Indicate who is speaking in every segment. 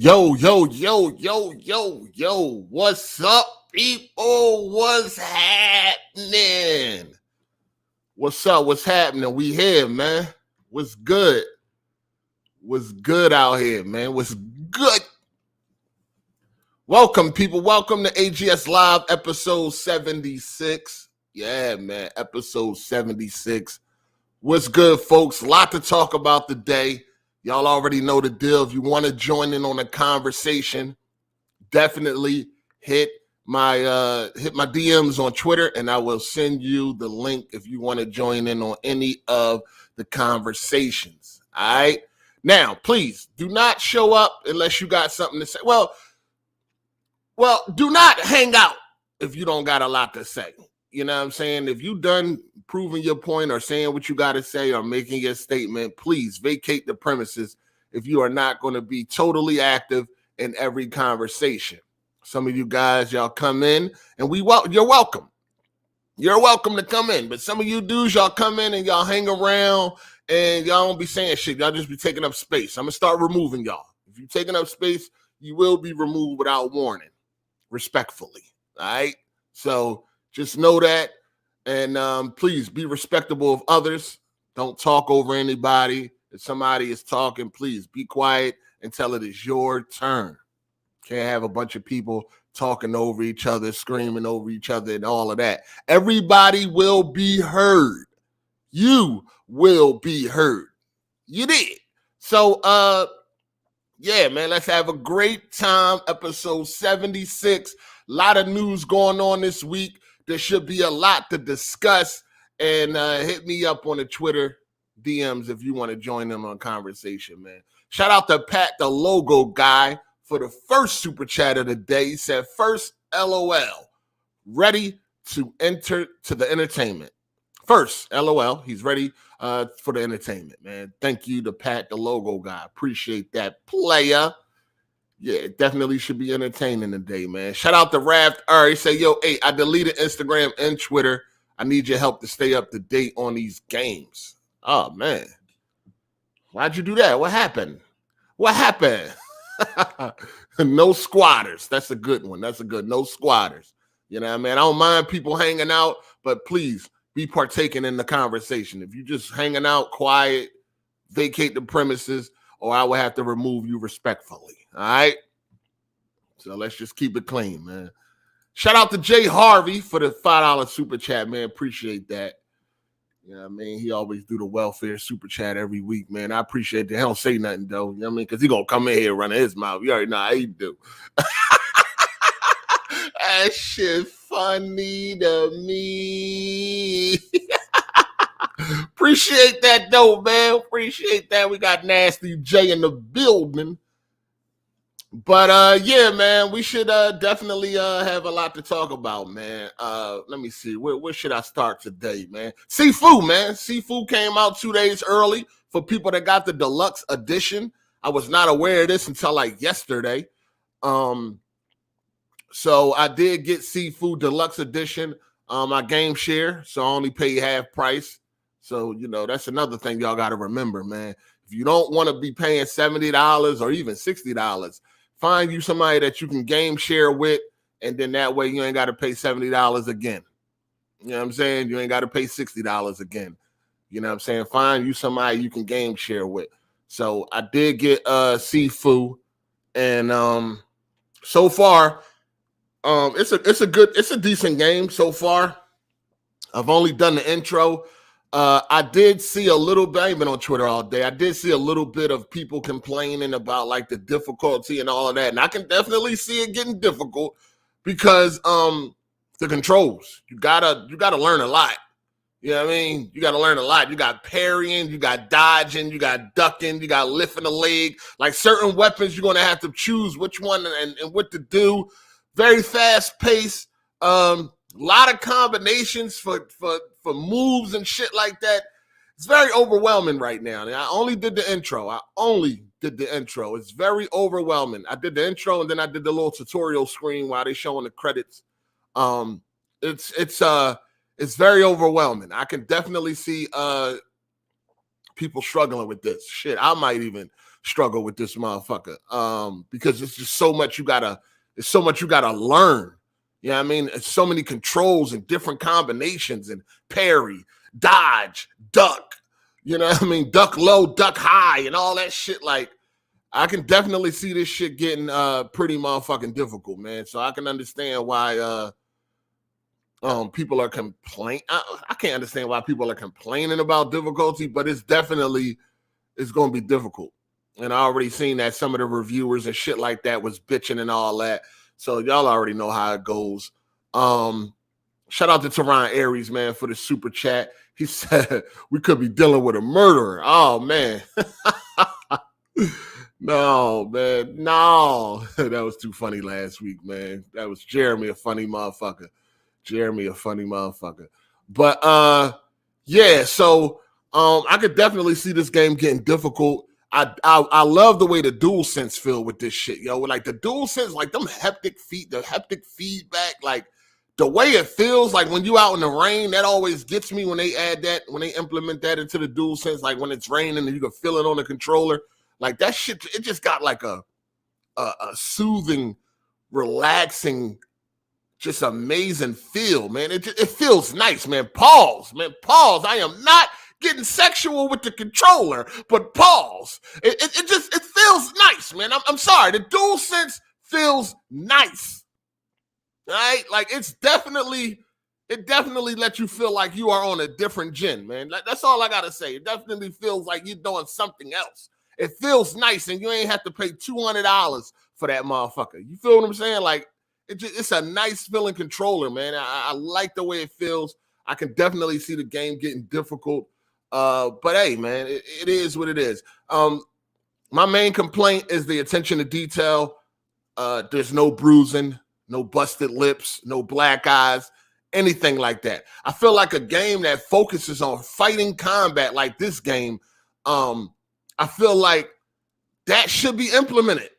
Speaker 1: Yo. What's up, people? What's happening? What's up? What's happening? We here, man. What's good? What's good out here, man? What's good? Welcome, people. Welcome to AGSLIVE episode 76. Yeah, man. Episode 76. What's good, folks? A lot to talk about today. Y'all already know the deal. If you want to join in on the conversation, definitely hit my DMs on Twitter, and I will send you the link if you want to join in on any of the conversations. All right. Now, please do not show up unless you got something to say. Well, do not hang out if you don't got a lot to say. You know what I'm saying? If you done proving your point or saying what you got to say or making your statement, please vacate the premises if you are not going to be totally active in every conversation. Some of you guys, y'all come in and you're welcome. You're welcome to come in. But some of you dudes, y'all come in and y'all hang around and y'all don't be saying shit. Y'all just be taking up space. I'm going to start removing y'all. If you're taking up space, you will be removed without warning, respectfully. All right? So just know that. And please be respectable of others. Don't talk over anybody. If somebody is talking, please be quiet until it is your turn. Can't have a bunch of people talking over each other, screaming over each other, and all of that. Everybody will be heard. You will be heard. You did. So, yeah, man, let's have a great time. Episode 76. A lot of news going on this week. There should be a lot to discuss. And hit me up on the Twitter DMs if you want to join in on conversation, man. Shout out to Pat, the logo guy, for the first super chat of the day. He said, first LOL, ready to enter to the entertainment. First LOL, he's ready for the entertainment, man. Thank you to Pat, the logo guy. Appreciate that, player. Yeah, it definitely should be entertaining today, man. Shout out to Raft R. He said, yo, hey, I deleted Instagram and Twitter. I need your help to stay up to date on these games. Oh, man. Why'd you do that? What happened? No squatters. That's a good one. No squatters. You know what I mean? I don't mind people hanging out, but please be partaking in the conversation. If you just hanging out quiet, vacate the premises, or I will have to remove you respectfully. All right? So let's just keep it clean, man. Shout out to Jay Harvey for the $5 super chat, man. Appreciate that. You know what I mean? He always do the welfare super chat every week, man. I appreciate that. He don't say nothing, though. You know what I mean? Because he going to come in here running his mouth. You already know how he do. That shit funny to me. Appreciate that, though, man. Appreciate that. We got Nasty J in the building. But, yeah, man, we should definitely have a lot to talk about, man. Let me see. Where should I start today, man? Sifu, man. Sifu came out 2 days early for people that got the deluxe edition. I was not aware of this until, like, yesterday. So I did get Sifu deluxe edition on my game share, so I only paid half price. So, you know, that's another thing y'all got to remember, man. If you don't want to be paying $70 or even $60, find you somebody that you can game share with, and then that way you ain't got to pay $70 again. You know what I'm saying? You ain't got to pay $60 again. You know what I'm saying? Find you somebody you can game share with. So I did get Sifu, and so far, it's a decent game so far. I've only done the intro. I did see a little bit, I've been on Twitter all day. I did see a little bit of people complaining about like the difficulty and all of that. And I can definitely see it getting difficult because the controls, you gotta learn a lot. You know what I mean? You gotta learn a lot. You got parrying, you got dodging, you got ducking, you got lifting a leg. Like certain weapons, you're gonna have to choose which one and what to do. Very fast pace. Lot of combinations for moves and shit like that. It's very overwhelming right now. And I only did the intro. It's very overwhelming. I did the intro and then I did the little tutorial screen while they showing the credits. It's very overwhelming. I can definitely see people struggling with this. Shit, I might even struggle with this motherfucker. Because it's just so much you gotta learn. You know what I mean? It's so many controls and different combinations and parry, dodge, duck. You know what I mean? Duck low, duck high, and all that shit. Like, I can definitely see this shit getting pretty motherfucking difficult, man. So I can understand why people are complaining. I can't understand why people are complaining about difficulty, but it's going to be difficult. And I already seen that some of the reviewers and shit like that was bitching and all that. So y'all already know how it goes. Shout out to Teron Aries, man, for the super chat. He said we could be dealing with a murderer. Oh, man. No, man. No. That was too funny last week, man. That was Jeremy, a funny motherfucker. But yeah, so I could definitely see this game getting difficult. I love the way the DualSense feel with this shit, yo. Like the DualSense, like them haptic feedback, like the way it feels, like when you out in the rain, that always gets me when they add that, when they implement that into the DualSense, like when it's raining and you can feel it on the controller. Like that shit, it just got like a soothing, relaxing, just amazing feel, man. It feels nice, man. Pause. I am not getting sexual with the controller, but pause. It feels nice, man. I'm sorry. The DualSense feels nice. Right? Like it definitely lets you feel like you are on a different gen, man. Like, that's all I gotta say. It definitely feels like you're doing something else. It feels nice, and you ain't have to pay $200 for that motherfucker. You feel what I'm saying? Like it's a nice feeling controller, man. I like the way it feels. I can definitely see the game getting difficult. But hey, man, it is what it is. My main complaint is the attention to detail. There's no bruising, no busted lips, no black eyes, anything like that. I feel like a game that focuses on fighting combat like this game, I feel like that should be implemented.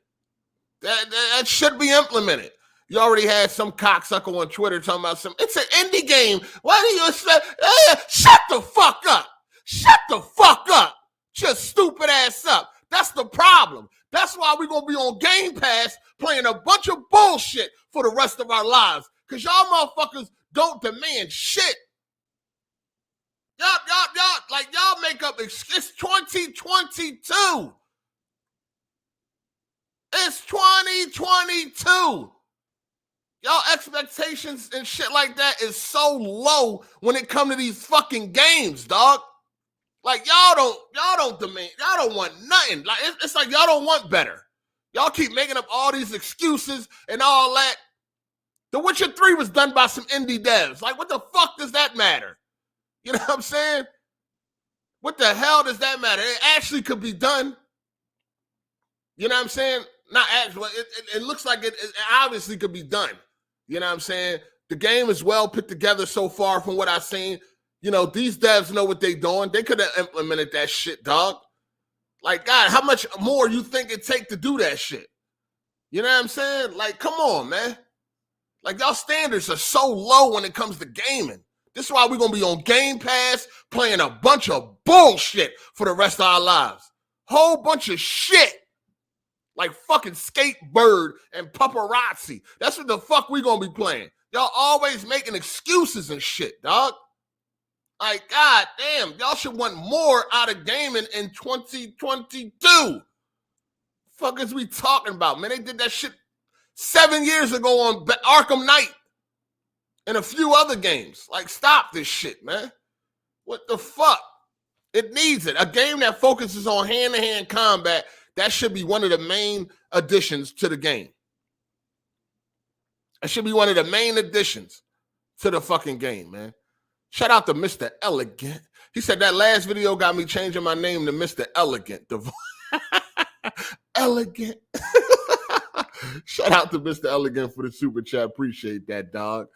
Speaker 1: That should be implemented. You already had some cocksucker on Twitter talking about it's an indie game. Why do you expect? Shut the fuck up. Shut the fuck up. Just stupid ass up. That's the problem. That's why we're going to be on Game Pass playing a bunch of bullshit for the rest of our lives. Because y'all motherfuckers don't demand shit. Y'all make up. It's 2022. It's 2022. Y'all expectations and shit like that is so low when it comes to these fucking games, dog. Like y'all don't demand, y'all don't want nothing. Like it's like y'all don't want better. Y'all keep making up all these excuses and all that. The Witcher 3 was done by some indie devs. Like what the fuck does that matter? You know what I'm saying? What the hell does that matter? It actually could be done. You know what I'm saying? Not actually. It looks like it obviously could be done. You know what I'm saying? The game is well put together so far from what I've seen. You know, these devs know what they're doing. They could have implemented that shit, dog. Like, God, how much more you think it take to do that shit? You know what I'm saying? Like, come on, man. Like, y'all standards are so low when it comes to gaming. This is why we're going to be on Game Pass playing a bunch of bullshit for the rest of our lives. Whole bunch of shit. Like fucking Skatebird and Paparazzi. That's what the fuck we going to be playing. Y'all always making excuses and shit, dog. Like, God damn, y'all should want more out of gaming in 2022. Fuck is we talking about, man? They did that shit 7 years ago on Arkham Knight and a few other games. Like, stop this shit, man. What the fuck? It needs it. A game that focuses on hand-to-hand combat, that should be one of the main additions to the game. That should be one of the main additions to the fucking game, man. Shout out to Mr. Elegant. He said that last video got me changing my name to Mr. Elegant. Elegant. Shout out to Mr. Elegant for the super chat. Appreciate that, dog.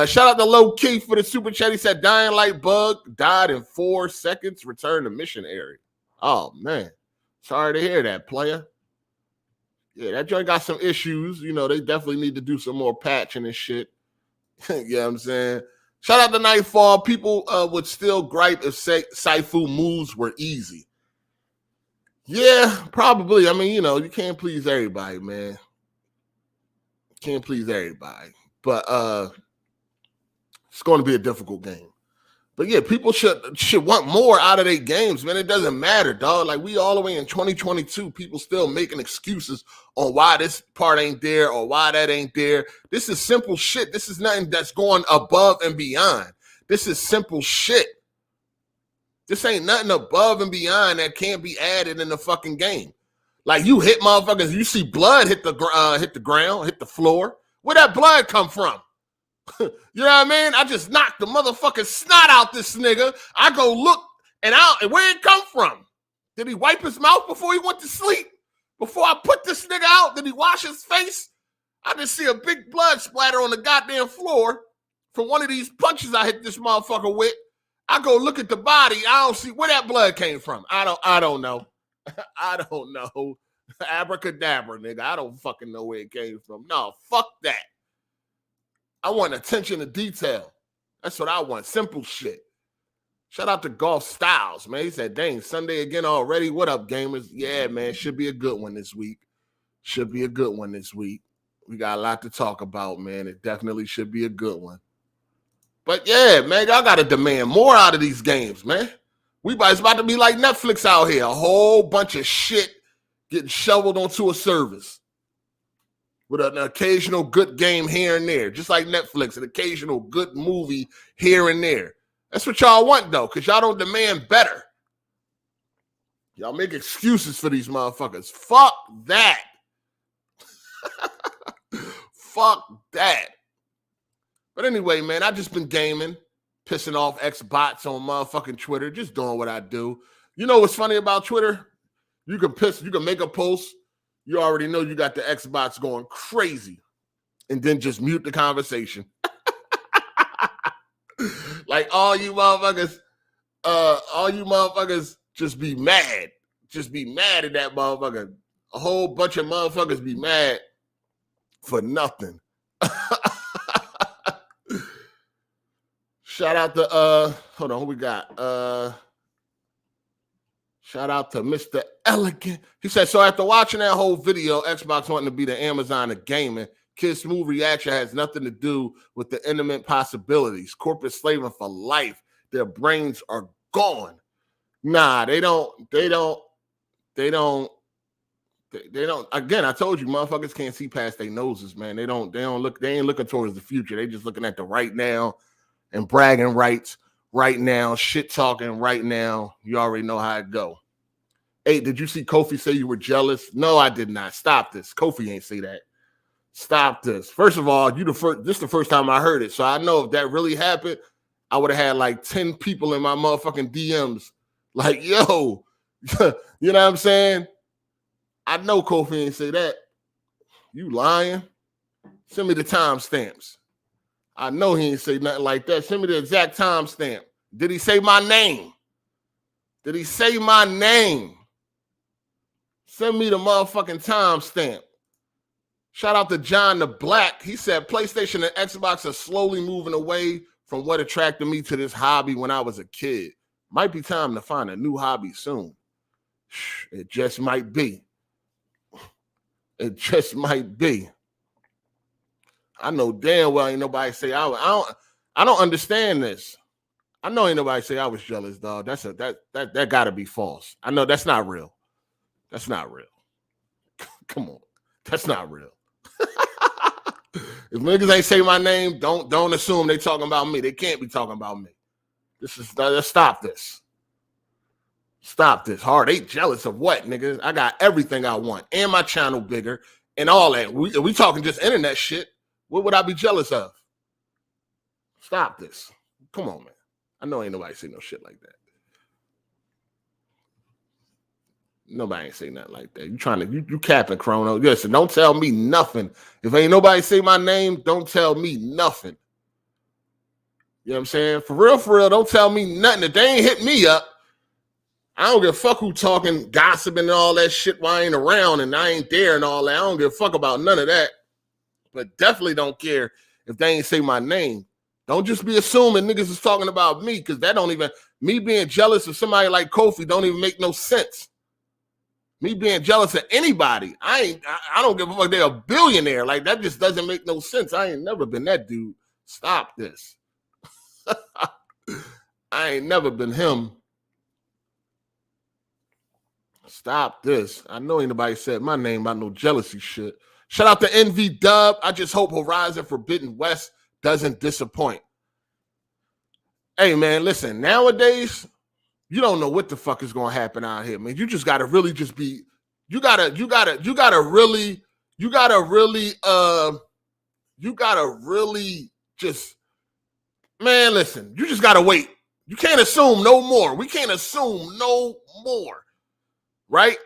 Speaker 1: Shout out to Low Key for the super chat. He said Dying Light bug died in 4 seconds. Return to mission area. Oh, man. Sorry to hear that, player. Yeah, that joint got some issues. You know, they definitely need to do some more patching and shit. You know what I'm saying? Shout out to Nightfall. People would still gripe if Sifu moves were easy. Yeah, probably. I mean, you can't please everybody, man. Can't please everybody. But it's going to be a difficult game. But yeah, people should want more out of their games, man. It doesn't matter, dog. Like, we all the way in 2022, people still making excuses on why this part ain't there or why that ain't there. This is simple shit. This is nothing that's going above and beyond. This is simple shit. This ain't nothing above and beyond that can't be added in the fucking game. Like, you hit motherfuckers, you see blood hit the ground, hit the floor. Where that blood come from? You know what I mean? I just knocked the motherfucking snot out this nigga. I go look, and where it come from? Did he wipe his mouth before he went to sleep? Before I put this nigga out, did he wash his face? I just see a big blood splatter on the goddamn floor from one of these punches I hit this motherfucker with. I go look at the body. I don't see where that blood came from. I don't know. I don't know. Abracadabra, nigga. I don't fucking know where it came from. No, fuck that. I want attention to detail. That's what I want. Simple shit. Shout out to Golf Styles, man. He said, dang, Sunday again already. What up, gamers? Yeah, man. Should be a good one this week. Should be a good one this week. We got a lot to talk about, man. It definitely should be a good one. But yeah, man, y'all got to demand more out of these games, man. It's about to be like Netflix out here. A whole bunch of shit getting shoveled onto a service. With an occasional good game here and there. Just like Netflix, an occasional good movie here and there. That's what y'all want, though, because y'all don't demand better. Y'all make excuses for these motherfuckers. Fuck that. Fuck that. But anyway, man, I just been gaming, pissing off Xbots on motherfucking Twitter, just doing what I do. You know what's funny about Twitter? You can make a post. You already know you got the Xbox going crazy and then just mute the conversation. Like all you motherfuckers just be mad. Just be mad at that motherfucker. A whole bunch of motherfuckers be mad for nothing. Shout out to hold on, who we got? Shout out to Mr. Elegant. He said, so after watching that whole video, Xbox wanting to be the Amazon of gaming, Kid's smooth reaction has nothing to do with the intimate possibilities. Corporate slaving for life. Their brains are gone. Nah, they don't. Again, I told you, motherfuckers can't see past their noses, man. They ain't looking towards the future. They just looking at the right now and bragging rights right now, shit talking right now. You already know how it go. Hey, did you see Kofi say you were jealous? No, I did not. Stop this. Kofi ain't say that. Stop this. First of all, this is the first time I heard it. So I know if that really happened, I would have had like 10 people in my motherfucking DMs. Like, yo, you know what I'm saying? I know Kofi ain't say that. You lying? Send me the timestamps. I know he ain't say nothing like that. Send me the exact timestamp. Did he say my name? Did he say my name? Send me the motherfucking timestamp. Shout out to John the Black. He said PlayStation and Xbox are slowly moving away from what attracted me to this hobby when I was a kid. Might be time to find a new hobby soon. It just might be. It just might be. I know damn well ain't nobody say I don't understand this. I know ain't nobody say I was jealous, dog. That gotta be false. I know that's not real. That's not real. Come on. That's not real. If niggas ain't say my name, don't assume they talking about me. They can't be talking about me. Let's stop this. Stop this. Hard 8 jealous of what, niggas? I got everything I want and my channel bigger and all that. We talking just internet shit. What would I be jealous of? Stop this. Come on, man. I know ain't nobody say no shit like that. Nobody ain't say nothing like that. You capping, Chrono. Listen, don't tell me nothing. If ain't nobody say my name, don't tell me nothing. You know what I'm saying? For real, don't tell me nothing. If they ain't hit me up, I don't give a fuck who talking, gossiping and all that shit while I ain't around and I ain't there and all that. I don't give a fuck about none of that. But definitely don't care if they ain't say my name. Don't just be assuming niggas is talking about me, because that don't even, me being jealous of somebody like Kofi don't even make no sense. Me being jealous of anybody. I don't give a fuck. They're a billionaire. Like, that just doesn't make no sense. I ain't never been that dude. Stop this. I ain't never been him. Stop this. I know ain't nobody said my name about no jealousy shit. Shout out to NV Dub. I just hope Horizon Forbidden West doesn't disappoint. Hey, man, listen, nowadays, you don't know what the fuck is going to happen out here, man. You just got to really just be, you got to really just, man, listen, you just got to wait. You can't assume no more. We can't assume no more, right?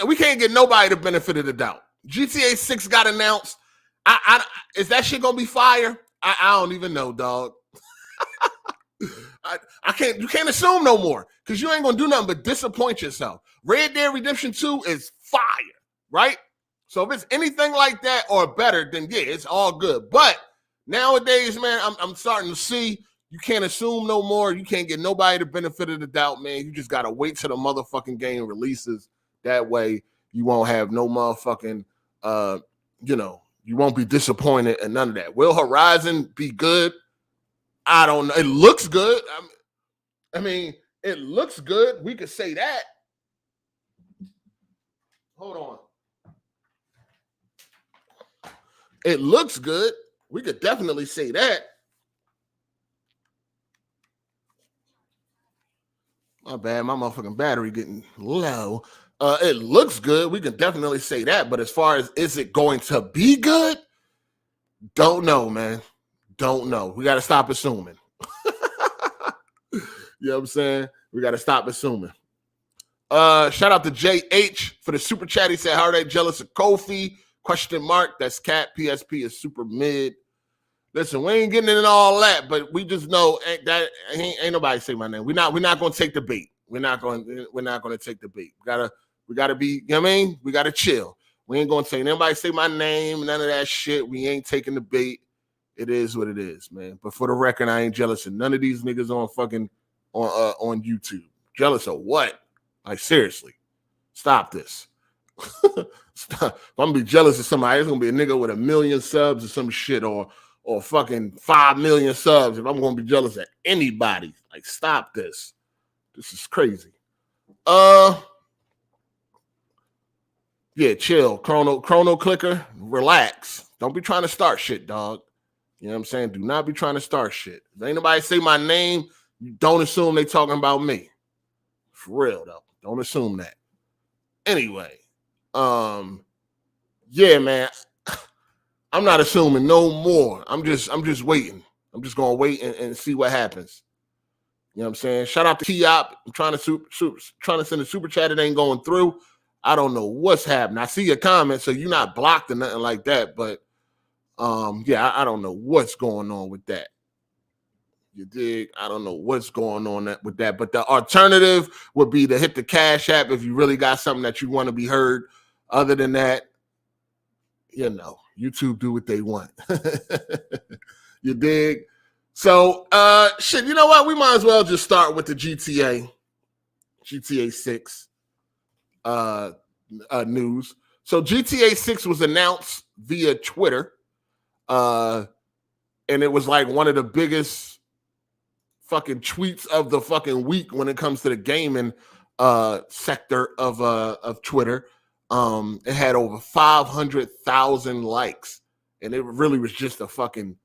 Speaker 1: We can't get nobody the benefit of the doubt. GTA 6 got announced. Is that shit going to be fire? I don't even know, dog. You can't assume no more because you ain't gonna do nothing but disappoint yourself. Red Dead Redemption 2 is fire, right? So if it's anything like that or better, then yeah, it's all good. But nowadays, man, I'm starting to see you can't assume no more. You can't get nobody the benefit of the doubt, man. You just gotta wait till the motherfucking game releases. That way you won't have no motherfucking you won't be disappointed and none of that. Will Horizon be good? I don't know. It looks good. I mean, it looks good. We could say that. Hold on. It looks good. We could definitely say that. My bad. My motherfucking battery getting low. It looks good. We can definitely say that. But as far as is it going to be good? Don't know, man. Don't know. We got to stop assuming. You know what I'm saying? We got to stop assuming. Shout out to JH for the super chat. He said, "Hard8 jealous of Kofi? ? That's cat. PSP is super mid." Listen, we ain't getting into all that, but we just know ain't nobody say my name. We're not going to take the bait. We're not going to take the bait. We gotta be. You know what I mean? We gotta chill. We ain't going to say anybody say my name. None of that shit. We ain't taking the bait. It is what it is, man. But for the record, I ain't jealous of none of these niggas on YouTube. Jealous of what? Like, seriously, stop this. Stop. If I'm gonna be jealous of somebody, it's gonna be a nigga with 1 million subs or some shit, or fucking 5 million subs. If I'm gonna be jealous of anybody, like, stop this. This is crazy. Yeah, chill. Chrono clicker, relax. Don't be trying to start shit, dog. You know what I'm saying? Do not be trying to start shit. If ain't nobody say my name, you don't assume they talking about me. For real, though. Don't assume that. Anyway, yeah, man. I'm not assuming no more. I'm just waiting. I'm just gonna wait and see what happens. You know what I'm saying? Shout out to Kiop. I'm trying to send a super chat. It ain't going through. I don't know what's happening. I see your comment, so you're not blocked or nothing like that. But yeah, I don't know what's going on with that. You dig? I don't know what's going on with that. But the alternative would be to hit the Cash App if you really got something that you want to be heard. Other than that, you know, YouTube do what they want. You dig? So, shit, you know what? We might as well just start with the GTA 6 news. So GTA 6 was announced via Twitter. And it was like one of the biggest fucking tweets of the fucking week when it comes to the gaming sector of Twitter. It had over 500,000 likes, and it really was just a fucking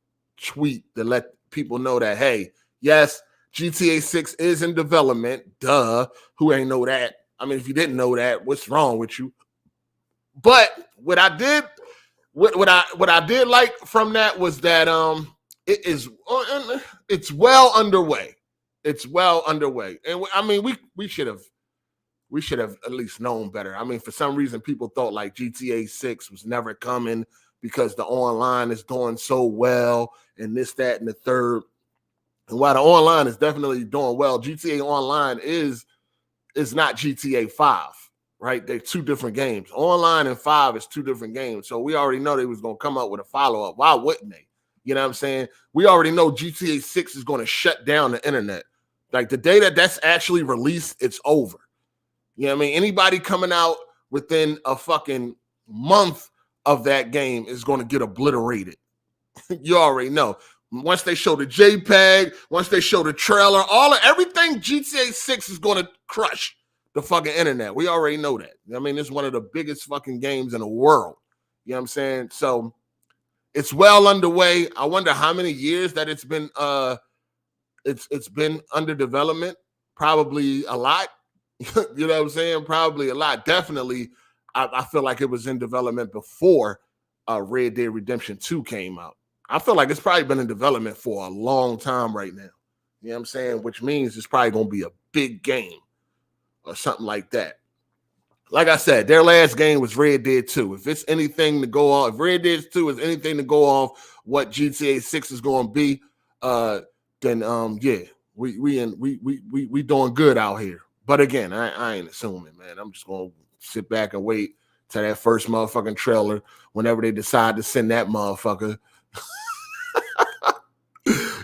Speaker 1: tweet to let people know that, hey, yes, GTA 6 is in development. Duh. Who ain't know that? I mean, if you didn't know that, what's wrong with you? But what I did like from that was that it's well underway. It's well underway. And I mean, we should have at least known better. I mean, for some reason, people thought like GTA 6 was never coming because the online is doing so well and this, that, and the third. And while the online is definitely doing well, GTA Online is not GTA 5, right? They're two different games. Online and 5 is two different games. So we already know they was going to come up with a follow-up. Why wouldn't they? You know what I'm saying? We already know GTA 6 is going to shut down the internet. Like the day that's actually released, it's over. You know what I mean? Anybody coming out within a fucking month of that game is going to get obliterated. You already know. Once they show the JPEG, once they show the trailer, everything GTA 6 is going to crush the fucking internet. We already know that. I mean, it's one of the biggest fucking games in the world. You know what I'm saying? So it's well underway. I wonder how many years that it's been under development. Probably a lot. You know what I'm saying? Probably a lot. Definitely, I feel like it was in development before Red Dead Redemption 2 came out. I feel like it's probably been in development for a long time right now. You know what I'm saying? Which means it's probably going to be a big game or something like that. Like I said, their last game was Red Dead 2. If it's anything to go off, if Red Dead 2 is anything to go off what GTA 6 is going to be, then yeah, we doing good out here. But again, I ain't assuming, man. I'm just going to sit back and wait till that first motherfucking trailer whenever they decide to send that motherfucker.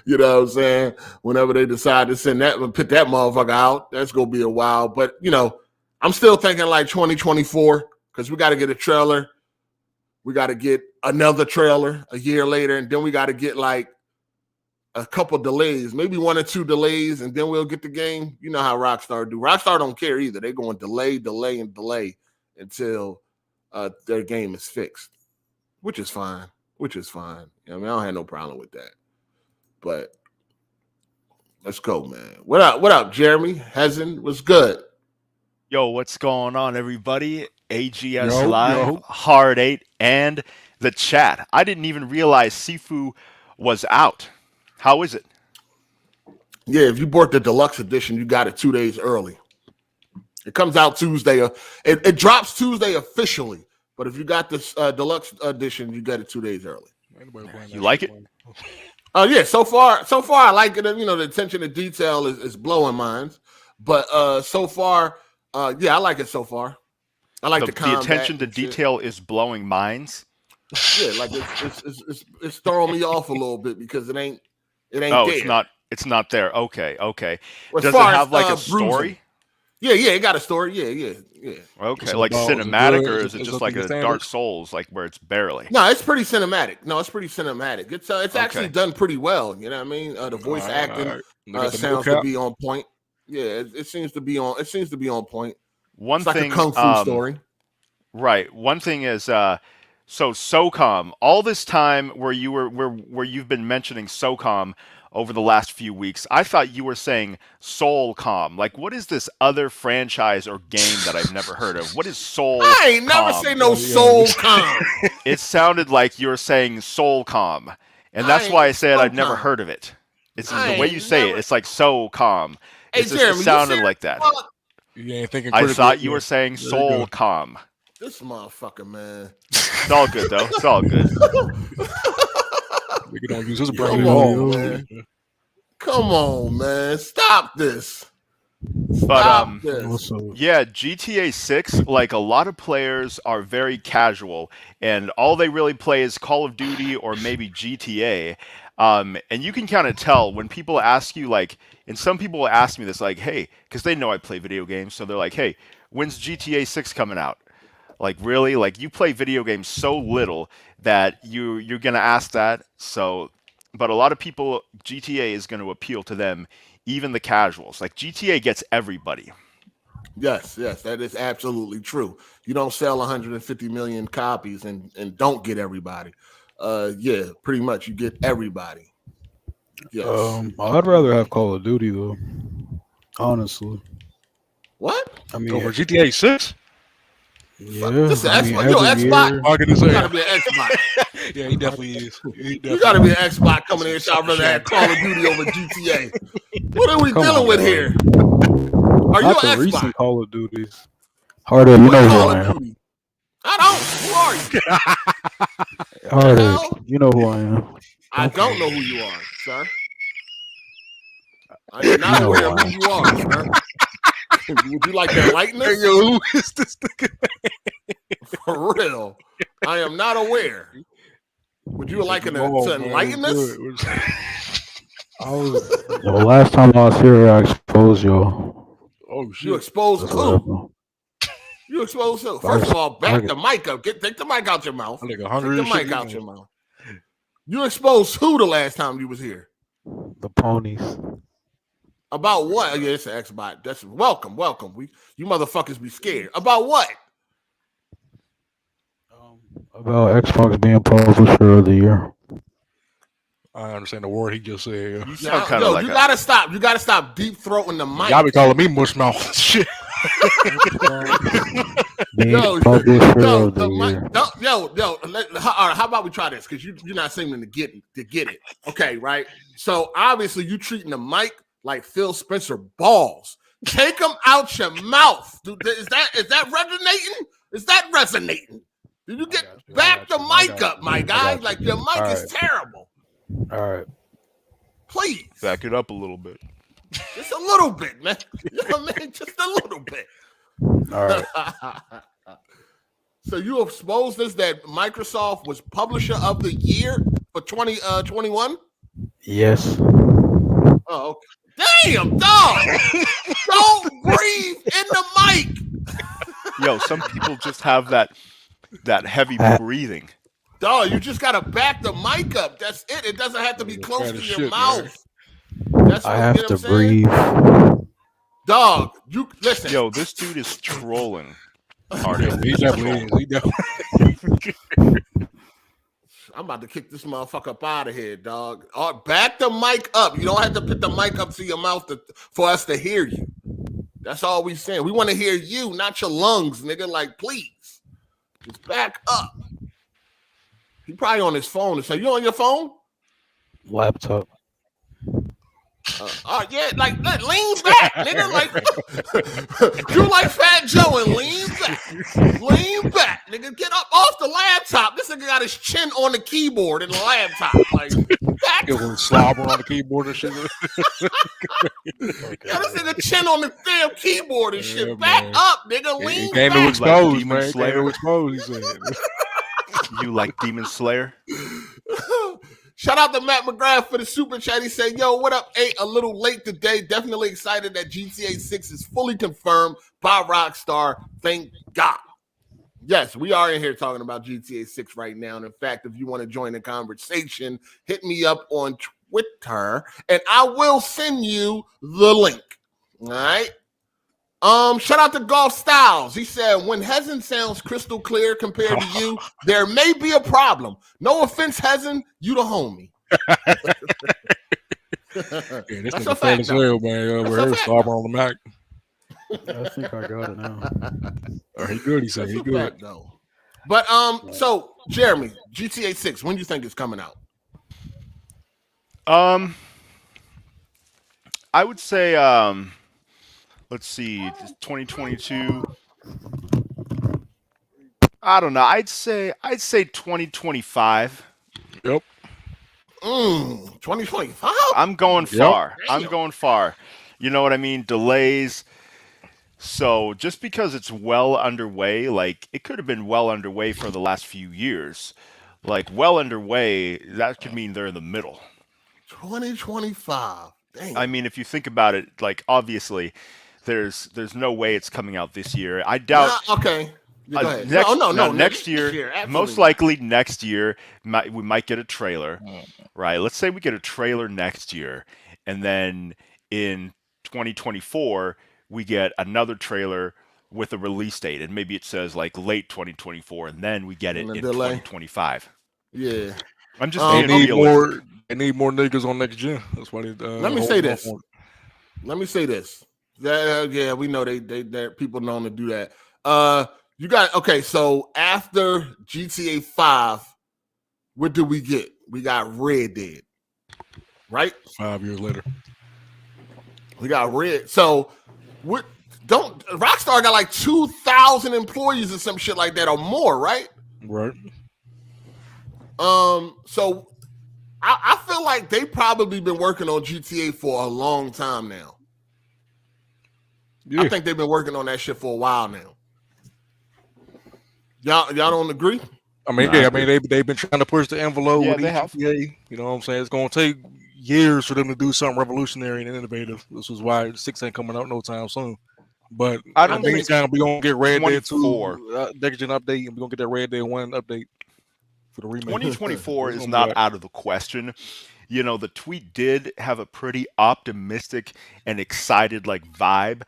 Speaker 1: You know what I'm saying? Whenever they decide to send that and put that motherfucker out, that's going to be a while. But, you know, I'm still thinking like 2024 because we got to get a trailer. We got to get another trailer a year later. And then we got to get like a couple delays, maybe 1 or 2 delays, and then we'll get the game. You know how Rockstar do. Rockstar don't care either. They're going delay until their game is fixed, which is fine. You know, I mean, I don't have no problem with that. But let's go, man. What up, Jeremy? Hezen, what's good?
Speaker 2: Yo, what's going on, everybody? AGSLIVE, Hard8, and the chat. I didn't even realize Sifu was out. How is it?
Speaker 1: Yeah, if you bought the deluxe edition, you got it 2 days early. It comes out Tuesday. It drops Tuesday officially. But if you got this deluxe edition, you got it 2 days early.
Speaker 2: You like it?
Speaker 1: Yeah, so far I like it. You know, the attention to detail is blowing minds. But so far, yeah, I like it so far. I like the
Speaker 2: attention to detail is blowing minds.
Speaker 1: Yeah, like it's throwing me off a little bit because it ain't
Speaker 2: Oh,
Speaker 1: there.
Speaker 2: It's not there. Okay.
Speaker 1: Well,
Speaker 2: does it have like a story?
Speaker 1: Yeah, it got a story. Yeah.
Speaker 2: Okay, like cinematic, or is it just like a Dark Souls, like where it's barely?
Speaker 1: No, it's pretty cinematic. It's actually done pretty well. You know what I mean? The voice acting sounds to be on point. Yeah, it seems to be on. It seems to be on point.
Speaker 2: One thing,
Speaker 1: like a kung fu story.
Speaker 2: Right. One thing is, so SOCOM. All this time where you've been mentioning SOCOM over the last few weeks, I thought you were saying Soulcom. Like, what is this other franchise or game that I've never heard of? What is Soulcom?
Speaker 1: I ain't never say no Soulcom.
Speaker 2: It sounded like you were saying Soulcom, and that's why I said I've never heard of it. It's the way you say it. It's like SOCOM.
Speaker 1: Hey, Jeremy,
Speaker 2: it sounded like that.
Speaker 3: You ain't thinking.
Speaker 2: I thought you were saying Soulcom.
Speaker 1: This motherfucker, man.
Speaker 2: It's all good though. It's all good.
Speaker 3: We don't use his brain at all, man.
Speaker 1: Come on, man. Stop this.
Speaker 2: But yeah, GTA 6, like a lot of players are very casual, and all they really play is Call of Duty or maybe GTA. And you can kind of tell when people ask you, like, and some people will ask me this, like, hey, because they know I play video games, so they're like, hey, when's GTA 6 coming out? Like, really? Like, you play video games so little that you're going to ask that. So, but a lot of people, GTA is going to appeal to them, even the casuals. Like, GTA gets everybody.
Speaker 1: Yes, that is absolutely true. You don't sell 150 million copies and don't get everybody. Yeah, pretty much you get everybody. Yes.
Speaker 4: I'd rather have Call of Duty though. Honestly.
Speaker 1: What?
Speaker 3: I mean, over GTA 6?
Speaker 4: Yeah,
Speaker 1: this Xbox. You're Xbox. You gotta be an Xbox.
Speaker 3: Yeah, he definitely is.
Speaker 1: You gotta be an Xbox coming in. I'd rather have Call of Duty over GTA. What are we dealing with here? Are you an Xbox?
Speaker 4: Recent Call of Duties. Harder, you know who I am.
Speaker 1: I don't. Who are you?
Speaker 4: Harder, you know who I am.
Speaker 1: I don't know who you are, sir. I am not aware of who you are, sir. Would you like to enlighten us?
Speaker 3: Hey, yo, who is this nigga?
Speaker 1: For real. I am not aware. Would you like to enlighten us?
Speaker 4: Last time I was here, I exposed y'all.
Speaker 3: Oh, shit.
Speaker 1: You exposed who? You exposed who? First of all, back the mic up. Take the mic out your mouth.
Speaker 3: Take
Speaker 1: the mic out your mouth. You exposed who the last time you was here?
Speaker 4: The ponies.
Speaker 1: About what? Yeah, it's an Xbox. That's welcome. You motherfuckers be scared. About what?
Speaker 4: About Xbox being publisher of the year.
Speaker 3: I understand the word he just said.
Speaker 2: You sound kind of like
Speaker 1: you gotta stop. You gotta stop deep throating the mic.
Speaker 3: Y'all be calling me mush mouth. Shit.
Speaker 1: Yo, how about we try this? Because you're not seeming to get it. Okay, right? So obviously you treating the mic like Phil Spencer balls. Take them out your mouth. Dude, is that resonating? Is that resonating? Did you get back the mic up, my guy? Like your mic is terrible.
Speaker 4: All right.
Speaker 1: Please.
Speaker 2: Back it up a little bit.
Speaker 1: Just a little bit, man. You know what I mean? Just a little bit.
Speaker 4: All right.
Speaker 1: So you exposed us that Microsoft was publisher of the year for 2021?
Speaker 4: Yes.
Speaker 1: Oh, okay. Damn, dog. Don't breathe in the mic.
Speaker 2: Yo, some people just have that heavy breathing.
Speaker 1: Dog, you just gotta back the mic up. That's it. It doesn't have to be close to your mouth. That's
Speaker 4: I have to breathe.
Speaker 1: Dog, you listen.
Speaker 2: Yo, this dude is trolling.
Speaker 3: He definitely.
Speaker 1: I'm about to kick this motherfucker up out of here, dog. Back the mic up. You don't have to put the mic up to your mouth for us to hear you. That's all we saying. We want to hear you, not your lungs, nigga. Like, please, just back up. He probably on his phone. So you on your phone?
Speaker 4: Laptop.
Speaker 1: Yeah, like lean back, nigga. Like you like Fat Joe and lean back, nigga. Get up off the laptop. This nigga got his chin on the keyboard in the laptop. Like back.
Speaker 3: It was slobber on the keyboard and shit.
Speaker 1: Yeah, this nigga chin on the damn keyboard and shit.
Speaker 3: Yeah,
Speaker 1: back
Speaker 3: man.
Speaker 1: up, nigga. Lean
Speaker 3: Game
Speaker 1: back.
Speaker 3: to expose,
Speaker 2: like
Speaker 3: man.
Speaker 2: Slayer.
Speaker 3: Game to expose, he said.
Speaker 2: You like Demon Slayer?
Speaker 1: Shout out to Matt McGrath for the super chat. He said, yo, what up, 8? A little late today. Definitely excited that GTA 6 is fully confirmed by Rockstar. Thank God. Yes, we are in here talking about GTA 6 right now. And in fact, if you want to join the conversation, hit me up on Twitter and I will send you the link. All right. Shout out to Golf Styles. He said, when Hezen sounds crystal clear compared to you, there may be a problem. No offense, Hezen, you the homie.
Speaker 3: Yeah, this nigga fat as hell, man. We're here, slobber on the Mac.
Speaker 4: I think I got it now.
Speaker 3: He good, he said. He good.
Speaker 1: Fact, though. But, so, Jeremy, GTA 6, when do you think it's coming out?
Speaker 2: I would say, let's see, 2022. I don't know. I'd say 2025.
Speaker 3: Yep.
Speaker 1: 2025?
Speaker 2: I'm going far.
Speaker 1: Damn.
Speaker 2: I'm going far. You know what I mean? Delays. So just because it's well underway, like it could have been well underway for the last few years. Like well underway, that could mean they're in the middle.
Speaker 1: 2025. Dang.
Speaker 2: I mean, if you think about it, like obviously, there's no way it's coming out this year. I doubt.
Speaker 1: Okay. Go ahead.
Speaker 2: Next year, most likely next year, we might get a trailer, right? Let's say we get a trailer next year, and then in 2024 we get another trailer with a release date, and maybe it says like late 2024, and then we get it in 2025.
Speaker 1: Yeah,
Speaker 2: I'm just
Speaker 3: they need more. They need more niggas on next gen. That's why they.
Speaker 1: Let me say this. Yeah, we know they people known to do that. You got okay. So after GTA 5, what did we get? We got Red Dead, right?
Speaker 3: 5 years later,
Speaker 1: we got Red. So what? Don't Rockstar got like 2,000 employees or some shit like that or more, right?
Speaker 3: Right.
Speaker 1: So I feel like they probably been working on GTA for a long time now. Yeah. I think they've been working on that shit for a while now. Y'all don't agree?
Speaker 3: I mean, yeah, I mean they've been trying to push the envelope with GTA. You know what I'm saying? It's gonna take years for them to do something revolutionary and innovative. This is why 6 ain't coming out no time soon. But
Speaker 2: I don't think
Speaker 3: we're gonna get Red Dead 2 next gen update, and we're gonna get that Red Dead 1 update for the remake.
Speaker 2: 2024 is not out of the question. The tweet did have a pretty optimistic and excited vibe,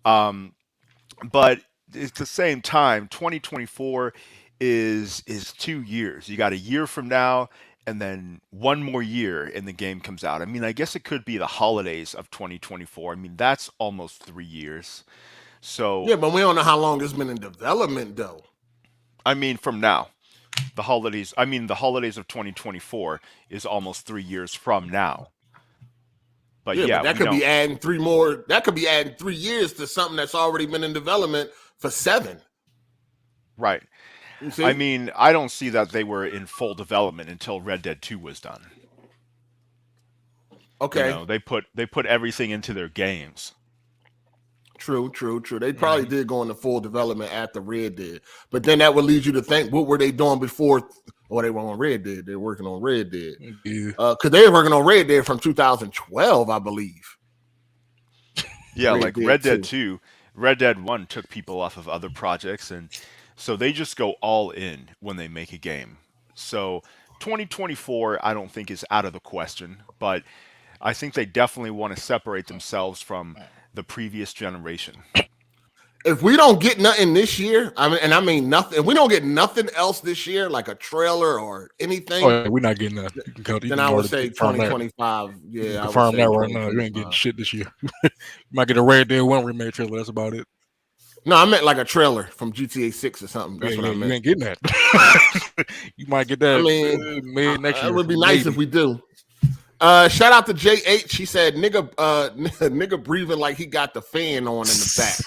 Speaker 2: but at the same time, 2024 is 2 years. You got a year from now, and then one more year, and the game comes out. I mean, I guess it could be the holidays of 2024. I mean, that's almost 3 years. So
Speaker 1: yeah, but we don't know how long it's been in development, though.
Speaker 2: I mean, from now. The holidays of 2024 is almost 3 years from now. But
Speaker 1: but that could be adding 3 more. That could be adding 3 years to something that's already been in development for 7.
Speaker 2: Right. I mean, I don't see that they were in full development until Red Dead 2 was done.
Speaker 1: Okay.
Speaker 2: They put everything into their games.
Speaker 1: True. They probably did go into full development after Red Dead. But then that would lead you to think, what were they doing before? Oh, they were on Red Dead. They were working on Red Dead. Because they were working on Red Dead from 2012, I believe.
Speaker 2: Yeah, Red Dead 2. Red Dead 1 took people off of other projects, and so they just go all in when they make a game. So 2024, I don't think is out of the question, but I think they definitely want to separate themselves from the previous generation.
Speaker 1: If we don't get nothing this year, I mean nothing. If we don't get nothing else this year, like a trailer or anything,
Speaker 3: we're not getting that.
Speaker 1: Then I would say 2025. Yeah,
Speaker 3: confirm that right now. You ain't getting shit this year. You might get a Red Dead 1 remake trailer. That's about it.
Speaker 1: No, I meant like a trailer from GTA 6 or something. That's what I meant.
Speaker 3: You ain't getting that. You might get that. Mid next year.
Speaker 1: It would be nice if we do. Shout out to JH. He said, nigga breathing like he got the fan on in the back.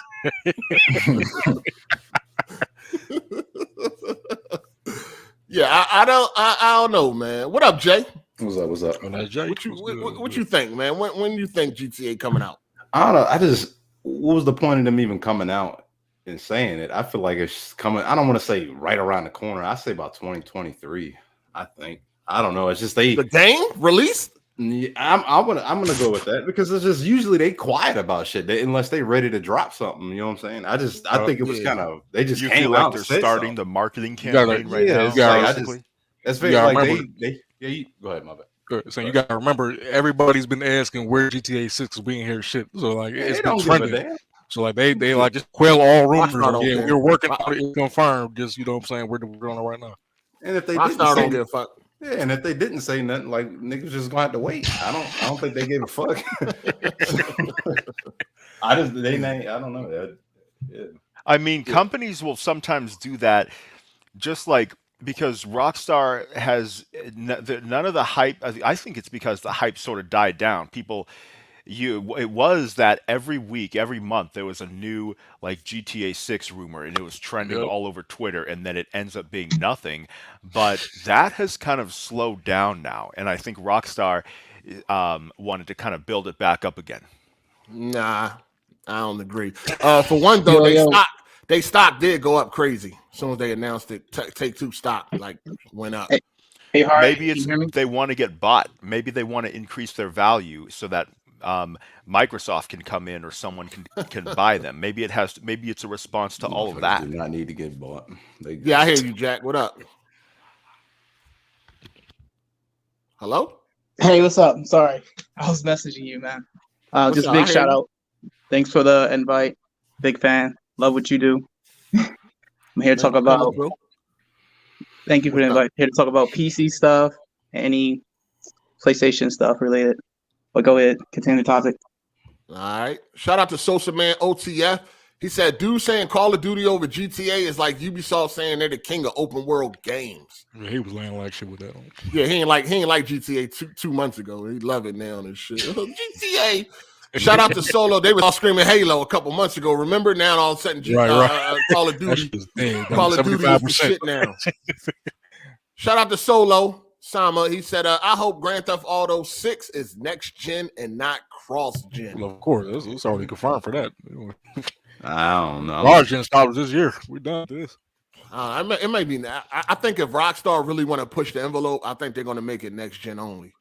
Speaker 1: Yeah, I don't know, man. What up, Jay?
Speaker 5: What's up?
Speaker 1: What you think, man? When you think GTA coming out?
Speaker 5: I don't know. What was the point of them even coming out and saying it? I feel like it's coming. I don't want to say right around the corner. I say about 2023. I think. I don't know. It's just the
Speaker 1: game released.
Speaker 5: Yeah, I'm gonna go with that because it's just usually they quiet about shit unless they ready to drop something. You know what I'm saying? I think it was kind of they just came out.
Speaker 2: They're starting the marketing campaign right now.
Speaker 5: That's very like they go ahead, my bad.
Speaker 3: So you gotta remember, everybody's been asking where GTA 6 is being here. Shit. So it's been trending. So they just quell all rumors. We're working on it. It's confirmed. Just you know what I'm saying. We're on it right now.
Speaker 5: And if they don't give a fuck. Yeah, and if they didn't say nothing, niggas just gonna have to wait. I don't think they gave a fuck. I don't know. Yeah.
Speaker 2: I mean, companies will sometimes do that, just because Rockstar has none of the hype. I think it's because the hype sort of died down. It was that every week, every month, there was a new GTA 6 rumor, and it was trending all over Twitter, and then it ends up being nothing. But that has kind of slowed down now, and I think Rockstar wanted to kind of build it back up again.
Speaker 1: Nah, I don't agree. For one, though, they stock did go up crazy as soon as they announced it. Take-Two stock went up.
Speaker 6: Hey, Hard,
Speaker 2: maybe they want to get bought. Maybe they want to increase their value so that Microsoft can come in or someone can buy them. Maybe it's a response to all of that.
Speaker 5: Do not need to get bought.
Speaker 1: I hear you, Jack. What up? Hello?
Speaker 6: Hey, what's up? I'm sorry. I was messaging you, man. Just big shout out. Thanks for the invite. Big fan. Love what you do. I'm here to talk about. Thank you for the invite. Here to talk about PC stuff, any PlayStation stuff related. But go ahead, continue the topic.
Speaker 1: All right. Shout out to Social Man OTF. He said, dude saying Call of Duty over GTA is like Ubisoft saying they're the king of open world games.
Speaker 3: Yeah, he was laying like shit with that one.
Speaker 1: Yeah, he ain't like GTA 2 months ago. He love it now and shit. GTA. Shout out to Solo. They were all screaming Halo a couple months ago. Remember now all of a sudden Call of Duty. Call of Duty is the shit now. Shout out to Solo. Sama, he said, I hope Grand Theft Auto 6 is next gen and not cross gen.
Speaker 3: Well, of course, it's already confirmed for that.
Speaker 5: I don't know.
Speaker 3: Large gen stops this year. We're done with this.
Speaker 1: It may be. I think if Rockstar really want to push the envelope, I think they're going to make it next gen only.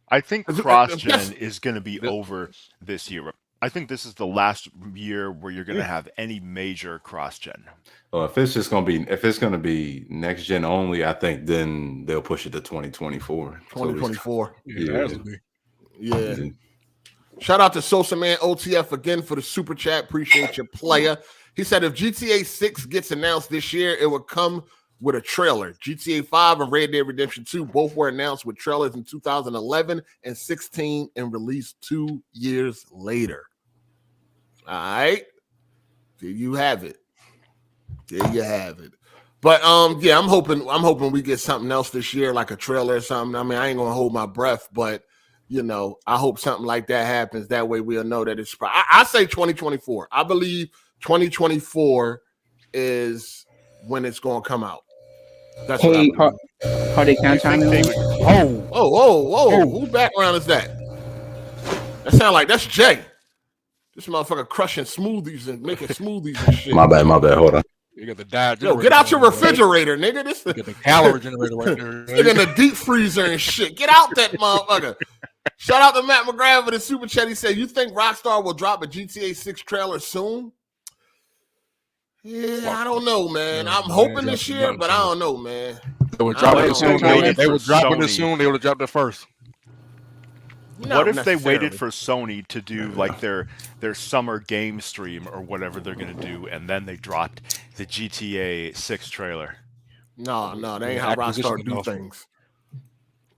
Speaker 2: I think cross gen is going to be over this year. I think this is the last year where you're going to have any major cross-gen.
Speaker 5: Well, if it's going to be next gen only, I think then they'll push it to 2024.
Speaker 1: 2024.
Speaker 5: Yeah.
Speaker 1: Shout out to Sosa Man OTF again for the super chat. Appreciate your player. He said if GTA 6 gets announced this year, it would come with a trailer. GTA 5 and Red Dead Redemption 2 both were announced with trailers in 2011 and 16 and released 2 years later. All right. There you have it. But yeah, I'm hoping we get something else this year, like a trailer or something. I mean, I ain't gonna hold my breath, but you know, I hope something like that happens. That way we'll know that it's I say 2024. I believe 2024 is when it's gonna come out. That's what I believe.
Speaker 6: Hard8 can chime in.
Speaker 1: Whoa. Whose background is that? That sound like that's Jay. This motherfucker crushing smoothies and making smoothies and shit.
Speaker 5: My bad. Hold on.
Speaker 3: You got the diet.
Speaker 1: Yo, get out your refrigerator, nigga. This
Speaker 3: get the calorie generator right there.
Speaker 1: Stick in the deep freezer and shit. Get out that motherfucker. Shout out to Matt McGrath for the super chat. He said, "You think Rockstar will drop a GTA 6 trailer soon?" Yeah, I don't know, man. I'm hoping this year, but I don't know, man.
Speaker 3: They would drop it soon. They would drop it soon. They would have dropped it first.
Speaker 2: What if they waited for Sony to do like their summer game stream or whatever they're gonna do, and then they dropped the GTA 6 trailer?
Speaker 1: No, that ain't how Rockstar do things.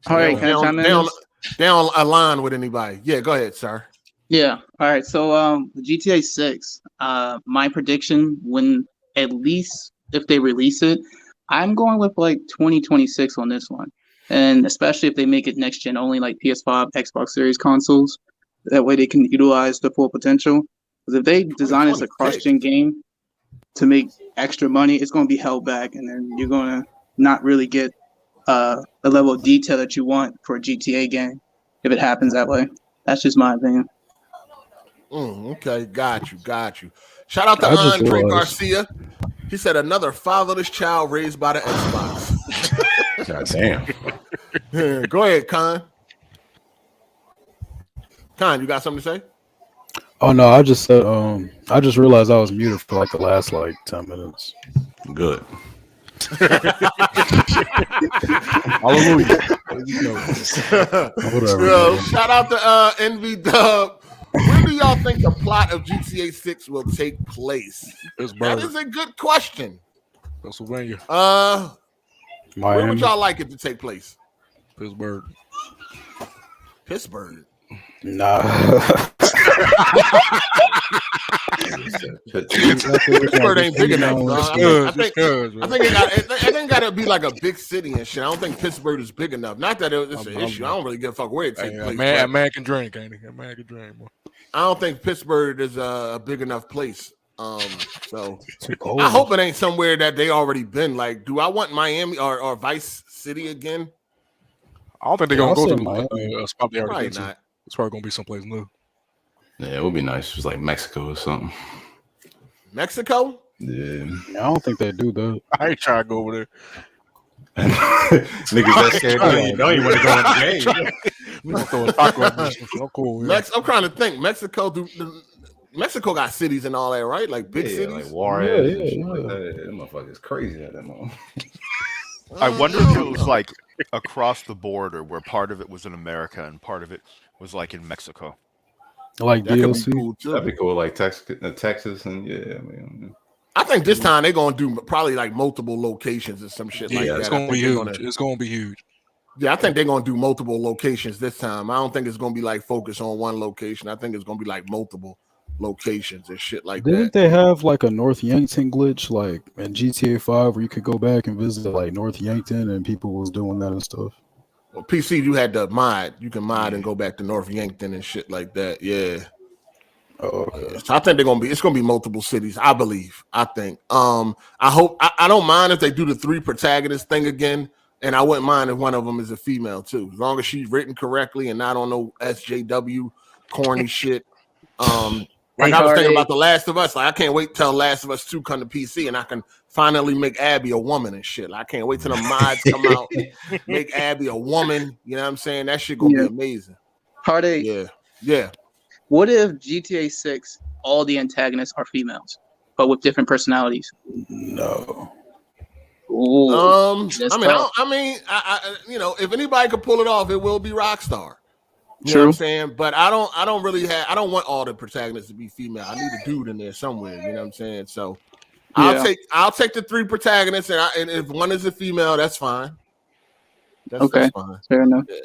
Speaker 6: All right, can I chime in?
Speaker 1: They don't align with anybody. Yeah, go ahead, sir.
Speaker 6: Yeah. All right. So the GTA 6, my prediction, when at least if they release it, I'm going with like 2026 on this one. And especially if they make it next gen only, like PS5, Xbox Series consoles. That way they can utilize the full potential. Because if they design it as a cross-gen game to make extra money, it's going to be held back. And then you're going to not really get the level of detail that you want for a GTA game if it happens that way. That's just my opinion.
Speaker 1: Okay, got you. Shout out to Andre Garcia. He said another fatherless child raised by the Xbox.
Speaker 5: God damn.
Speaker 1: Yeah, go ahead, Con. Con, you got something to say?
Speaker 4: Oh no, I just said I just realized I was muted for like the last 10 minutes.
Speaker 5: Good.
Speaker 3: Hallelujah.
Speaker 4: Whatever.
Speaker 1: Yo, shout out to NV Dub. Where do y'all think the plot of GTA 6 will take place? That is a good question.
Speaker 3: Pennsylvania.
Speaker 1: Where would y'all like it to take place? Pittsburgh.
Speaker 4: Nah.
Speaker 1: Pittsburgh ain't big enough, bro. I think it got to be like a big city and shit. I don't think Pittsburgh is big enough. Not that it's an issue. I don't really give a fuck where it takes place.
Speaker 3: A man can drink, ain't he? A man can drink, boy.
Speaker 1: I don't think Pittsburgh is a big enough place. So I hope it ain't somewhere that they already been. Like, do I want Miami or Vice City again?
Speaker 3: I don't think they're gonna go to a spot they already been
Speaker 1: not.
Speaker 3: to. It's probably gonna be someplace new.
Speaker 5: Yeah, it would be nice. Just like Mexico or something.
Speaker 1: Mexico?
Speaker 5: Yeah.
Speaker 4: I don't think they do that.
Speaker 3: I ain't trying to go over there.
Speaker 5: Niggas that scared don't even want to go in the game.
Speaker 3: We gonna throw a taco at me. So cool. Yeah.
Speaker 1: I'm trying to think. Mexico got cities and all that, right? Like big cities.
Speaker 5: Like Juarez. Yeah. Like that. That motherfucker's crazy at that moment.
Speaker 2: I wonder if it was like across the border, where part of it was in America and part of it was like in Mexico.
Speaker 4: Like
Speaker 1: that
Speaker 4: DLC.
Speaker 1: Could be cool too.
Speaker 5: That'd be cool, like Texas and yeah. I mean,
Speaker 1: I think this time they're gonna do probably like multiple locations or some shit like that.
Speaker 3: It's gonna be huge. It's gonna be huge.
Speaker 1: Yeah, I think they're gonna do multiple locations this time. I don't think it's gonna be like focused on one location. I think it's gonna be like multiple locations and shit like that.
Speaker 4: Didn't they have like a North Yankton glitch like in GTA 5 where you could go back and visit like North Yankton and people was doing that and stuff?
Speaker 1: Well, PC, you had the mod. You can mod and go back to North Yankton and shit like that. Yeah.
Speaker 4: Oh, okay.
Speaker 1: So I think it's gonna be multiple cities. I believe. I think. I hope. I don't mind if they do the 3 protagonist thing again, and I wouldn't mind if one of them is a female too, as long as she's written correctly and not on no SJW corny shit. Like I was thinking about The Last of Us. Like I can't wait till Last of Us 2 come to PC and I can finally make Abby a woman and shit. Like, I can't wait till the mods come out, make Abby a woman. You know what I'm saying? That shit gonna be amazing.
Speaker 6: Hard8.
Speaker 1: Yeah.
Speaker 6: What if GTA 6, all the antagonists are females, but with different personalities?
Speaker 4: No.
Speaker 6: Ooh,
Speaker 1: you know, if anybody could pull it off, it will be Rockstar. You
Speaker 6: True.
Speaker 1: know what I'm saying? But I don't want all the protagonists to be female. I need a dude in there somewhere. You know what I'm saying? So I'll take the 3 protagonists, and if one is a female, that's fine. That's fine.
Speaker 6: Fair enough.
Speaker 1: Yeah.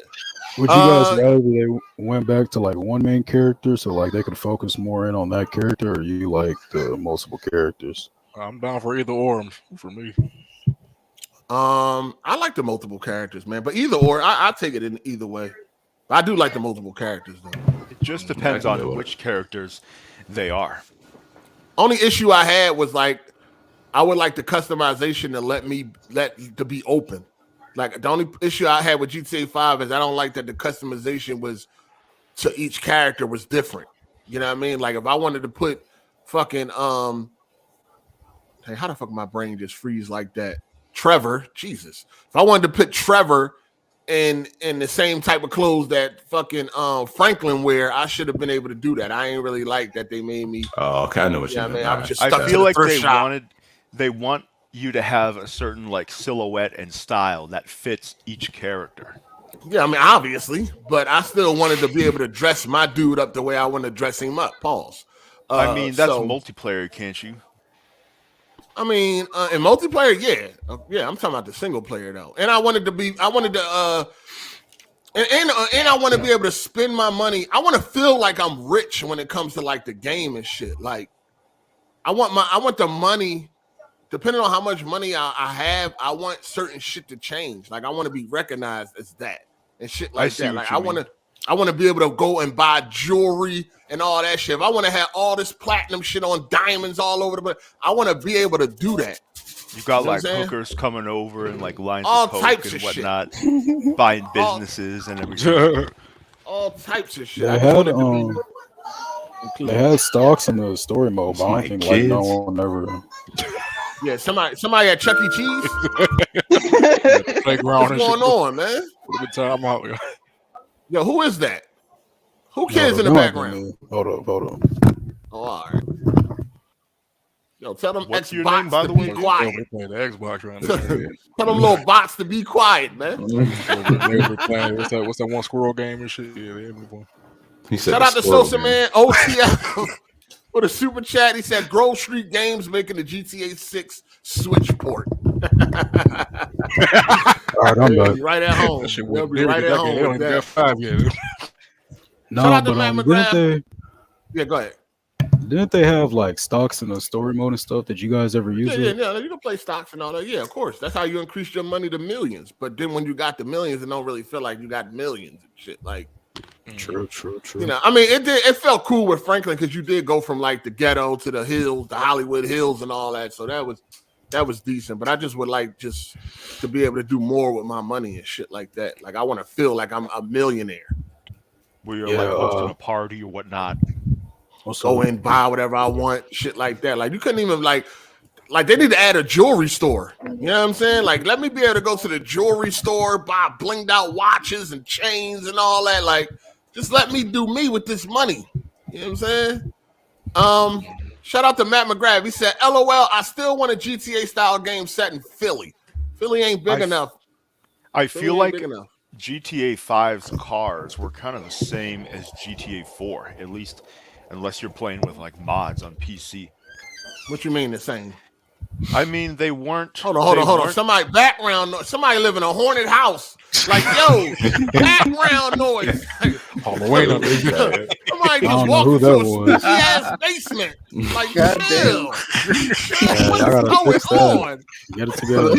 Speaker 4: Would you guys rather they went back to like one main character so like they could focus more in on that character, or you like the multiple characters?
Speaker 3: I'm down for either or for me.
Speaker 1: I like the multiple characters, man. But either or, I take it in either way. I do like the multiple characters, though.
Speaker 2: It just depends on which characters they are.
Speaker 1: Only issue I had was like, I would like the customization to be open. Like the only issue I had with GTA 5 is I don't like that the customization was to each character was different. You know what I mean? Like if I wanted to put fucking hey, how the fuck my brain just freeze like that? Trevor, Jesus. If I wanted to put Trevor in the same type of clothes that fucking Franklin wear, I should have been able to do that. I ain't really like that they made me.
Speaker 5: Oh, okay, I know what you mean.
Speaker 2: I feel like they want you to have a certain like silhouette and style that fits each character.
Speaker 1: Yeah, I mean, obviously, but I still wanted to be able to dress my dude up the way I want to dress him up. Pause.
Speaker 2: I mean, that's multiplayer, can't you?
Speaker 1: I mean, in multiplayer, yeah. I'm talking about the single player though. And I wanted to I want to be able to spend my money. I want to feel like I'm rich when it comes to like the game and shit. Like, I want the money. Depending on how much money I have, I want certain shit to change. Like I want to be recognized as that and shit like that. Like I want to be able to go and buy jewelry and all that shit. If I want to have all this platinum shit on diamonds all over the place, I want to be able to do that.
Speaker 2: You got like hookers coming over and like lines of coke and whatnot, buying businesses and everything.
Speaker 1: All types of shit.
Speaker 4: They had stocks in the story mode, but I don't think like no one ever.
Speaker 1: Yeah, somebody at Chuck E. Cheese.
Speaker 3: Playground.
Speaker 1: What's going on, man?
Speaker 3: Good time out.
Speaker 1: Yo, who is that? Who cares in the background?
Speaker 4: Hold up.
Speaker 1: Oh, all right. Yo, tell them
Speaker 2: What's your
Speaker 1: Xbox
Speaker 2: name, by
Speaker 1: to
Speaker 2: the
Speaker 1: be
Speaker 2: way?
Speaker 1: quiet.
Speaker 3: We're playing the Xbox right now.
Speaker 1: Tell them little bots to be quiet, man.
Speaker 3: We're playing, what's that one squirrel game and shit? Yeah, they have one.
Speaker 1: Shout out to Sosa, man. OCF. With a super chat, he said Grove Street Games making the GTA 6 Switch port.
Speaker 4: All right, I'm back.
Speaker 1: Be right at home. They'll be right at home.
Speaker 3: They only got 5 yet.
Speaker 4: No,
Speaker 1: Shout out to
Speaker 4: but
Speaker 1: Matt McGrath. Yeah, go ahead.
Speaker 4: Didn't they have like stocks in the story mode and stuff? Did you guys ever use it?
Speaker 1: Yeah, you can play stocks and all that. Yeah, of course. That's how you increase your money to millions. But then when you got the millions, it don't really feel like you got millions and shit. Like,
Speaker 4: True.
Speaker 1: You know, I mean, it felt cool with Franklin because you did go from like the ghetto to the hills, the Hollywood Hills, and all that. So that was decent. But I just would like just to be able to do more with my money and shit like that. Like I want to feel like I'm a millionaire.
Speaker 2: Where you're like hosting a party or whatnot.
Speaker 1: Go in, buy whatever I want, shit like that. Like you couldn't even like they need to add a jewelry store. You know what I'm saying? Like let me be able to go to the jewelry store, buy blinged out watches and chains and all that. Like just let me do me with this money. You know what I'm saying? Shout out to Matt McGrath. He said, LOL, I still want a GTA style game set in Philly. Philly ain't big enough.
Speaker 2: I feel like GTA 5's cars were kind of the same as GTA 4, at least unless you're playing with like mods on PC.
Speaker 1: What you mean the same?
Speaker 2: I mean, they weren't.
Speaker 1: Hold on. Somebody live in a haunted house. Like, yo, background noise.
Speaker 3: Wait up.
Speaker 1: Somebody just walked into a spooky ass basement. Like, chill. What's going on?
Speaker 4: Get it together.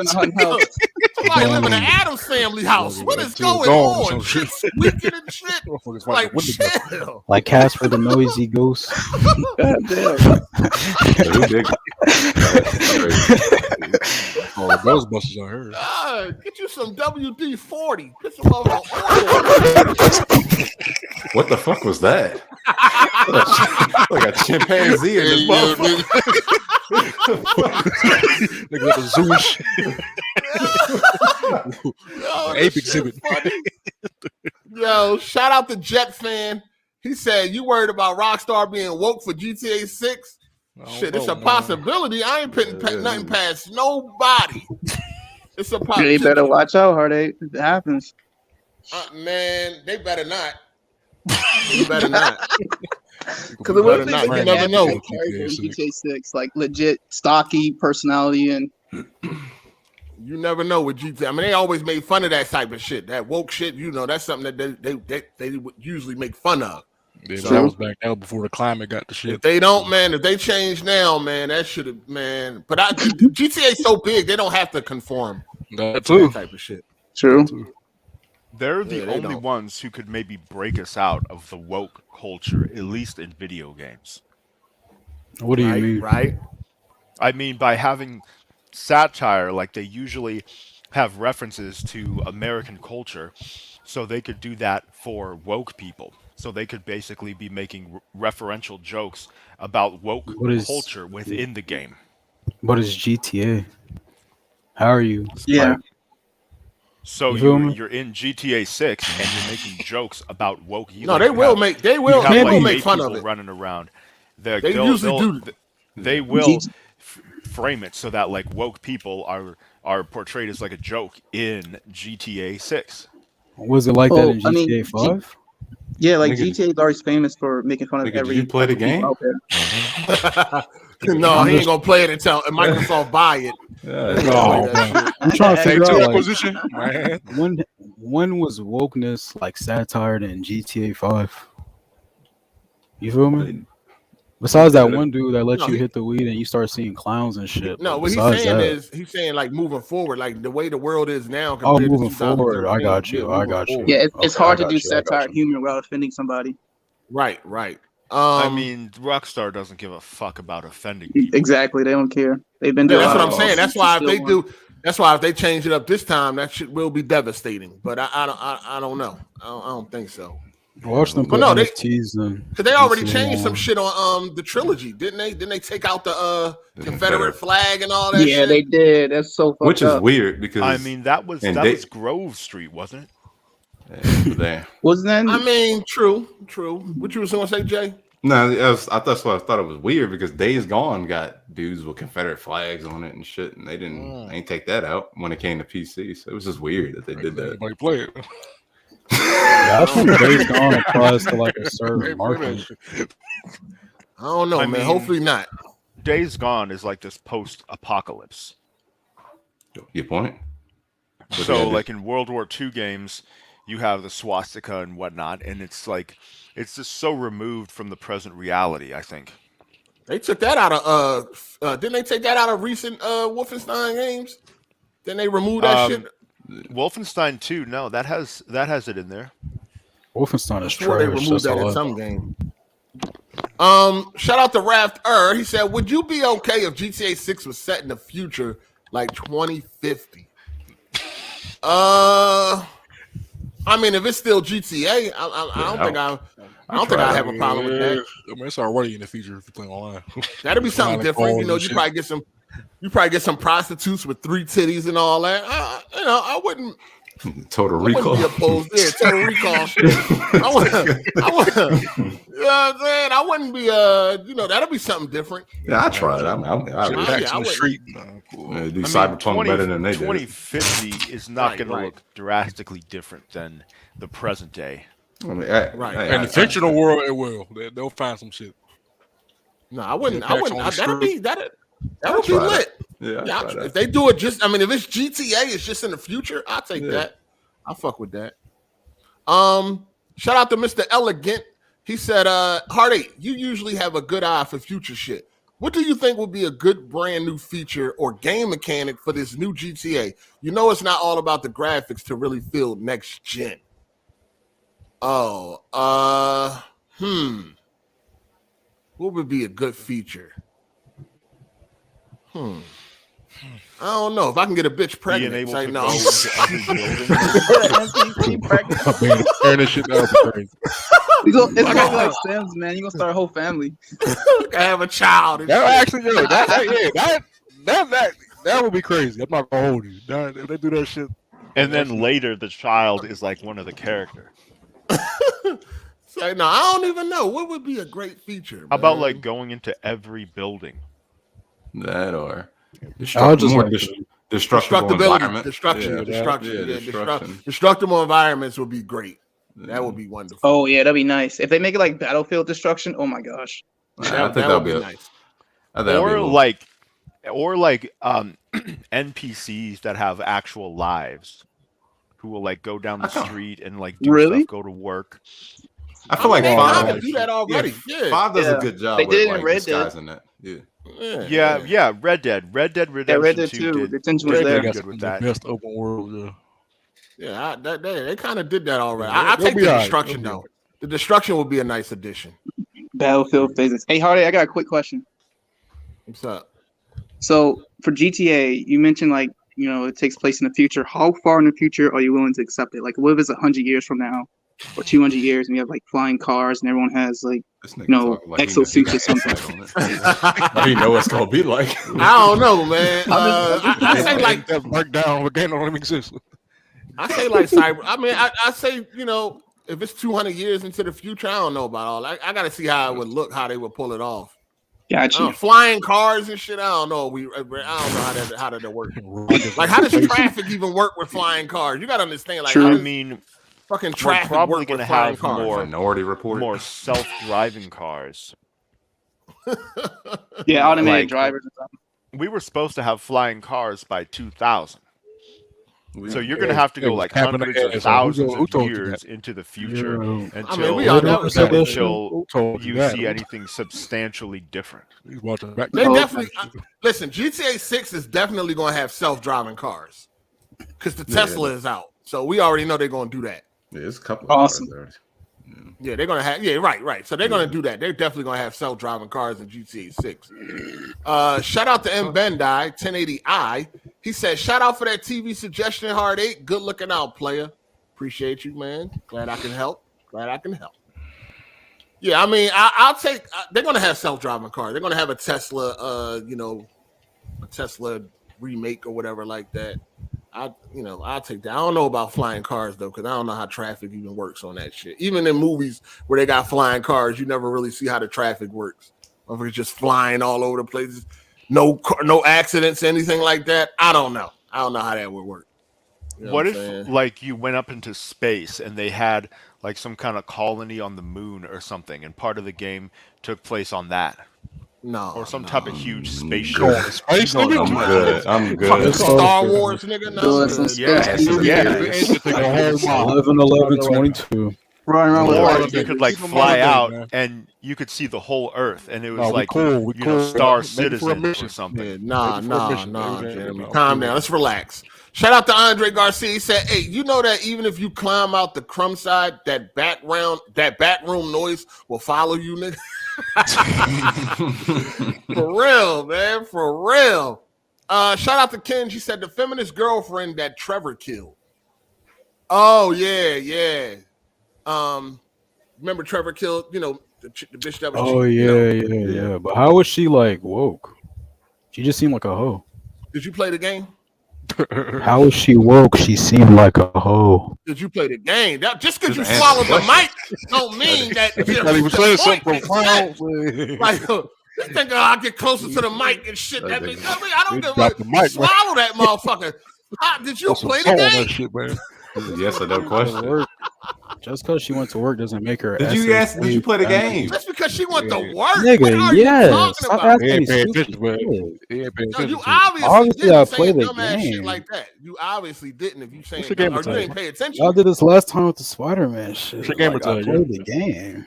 Speaker 1: Somebody live in an Addams family house. What is going on? Shit's squeaking and shit. Like, chill.
Speaker 4: Like Casper the Noisy Ghost.
Speaker 6: God damn.
Speaker 3: Ghostbusters on her.
Speaker 1: Get you some WD-40. Put some of oil.
Speaker 5: What the fuck was that? Like a chimpanzee in this motherfucker.
Speaker 3: Look like a zooish. Ape exhibit.
Speaker 1: Yo, shout out to Jet Fan. He said, "You worried about Rockstar being woke for GTA 6? Shit, it's a possibility. I ain't putting nothing past nobody. It's a possibility.
Speaker 6: They better watch out, Hard8. It happens.
Speaker 1: Man, they better not. They better not.
Speaker 6: Because it would not.
Speaker 1: You never know.
Speaker 6: GTA 6, like legit stocky personality, and
Speaker 1: you never know with GTA. I mean, they always made fun of that type of shit. That woke shit, you know, that's something that they would usually make fun of.
Speaker 3: Yeah, so that was back out before the climate got the shit.
Speaker 1: If they don't, man, if they change now, man, that should have, man. But GTA so big, they don't have to conform.
Speaker 3: That too.
Speaker 1: That type of shit.
Speaker 6: True.
Speaker 2: They're the only ones who could maybe break us out of the woke culture, at least in video games.
Speaker 4: What do you mean?
Speaker 1: Right?
Speaker 2: I mean, by having satire, like they usually have references to American culture, so they could do that for woke people. So they could basically be making referential jokes about woke culture within the game.
Speaker 4: What is GTA? How are you?
Speaker 6: Yeah.
Speaker 2: So you're in GTA 6 and you're making jokes about woke.
Speaker 1: No, they will make fun of it.
Speaker 2: Running around.
Speaker 1: They usually do.
Speaker 2: They will frame it so that like woke people are portrayed as like a joke in GTA 6.
Speaker 4: Was it like that in GTA 5?
Speaker 6: Yeah, like GTA is always famous for making fun of every.
Speaker 5: Did you play the game?
Speaker 1: No, he ain't gonna play it until Microsoft buy it.
Speaker 4: I'm trying to figure out
Speaker 3: position.
Speaker 4: When was wokeness like satired in GTA 5? You feel me? Besides that one dude that let you hit the weed and you start seeing clowns and shit.
Speaker 1: No, what he's saying like moving forward, like the way the world is now.
Speaker 4: Oh, moving forward. I got you.
Speaker 6: Yeah, it's hard to do satire humor without offending somebody.
Speaker 1: Right.
Speaker 2: I mean, Rockstar doesn't give a fuck about offending people.
Speaker 6: Exactly, they don't care. They've been doing.
Speaker 1: That's what I'm saying. That's why if they do, that's why if they change it up this time, that shit will be devastating. But I don't know. I don't think so.
Speaker 4: Watch them put NFTs in.
Speaker 1: Because they already changed some shit on the trilogy, didn't they? Didn't they take out the Confederate flag and all that?
Speaker 6: Yeah, they did. That's so fucked
Speaker 5: Which is
Speaker 6: up.
Speaker 5: weird because
Speaker 2: I mean that was Grove Street, wasn't it?
Speaker 6: Wasn't that?
Speaker 1: I mean, true. What you was gonna say, Jay?
Speaker 5: No, that's why I thought it was weird because Days Gone got dudes with Confederate flags on it and shit, and they ain't take that out when it came to PC. So it was just weird that they did that.
Speaker 3: Everybody play it.
Speaker 4: Yeah, I think Days Gone applies to like a certain market.
Speaker 1: I don't know, man. Hopefully not.
Speaker 2: Days Gone is like this post-apocalypse.
Speaker 5: Your point?
Speaker 2: So, like in World War II games, you have the swastika and whatnot, and it's like it's just so removed from the present reality. I think
Speaker 1: they took that out of didn't they take that out of recent Wolfenstein games? Then they removed that shit.
Speaker 2: Wolfenstein 2, no, that has it in there.
Speaker 4: Wolfenstein is
Speaker 1: trash. They removed that in some game. Shout out to Raft He said, "Would you be okay if GTA 6 was set in the future, like 2050?" I mean, if it's still GTA, I don't think I have a problem with that.
Speaker 3: I mean, it's already in the future if you play online.
Speaker 1: That'd be something different. You know, you probably get some prostitutes with 3 titties and all that. I wouldn't.
Speaker 5: Total Recall.
Speaker 1: Be opposed. Yeah, Total Recall. I wouldn't be. That'll be something different.
Speaker 5: Yeah, I tried. I
Speaker 3: wouldn't. Street.
Speaker 5: Do Cyberpunk better than they did.
Speaker 2: 2050 is not going to look drastically different than the present day.
Speaker 5: I mean,
Speaker 3: in the fictional world, it will. They'll find some shit.
Speaker 1: No, I wouldn't. That'd be lit.
Speaker 5: Yeah,
Speaker 1: if they do it if it's GTA, it's just in the future. I'll take that. I'll fuck with that. Shout out to Mr. Elegant. He said, Hard8, you usually have a good eye for future shit. What do you think would be a good brand new feature or game mechanic for this new GTA? You know it's not all about the graphics to really feel next gen. What would be a good feature? I don't know if I can get a bitch pregnant.
Speaker 2: Being able
Speaker 1: right
Speaker 2: to
Speaker 1: now.
Speaker 2: go into every building.
Speaker 3: Tearing this shit up.
Speaker 6: It's gonna be like Sims, man. You gonna start a whole family.
Speaker 1: I have a child.
Speaker 3: That would be crazy. I'm not gonna hold you. If they do that shit,
Speaker 2: and then later the child is like one of the characters.
Speaker 1: So, no, I don't even know what would be a great feature.
Speaker 2: How about like going into every building?
Speaker 5: That or
Speaker 1: destructibility,
Speaker 5: destruction.
Speaker 1: Destructible environments would be great. That would be wonderful.
Speaker 6: Oh yeah, that'd be nice. If they make it like Battlefield destruction, oh my gosh.
Speaker 5: I think that would be nice.
Speaker 2: Or like NPCs that have actual lives, who will like go down the street and like do stuff, go to work.
Speaker 5: I feel like 5
Speaker 1: do that already. Yeah.
Speaker 5: 5 does a good job.
Speaker 6: They did
Speaker 5: with,
Speaker 6: it in Red Dead.
Speaker 5: That.
Speaker 2: Yeah. Red Dead Redemption 2
Speaker 6: The tension was there.
Speaker 3: Good with that. Best open world.
Speaker 1: Yeah, they kind of did that already. I take the destruction though. The destruction would be a nice addition.
Speaker 6: Battlefield phases. Hey Hard8, I got a quick question.
Speaker 1: What's up?
Speaker 6: So for GTA, you mentioned like it takes place in the future. How far in the future are you willing to accept it? Like, what if it's 100 years from now, or 200 years, and you have like flying cars, and everyone has like exosuits or something?
Speaker 5: You know what's gonna be like.
Speaker 1: I don't know, man. I say like
Speaker 3: that breakdown again don't exist.
Speaker 1: I say like cyber. I mean, I say if it's 200 years into the future, I don't know about all. I got to see how it would look, how they would pull it off.
Speaker 6: Gotcha.
Speaker 1: Flying cars and shit. I don't know. I don't know how that work. Like, how does traffic even work with flying cars? You got to understand. Like, fucking traffic.
Speaker 2: We're probably going to have
Speaker 5: more
Speaker 2: self-driving cars.
Speaker 6: Yeah, automated drivers.
Speaker 2: We were supposed to have flying cars by 2000. So you're going to have to go like hundreds or thousands of years into the future until you see anything substantially different.
Speaker 1: They definitely listen. GTA 6 is definitely going to have self-driving cars because the Tesla is out. So we already know they're going to do that.
Speaker 5: Yeah, it's a couple.
Speaker 6: Awesome.
Speaker 1: Yeah, they're gonna have. Yeah, right. So they're gonna do that. They're definitely gonna have self-driving cars in GTA 6. Shout out to M Bendai 1080i. He said, "Shout out for that TV suggestion, Hard8. Good looking out, player. Appreciate you, man. Glad I can help. Yeah, I mean, I'll take. They're gonna have self-driving cars. They're gonna have a Tesla. A Tesla remake or whatever like that. I'll take that. I don't know about flying cars though, because I don't know how traffic even works on that shit. Even in movies where they got flying cars, you never really see how the traffic works. Or it's just flying all over the place. No accidents, anything like that. I don't know. I don't know how that would work.
Speaker 2: What if like you went up into space and they had like some kind of colony on the moon or something, and part of the game took place on that?
Speaker 1: No,
Speaker 2: or some type of huge spaceship.
Speaker 5: I'm good.
Speaker 1: Star Wars, nigga. No.
Speaker 2: Yeah.
Speaker 4: 11/11/22.
Speaker 2: Or you could like fly out and you could see the whole Earth, and it was Star Citizen or something.
Speaker 1: Yeah, nah, Jeremy. Calm down. Let's relax. Shout out to Andre Garcia. He said, "Hey, you know that even if you climb out the crumb side, that backroom noise will follow you, nigga." For real, man. For real. Shout out to Ken. She said the feminist girlfriend that Trevor killed. Oh, yeah. Remember Trevor killed, the bitch that was.
Speaker 4: Oh, yeah. But how was she like woke? She just seemed like a hoe.
Speaker 1: Did you play the game?
Speaker 4: How was she woke? She seemed like a hoe.
Speaker 1: Did you play the game? Just because you swallowed the mic don't mean that
Speaker 3: he was saying something profound.
Speaker 1: Like, you think I'll get closer to the mic and shit. That means, I don't give a swallow that motherfucker. Did you play the game?
Speaker 3: That shit, man.
Speaker 5: Yes or no question.
Speaker 4: Just because she went to work doesn't make her.
Speaker 5: Did you play the game?
Speaker 1: Just because she went to work,
Speaker 4: nigga.
Speaker 1: Yes.
Speaker 4: Stop
Speaker 1: asking you obviously
Speaker 4: I play the
Speaker 1: game shit like that. You obviously didn't. If you saying you didn't pay attention.
Speaker 4: I did this last time with the Spider-Man shit.
Speaker 3: I played
Speaker 4: the game.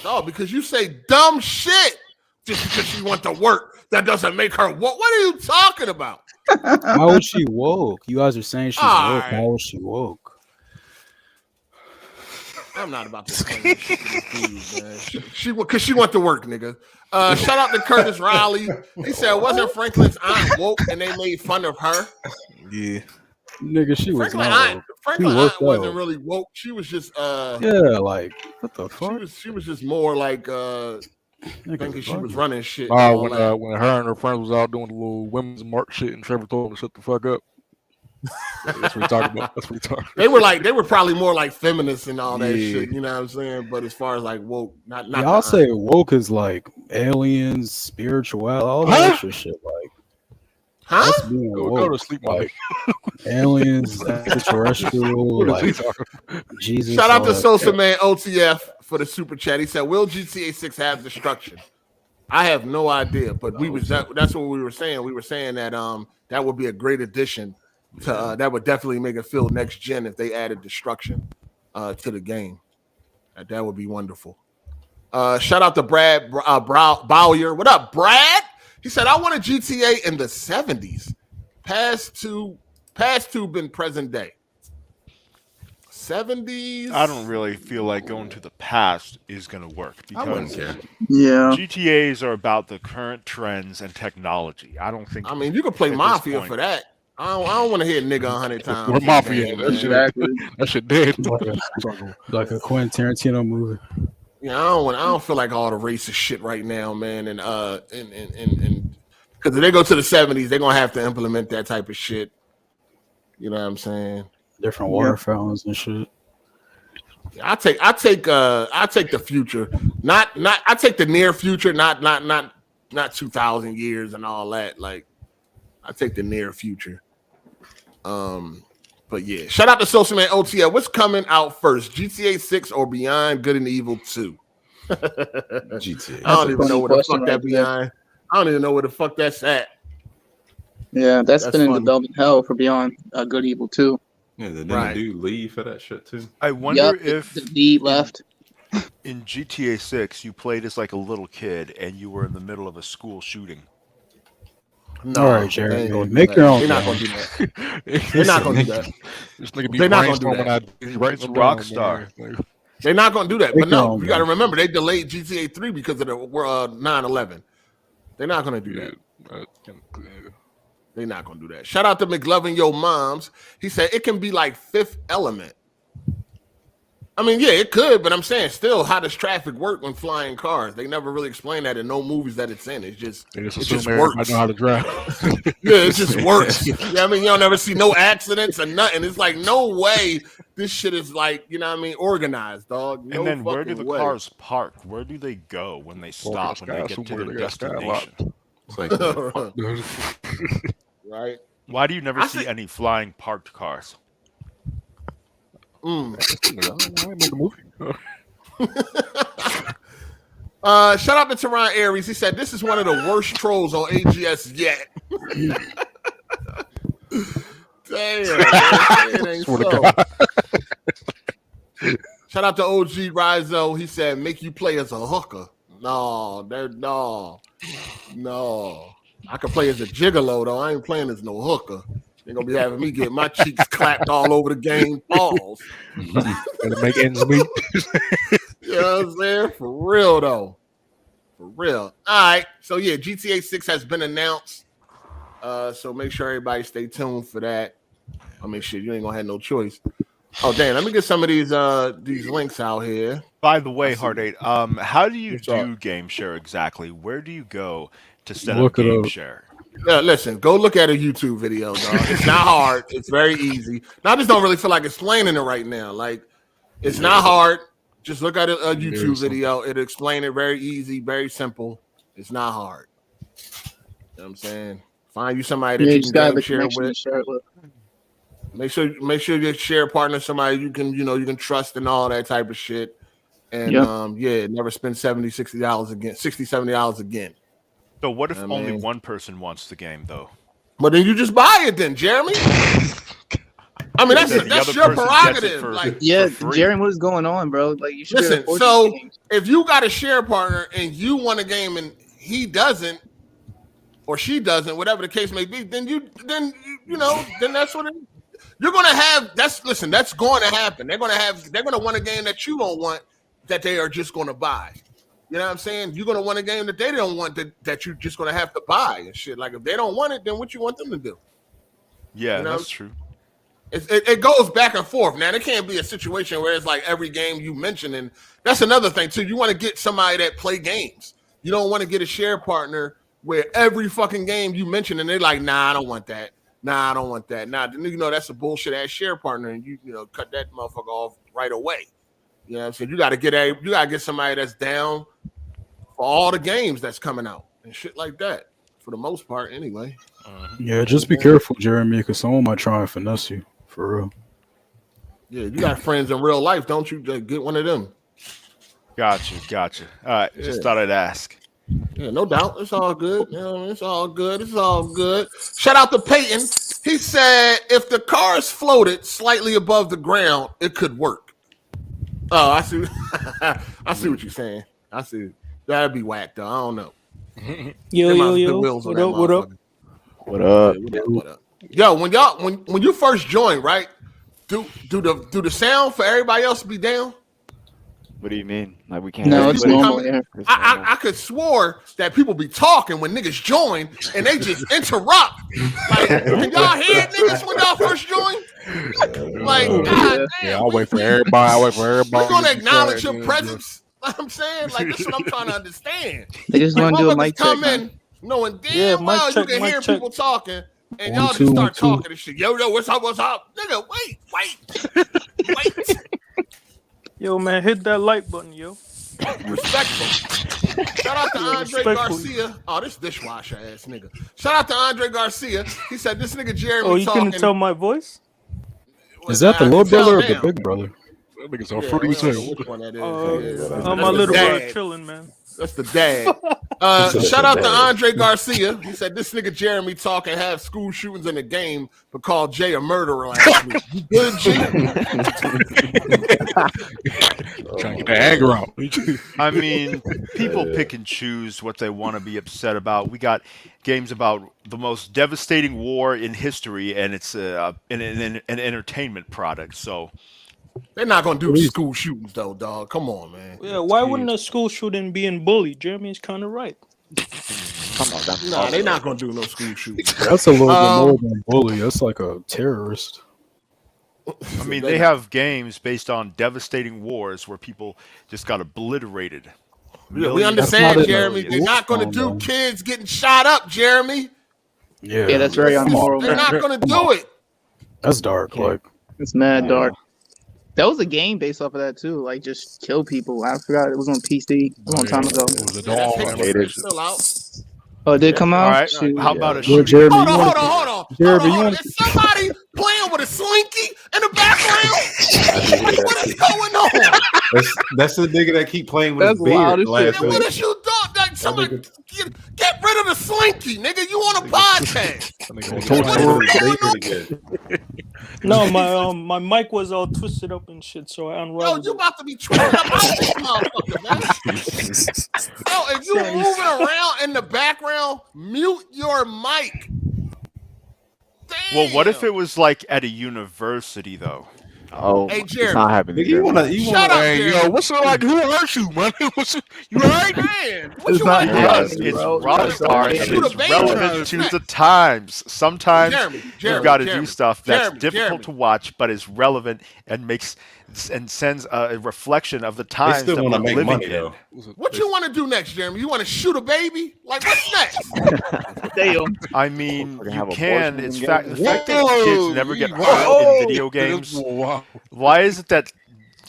Speaker 1: No, because you say dumb shit just because she went to work. That doesn't make her woke. What are you talking about?
Speaker 4: How was she woke? You guys are saying she's woke. How was she woke?
Speaker 1: I'm not about to say because she went to work, nigga. Shout out to Curtis Riley. He said, wasn't Franklin's aunt woke and they made fun of her?
Speaker 4: Yeah. Nigga, she was
Speaker 1: Franklin's aunt wasn't really woke. She was just
Speaker 4: like what the fuck?
Speaker 1: She was just more like thinking she was running shit.
Speaker 3: When her and her friends was out doing the little women's march shit and Trevor told them to shut the fuck up. That's what we talk about. That's what we talk.
Speaker 1: They were probably more like feminists and all that shit. You know what I'm saying? But as far as like woke, not
Speaker 4: y'all say woke is like aliens, spiritual, all that extra shit. Like, that's being woke.
Speaker 3: Go to sleep,
Speaker 4: like aliens, extraterrestrial, like Jesus.
Speaker 1: Shout out to Sosa Man OTF for the super chat. He said, "Will GTA 6 have destruction?" I have no idea, but that's what we were saying. We were saying that that would be a great addition to that would definitely make it feel next gen if they added destruction to the game. That would be wonderful. Shout out to Brad Bowyer. What up, Brad? He said, "I want a GTA in the 70s. Past two been present day. 70s.
Speaker 2: I don't really feel like going to the past is going to work because GTAs are about the current trends and technology. I don't think.
Speaker 1: I mean, you can play Mafia for that. I don't want to hear nigga 100 times.
Speaker 3: We're Mafia. That shit dead.
Speaker 4: Like a Quentin Tarantino movie.
Speaker 1: Yeah, I don't feel like all the racist shit right now, man. And because if they go to the 70s, they're gonna have to implement that type of shit. You know what I'm saying?
Speaker 4: Different water fountains and shit.
Speaker 1: I take the future, not I take the near future, not 2,000 years and all that. Like, I take the near future. But yeah, shout out to Social Man OTL. What's coming out first, GTA 6 or Beyond Good and Evil 2?
Speaker 5: GTA.
Speaker 1: I don't even know where the fuck that Beyond. I don't even know where the fuck that's at.
Speaker 6: Yeah, that's been in development hell for Beyond Good Evil 2.
Speaker 5: Yeah, didn't the dude leave for that shit too?
Speaker 2: I wonder if
Speaker 6: the lead left.
Speaker 2: In GTA 6 you played as like a little kid and you were in the middle of a school shooting.
Speaker 4: No, all right, Jerry. Make your own.
Speaker 1: They're not gonna do that. They're not gonna do that.
Speaker 3: They're not gonna do that.
Speaker 2: It's Rockstar.
Speaker 1: They're not gonna do that. But no, you got to remember they delayed GTA 3 because of the 9/11. They're not gonna do that. They're not gonna do that. Shout out to McLovin Yo Moms. He said it can be like Fifth Element. I mean, yeah, it could, but I'm saying still, how does traffic work when flying cars? They never really explain that in no movies that it's in. It just works.
Speaker 3: I know how to drive.
Speaker 1: Yeah, it just works. Yeah, I mean, you don't ever see no accidents or nothing. It's like no way this shit is like, you know what I mean, organized, dog. No,
Speaker 2: and then where do the
Speaker 1: way.
Speaker 2: cars park? Where do they go when they stop when they get to their destination?
Speaker 5: It's like
Speaker 1: right.
Speaker 2: Why do you never see any flying parked cars?
Speaker 1: Shout out to Teron Aries. He said this is one of the worst trolls on AGS yet. Damn, it ain't so. Shout out to OG Rizo. He said make you play as a hooker. No. I can play as a gigolo though. I ain't playing as no hooker. They're gonna be having me get my cheeks clapped all over the game balls.
Speaker 3: Gonna make ends meet.
Speaker 1: You know what I'm saying? For real though. For real. All right. So yeah, GTA 6 has been announced. So make sure everybody stay tuned for that. I mean, shit, you ain't gonna have no choice. Oh damn, let me get some of these links out here.
Speaker 2: By the way, Hard8, how do you do game share exactly? Where do you go to set up game share?
Speaker 1: Yeah, listen, go look at a YouTube video, dog. It's not hard. It's very easy. Now, I just don't really feel like explaining it right now. Like, it's not hard. Just look at a YouTube video. It'll explain it very easy, very simple. It's not hard. You know what I'm saying? Find you somebody that you can game share with. Make sure you share partner somebody you can trust and all that type of shit. And never spend $60 again, $70 again.
Speaker 2: So what if only one person wants the game, though?
Speaker 1: But then you just buy it, then, Jeremy. I mean, that's your prerogative. Like,
Speaker 6: Jeremy, what is going on, bro? Like, you should
Speaker 1: listen. So if you got a share partner and you want a game and he doesn't, or she doesn't, whatever the case may be, then that's what it is. You're gonna have. That's going to happen. They're gonna want a game that you don't want, that they are just gonna buy. You know what I'm saying? You're going to want a game that they don't want that you're just going to have to buy and shit. Like, if they don't want it, then what you want them to do?
Speaker 2: Yeah, that's true.
Speaker 1: It goes back and forth. Now, there can't be a situation where it's like every game you mention. And that's another thing, too. You want to get somebody that play games. You don't want to get a share partner where every fucking game you mention and they're like, nah, I don't want that. Nah, I don't want that. Nah, you know that's a bullshit ass share partner, and you know cut that motherfucker off right away. You know what I'm saying? You gotta get somebody that's down for all the games that's coming out and shit like that. For the most part, anyway.
Speaker 4: Yeah, just be careful, Jeremy, because someone might try and finesse you for real.
Speaker 1: Yeah, you got friends in real life, don't you? Just get one of them.
Speaker 2: Gotcha. All right, just thought I'd ask.
Speaker 1: Yeah, no doubt. It's all good. You know, it's all good. Shout out to Peyton. He said if the cars floated slightly above the ground, it could work. Oh, I see. I see what you're saying. I see. That'd be whack though. I don't know.
Speaker 7: Yo. What up?
Speaker 1: Yo, when you first joined, right? Do the sound for everybody else be down?
Speaker 7: What do you mean? Like we can't?
Speaker 6: No, it's normal.
Speaker 1: I could swore that people be talking when niggas join and they just interrupt. Like, can y'all hear niggas when y'all first join? Like, God damn.
Speaker 3: I'll wait for everybody.
Speaker 1: We're gonna acknowledge your presence. Like I'm saying, like this is what I'm trying to understand.
Speaker 6: They just want to do a mic check.
Speaker 1: Come in knowing damn well you can hear people talking, and y'all just start talking and shit. Yo, what's up? Nigga, wait.
Speaker 8: Yo, man, hit that like button, yo.
Speaker 1: Respectful. Shout out to Andre Garcia. Oh, this dishwasher ass nigga. Shout out to Andre Garcia. He said this nigga Jeremy.
Speaker 8: Oh, you couldn't tell my voice?
Speaker 4: Is that the little brother or the big brother?
Speaker 3: That nigga's so free too.
Speaker 1: Which one that is?
Speaker 8: My little brother chilling, man.
Speaker 1: That's the dad. Shout out to Andre Garcia. He said this nigga Jeremy talk and have school shootings in the game, but called Jay a murderer last week. You good, G?
Speaker 3: Trying to get the anger out.
Speaker 2: I mean, people pick and choose what they want to be upset about. We got games about the most devastating war in history, and it's an entertainment product. So
Speaker 1: they're not gonna do school shootings though, dog. Come on, man.
Speaker 8: Yeah, why wouldn't a school shooting be in bully? Jeremy's kind of right.
Speaker 7: Come on,
Speaker 1: nah, they're not gonna do no school shooting.
Speaker 4: That's a little bit more than bully. That's like a terrorist.
Speaker 2: I mean, they have games based on devastating wars where people just got obliterated.
Speaker 1: Yeah, we understand, Jeremy. They're not going to do kids getting shot up, Jeremy.
Speaker 6: Yeah, that's very immoral.
Speaker 1: They're not going to do it.
Speaker 4: That's dark. Like
Speaker 6: it's mad dark. That was a game based off of that too. Like just kill people. I forgot it was on PC a long time ago.
Speaker 3: It was a dog.
Speaker 1: Still out.
Speaker 6: Oh, it did come out?
Speaker 2: All right.
Speaker 6: Shoot.
Speaker 2: How about a
Speaker 4: Jeremy,
Speaker 2: shooting?
Speaker 1: Hold on.
Speaker 4: Jeremy,
Speaker 1: Is somebody playing with a slinky in the background? What is going on?
Speaker 5: That's the nigga that keep playing with his beard.
Speaker 1: What is you doing? Like, somebody get rid of the slinky, nigga. You on a podcast?
Speaker 8: No, my mic was all twisted up and shit, so I unrolled.
Speaker 1: Yo, you about to be twisted up out this motherfucker, man. Yo, if you moving around in the background, mute your mic. Damn.
Speaker 2: Well, what if it was like at a university though?
Speaker 7: Oh,
Speaker 1: hey,
Speaker 7: it's
Speaker 1: Jeremy.
Speaker 7: not happening.
Speaker 5: You wanna
Speaker 1: Shut up,
Speaker 3: Hey,
Speaker 1: Jeremy.
Speaker 3: yo, what's it like? Who hurt you, man? You alright?
Speaker 1: Man, what
Speaker 7: It's
Speaker 1: you
Speaker 7: not
Speaker 1: want
Speaker 7: happening.
Speaker 2: It's
Speaker 7: bro.
Speaker 2: relevant.
Speaker 7: Sorry.
Speaker 2: It's relevant to the times. Sometimes you've got to do stuff that's difficult to watch, but is relevant and makes and sends a reflection of the times that we're living
Speaker 5: money,
Speaker 2: in.
Speaker 5: though.
Speaker 1: What you want to do next, Jeremy? You want to shoot a baby? Like what's next?
Speaker 6: Damn.
Speaker 2: I mean,
Speaker 7: We're gonna
Speaker 2: you
Speaker 7: have
Speaker 2: can.
Speaker 7: abortion
Speaker 2: It's
Speaker 7: in
Speaker 2: fact. The
Speaker 7: games.
Speaker 2: fact that kids never get hurt in video games.
Speaker 3: Wow.
Speaker 2: Why is it that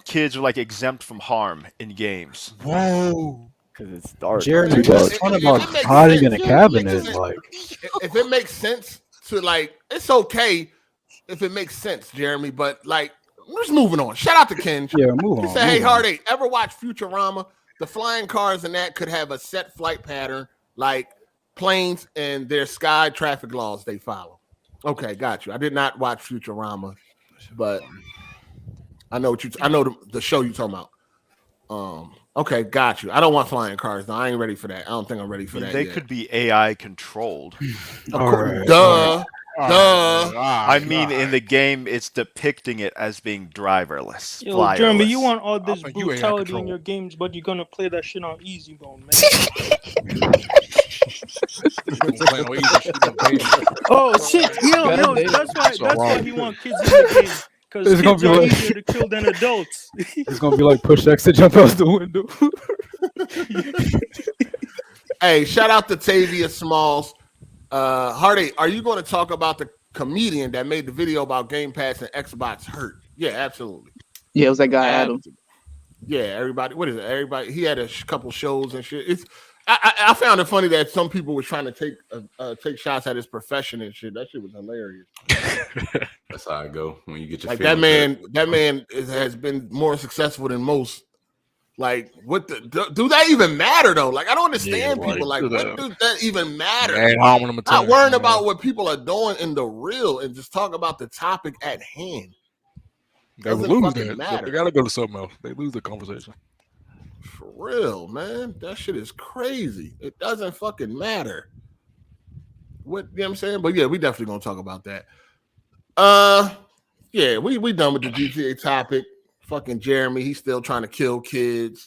Speaker 2: kids are like exempt from harm in games?
Speaker 3: Whoa.
Speaker 7: Because it's dark.
Speaker 4: Jeremy,
Speaker 1: If
Speaker 4: it's talking about hiding in a cabinet. Like
Speaker 1: if it makes sense to like, it's okay if it makes sense, Jeremy. But like, we're just moving on. Shout out to Ken.
Speaker 4: yeah, move
Speaker 1: He
Speaker 4: on.
Speaker 1: said, "Hey,
Speaker 4: move on.
Speaker 1: Hard8, ever watch Futurama? The flying cars and that could have a set flight pattern, like planes and their sky traffic laws they follow." Okay, got you. I did not watch Futurama, but I know what I know the show you talking about. Okay, got you. I don't want flying cars. No, I ain't ready for that. I don't think I'm ready for that.
Speaker 2: They
Speaker 1: yet.
Speaker 2: could be AI controlled.
Speaker 1: Of course. Duh.
Speaker 2: I mean, in the game, it's depicting it as being driverless.
Speaker 8: Yo,
Speaker 2: flyerless.
Speaker 8: Jeremy, you want all this
Speaker 3: think you ain't
Speaker 8: brutality in
Speaker 3: control.
Speaker 8: your games, but you're gonna play that shit on easy mode, man. Oh shit, yo, that's why he want kids in the game. Because
Speaker 4: It's gonna
Speaker 8: kids
Speaker 4: be
Speaker 8: are
Speaker 4: like-
Speaker 8: easier to kill than adults.
Speaker 4: It's gonna be like push X to jump out the window.
Speaker 1: Hey, shout out to Tavia Smalls. Hard8, are you going to talk about the comedian that made the video about Game Pass and Xbox hurt. Yeah, absolutely.
Speaker 6: Yeah, it was that guy Adam.
Speaker 1: Yeah, everybody. What is it? Everybody. He had a couple shows and shit. I found it funny that some people were trying to take shots at his profession and shit. That shit was hilarious.
Speaker 5: That's how I go when you get your
Speaker 1: like that man. That man has been more successful than most. Like, what do that even matter though? Like, I don't understand people. Like, what does that even matter? Not worrying about what people are doing in the real and just talk about the topic at hand.
Speaker 3: They would lose that. So they gotta go to something else. They lose the conversation.
Speaker 1: For real, man. That shit is crazy. It doesn't fucking matter. What, you know what I'm saying? But yeah, we definitely gonna talk about that. Yeah, we done with the GTA topic. Fucking Jeremy, he's still trying to kill kids.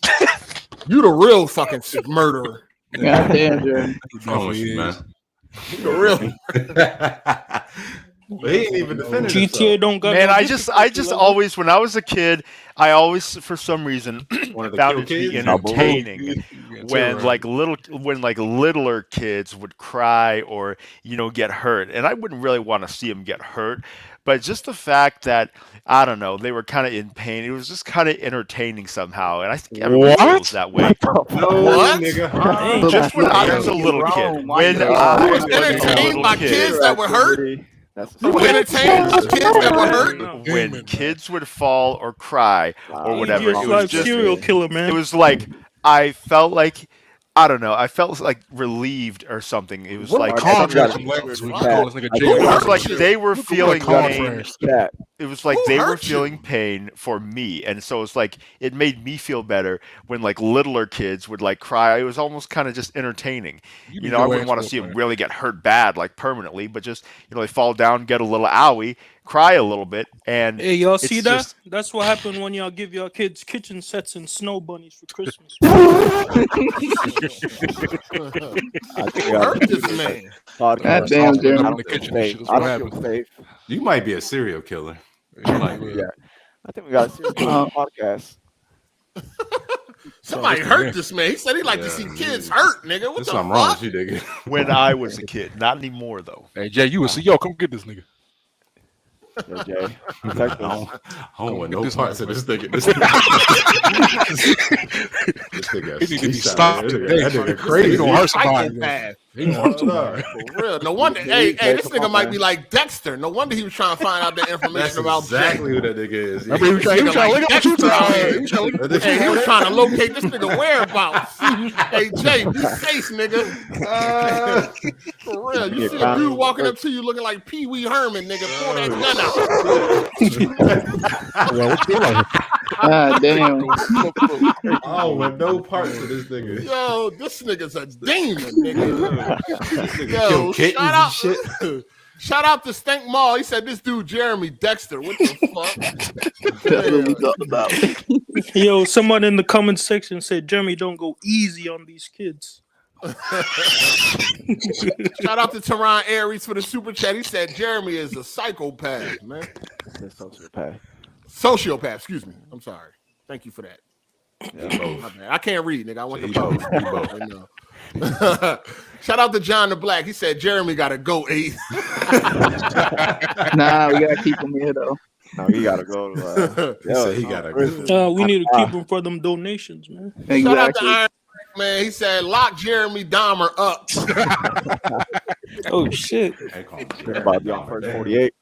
Speaker 1: You the real fucking murderer.
Speaker 6: God damn, Jeremy.
Speaker 5: Man.
Speaker 1: You the real.
Speaker 5: But he ain't even defending
Speaker 8: GTA don't got.
Speaker 2: Man, I just always, when I was a kid, I always, for some reason, found it to be entertaining when littler kids would cry or get hurt, and I wouldn't really want to see them get hurt, but just the fact that I don't know, they were kind of in pain. It was just kind of entertaining somehow, and I think everybody feels that way.
Speaker 5: What? Nigga.
Speaker 2: Just when I was a little kid, when I was
Speaker 1: entertained by kids that were hurt.
Speaker 2: When kids would fall or cry or whatever, it was just
Speaker 8: serial killer, man.
Speaker 2: It was like I felt like relieved or something. It was like they were feeling pain. It was like they were feeling pain for me, and so it's like it made me feel better when like littler kids would like cry. It was almost kind of just entertaining. I wouldn't want to see them really get hurt bad, like permanently, but just they fall down, get a little owie, cry a little bit, and
Speaker 8: hey, y'all see that? That's what happened when y'all give your kids kitchen sets and snow bunnies for Christmas.
Speaker 1: I hurt this man.
Speaker 6: God damn, Jeremy.
Speaker 5: You might be a serial killer.
Speaker 7: Yeah, I think we got a serial killer podcast.
Speaker 1: Somebody hurt this man. He said he like to see kids hurt, nigga. What the fuck?
Speaker 5: Wrong with you, nigga.
Speaker 2: When I was a kid, not anymore though.
Speaker 3: Hey Jay, you would see, yo, come get this nigga.
Speaker 7: Yo, Jay,
Speaker 5: I don't want no parts of this nigga. This nigga,
Speaker 3: he need to be stopped. That nigga crazy. He gonna hurt somebody.
Speaker 1: For real. No wonder. Hey, this nigga might be like Dexter. No wonder he was trying to find out that information about
Speaker 5: exactly who that nigga is.
Speaker 3: I mean, he was trying to look at you.
Speaker 1: Hey, he was trying to locate this nigga whereabouts. Hey, Jay, be safe, nigga. For real. You see a dude walking up to you looking like Pee Wee Herman, nigga. Pull that gun out.
Speaker 6: God damn.
Speaker 5: Oh, with no parts of this nigga.
Speaker 1: Yo, this nigga's a demon, nigga.
Speaker 5: Yo,
Speaker 1: shout out to Stank Mall. He said this dude Jeremy Dexter. What the fuck?
Speaker 6: That's what we talking about.
Speaker 8: Yo, someone in the comment section said Jeremy don't go easy on these kids.
Speaker 1: Shout out to Teron Aries for the super chat. He said Jeremy is a psychopath, man. Sociopath, excuse me. I'm sorry. Thank you for that. Yeah, I can't read, nigga. I went to both. Shout out to John the Black. He said Jeremy gotta go 8.
Speaker 6: Nah, we gotta keep him here though.
Speaker 7: No, he gotta go.
Speaker 5: He gotta go.
Speaker 8: We need to keep him for them donations, man.
Speaker 6: Exactly.
Speaker 1: Shout out to Iron Man. He said lock Jeremy Dahmer up.
Speaker 8: Oh shit!
Speaker 7: About the first 48.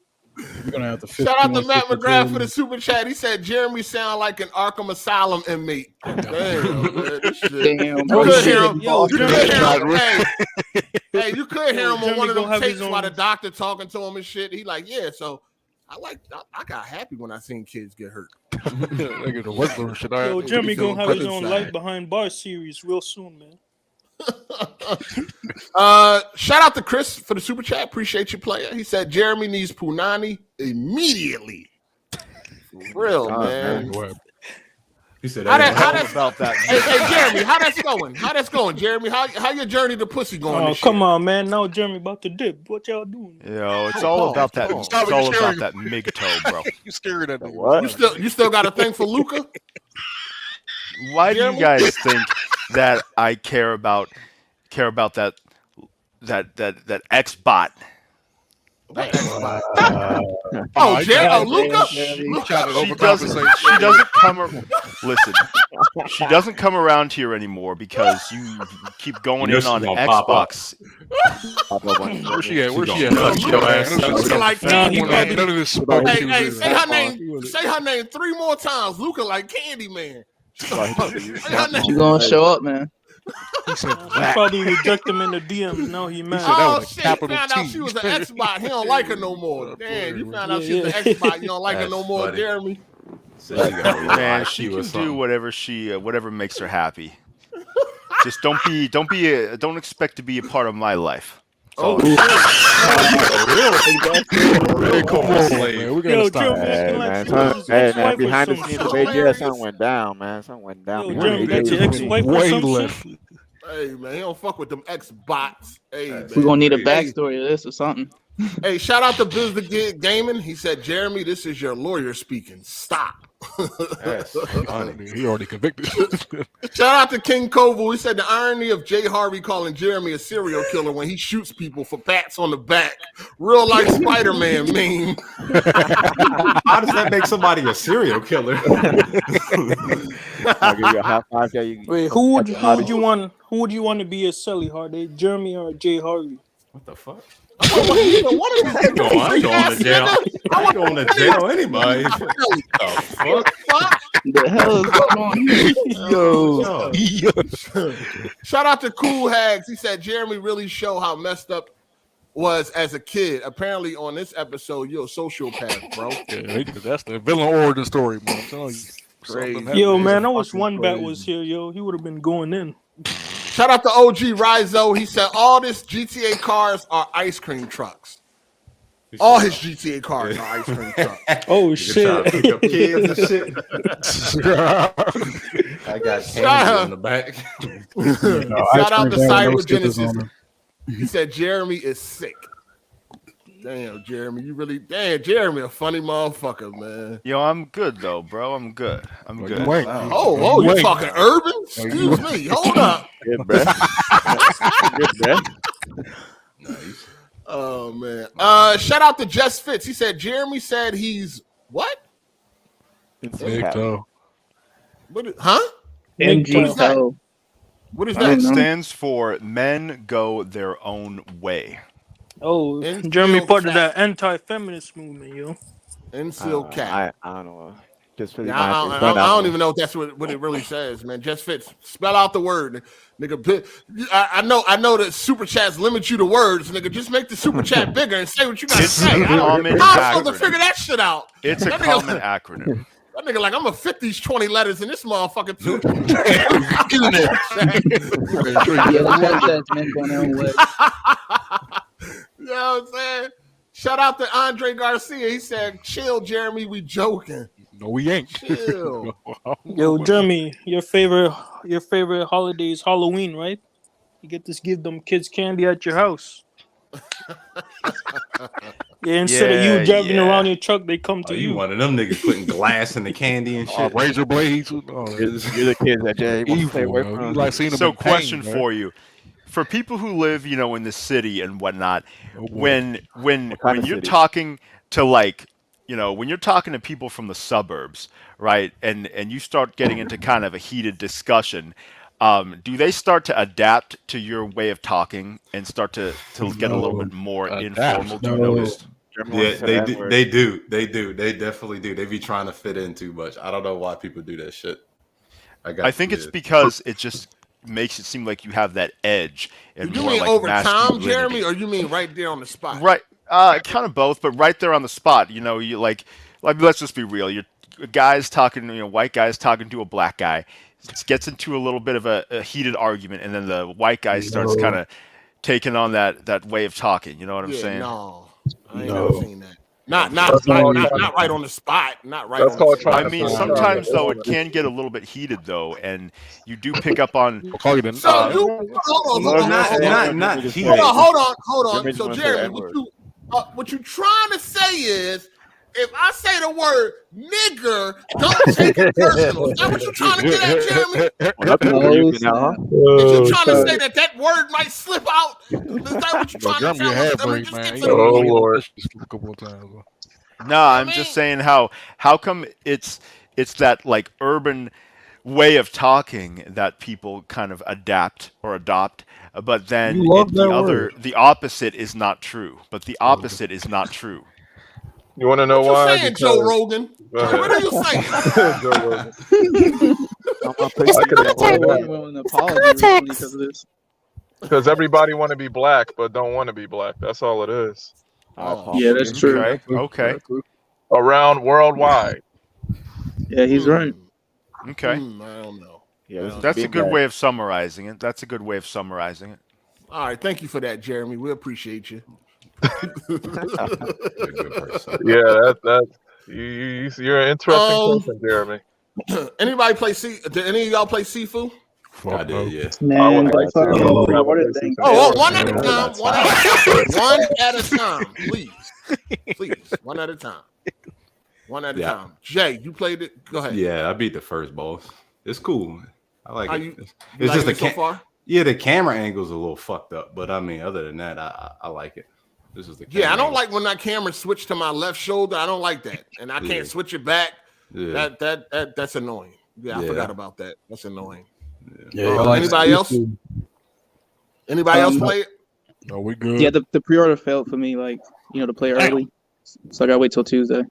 Speaker 4: We're gonna have to
Speaker 1: shout out to Matt McGrath for the super chat. He said Jeremy sound like an Arkham Asylum inmate. Damn, man, this shit.
Speaker 6: Damn,
Speaker 1: you could hear him. Hey, you could hear him on one of them tapes while the doctor talking to him and shit. He like, yeah, so I got happy when I seen kids get hurt.
Speaker 8: Yo, Jeremy gonna have his own Life Behind Bars series real soon, man.
Speaker 1: Shout out to Chris for the super chat. Appreciate you, player. He said Jeremy needs Punani immediately. For real, man.
Speaker 5: He said
Speaker 1: how about that? Hey, Jeremy, how that's going? Jeremy, how your journey to pussy going?
Speaker 8: Oh, come on, man. Now Jeremy about to dip. What y'all doing?
Speaker 2: Yo, it's all about that. It's all about that MIG toe, bro.
Speaker 3: You scared at me?
Speaker 7: What?
Speaker 1: You still got a thing for Luca?
Speaker 2: Why do you guys think that I care about that X-bot?
Speaker 1: Oh, Luca.
Speaker 2: She doesn't come. Listen, she doesn't come around here anymore because you keep going in on Xbox.
Speaker 3: Where's she at? Where's she at?
Speaker 1: Luca like Candyman.
Speaker 3: None of this.
Speaker 1: Hey, say her name. Say her name 3 more times. Luca like Candyman.
Speaker 6: You gonna show up, man?
Speaker 8: He probably reject him in the DMs. No, he mad.
Speaker 1: Oh shit! He found out she was an X-bot. He don't like her no more. Damn, you found out she was an X-bot. You don't like her no more, Jeremy.
Speaker 2: Man, she can do whatever makes her happy. Just don't expect to be a part of my life.
Speaker 1: Oh,
Speaker 3: really? Come on, man. We gotta stop.
Speaker 7: Hey, man, behind the scenes of AGS, something went down, man. Something went down.
Speaker 8: You got your ex-wife or some shit?
Speaker 1: Hey, man, he don't fuck with them X-bots. Hey, man.
Speaker 6: We're gonna need a backstory of this or something.
Speaker 1: Hey, shout out to Biz the Gig Gaming. He said, Jeremy, this is your lawyer speaking. Stop.
Speaker 3: He already convicted.
Speaker 1: Shout out to King Koval. He said the irony of Jay Harvey calling Jeremy a serial killer when he shoots people for pats on the back. Real life Spider-Man meme.
Speaker 5: How does that make somebody a serial killer?
Speaker 7: I'll give you a high five.
Speaker 8: Wait, who would you want to be a Sally Hard, Jeremy or Jay Harvey?
Speaker 5: What the fuck?
Speaker 1: I ain't going to jail.
Speaker 5: I ain't going to jail anybody. What the fuck?
Speaker 6: The hell is going on here?
Speaker 1: Yo. Shout out to Cool Hags. He said Jeremy really showed how messed up was as a kid. Apparently on this episode, you're a sociopath, bro.
Speaker 3: Yeah, that's the villain origin story, man. I'm telling you.
Speaker 1: Crazy.
Speaker 8: Yo, man, I wish One Bat was here, yo. He would have been going in.
Speaker 1: Shout out to OG Rizo. He said all his GTA cars are ice cream trucks. All his GTA cars are ice cream trucks.
Speaker 8: Oh shit!
Speaker 5: Pick up kids and shit. I got candy in the back.
Speaker 1: Shout out to Cyber Genesis. He said Jeremy is sick. Damn, Jeremy, Jeremy, a funny motherfucker, man.
Speaker 2: Yo, I'm good though, bro. I'm good.
Speaker 3: Wait.
Speaker 1: Oh, you talking urban? Excuse me. Hold up.
Speaker 7: Good, bro. Good, bro.
Speaker 5: Nice.
Speaker 1: Oh man. Shout out to Just Fitz. He said Jeremy said he's what?
Speaker 3: Big toe.
Speaker 1: Huh?
Speaker 6: MG.
Speaker 1: What is
Speaker 2: It
Speaker 1: that?
Speaker 2: stands for Men Go Their Own Way.
Speaker 8: Oh, Jeremy part of that anti-feminist movement, yo.
Speaker 1: Incel cat.
Speaker 7: I don't know. Just for
Speaker 1: I don't even know if that's what it really says, man. Just Fits. Spell out the word, nigga. I know that super chats limit you to words, nigga. Just make the super chat bigger and say what you gotta say. How am I supposed to figure that shit out?
Speaker 2: It's a common acronym.
Speaker 1: That nigga like, I'm gonna fit these 20 letters in this motherfucker too. You know what I'm saying? Shout out to Andre Garcia. He said, chill, Jeremy, we joking.
Speaker 3: No, we ain't.
Speaker 1: Chill.
Speaker 8: Yo, Jeremy, your favorite holiday is Halloween, right? You get to give them kids candy at your house. Yeah, instead of you driving around your truck, they come to you.
Speaker 5: You one of them niggas putting glass in the candy and shit.
Speaker 3: Razor blades.
Speaker 7: You're the kids that Jay wants to stay away from.
Speaker 3: Like seeing them
Speaker 2: So,
Speaker 3: in
Speaker 2: question
Speaker 3: pain,
Speaker 2: for you: for people who live, in the city and whatnot, when you're talking to when you're talking to people from the suburbs, right, and you start getting into kind of a heated discussion. Do they start to adapt to your way of talking and start to get a little bit more informal? Do you notice?
Speaker 5: Yeah, they do. They definitely do. They be trying to fit in too much. I don't know why people do that shit.
Speaker 2: I think it's because it just makes it seem like you have that edge. And
Speaker 1: you
Speaker 2: more
Speaker 1: mean
Speaker 2: like
Speaker 1: over time,
Speaker 2: masculinity.
Speaker 1: Jeremy, or you mean right there on the spot?
Speaker 2: Right, kind of both, but right there on the spot. You like let's just be real. You're guys talking, white guys talking to a black guy. It gets into a little bit of a heated argument, and then the white guy starts kind of taking on that way of talking. You know what I'm saying?
Speaker 1: No, I ain't never seen that. Not right on the spot. Not right. That's on the spot.
Speaker 2: I mean, sometimes though it can get a little bit heated though, and you do pick up on.
Speaker 1: Hold on. So Jeremy, what you trying to say is if I say the word nigger, don't take it personal. Is that what you're trying to get at, Jeremy? Is you trying to say that word might slip out? Is that what you're trying to tell us? I mean, just get to the point.
Speaker 3: Lord. A couple of times.
Speaker 2: No, I'm just saying how come it's that like urban way of talking that people kind of adapt or adopt, but then the opposite is not true. But the opposite is not true.
Speaker 9: You want to know
Speaker 1: what
Speaker 9: why?
Speaker 1: You saying, Joe Rogan? What are you saying?
Speaker 9: Joe Rogan. Because everybody want to be black, but don't want to be black. That's all it is.
Speaker 6: Yeah, that's true.
Speaker 2: Okay.
Speaker 9: Around worldwide.
Speaker 6: Yeah, he's right.
Speaker 2: Okay.
Speaker 1: I don't know.
Speaker 7: Yeah,
Speaker 2: that's a good way of summarizing it. All
Speaker 1: right, thank you for that, Jeremy. We appreciate you.
Speaker 9: Yeah, you're an interesting person, Jeremy.
Speaker 1: Anybody play did any of y'all play Sifu?
Speaker 5: I did, yeah.
Speaker 6: Man,
Speaker 1: one at a time. One at a time, please. Please, one at a time. One at a time. Jay, you played it? Go ahead.
Speaker 5: Yeah, I beat the first boss. It's cool. I like it.
Speaker 1: It's just the so far?
Speaker 5: Yeah, the camera angle's a little fucked up, but I mean, other than that, I like it. This is the
Speaker 1: I don't like when that camera switched to my left shoulder. I don't like that, and I can't switch it back. Yeah. That's annoying. Yeah, I forgot about that. That's annoying.
Speaker 4: Yeah.
Speaker 1: Anybody else? Anybody else play it?
Speaker 3: No, we good.
Speaker 6: Yeah, the pre-order failed for me. Like, to play early, so I gotta wait till Tuesday.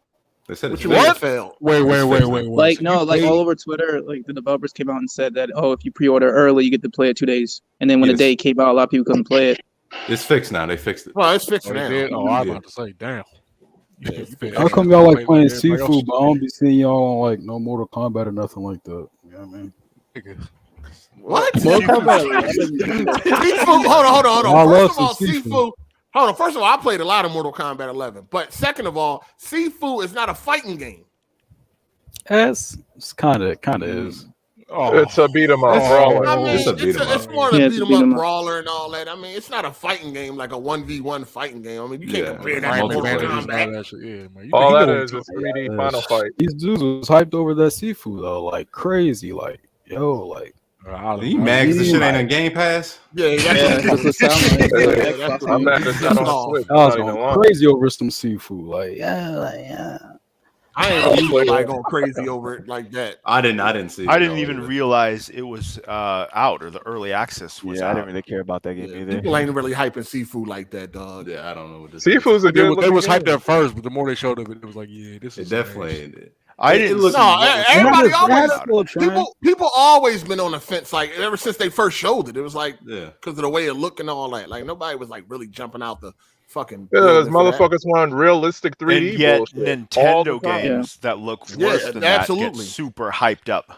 Speaker 5: They said
Speaker 1: what failed?
Speaker 3: Wait.
Speaker 6: Like all over Twitter, like the developers came out and said that if you pre-order early, you get to play it 2 days, and then when the day came out, a lot of people couldn't play it.
Speaker 5: It's fixed now. They fixed it.
Speaker 1: Well, it's fixed now.
Speaker 3: Oh, I was about to say, damn.
Speaker 4: How come y'all like playing Sifu, but I don't be seeing y'all on like no Mortal Kombat or nothing like that? You know what I mean?
Speaker 1: What?
Speaker 6: Mortal Kombat
Speaker 1: 11. Hold on. First of all,
Speaker 4: Sifu.
Speaker 1: Hold on. First of all, I played a lot of Mortal Kombat 11, but second of all, Sifu is not a fighting game.
Speaker 4: It's kind of is.
Speaker 9: It's a beat 'em up brawler.
Speaker 1: I mean, it's more of a beat 'em up brawler and all that. I mean, it's not a fighting game like a 1v1 fighting game. I mean, you can't compare that to Mortal Kombat.
Speaker 9: All that is 3D final fight.
Speaker 4: These dudes was hyped over that Sifu though, like crazy. Like, yo, like.
Speaker 5: Are you mad because this shit ain't on Game Pass?
Speaker 1: Yeah, that's what sounds like.
Speaker 9: I'm mad that that on Switch.
Speaker 4: I was going crazy over some Sifu. Like, yeah.
Speaker 1: I ain't like going crazy over it like that.
Speaker 5: I didn't see it.
Speaker 2: I didn't even realize it was out or the early access was out.
Speaker 7: I didn't really care about that game either.
Speaker 1: People ain't really hyping Sifu like that, dog.
Speaker 5: Yeah, I don't know what this
Speaker 9: Seafood's a good.
Speaker 3: They was hyped at first, but the more they showed of it was like, yeah, this is
Speaker 5: definitely.
Speaker 2: I didn't
Speaker 1: look. No, everybody always. People always been on the fence. Like ever since they first showed it, it was like because of the way it looked and all that. Like nobody was like really jumping out the fucking.
Speaker 9: Yeah, those motherfuckers want realistic 3D.
Speaker 2: And yet Nintendo games that look worse than that get super hyped up.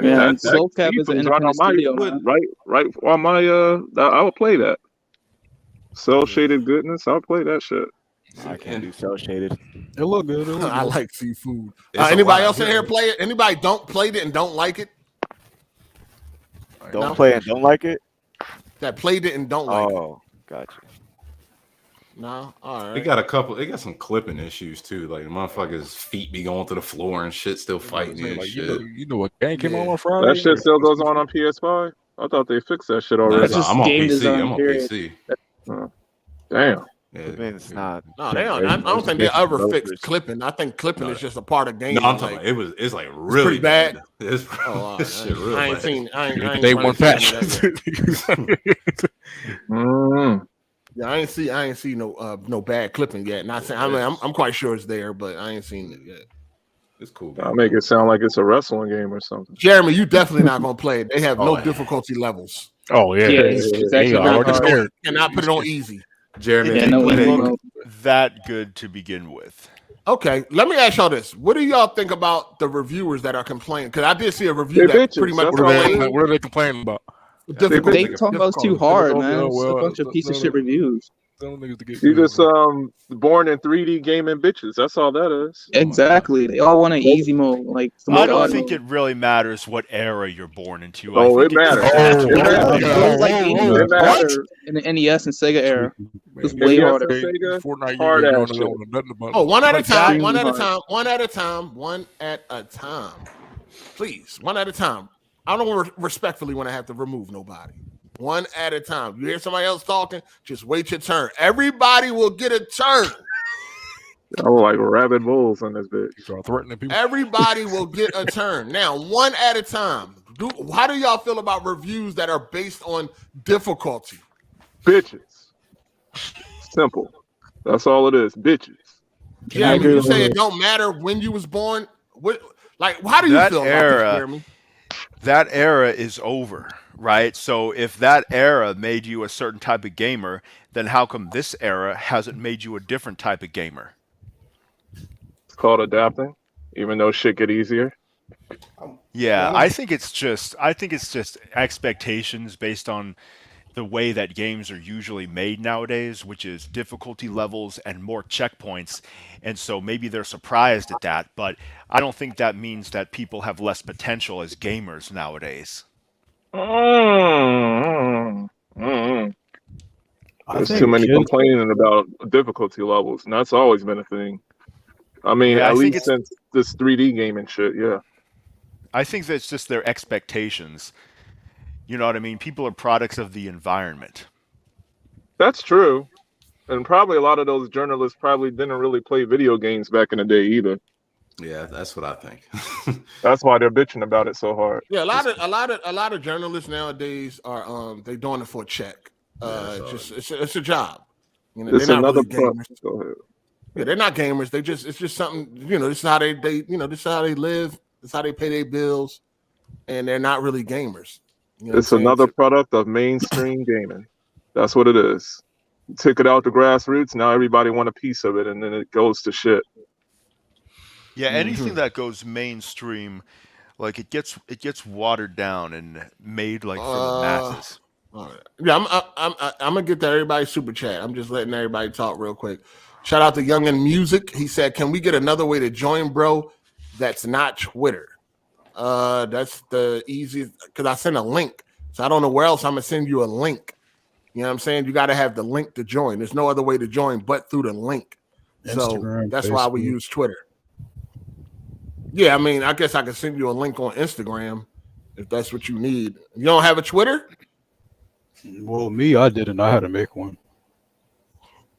Speaker 6: Yeah, Soul Cap is an independent studio, man.
Speaker 9: Right. On my I would play that. Cell shaded goodness. I'll play that shit.
Speaker 7: I can't do cell shaded.
Speaker 4: It look good.
Speaker 1: I like Seafood. Anybody else in here play it? Anybody don't played it and don't like it?
Speaker 7: Don't play it and don't like it?
Speaker 1: That played it and don't like it.
Speaker 7: Oh, gotcha.
Speaker 1: No, all right.
Speaker 5: They got some clipping issues too. Like the motherfuckers' feet be going to the floor and shit, still fighting and
Speaker 3: like,
Speaker 5: shit.
Speaker 3: You know what game came on Friday?
Speaker 9: That shit still goes on PS5. I thought they fixed that shit already.
Speaker 5: I'm on PC. I'm on PC.
Speaker 9: Damn.
Speaker 7: Yeah. It's not.
Speaker 1: No, they don't. I don't think they ever fixed clipping. I think clipping is just a part of game.
Speaker 5: No, I'm talking. It's like really
Speaker 1: bad.
Speaker 5: It's shit really
Speaker 1: I ain't
Speaker 5: bad.
Speaker 1: seen. I ain't
Speaker 3: Day one patch.
Speaker 1: Yeah, I ain't see no bad clipping yet. Not saying. I mean, I'm quite sure it's there, but I ain't seen it yet.
Speaker 5: It's cool.
Speaker 9: I'll make it sound like it's a wrestling game or something.
Speaker 1: Jeremy, you definitely not gonna play it. They have no difficulty levels.
Speaker 3: Oh yeah,
Speaker 6: it's actually not hard.
Speaker 1: Cannot put it on easy.
Speaker 5: Jeremy,
Speaker 2: that good to begin with.
Speaker 1: Okay, let me ask y'all this: what do y'all think about the reviewers that are complaining? Because I did see a review that pretty much.
Speaker 3: What are they complaining about?
Speaker 6: They talk about it's too hard, man. It's a bunch of piece of shit reviews.
Speaker 3: Some niggas to get
Speaker 9: You
Speaker 3: good,
Speaker 9: just
Speaker 3: bro.
Speaker 9: born in 3D gaming bitches. That's all that is.
Speaker 6: Exactly. They all want an easy mode, like some
Speaker 2: I
Speaker 6: of
Speaker 2: don't
Speaker 6: God
Speaker 2: think
Speaker 6: mode.
Speaker 2: it really matters what era you're born into. I
Speaker 9: Oh, it
Speaker 2: think it just
Speaker 9: matters.
Speaker 2: matters.
Speaker 9: It matters.
Speaker 6: It was like gaming
Speaker 9: It matters.
Speaker 6: in the NES and Sega era. It was
Speaker 3: Man,
Speaker 6: way
Speaker 9: NES
Speaker 6: harder.
Speaker 9: and Sega,
Speaker 3: Fortnite, you
Speaker 9: hard
Speaker 3: ain't
Speaker 9: ass
Speaker 3: going
Speaker 9: shit.
Speaker 3: on nothing about
Speaker 1: Oh, one at a
Speaker 2: But
Speaker 1: time,
Speaker 2: that-
Speaker 1: one at a
Speaker 6: Extremely
Speaker 1: time, one at a time, one at a time. Please, one at a time. I don't respectfully want to have to remove nobody. One at a time. You hear somebody else talking, just wait your turn. Everybody will get a turn.
Speaker 9: I'm like rabid bulls on this bitch.
Speaker 3: You start threatening people.
Speaker 1: Everybody will get a turn. Now, one at a time. How do y'all feel about reviews that are based on difficulty?
Speaker 9: Bitches. Simple. That's all it is. Bitches.
Speaker 1: Jeremy, you say it don't matter when you was born. What, like, how do you
Speaker 2: That
Speaker 1: feel about
Speaker 2: era,
Speaker 1: this, Jeremy?
Speaker 2: That era is over, right? So if that era made you a certain type of gamer, then how come this era hasn't made you a different type of gamer?
Speaker 9: It's called adapting, even though shit get easier.
Speaker 2: Yeah, I think it's just expectations based on the way that games are usually made nowadays, which is difficulty levels and more checkpoints. And so maybe they're surprised at that, but I don't think that means that people have less potential as gamers nowadays.
Speaker 9: There's too many complaining about difficulty levels, and that's always been a thing. I mean,
Speaker 2: Yeah,
Speaker 9: at least since this 3D gaming shit, yeah.
Speaker 2: I think that's just their expectations. You know what I mean? People are products of the environment.
Speaker 9: That's true. And probably a lot of those journalists probably didn't really play video games back in the day either.
Speaker 5: Yeah, that's what I think.
Speaker 9: That's why they're bitching about it so hard.
Speaker 1: Yeah, a lot of journalists nowadays are they doing it for a check. It's a job. You know,
Speaker 9: It's
Speaker 1: they're not
Speaker 9: another
Speaker 1: really gamers.
Speaker 9: Go ahead.
Speaker 1: Yeah, they're not gamers. It's just something, you know, this is how they this is how they live, this is how they pay their bills, and they're not really gamers. You know
Speaker 9: It's another product of mainstream gaming. That's what it is. You took it out the grassroots, now everybody want a piece of it, and then it goes to shit.
Speaker 2: Yeah, anything that goes mainstream, like it gets watered down and made like for the masses.
Speaker 1: All right. Yeah, I'm gonna get to everybody's super chat. I'm just letting everybody talk real quick. Shout out to Youngin Music. He said, "Can we get another way to join, bro? That's not Twitter. That's the easiest because I sent a link, so I don't know where else I'm gonna send you a link. You know what I'm saying? You got to have the link to join. There's no other way to join but through the link.
Speaker 4: Instagram,
Speaker 1: so that's
Speaker 4: Facebook.
Speaker 1: why we use Twitter. Yeah, I mean, I guess I could send you a link on Instagram if that's what you need. You don't have a Twitter?
Speaker 4: Well, me, I didn't. I had to make one.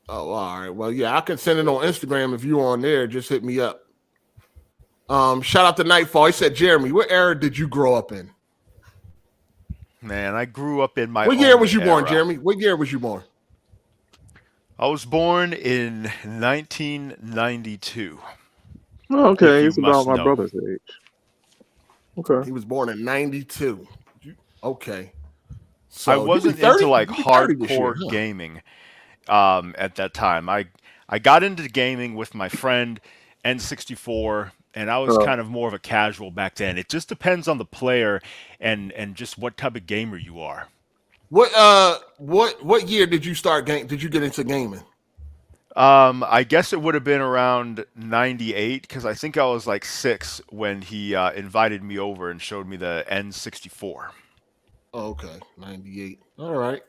Speaker 1: Oh, all right. Well, yeah, I can send it on Instagram if you're on there. Just hit me up. Shout out to Nightfall. He said, Jeremy, what era did you grow up in?
Speaker 2: Man, I grew up in my
Speaker 1: What year
Speaker 2: own
Speaker 1: was you
Speaker 2: era.
Speaker 1: born, Jeremy? What year was you born?
Speaker 2: I was born in 1992.
Speaker 9: Oh, okay,
Speaker 2: you
Speaker 9: he's about
Speaker 2: must
Speaker 9: my
Speaker 2: know.
Speaker 9: brother's age. Okay.
Speaker 1: He was born in 92. Okay. So
Speaker 2: I wasn't into like hardcore gaming at that time. I got into gaming with my friend N64, and I was kind of more of a casual back then. It just depends on the player and just what type of gamer you are.
Speaker 1: What year did you start did you get into gaming?
Speaker 2: I guess it would have been around 98 because I think I was like 6 when he invited me over and showed me the N64.
Speaker 1: Oh, okay, 98. All right.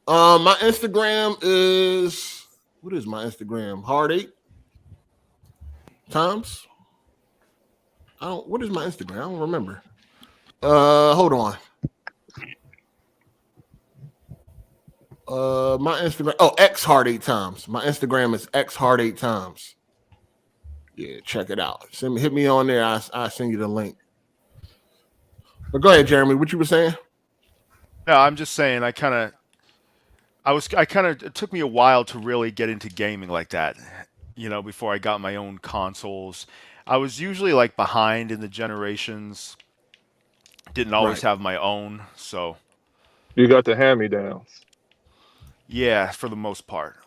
Speaker 1: My Instagram is, what is my Instagram? Hard8times. What is my Instagram? I don't remember. Hold on. My Instagram. Oh, X Hard8times. My Instagram is X Hard8times. Yeah, check it out. Hit me on there. I'll send you the link. But go ahead, Jeremy. What you were saying?
Speaker 2: No, I'm just saying. It took me a while to really get into gaming like that. You know, before I got my own consoles, I was usually like behind in the generations. Didn't always have my own, so.
Speaker 9: You got the hand-me-downs.
Speaker 2: Yeah, for the most part.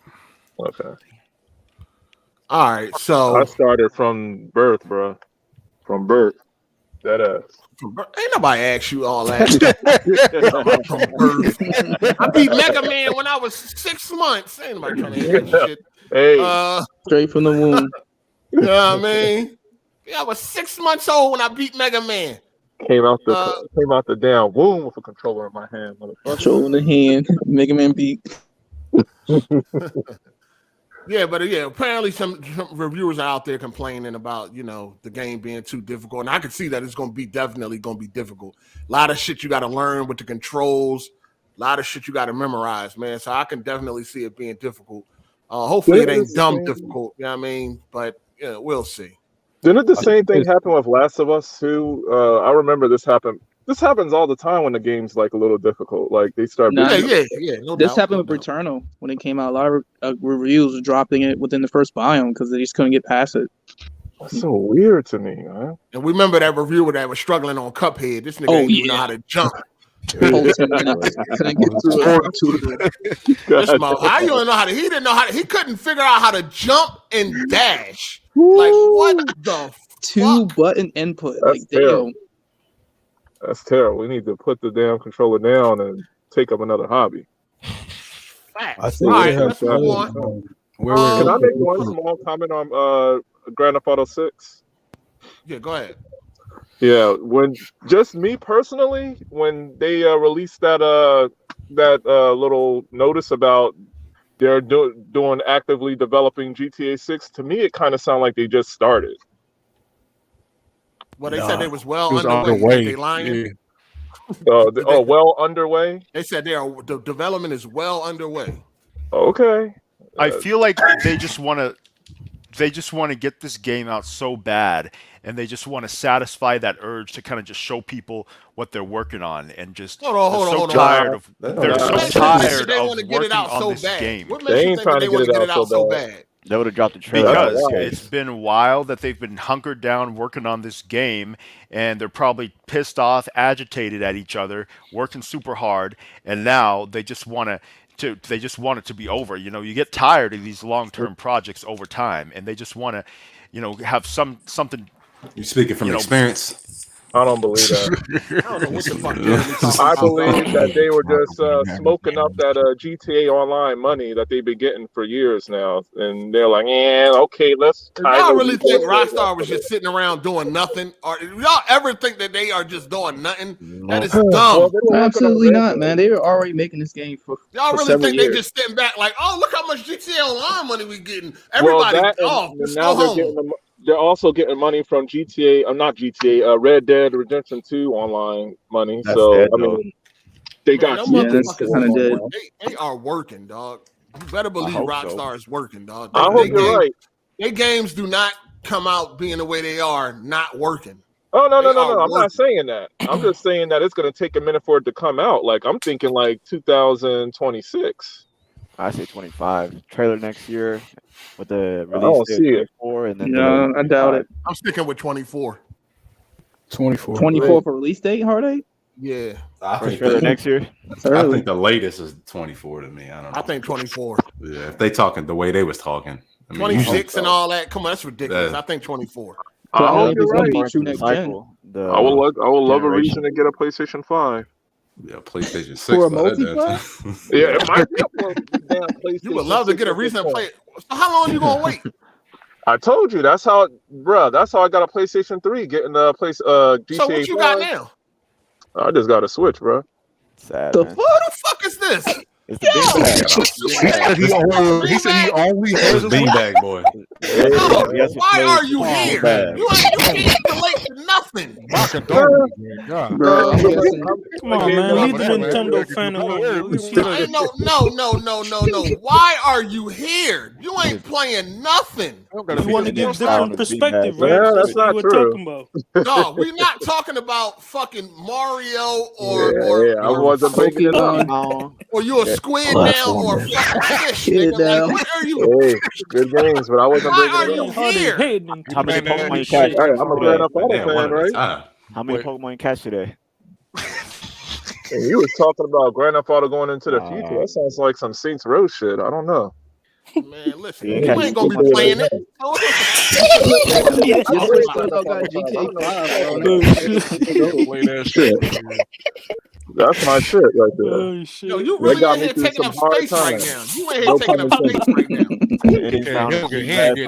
Speaker 9: Okay.
Speaker 1: All right, so
Speaker 9: I started from birth, bro. From birth. That ass.
Speaker 1: Ain't nobody asked you all that. I beat Mega Man when I was 6 months. Ain't nobody trying to hear that shit.
Speaker 9: Hey,
Speaker 6: straight from the womb.
Speaker 1: You know what I mean? Yeah, I was 6 months old when I beat Mega Man.
Speaker 9: came out the damn womb with a controller in my hand, motherfucker.
Speaker 6: Control in the hand. Mega Man beat.
Speaker 1: Yeah, but apparently some reviewers are out there complaining about, the game being too difficult. And I can see that it's definitely going to be difficult. A lot of shit you got to learn with the controls. A lot of shit you got to memorize, man. So I can definitely see it being difficult. Hopefully it ain't dumb difficult, you know what I mean? But we'll see.
Speaker 9: Didn't the same thing happen with Last of Us 2? I remember this happened. This happens all the time when the game's like a little difficult. Like they start.
Speaker 1: No
Speaker 6: this happened with Returnal when it came out. A lot of reviews were dropping it within the first biome because they just couldn't get past it.
Speaker 9: That's so weird to me, man.
Speaker 1: And we remember that reviewer that was struggling on Cuphead. This nigga didn't even know how to jump.
Speaker 6: Couldn't get through
Speaker 1: it. How you don't know how to? He didn't know how to. He couldn't figure out how to jump and dash. Like what the
Speaker 6: two button input?
Speaker 9: That's
Speaker 6: like
Speaker 9: terrible. That's terrible. We need to put the damn controller down and take up another hobby.
Speaker 1: I think let's move on.
Speaker 9: Can I make one small comment on Grand Theft Auto 6?
Speaker 1: Yeah, go ahead.
Speaker 9: Yeah, when just me personally, when they released that little notice about they're doing actively developing GTA 6, to me it kind of sounded like they just started.
Speaker 1: Well, they said they was underway. They lying?
Speaker 9: Yeah. Well underway.
Speaker 1: They said the development is well underway.
Speaker 9: Okay.
Speaker 2: I feel like they just want to get this game out so bad, and they just want to satisfy that urge to kind of just show people what they're working on, and just
Speaker 1: hold on.
Speaker 2: They're so tired of
Speaker 1: working
Speaker 2: get it out
Speaker 1: on
Speaker 2: so
Speaker 1: this
Speaker 2: bad.
Speaker 1: game. What
Speaker 9: they ain't trying to get it out so bad.
Speaker 7: They would have dropped the trailer.
Speaker 2: Because it's been a while that they've been hunkered down working on this game, and they're probably pissed off, agitated at each other, working super hard, and now they just want it to be over. You get tired of these long-term projects over time, and they just want to, have something.
Speaker 5: You're speaking from experience.
Speaker 9: I don't believe that.
Speaker 1: I don't know what the fuck.
Speaker 9: I believe that they were just smoking up that GTA Online money that they've been getting for years now, and they're like, "Yeah, okay, let's."
Speaker 1: Y'all really think Rockstar was just sitting around doing nothing, or y'all ever think that they are just doing nothing? That is dumb.
Speaker 6: Absolutely not, man. They were already making this game for.
Speaker 1: Y'all really think they just sitting back like, "Oh, look how much GTA Online money we getting." Everybody, let's go home.
Speaker 9: They're also getting money from Red Dead Redemption 2 online money.
Speaker 7: That's
Speaker 9: so
Speaker 7: dead,
Speaker 9: I mean, they got
Speaker 1: they are working, dog. You better believe Rockstar is working, dog.
Speaker 9: I hope you're right.
Speaker 1: Their games do not come out being the way they are, not working.
Speaker 9: Oh no! I'm not saying that. I'm just saying that it's going to take a minute for it to come out. Like I'm thinking like 2026.
Speaker 7: I say 25. Trailer next year with the release.
Speaker 9: I don't see it.
Speaker 7: And then
Speaker 6: no, I doubt it.
Speaker 1: I'm sticking with 24.
Speaker 6: 24 for release date, Hard 8?
Speaker 1: Yeah.
Speaker 5: I think
Speaker 7: trailer next year.
Speaker 5: I think the latest is 24 to me. I don't know.
Speaker 1: I think 24.
Speaker 5: Yeah, if they talking the way they was talking.
Speaker 1: 26 and all that. Come on, that's ridiculous. I think 24.
Speaker 9: I hope you're right.
Speaker 7: I
Speaker 9: would love a reason to get a PlayStation 5.
Speaker 5: Yeah, PlayStation 6.
Speaker 6: For a multiplayer?
Speaker 9: Yeah, it might be a damn PlayStation.
Speaker 1: You would love to get a reason to play it. So how long are you gonna wait?
Speaker 9: I told you that's how I got a PlayStation 3 getting the GTA.
Speaker 1: So what you got now?
Speaker 9: I just got a Switch, bro.
Speaker 7: Sad.
Speaker 1: Who the fuck is this?
Speaker 7: It's the
Speaker 3: he said he only has a
Speaker 5: beanbag boy.
Speaker 1: Why are you here? You can't relate to nothing.
Speaker 8: Come on, man. Leave the Nintendo fan alone.
Speaker 1: No. Why are you here? You ain't playing nothing.
Speaker 8: You want to give different perspective, right?
Speaker 9: Yeah, that's not
Speaker 8: what
Speaker 9: true.
Speaker 8: we're talking about.
Speaker 1: No, we're not talking about fucking Mario
Speaker 9: I wasn't breaking it down.
Speaker 1: Or you a squid now or fucking fish, nigga. Like, what are you?
Speaker 9: Hey, good games, but I wasn't
Speaker 1: Why
Speaker 9: breaking
Speaker 1: are
Speaker 9: it
Speaker 1: you
Speaker 9: down.
Speaker 1: here?
Speaker 7: How many Pokemon you catch?
Speaker 9: Hey, I'm a Grand Theft Auto fan, right?
Speaker 7: How many Pokemon you catch today?
Speaker 9: Hey, you was talking about Grand Theft Auto going into the future. That sounds like some Saints Row shit. I don't know.
Speaker 1: Man, listen, you ain't gonna be playing it.
Speaker 9: Play that shit. That's my shit right there.
Speaker 8: Oh, shit.
Speaker 1: Yo, you really in here taking up space right now. You ain't here taking up space right now.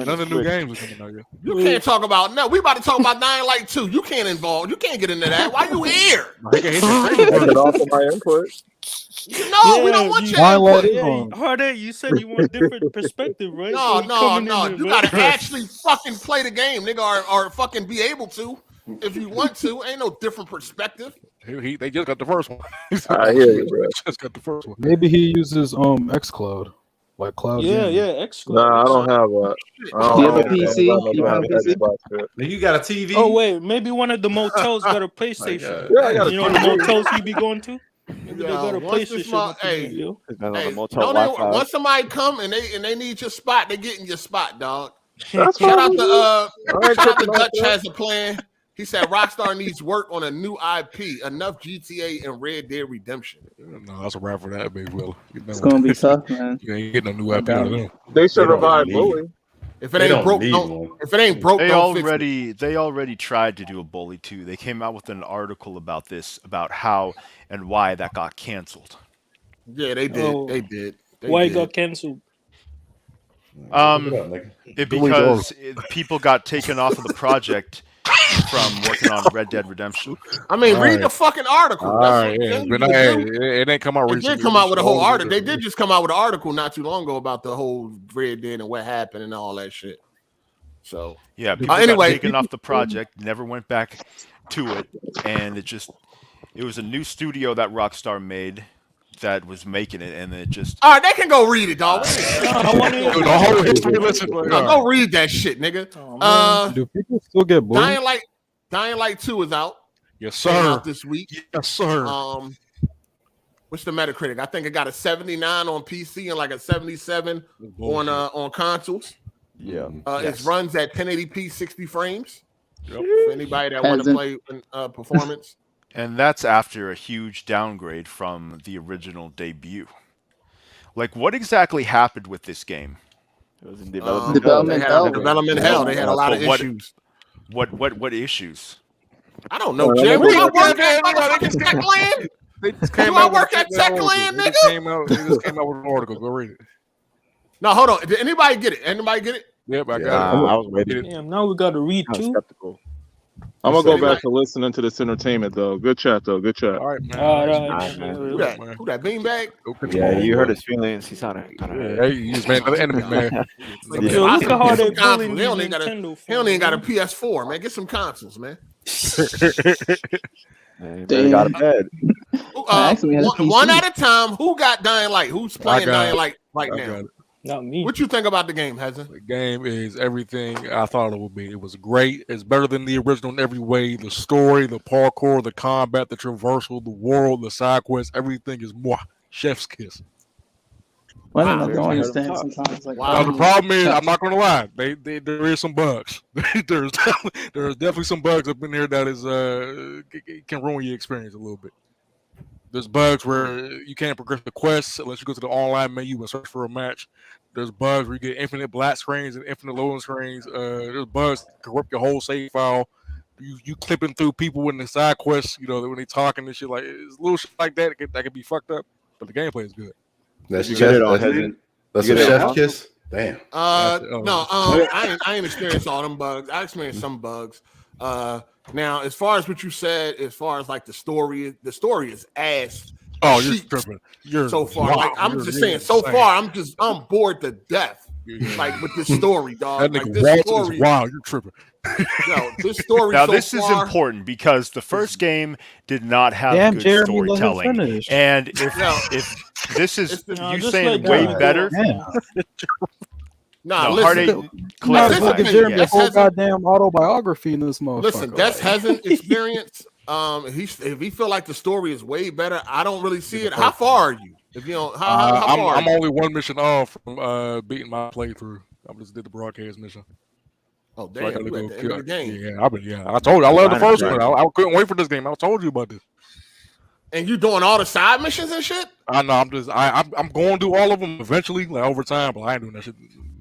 Speaker 3: None of the new games are coming out yet.
Speaker 1: You can't talk about no. We about to talk about Dying Light 2. You can't get into that. Why you here?
Speaker 9: Get off of my input.
Speaker 1: No, we don't want your input.
Speaker 8: Hard8, you said you want a different perspective, right?
Speaker 1: No. You gotta actually fucking play the game, nigga, or fucking be able to. If you want to, ain't no different perspective.
Speaker 3: They just got the first one.
Speaker 9: I hear you, bro.
Speaker 3: Just got the first one.
Speaker 4: Maybe he uses XCloud, like cloud.
Speaker 8: XCloud.
Speaker 9: Nah, I don't have a.
Speaker 6: Do you have a PC?
Speaker 5: You got a TV?
Speaker 8: Oh wait, maybe one of the motels got a PlayStation.
Speaker 9: Yeah, I got a
Speaker 8: you know the motels you be going to? Maybe they got a PlayStation.
Speaker 1: Once somebody come and they need your spot, they get in your spot, dog.
Speaker 9: That's
Speaker 1: Shout out to Dutch has a plan. He said Rockstar needs work on a new IP, enough GTA and Red Dead Redemption.
Speaker 3: No, that's a wrap for that, big Will.
Speaker 6: It's gonna be tough, man.
Speaker 3: You ain't getting no new IP out of them.
Speaker 9: They should revive Bully.
Speaker 1: If it ain't broke,
Speaker 2: they already tried to do a Bully 2. They came out with an article about this, about how and why that got canceled.
Speaker 1: Yeah, they did. They did.
Speaker 8: Why it got canceled?
Speaker 2: Because people got taken off of the project from working on Red Dead Redemption.
Speaker 1: I mean, read the fucking article.
Speaker 3: It ain't come out recently.
Speaker 1: It did come out with a whole article. They did just come out with an article not too long ago about the whole Red Dead and what happened and all that shit. So
Speaker 2: yeah, people got taken off the project, never went back to it, and it was a new studio that Rockstar made that was making it, and it just.
Speaker 1: All right, they can go read it, dog. Go read that shit, nigga.
Speaker 4: Do people still get bored?
Speaker 1: Dying Light 2 is out.
Speaker 3: Yes, sir.
Speaker 1: This week.
Speaker 3: Yes, sir.
Speaker 1: What's the Metacritic? I think it got a 79 on PC and like a 77 on consoles.
Speaker 7: Yeah.
Speaker 1: It runs at 1080p 60 frames. Yep. For anybody that want to play performance.
Speaker 2: And that's after a huge downgrade from the original debut. Like, what exactly happened with this game?
Speaker 7: It was in development hell.
Speaker 1: Development hell. They had a lot of issues.
Speaker 2: What issues?
Speaker 1: I don't know, Jim. We got work at motherfucking Techland. You want work at Techland, nigga?
Speaker 3: They just came out with an article. Go read it.
Speaker 1: No, hold on. Did anybody get it? Anybody get it?
Speaker 3: Yep, I got it.
Speaker 7: I was waiting.
Speaker 8: Damn, now we got to read too.
Speaker 7: Skeptical.
Speaker 9: I'm gonna go back to listening to this entertainment though. Good chat though. Good chat.
Speaker 3: All right, man.
Speaker 8: All right,
Speaker 7: man.
Speaker 1: Who that beanbag?
Speaker 7: Yeah, you heard his feelings. He sounded kind of.
Speaker 3: Yeah, he's another enemy, man.
Speaker 8: Yo, look at how they're pulling
Speaker 1: He don't even got a PS4, man. Get some consoles, man.
Speaker 7: Man, got a bed.
Speaker 1: One at a time. Who got Dying Light? Who's playing Dying Light right now?
Speaker 8: Not me.
Speaker 1: What you think about the game, Hazen?
Speaker 3: The game is everything I thought it would be. It was great. It's better than the original in every way. The story, the parkour, the combat, the traversal, the world, the side quests, everything is more chef's kiss.
Speaker 6: Well, I don't understand sometimes.
Speaker 3: Now, the problem is, I'm not going to lie. There is some bugs. there's definitely some bugs up in here that is can ruin your experience a little bit. There's bugs where you can't progress the quests unless you go to the online menu and search for a match. There's bugs where you get infinite black screens and infinite loading screens. There's bugs that corrupt your whole save file. You clipping through people in the side quests, when they talking and shit, like it's little shit like that could be fucked up. But the gameplay is good.
Speaker 5: That's a chef kiss. Damn.
Speaker 1: No, I ain't experienced all them bugs. I experienced some bugs. Now, as far as what you said, as far as like the story is ass.
Speaker 3: Oh, you're tripping.
Speaker 1: So far, like I'm just saying. So far, I'm bored to death. Like with this story, dog.
Speaker 3: That
Speaker 1: like
Speaker 3: nigga
Speaker 1: this
Speaker 3: story is wild. You're tripping.
Speaker 1: Yo, this story.
Speaker 2: Now,
Speaker 1: so
Speaker 2: this
Speaker 1: far,
Speaker 2: is important because the first game did not have good
Speaker 4: Jeremy,
Speaker 2: storytelling, and if this is you saying way better.
Speaker 1: Nah,
Speaker 2: no,
Speaker 1: listen.
Speaker 4: Give Jeremy a whole goddamn autobiography in this motherfucker.
Speaker 1: Listen, Des hasn't experienced. If he feel like the story is way better, I don't really see it. How far are you? If you don't, how far?
Speaker 3: I'm only one mission off from beating my playthrough. I just did the broadcast mission.
Speaker 1: Oh damn! So you at the end of the game.
Speaker 3: Yeah, I told you I love the first one. I couldn't wait for this game. I told you about this.
Speaker 1: And you doing all the side missions and shit?
Speaker 3: I know. I'm going to do all of them eventually, like over time. But I ain't doing that shit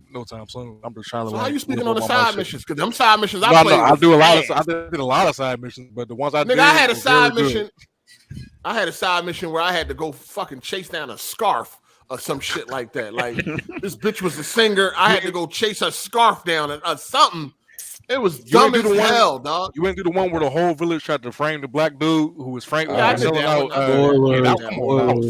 Speaker 3: no time soon. I'm just trying to.
Speaker 1: So
Speaker 3: like,
Speaker 1: how you speaking on the side missions? Because them side missions I played.
Speaker 3: I do a lot of. I did a lot of side missions, but the ones I did.
Speaker 1: I had a side mission. I had a side mission where I had to go fucking chase down a scarf or some shit like that. Like this bitch was a singer. I had to go chase her scarf down or something. It was dumb as hell, dog.
Speaker 3: You went through the one where the whole village tried to frame the black dude who was framed.
Speaker 1: Yeah, I did
Speaker 3: selling
Speaker 1: that
Speaker 3: out.
Speaker 1: one.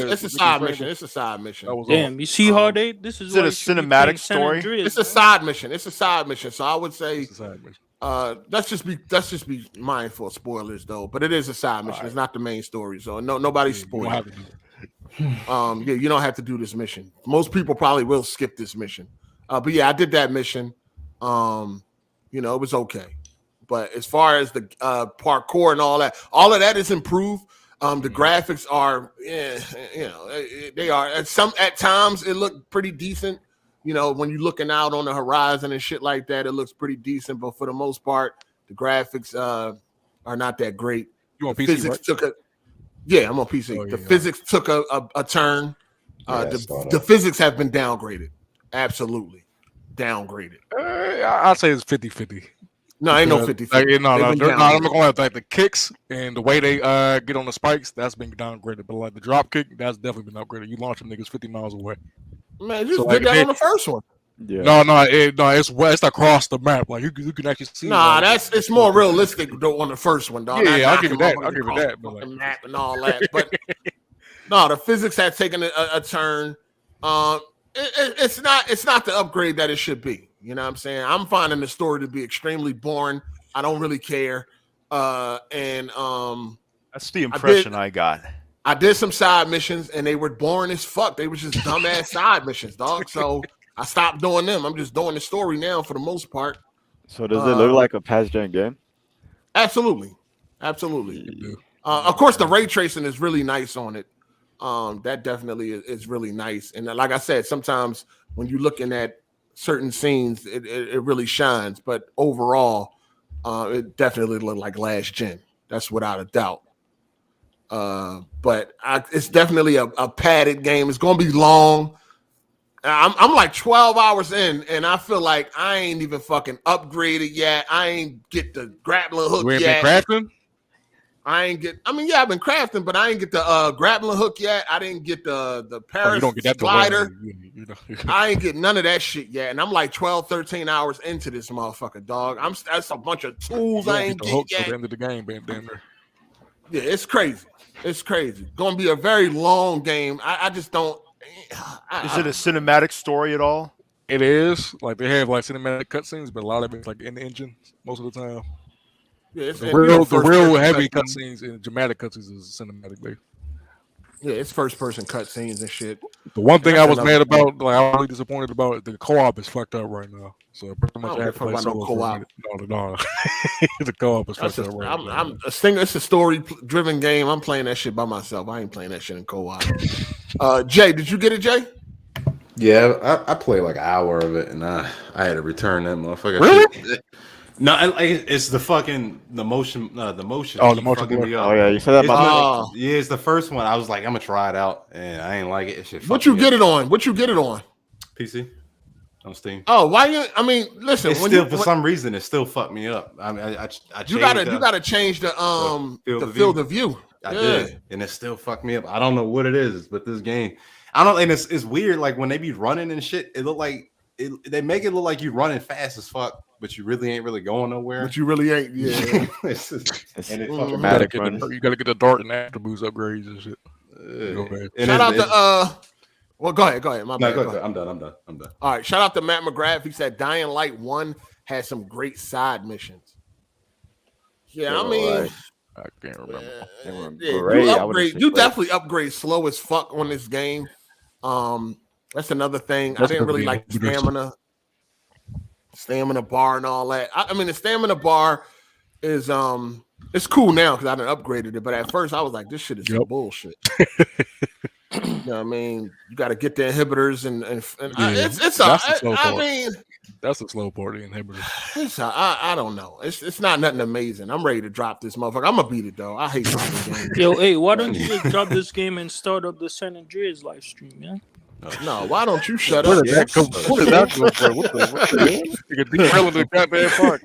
Speaker 3: It's
Speaker 1: a side mission. It's a side mission.
Speaker 8: Damn, you see Hard 8? This is
Speaker 2: it a cinematic story?
Speaker 1: It's a side mission. It's a side mission. So I would say, let's just be mindful of spoilers though. But it is a side mission. It's not the main story. So nobody's spoiled. Yeah, you don't have to do this mission. Most people probably will skip this mission. But yeah, I did that mission. You know, it was okay. But as far as the parkour and all of that is improved. The graphics are, you know, they are at times it looked pretty decent. You know, when you're looking out on the horizon and shit like that, it looks pretty decent. But for the most part, the graphics are not that great.
Speaker 3: You on PC? Right?
Speaker 1: Yeah, I'm on PC. The physics took a turn. The physics have been downgraded. Absolutely. Downgraded.
Speaker 3: I'd say it's 50-50.
Speaker 1: No, ain't no 50-50.
Speaker 3: I'm not going to like the kicks and the way they get on the spikes, that's been downgraded. But like the drop kick, that's definitely been upgraded. You launch them niggas 50 miles away.
Speaker 1: Man, you just did that on the first one.
Speaker 3: Yeah. It's across the map. Like you can actually see.
Speaker 1: Nah, it's more realistic though on the first one, dog.
Speaker 3: Yeah, I'll give you that. But
Speaker 1: like, map and all that. But no, the physics had taken a turn. It's not the upgrade that it should be. You know what I'm saying? I'm finding the story to be extremely boring. I don't really care.
Speaker 2: That's the impression I got.
Speaker 1: I did some side missions and they were boring as fuck. They were just dumbass side missions, dog. So I stopped doing them. I'm just doing the story now for the most part.
Speaker 7: So does it look like a past-gen game?
Speaker 1: Absolutely. Of course, the ray tracing is really nice on it. That definitely is really nice. And like I said, sometimes when you're looking at certain scenes, it really shines. But overall, it definitely looked like last gen. That's without a doubt. But it's definitely a padded game. It's going to be long. I'm like 12 hours in, and I feel like I ain't even fucking upgraded yet. I ain't get the grappling hook yet.
Speaker 3: You ain't been crafting?
Speaker 1: I've been crafting, but I ain't get the grappling hook yet. I didn't get the Paris glider. I ain't get none of that shit yet. And I'm like 12, 13 hours into this motherfucker, dog. That's a bunch of tools I ain't get yet.
Speaker 3: At the end of the game, damn.
Speaker 1: Yeah, it's crazy. It's crazy. Gonna be a very long game. I just don't.
Speaker 2: Is it a cinematic story at all?
Speaker 3: It is. Like they have like cinematic cutscenes, but a lot of it's like in the engine most of the time.
Speaker 1: Yeah,
Speaker 3: the real heavy cutscenes and dramatic cutscenes is cinematic based.
Speaker 1: Yeah, it's first person cutscenes and shit.
Speaker 3: The one thing I was mad about, like I was really disappointed about, the co-op is fucked up right now. So pretty much I have to play solo co-op. No. The co-op is fucked up right now.
Speaker 1: It's a story driven game. I'm playing that shit by myself. I ain't playing that shit in co-op. Jay, did you get it, Jay?
Speaker 5: Yeah, I played like an hour of it, and I had to return that motherfucker.
Speaker 3: Really?
Speaker 5: No, it's the motion. Oh,
Speaker 3: the motion.
Speaker 7: Oh yeah, you said that about.
Speaker 5: Yeah, it's the first one. I was like, I'm gonna try it out, and I ain't like it.
Speaker 1: What you get it on?
Speaker 5: PC, on Steam.
Speaker 1: Oh, why? I mean, listen.
Speaker 5: It's still for some reason it still fucked me up. I mean,
Speaker 1: you gotta change the field of view.
Speaker 5: I did, and it still fucked me up. I don't know what it is, but this game, I don't. And it's weird. Like when they be running and shit, it look like they make it look like you running fast as fuck. But you really ain't really going nowhere.
Speaker 1: But you really ain't, yeah.
Speaker 5: And it's
Speaker 7: dramatic.
Speaker 3: You gotta get the dart and after boost upgrades and shit.
Speaker 1: Shout out to well, go ahead. My bad.
Speaker 5: Go ahead. I'm done.
Speaker 1: All right. Shout out to Matt McGrath. He said Dying Light 1 had some great side missions. I mean,
Speaker 3: I can't
Speaker 7: remember.
Speaker 1: You definitely upgrade slow as fuck on this game. That's another thing. I didn't really like stamina bar and all that. I mean, the stamina bar is it's cool now because I done upgraded it. But at first, I was like, this shit is some bullshit. You know what I mean? You got to get the inhibitors and it's. I mean,
Speaker 3: That's a slow part, the inhibitor.
Speaker 1: I don't know. It's not nothing amazing. I'm ready to drop this motherfucker. I'm gonna beat it though. I hate dropping games.
Speaker 8: Yo, hey, why don't you just drop this game and start up the San Andreas live stream, man?
Speaker 1: No, why don't you shut up?
Speaker 3: What is that good for? What the you derailing the goddamn park.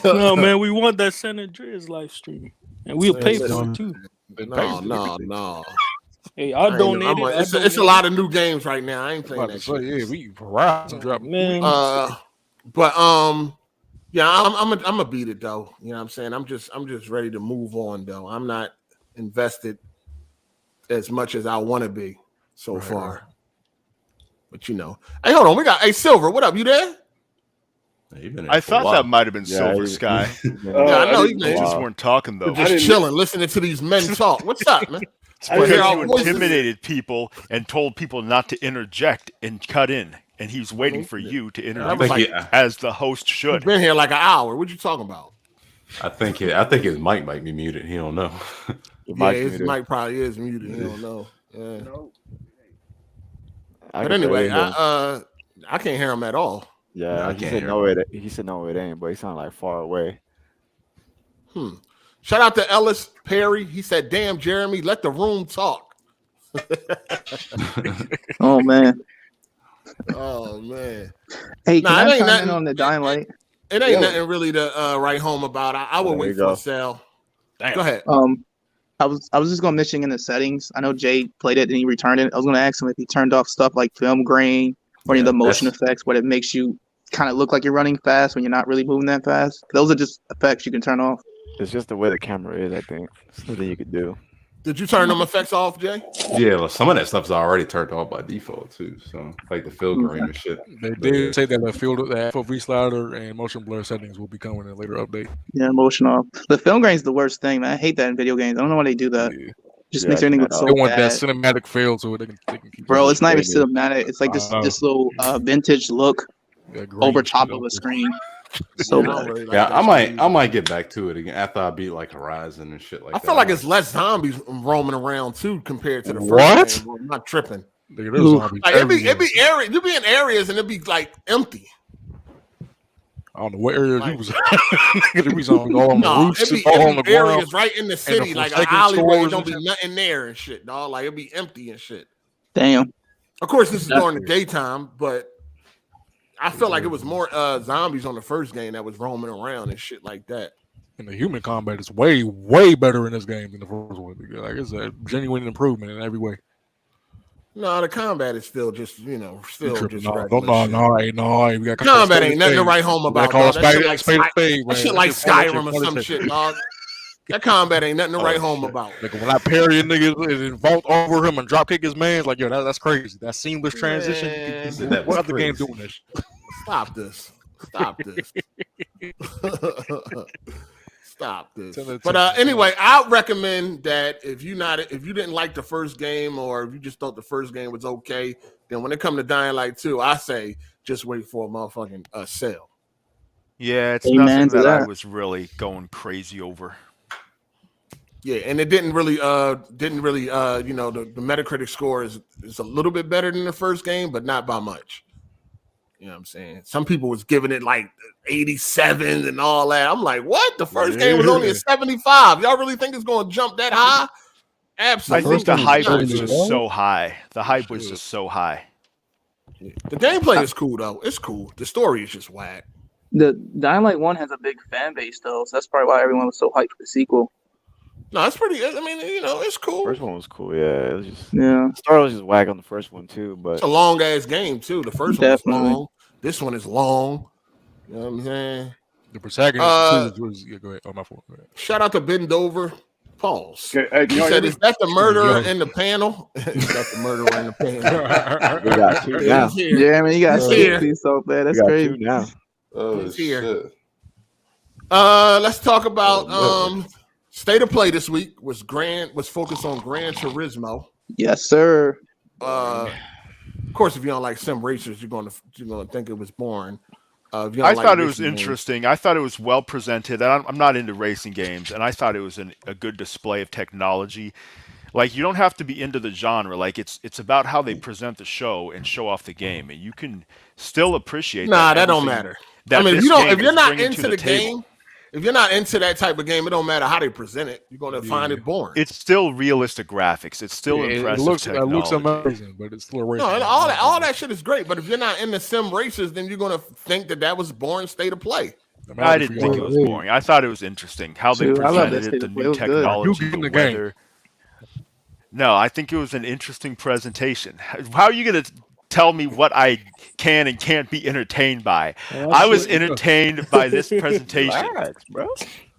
Speaker 8: No, man, we want that San Andreas live stream, and we'll pay for it too.
Speaker 1: No.
Speaker 8: Hey, I'll donate it.
Speaker 1: It's a lot of new games right now. I ain't playing that shit.
Speaker 3: Yeah, we Horizon dropping.
Speaker 8: Man.
Speaker 1: But yeah, I'm gonna beat it though. You know what I'm saying? I'm just ready to move on though. I'm not invested as much as I want to be so far. But you know, hey, hold on, we got Silver. What up? You there?
Speaker 2: I thought that might have been Silver Sky.
Speaker 1: Yeah, I know. You
Speaker 2: just weren't talking though.
Speaker 1: Just chilling, listening to these men talk. What's up, man?
Speaker 2: Because you intimidated people and told people not to interject and cut in, and he's waiting for you to interject as the host should.
Speaker 1: He's been here like an hour. What you talking about?
Speaker 5: I think his mic might be muted. He don't know.
Speaker 1: His mic probably is muted. He don't know. Yeah. But anyway, I can't hear him at all.
Speaker 7: Yeah, he said no, it ain't, but he sounded like far away.
Speaker 1: Shout out to Ellis Perry. He said, "Damn, Jeremy, let the room talk."
Speaker 6: Oh man. Hey, can I comment on the Dying Light?
Speaker 1: It ain't nothing really to write home about. I would wait for a sale. Go ahead.
Speaker 6: I was just gonna mention in the settings. I know Jay played it and he returned it. I was gonna ask him if he turned off stuff like film grain or any of the motion effects, but it makes you kind of look like you're running fast when you're not really moving that fast. Those are just effects you can turn off.
Speaker 7: It's just the way the camera is, I think. Something you could do.
Speaker 1: Did you turn them effects off, Jay?
Speaker 5: Yeah, well, some of that stuff's already turned off by default too. So like the field grain and shit.
Speaker 3: They did say that the FOV slider and motion blur settings will be coming in a later update.
Speaker 6: Yeah, motion off. The film grain's the worst thing, man. I hate that in video games. I don't know why they do that. Yeah. Just makes everything look so
Speaker 3: bad. They want
Speaker 6: bad.
Speaker 3: that cinematic feel to it. They can keep
Speaker 6: Bro, it's not even cinematic. It's like this little vintage look over top of a screen. So
Speaker 5: really I might get back to it again after I beat like Horizon and shit like that.
Speaker 1: I feel like it's less zombies roaming around too compared to the first game. I'm not tripping. Like, it'd be area. You'd be in areas and it'd be like empty.
Speaker 3: I don't know what area you was. It'd be all on the roofs,
Speaker 1: it'd be
Speaker 3: all on the ground,
Speaker 1: areas right in the city, like an alleyway. Don't be nothing there and shit, dog. Like it'd be empty and shit.
Speaker 6: Damn.
Speaker 1: Of course, this is during the daytime, but I feel like it was more zombies on the first game that was roaming around and shit like that.
Speaker 3: And the human combat is way, way better in this game than the first one. Like it's a genuine improvement in every way.
Speaker 1: No, the combat is still just, just
Speaker 3: no.
Speaker 1: We got combat ain't nothing to write home about. That shit like Skyrim or some shit, dog. That combat ain't nothing to write home about.
Speaker 3: Like when I parry a nigga and vault over him and drop kick his man, like, yo, that's crazy. That seamless transition. What other game doing this?
Speaker 1: Stop this. Stop this. But anyway, I recommend that if you didn't like the first game or if you just thought the first game was okay, then when it comes to Dying Light 2, I say just wait for a motherfucking sale.
Speaker 2: Yeah, it's nothing that I was really going crazy over.
Speaker 1: Yeah, and it didn't really the Metacritic score is a little bit better than the first game, but not by much. You know what I'm saying? Some people was giving it like 87 and all that. I'm like, what? The first game was only a 75. Y'all really think it's going to jump that high? Absolutely.
Speaker 2: I think the hype was just so high. The hype was just so high.
Speaker 1: The gameplay is cool, though. It's cool. The story is just whack.
Speaker 6: The Dying Light 1 has a big fan base, though, so that's probably why everyone was so hyped for the sequel.
Speaker 1: No, it's pretty. I mean, it's cool.
Speaker 7: First one was cool, yeah. It was just the story was just whack on the first one too, but
Speaker 1: it's a long ass game too. The first one is long. This one is long. You know what I'm saying?
Speaker 3: The protagonist was go ahead. Oh, my fault.
Speaker 1: Shout out to Ben Dover. Pause. He said, "Is that the murderer in the panel?" Is that the murderer in the panel?
Speaker 7: We got two now.
Speaker 6: Yeah, I mean, you got two so bad. That's crazy.
Speaker 7: Now.
Speaker 1: Oh shit. Let's talk about State of Play this week was focused on Gran Turismo.
Speaker 6: Yes, sir.
Speaker 1: Of course, if you don't like sim racers, you're gonna think it was boring.
Speaker 2: I thought it was interesting. I thought it was well presented. I'm not into racing games, and I thought it was a good display of technology. Like, you don't have to be into the genre. Like, it's about how they present the show and show off the game, and you can still appreciate.
Speaker 1: Nah, that don't matter. I mean, if you're not into the game, if you're not into that type of game, it don't matter how they present it. You're going to find it boring.
Speaker 2: It's still realistic graphics. It's still impressive technology.
Speaker 3: It looks amazing, but it's still racing.
Speaker 1: No, all that shit is great. But if you're not into sim races, then you're going to think that was boring state of play.
Speaker 2: I didn't think it was boring. I thought it was interesting how they presented it, the new technology, the weather. No, I think it was an interesting presentation. How are you going to tell me what I can and can't be entertained by? I was entertained by this presentation.
Speaker 7: Relax, bro.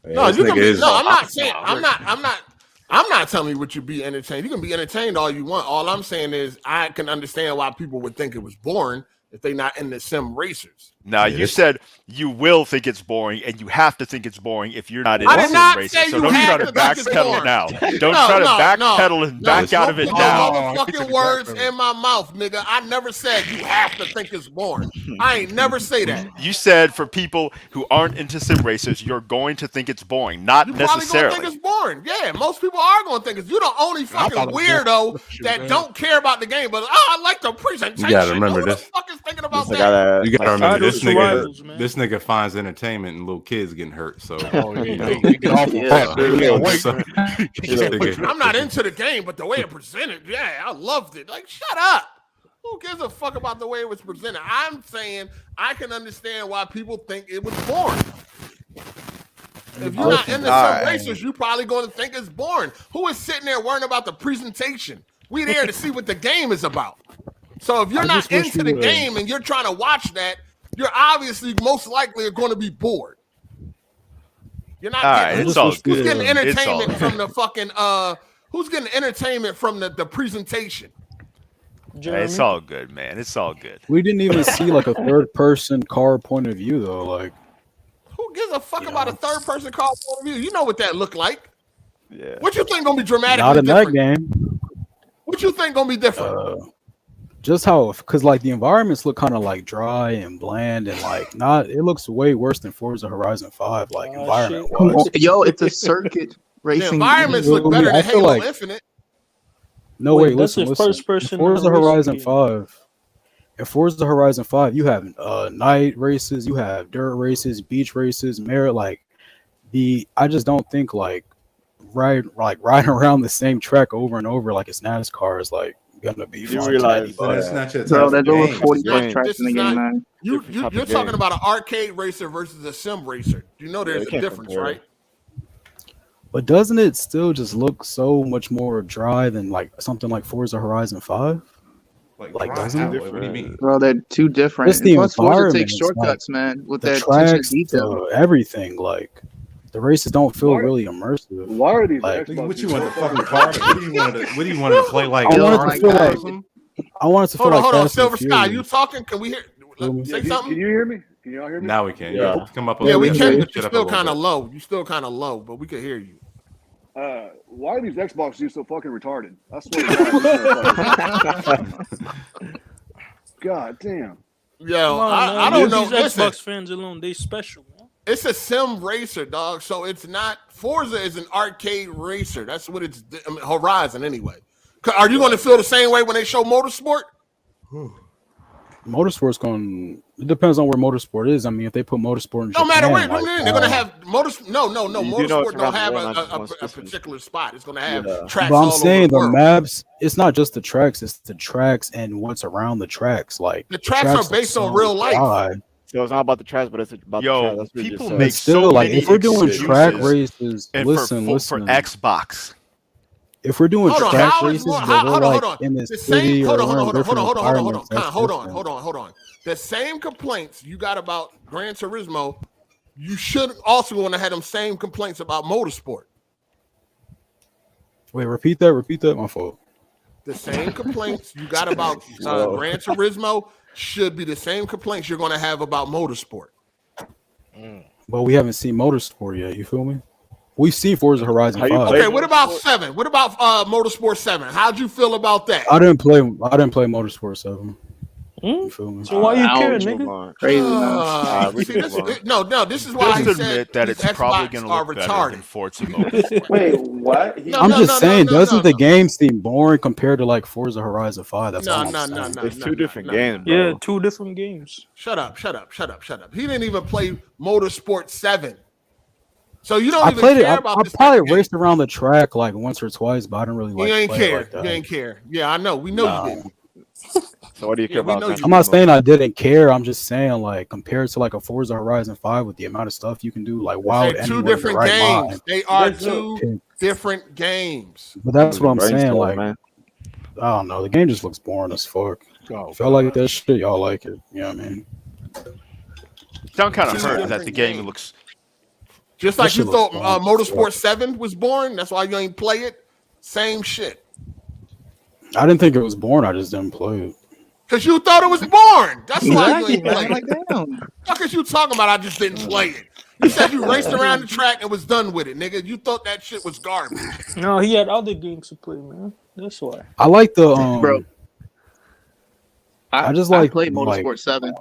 Speaker 1: No, you can be, no, I'm not saying I'm not telling you what you be entertained. You can be entertained all you want. All I'm saying is I can understand why people would think it was boring if they're not in the sim racers.
Speaker 2: Now, you said you will think it's boring, and you have to think it's boring if you're not in sim racing. So don't try to backpedal now. Don't try to backpedal and back out of it now.
Speaker 1: Fucking words in my mouth, nigga. I never said you have to think it's boring. I ain't never say that.
Speaker 2: You said for people who aren't into sim racers, you're going to think it's boring. Not necessarily.
Speaker 1: Probably gonna think it's boring. Yeah, most people are gonna think it's. You're the only fucking weirdo that don't care about the game, but I like the presentation.
Speaker 5: You gotta remember this.
Speaker 1: Who the fuck is thinking about that?
Speaker 5: You gotta remember this nigga. This nigga finds entertainment in little kids getting hurt. So
Speaker 1: I'm not into the game, but the way it presented, yeah, I loved it. Like, shut up. Who gives a fuck about the way it was presented? I'm saying I can understand why people think it was boring. If you're not into some racers, you're probably going to think it's boring. Who is sitting there worrying about the presentation? We there to see what the game is about. So if you're not into the game and you're trying to watch that, you're obviously most likely are going to be bored. You're not getting who's getting entertainment from the fucking who's getting entertainment from the presentation.
Speaker 2: It's all good, man. It's all good.
Speaker 4: We didn't even see like a third person car point of view though. Like,
Speaker 1: who gives a fuck about a third person car point of view? You know what that looked like.
Speaker 7: Yeah.
Speaker 1: What you think gonna be dramatically
Speaker 4: not in
Speaker 1: different?
Speaker 4: that game.
Speaker 1: What you think gonna be different?
Speaker 4: Just how, because like the environments look kind of like dry and bland and like not. It looks way worse than Forza Horizon 5, like environment wise.
Speaker 6: Yo, it's a circuit racing.
Speaker 1: The environments look better than Halo Infinite.
Speaker 4: No, wait, listen. First person Forza Horizon 5. In Forza Horizon 5, you have night races, you have dirt races, beach races, merit. Like I just don't think like riding around the same track over and over like it's NASCAR is like gonna be.
Speaker 7: You realize
Speaker 6: there's over 40 tracks in the game, man.
Speaker 1: You're talking about an arcade racer versus a sim racer. You know there's a difference, right?
Speaker 4: But doesn't it still just look so much more dry than like something like Forza Horizon 5? Like doesn't it?
Speaker 5: What do you mean?
Speaker 6: Bro, they're two different.
Speaker 4: It's the
Speaker 6: Plus, Forza
Speaker 4: environment.
Speaker 6: takes shortcuts, man, with that
Speaker 4: tracks,
Speaker 6: detail.
Speaker 4: everything. Like the races don't feel really immersive.
Speaker 10: Why are these?
Speaker 4: Like,
Speaker 5: what you want to fucking car? What do you want to play like?
Speaker 4: I want it to feel like.
Speaker 1: Hold on, Silver Sky. You talking? Can we hear? Say something.
Speaker 10: Can you hear me? Can y'all hear me?
Speaker 5: Now we can.
Speaker 7: Yeah.
Speaker 5: Come up.
Speaker 1: Yeah, we can. But you're still kind of low. You're still kind of low, but we can hear you.
Speaker 10: Why are these Xbox dudes so fucking retarded? I swear. God damn.
Speaker 1: Yo, I don't know.
Speaker 8: These Xbox fans alone, they special, man.
Speaker 1: It's a sim racer, dog. So it's not. Forza is an arcade racer. That's what it's. I mean, Horizon, anyway. Are you going to feel the same way when they show Motorsport?
Speaker 4: Motorsport's going. It depends on where Motorsport is. I mean, if they put Motorsport in Japan,
Speaker 1: no matter where,
Speaker 4: like,
Speaker 1: they're going to have No. Motorsport don't have a particular spot. It's going to have tracks.
Speaker 4: But I'm
Speaker 1: all
Speaker 4: saying
Speaker 1: over
Speaker 4: the maps. It's not just the tracks. It's the tracks and what's around the tracks. Like
Speaker 1: the tracks are based on real life.
Speaker 7: So it's not about the tracks, but it's about the tracks.
Speaker 2: People make
Speaker 4: still
Speaker 2: so
Speaker 4: like
Speaker 2: many
Speaker 4: if we're doing track
Speaker 2: excuses
Speaker 4: races.
Speaker 2: and
Speaker 4: Listen,
Speaker 2: for Xbox.
Speaker 4: If we're doing track races,
Speaker 1: hold on.
Speaker 4: In the city
Speaker 1: hold on. The same complaints you got about Gran Turismo, you should also want to have them same complaints about Motorsport.
Speaker 4: Wait, repeat that. My fault.
Speaker 1: The same complaints you got about Gran Turismo should be the same complaints you're going to have about Motorsport.
Speaker 4: But we haven't seen Motorsport yet. You feel me? We've seen Forza Horizon 5.
Speaker 1: Okay, what about 7? What about Motorsport 7? How'd you feel about that?
Speaker 4: I didn't play Motorsport 7. You feel me?
Speaker 8: So why you care,
Speaker 7: Move
Speaker 8: nigga?
Speaker 7: on.
Speaker 6: Crazy, man.
Speaker 7: We
Speaker 1: See,
Speaker 7: move on.
Speaker 1: no, this is why
Speaker 2: Just
Speaker 1: he
Speaker 2: admit
Speaker 1: said
Speaker 2: that
Speaker 1: these
Speaker 2: it's probably
Speaker 1: Xbox
Speaker 2: going to
Speaker 1: are
Speaker 2: look better than
Speaker 1: retarded.
Speaker 2: Forza Motorsport.
Speaker 11: Wait, what?
Speaker 4: I'm just saying, doesn't the game seem boring compared to like Forza Horizon 5? That's all I'm saying.
Speaker 7: It's two different games, bro.
Speaker 8: Yeah, 2 different games.
Speaker 1: Shut up. He didn't even play Motorsport 7. So you don't even care about
Speaker 4: I
Speaker 1: this
Speaker 4: probably raced around the track like once or twice, but I didn't really like
Speaker 1: You ain't
Speaker 4: play
Speaker 1: care.
Speaker 4: like that.
Speaker 1: You ain't care. Yeah, I know. We know you didn't.
Speaker 7: So what do you care about?
Speaker 4: I'm not saying I didn't care. I'm just saying, like, compared to like a Forza Horizon 5 with the amount of stuff you can do, like, wow,
Speaker 1: They're two different games. They are two different games.
Speaker 4: But that's what I'm saying. Like, I don't know. The game just looks boring as fuck. If y'all like that shit, y'all like it. You know what I mean?
Speaker 2: Sound kind of hurt that the game looks
Speaker 1: just like you thought Motorsport 7 was boring. That's why you ain't play it. Same shit.
Speaker 4: I didn't think it was boring. I just didn't play it.
Speaker 1: Because you thought it was boring. That's why you ain't
Speaker 6: Exactly,
Speaker 1: play it. What is you talking about? I just didn't play it. You said you raced around the track and was done with it, nigga. You thought that shit was garbage.
Speaker 8: No, he had other games to play, man. That's why.
Speaker 4: I like the
Speaker 6: bro.
Speaker 4: I just
Speaker 6: I
Speaker 4: like
Speaker 6: played Motorsport 7.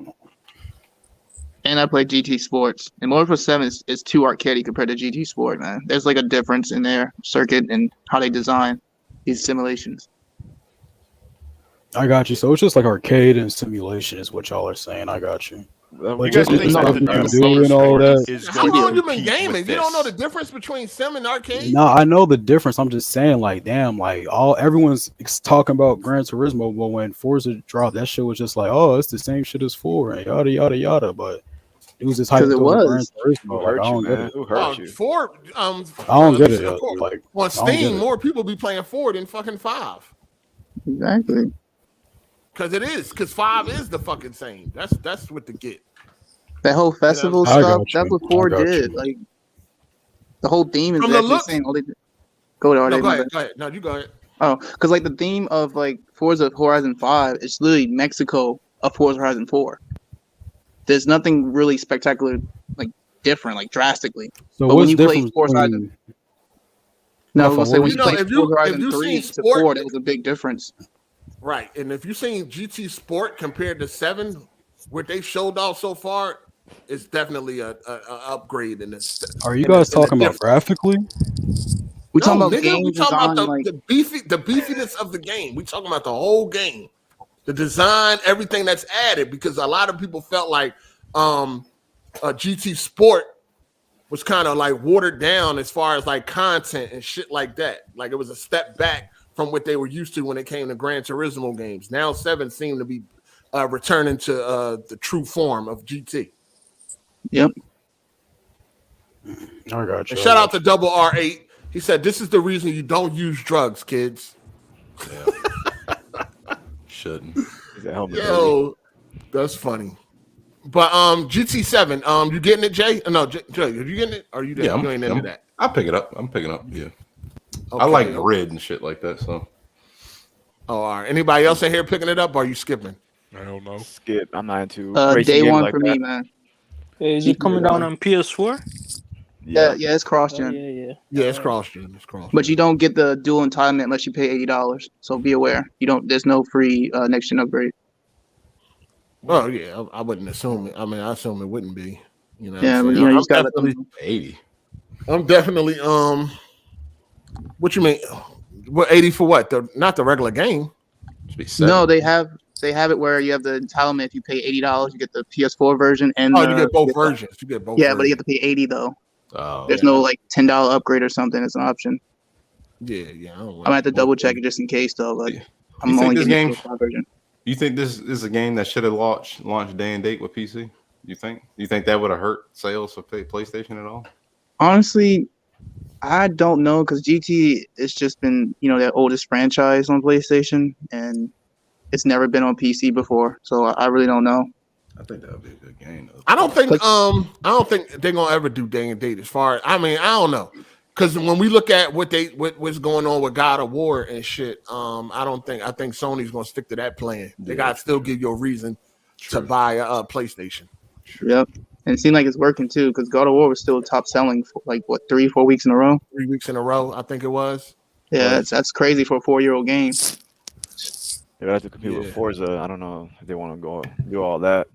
Speaker 6: And I played GT Sports. And Motorsport 7 is too arcadey compared to GT Sport, man. There's like a difference in their circuit and how they design these simulations.
Speaker 4: I got you. So it's just like arcade and simulation is what y'all are saying. I got you.
Speaker 2: You guys think that the new
Speaker 4: doing all that.
Speaker 2: is
Speaker 1: How
Speaker 2: going
Speaker 1: long
Speaker 2: to
Speaker 1: you been
Speaker 2: compete
Speaker 1: gaming?
Speaker 2: with
Speaker 1: You don't
Speaker 2: this?
Speaker 1: know the difference between sim and arcade?
Speaker 4: No, I know the difference. I'm just saying, like, damn, like everyone's talking about Gran Turismo, but when Forza dropped, that shit was just like, oh, it's the same shit as 4 and yada yada yada. But it was just hyped
Speaker 6: it
Speaker 4: up
Speaker 6: was.
Speaker 4: Gran Turismo. Like, I don't get it.
Speaker 7: Who hurt you?
Speaker 1: 4,
Speaker 4: I don't get it. Like,
Speaker 1: on
Speaker 4: I don't get
Speaker 1: Steam,
Speaker 4: it.
Speaker 1: more people be playing 4 than fucking 5.
Speaker 6: Exactly.
Speaker 1: Because it is. Because 5 is the fucking same. That's what to get.
Speaker 6: That whole festival
Speaker 4: I
Speaker 6: stuff,
Speaker 4: got
Speaker 6: that's
Speaker 4: you.
Speaker 6: what 4
Speaker 4: I got
Speaker 6: did.
Speaker 4: you.
Speaker 6: Like, the whole theme is
Speaker 1: From the
Speaker 6: actually
Speaker 1: looks-
Speaker 6: saying all they did. Go ahead,
Speaker 1: No,
Speaker 6: RJ,
Speaker 1: go
Speaker 6: my
Speaker 1: ahead.
Speaker 6: bad.
Speaker 1: Go ahead. No, you go ahead.
Speaker 6: Oh, because like the theme of like Forza Horizon 5 is literally Mexico of Forza Horizon 4. There's nothing really spectacular, like different, like drastically.
Speaker 4: So
Speaker 6: But when
Speaker 4: what's
Speaker 6: you play
Speaker 4: different
Speaker 6: Forza Horizon,
Speaker 4: between?
Speaker 6: no, I was gonna say when
Speaker 1: You
Speaker 6: you
Speaker 1: know,
Speaker 6: play
Speaker 1: if you-
Speaker 6: Forza
Speaker 1: if
Speaker 6: Horizon
Speaker 1: you
Speaker 6: 3
Speaker 1: seen
Speaker 6: to
Speaker 1: sport-
Speaker 6: 4, there was a big difference.
Speaker 1: Right. And if you've seen GT Sport compared to 7, what they showed off so far, it's definitely a upgrade in this.
Speaker 4: Are you guys talking about graphically?
Speaker 6: We talking about
Speaker 1: nigga,
Speaker 6: game
Speaker 1: we talking about
Speaker 6: design, like
Speaker 1: the beefiness of the game. We talking about the whole game, the design, everything that's added. Because a lot of people felt like GT Sport was kind of like watered down as far as like content and shit like that. Like it was a step back from what they were used to when it came to Gran Turismo games. Now 7 seemed to be returning to the true form of GT.
Speaker 6: Yep.
Speaker 4: I got you.
Speaker 1: And shout out to Double R8. He said, "This is the reason you don't use drugs, kids."
Speaker 5: Shouldn't.
Speaker 1: Yo, that's funny. But GT7, you getting it, Jay? No, Jay, are you getting it? Or are you,
Speaker 5: Yeah,
Speaker 1: you ain't into that?
Speaker 5: I'll pick it up. I'm picking up. Yeah.
Speaker 1: Okay.
Speaker 5: I like grid and shit like that. So.
Speaker 1: Oh, all right. Anybody else in here picking it up? Or are you skipping?
Speaker 3: I don't know.
Speaker 7: Skip. I'm not into
Speaker 6: day
Speaker 7: games
Speaker 6: one
Speaker 7: like
Speaker 6: for
Speaker 7: that.
Speaker 6: me, man.
Speaker 8: Hey, is it coming down on PS4?
Speaker 6: Yeah, it's cross-gen.
Speaker 8: Yeah.
Speaker 1: Yeah, it's cross-gen. It's cross-gen.
Speaker 6: But you don't get the dual entitlement unless you pay $80. So be aware. You don't. There's no free next-gen upgrade.
Speaker 1: Oh yeah, I wouldn't assume it. I mean, I assume it wouldn't be. You know.
Speaker 6: Yeah, but
Speaker 1: I'm
Speaker 6: you just gotta let them
Speaker 1: definitely,
Speaker 6: know.
Speaker 5: 80.
Speaker 1: I'm definitely What you mean? What 80 for what? Not the regular game.
Speaker 6: No, they have it where you have the entitlement. If you pay $80, you get the PS4 version and
Speaker 1: you get both versions. You get both.
Speaker 6: Yeah, but you have to pay $80 though.
Speaker 5: Oh,
Speaker 6: There's no like $10 upgrade or something. It's an option.
Speaker 1: Yeah. I don't
Speaker 6: I'm gonna have to double check it just in case though. But I'm
Speaker 5: You think
Speaker 6: only
Speaker 5: this
Speaker 6: getting
Speaker 5: game?
Speaker 6: the PS5 version.
Speaker 5: You think this is a game that should have launched day and date with PC? You think? You think that would have hurt sales for PlayStation at all?
Speaker 6: Honestly, I don't know because GT it's just been their oldest franchise on PlayStation and it's never been on PC before. So I really don't know.
Speaker 5: I think that would be a good game. Though.
Speaker 1: I don't think they're gonna ever do day and date as far as I don't know. Because when we look at what's going on with God of War and shit, I think Sony's gonna stick to that plan. They gotta still give you a reason to buy a PlayStation.
Speaker 6: Yep. And it seemed like it's working too, because God of War was still top selling for like 3-4 weeks in a row.
Speaker 1: 3 weeks in a row, I think it was.
Speaker 6: Yeah, that's crazy for a 4-year-old game.
Speaker 7: They would have to compete with Forza. I don't know if they want to go do all that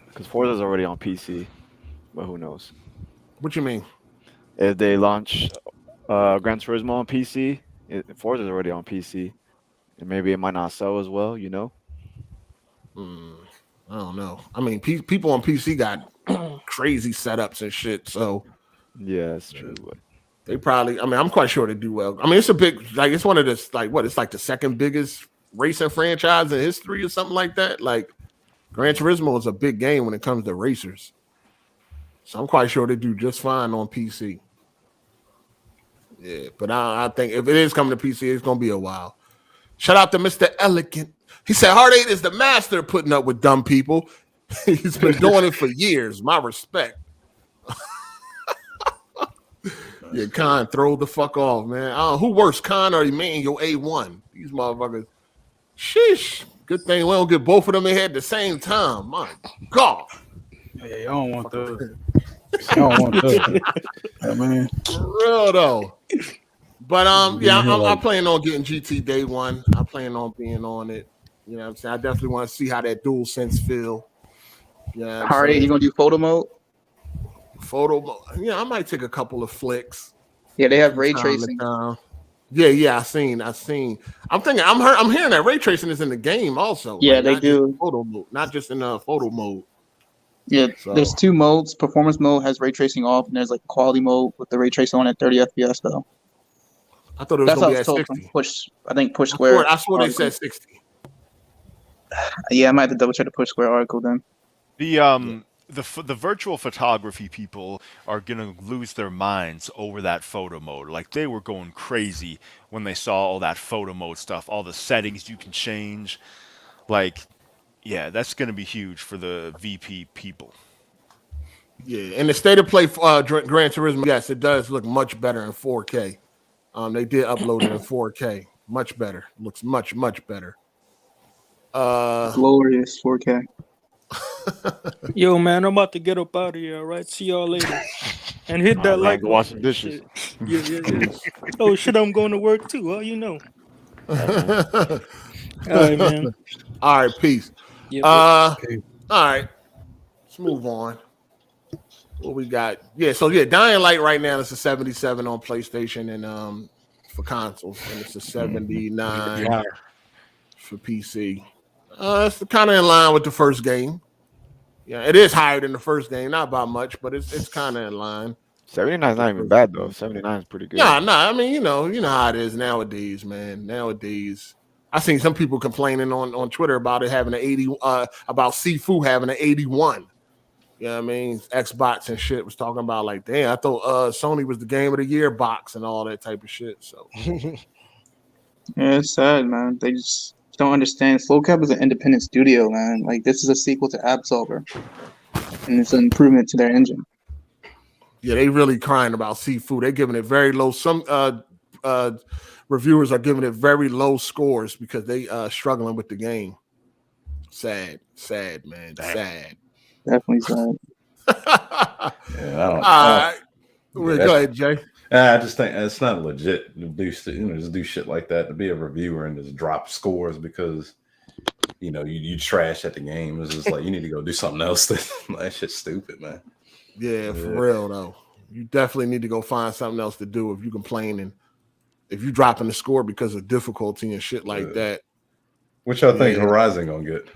Speaker 7: because Forza's already on PC, but who knows?
Speaker 1: What you mean?
Speaker 7: If they launch Gran Turismo on PC, Forza's already on PC, and maybe it might not sell as well. You know?
Speaker 1: I don't know. I mean, people on PC got crazy setups and shit. So
Speaker 7: yeah, that's true. But
Speaker 1: they probably. I mean, I'm quite sure they do well. I mean, it's a big like it's one of the like what? It's like the second biggest racing franchise in history or something like that. Like Gran Turismo is a big game when it comes to racers. So I'm quite sure they do just fine on PC. Yeah, but I think if it is coming to PC, it's gonna be a while. Shout out to Mr. Elegant. He said Hard8 is the master of putting up with dumb people. He's been doing it for years. My respect. Yeah, Khan, throw the fuck off, man. Who worse, Khan or Emmanuel A1? These motherfuckers. Sheesh. Good thing we don't get both of them in here at the same time. My God.
Speaker 4: Yeah, you don't want that. You don't want that. I mean,
Speaker 1: for real though. But yeah, I'm planning on getting GT day one. I plan on being on it. You know what I'm saying? I definitely want to see how that dual sense feel. Yeah.
Speaker 6: Hard8, you gonna do photo mode?
Speaker 1: Photo mode. Yeah, I might take a couple of flicks.
Speaker 6: Yeah, they have ray tracing.
Speaker 1: Yeah, I seen. I'm thinking. I'm hearing that ray tracing is in the game also.
Speaker 6: Yeah,
Speaker 1: like,
Speaker 6: they do.
Speaker 1: Photo mode, not just in photo mode.
Speaker 6: Yeah, so there's two modes. Performance mode has ray tracing off, and there's like quality mode with the ray tracing on at 30 FPS though.
Speaker 1: I thought it was going to be at 60.
Speaker 6: Push Square.
Speaker 1: I swore they said 60.
Speaker 6: Yeah, I might have to double check the Push Square article then.
Speaker 2: The virtual photography people are gonna lose their minds over that photo mode. Like they were going crazy when they saw all that photo mode stuff, all the settings you can change. Like, yeah, that's gonna be huge for the VP people.
Speaker 1: Yeah, and the state of play Gran Turismo, yes, it does look much better in 4K. They did upload it in 4K, much better. Looks much better.
Speaker 6: Glorious 4K.
Speaker 8: Yo, man, I'm about to get up out of here. All right, see y'all later. And hit that like.
Speaker 7: Washing dishes.
Speaker 8: Yeah. Oh shit, I'm going to work too. Oh, you know. All right, man.
Speaker 1: All right, peace.
Speaker 8: Yep.
Speaker 1: All right, let's move on. What we got? Dying Light right now is a 77 on PlayStation and for consoles, and it's a 79 for PC. It's kind of in line with the first game. Yeah, it is higher than the first game, not by much, but it's kind of in line.
Speaker 7: 79 is not even bad though. 79 is pretty good.
Speaker 1: Nah. I mean, you know how it is nowadays, man. Nowadays, I seen some people complaining on Twitter about it having an 80, about Sifu having an 81. You know what I mean? Xbox and shit was talking about like, damn, I thought Sony was the game of the year box and all that type of shit. So
Speaker 6: yeah, it's sad, man. They just don't understand. Flowcap is an independent studio, man. Like this is a sequel to Absolver, and it's an improvement to their engine.
Speaker 1: Yeah, they really crying about Sifu. They're giving it very low. Some reviewers are giving it very low scores because they struggling with the game. Sad, man.
Speaker 6: Damn.
Speaker 1: Sad.
Speaker 6: Definitely sad.
Speaker 5: All
Speaker 1: right. Go ahead, Jay.
Speaker 5: I just think it's not legit to do, just do shit like that, to be a reviewer and just drop scores because you trash at the game. It's just like you need to go do something else. That shit's stupid, man.
Speaker 1: Yeah, for real though. You definitely need to go find something else to do if you complaining. If you dropping the score because of difficulty and shit like that.
Speaker 5: What y'all think Horizon gonna get?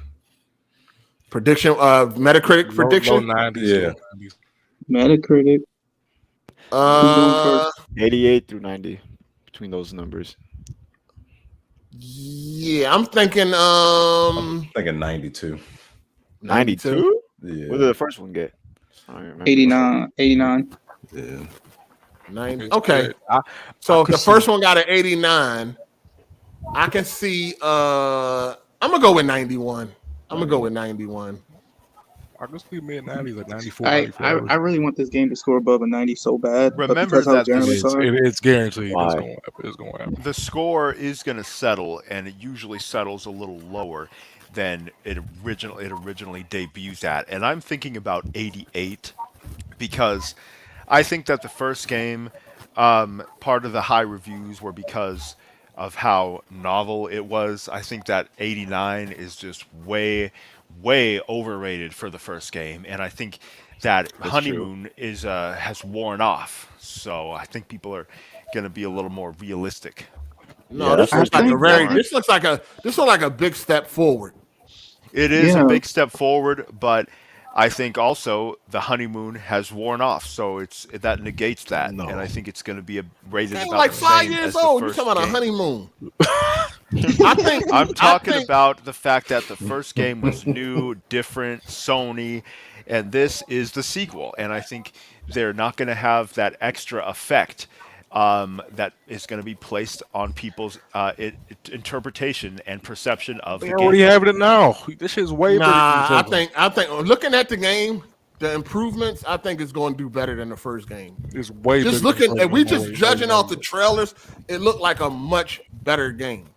Speaker 1: Prediction Metacritic prediction?
Speaker 3: Low 90s.
Speaker 5: Yeah.
Speaker 6: Metacritic.
Speaker 7: 88 through 90 between those numbers.
Speaker 1: Yeah, I'm thinking
Speaker 5: 92.
Speaker 7: 92?
Speaker 5: Yeah.
Speaker 7: What did the first one get?
Speaker 6: 89.
Speaker 5: Yeah.
Speaker 1: 90. Okay. So if the first one got an 89, I can see I'm gonna go with 91. I'm gonna go with 91.
Speaker 3: I can see mid-90s, like 94.
Speaker 6: I really want this game to score above a 90 so bad.
Speaker 2: Remember that
Speaker 3: it's guaranteed. It's going to happen.
Speaker 2: The score is going to settle, and it usually settles a little lower than it originally debuts at. And I'm thinking about 88 because I think that the first game, part of the high reviews were because of how novel it was. I think that 89 is just way overrated for the first game, and I think that Honeymoon is has worn off. So I think people are going to be a little more realistic.
Speaker 1: No, this looks like a big step forward.
Speaker 2: It is a big step forward, but I think also the Honeymoon has worn off, so that negates that, and I think it's going to be rated about
Speaker 1: like
Speaker 2: the
Speaker 1: 5
Speaker 2: same
Speaker 1: years
Speaker 2: as the
Speaker 1: old. You
Speaker 2: first
Speaker 1: talking about a
Speaker 2: game.
Speaker 1: honeymoon?
Speaker 2: I'm talking about the fact that the first game was new, different, Sony, and this is the sequel, and I think they're not going to have that extra effect that is going to be placed on people's interpretation and perception of the game.
Speaker 3: They already have it now. This shit's way better.
Speaker 1: I think looking at the game, the improvements, I think it's going to do better than the first game.
Speaker 3: It's way
Speaker 1: just
Speaker 3: bigger
Speaker 1: looking, and we just judging off the trailers, it looked like a much better game.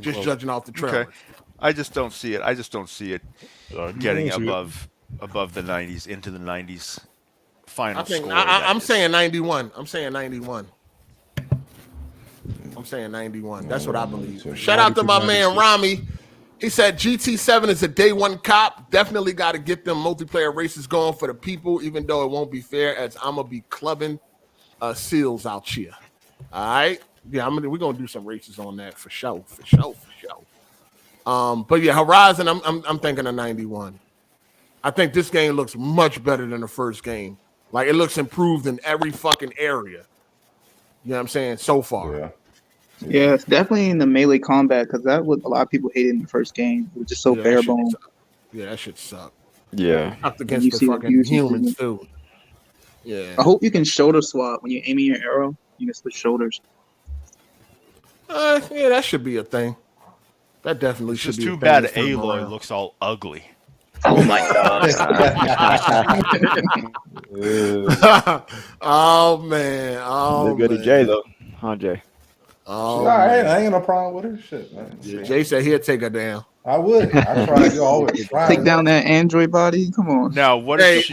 Speaker 1: Just judging off the trailers.
Speaker 2: Okay. I just don't see it. I just don't see it getting above the 90s, into the 90s final score.
Speaker 1: I'm saying 91. I'm saying 91. That's what I believe. Shout out to my man Rami. He said GT7 is a day one cop. Definitely got to get them multiplayer races going for the people, even though it won't be fair, as I'm going to be clubbing seals out here. All right? Yeah, we're going to do some races on that for sure. But yeah, Horizon, I'm thinking of 91. I think this game looks much better than the first game. Like, it looks improved in every fucking area. You know what I'm saying? So far.
Speaker 6: Yeah, it's definitely in the melee combat, because that was a lot of people hated in the first game. It was just so bare bones.
Speaker 1: Yeah, that shit sucked.
Speaker 7: Yeah.
Speaker 1: Up against the fucking humans, too. Yeah.
Speaker 6: I hope you can shoulder swap when you're aiming your arrow. You can switch shoulders.
Speaker 1: Yeah, that should be a thing. That definitely should be a thing.
Speaker 2: It's too bad Aloy looks all ugly.
Speaker 6: Oh my god.
Speaker 1: Oh man. Oh,
Speaker 7: good to Jay though. Huh, Jay?
Speaker 5: Oh, all right. I ain't got no problem with her. Shit, man.
Speaker 1: Yeah, Jay said he'd take her down.
Speaker 5: I would. I try to always
Speaker 6: take down that android body. Come on.
Speaker 2: Now, what if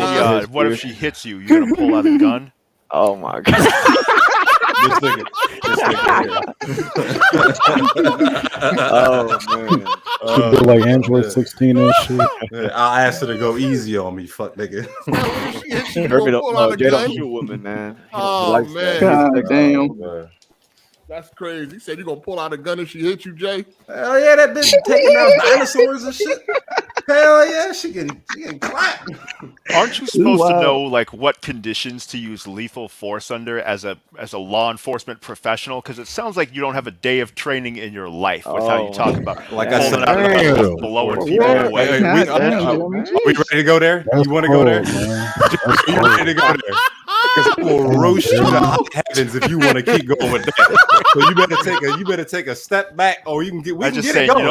Speaker 2: she hits you? You're gonna pull out a gun?
Speaker 7: Oh my god.
Speaker 5: This nigga.
Speaker 4: Oh man. Like Android 16 and shit.
Speaker 5: I'll ask her to go easy on me, fuck nigga.
Speaker 7: Jay don't shoot women, man.
Speaker 1: Oh man.
Speaker 6: God damn.
Speaker 1: That's crazy. He said you're gonna pull out a gun if she hit you, Jay.
Speaker 5: Hell yeah, that bitch taking out dinosaurs and shit. Hell yeah, she getting clapped.
Speaker 2: Aren't you supposed to know like what conditions to use lethal force under as a law enforcement professional? Because it sounds like you don't have a day of training in your life with how you talk about
Speaker 5: like I said,
Speaker 2: blowing people away.
Speaker 5: Are we ready to go there? You want to go there? You ready to go there? Because I will roast you to high heavens if you want to keep going with that. So you better take a step back, or you can get. We can get it going.
Speaker 2: You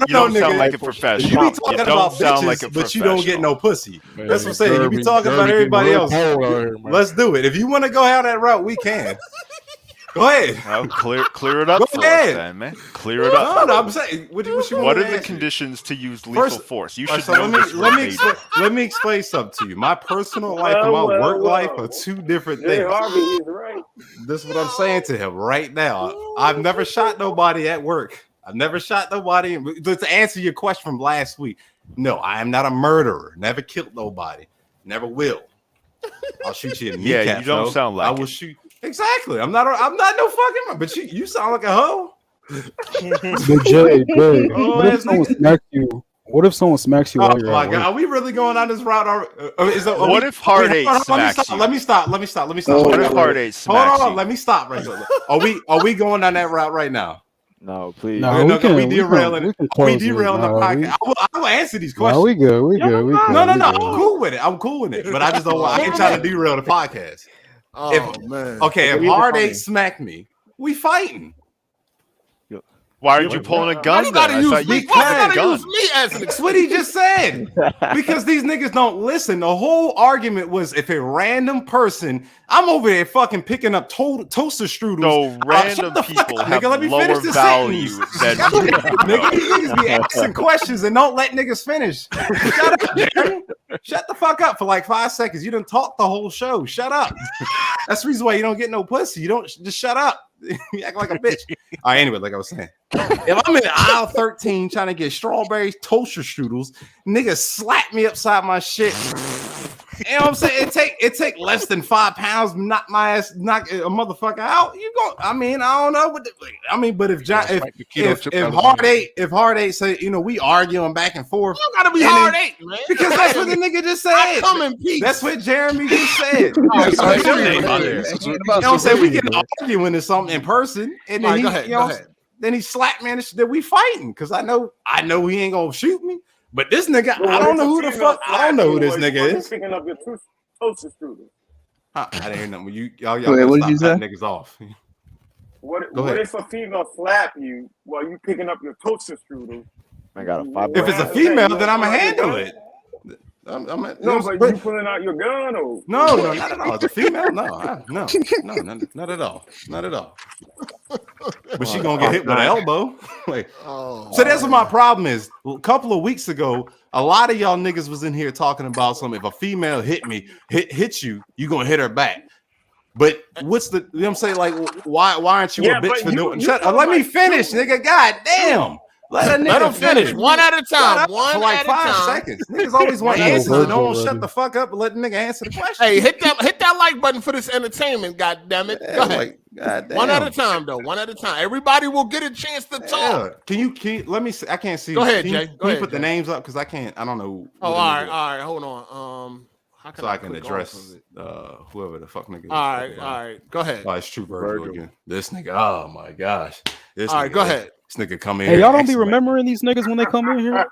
Speaker 2: don't sound like a professional.
Speaker 5: You be talking about bitches, but you don't get no pussy.
Speaker 3: Man,
Speaker 5: that's what I'm saying. You be talking about everybody else. Let's do it. If you want to go down that route, we can. Go ahead.
Speaker 2: Well, clear it up for us then, man. Clear it up.
Speaker 5: No, I'm saying. What
Speaker 2: are the conditions to use lethal force? You should know this.
Speaker 5: Let me explain something to you. My personal life and my work life are two different things. This is what I'm saying to him right now. I've never shot nobody at work. I've never shot nobody. To answer your question from last week, no, I am not a murderer. Never killed nobody. Never will. I'll shoot you in the kneecap.
Speaker 2: Yeah, you don't sound like
Speaker 5: I will shoot. Exactly. I'm not no fucking. But you sound like a hoe.
Speaker 4: But Jay, what if someone smacks you? What if someone smacks you?
Speaker 5: Oh my god, are we really going on this route?
Speaker 2: What if Hard8 smacks you?
Speaker 5: Let me stop.
Speaker 2: What if Hard8 smacks you?
Speaker 5: Hold on, let me stop right there. Are we going on that route right now?
Speaker 7: No, please.
Speaker 5: No, we derailing the podcast. I will answer these questions.
Speaker 4: No, we good.
Speaker 5: No. I'm cool with it. But I just don't. I ain't trying to derail the podcast.
Speaker 1: Man.
Speaker 5: Okay, if Hard8 smacked me, we fighting.
Speaker 2: Why aren't you pulling a gun?
Speaker 1: You gotta use me.
Speaker 5: That's what he just said. Because these niggas don't listen. The whole argument was if a random person, I'm over there fucking picking up toaster strudels.
Speaker 2: So random people have lower value than
Speaker 5: nigga. These niggas be asking questions and don't let niggas finish. Shut up, Darren. Shut the fuck up for like 5 seconds. You didn't talk the whole show. Shut up. That's the reason why you don't get no pussy. You don't just shut up. You act like a bitch. All right, anyway, like I was saying, if I'm in aisle 13 trying to get strawberry toaster strudels, niggas slap me upside my shit. You know what I'm saying? It take less than 5 pounds, knock my ass, knock a motherfucker out. You go. I mean, I don't know. But if Hard 8 say, you know, we arguing back and forth,
Speaker 1: you gotta be Hard 8, man.
Speaker 5: Because that's what the nigga just said.
Speaker 1: Come in peace.
Speaker 5: That's what Jeremy just said. You know what I'm saying? We can arguing or something in person, and then then he slapped me and that we fighting because I know he ain't gonna shoot me. But this nigga, I don't know who the fuck. I don't know who this nigga is.
Speaker 11: Picking up your toaster strudel.
Speaker 5: I didn't hear nothing. Y'all
Speaker 6: what did you say?
Speaker 5: Niggas off.
Speaker 11: What if a female slap you while you picking up your toaster strudel?
Speaker 7: I got a 5.
Speaker 5: If it's a female, then I'ma handle it. But
Speaker 11: you pulling out your gun or
Speaker 5: no, not at all. It's a female, no, not at all, not at all. But she gonna get hit with an elbow. So that's what my problem is. A couple of weeks ago, a lot of y'all niggas was in here talking about something. If a female hits you, you gonna hit her back. But what's the? You know what I'm saying? Like, why aren't you a bitch for doing? Let me finish, nigga. God damn. Let him finish one at a time. One for like 5 seconds. Niggas always want answers and don't shut the fuck up and let the nigga answer the question.
Speaker 1: Hey, hit that like button for this entertainment. God damn it. Go ahead. One at a time, though. One at a time. Everybody will get a chance to talk.
Speaker 5: Can you let me see? I can't see.
Speaker 1: Go ahead, Jay.
Speaker 5: Can you put the names up because I can't. I don't know.
Speaker 1: All right. Hold on.
Speaker 5: So I can address whoever the fuck nigga is.
Speaker 1: All right. Go ahead.
Speaker 5: Oh, it's true Virgil again. This nigga. Oh my gosh. All
Speaker 1: right, go ahead.
Speaker 5: This nigga come in.
Speaker 4: Hey, y'all don't be remembering these niggas when they come in here?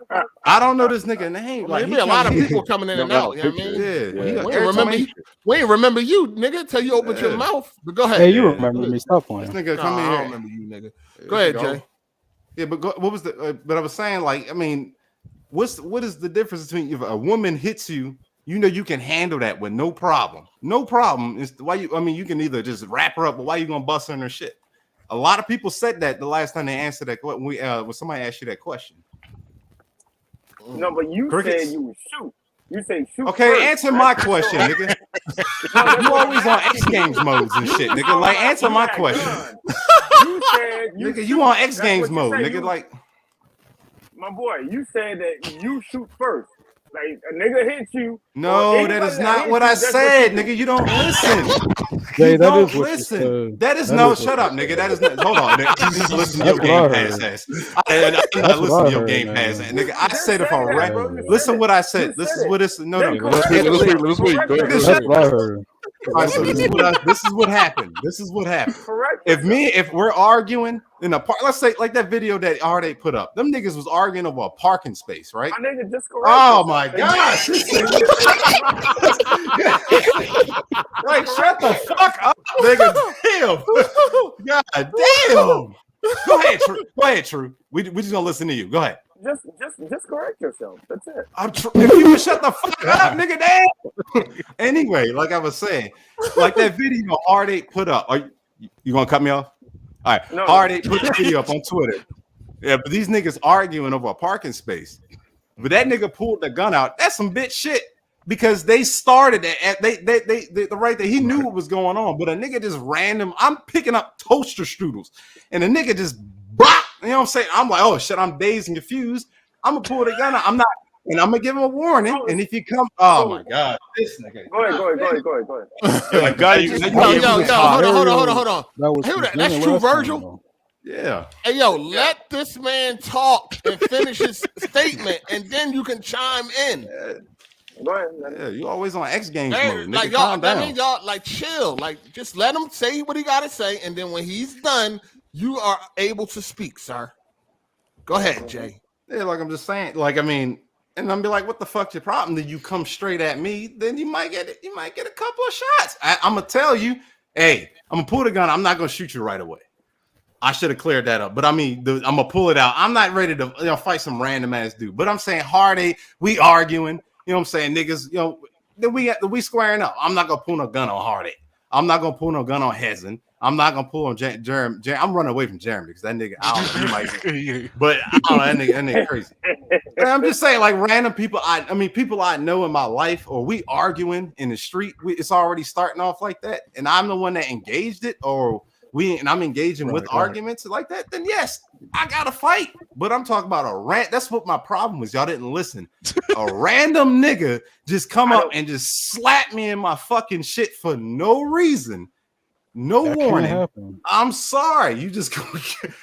Speaker 5: I don't know this nigga name.
Speaker 1: Like, there be a lot of people coming in and out. You know what I mean?
Speaker 5: Yeah.
Speaker 1: We ain't remember you, nigga, till you opened your mouth. But go ahead.
Speaker 4: Hey, you remember me? Stop playing.
Speaker 5: This nigga come in here.
Speaker 1: I don't remember you, nigga. Go ahead, Jay.
Speaker 5: Yeah, but what was the? But I was saying, like, I mean, what is the difference between if a woman hits you? You know you can handle that with no problem. No problem. Is why you? I mean, you can either just wrap her up, but why you gonna bust her in her shit? A lot of people said that the last time they answered that when somebody asked you that question.
Speaker 11: No, but you said you would shoot. You say shoot.
Speaker 5: Okay,
Speaker 11: first.
Speaker 5: answer my question, nigga. You always on X Games modes and shit, nigga. Like, answer my question.
Speaker 11: You said
Speaker 5: nigga, you on X Games mode, nigga. Like,
Speaker 11: my boy, you said that you shoot first. Like a nigga hits you.
Speaker 5: No, that is not what I said, nigga. You don't listen.
Speaker 4: Jay,
Speaker 5: you don't listen. That is no. Shut up, nigga. That is not. Hold on, nigga. You listen to your Game Pass ass. I'm not listening to your Game Pass ass, nigga. I said if I rap, listen what I said. This is what it's. No.
Speaker 3: Let's wait. Go ahead.
Speaker 5: All right, so this is what happened. This is what happened. If we're arguing in a park, let's say like that video that Hard8 put up, them niggas was arguing over a parking space, right? Oh my gosh! Like, shut the fuck up, nigga. Damn. God damn. Go ahead, True. We just gonna listen to you. Go ahead.
Speaker 11: Just correct yourself. That's it.
Speaker 5: If you would shut the fuck up, nigga, damn. Anyway, like I was saying, like that video Hard8 put up. Are you gonna cut me off? All right, no. Hard8 put the video up on Twitter. Yeah, but these niggas arguing over a parking space. But that nigga pulled the gun out. That's some bitch shit because they started it. They right there. He knew what was going on, but a nigga just random. I'm picking up toaster strudels, and a nigga just. Bop! You know what I'm saying? I'm like, oh shit, I'm dazed and confused. I'm gonna pull the gun out. I'm not, and I'm gonna give him a warning. And if you come, oh my god, this nigga.
Speaker 11: Go ahead.
Speaker 1: Hold on. That's True Virgil.
Speaker 5: Yeah.
Speaker 1: Hey yo, let this man talk and finish his statement, and then you can chime in.
Speaker 11: Go ahead.
Speaker 5: Yeah, you always on X Games mode. Nigga,
Speaker 1: like
Speaker 5: calm down.
Speaker 1: I mean, y'all like chill. Like just let him say what he gotta say, and then when he's done. You are able to speak, sir. Go ahead, Jay.
Speaker 5: Yeah, like I'm just saying, like I mean, and I'm be like, what the fuck's your problem? Then you come straight at me, then you might get it. You might get a couple of shots. I'm gonna tell you, hey, I'm gonna pull the gun. I'm not gonna shoot you right away. I should have cleared that up, but I mean, I'm gonna pull it out. I'm not ready to fight some random ass dude. But I'm saying, Hard8, we arguing. You know what I'm saying, niggas. You know, then we squaring up. I'm not gonna pull no gun on Hard8. I'm not gonna pull no gun on Hezen. I'm not gonna pull on Jeremy. I'm running away from Jeremy because that nigga, I don't know, he might, but I don't know, that nigga crazy. And I'm just saying, like random people. I mean, people I know in my life, or we arguing in the street. It's already starting off like that, and I'm the one that engaged it, or and I'm engaging with arguments like that, then yes, I gotta fight. But I'm talking about a rant. That's what my problem was. Y'all didn't listen. A random nigga just come up and just slap me in my fucking shit for no reason. No warning. I'm sorry. You just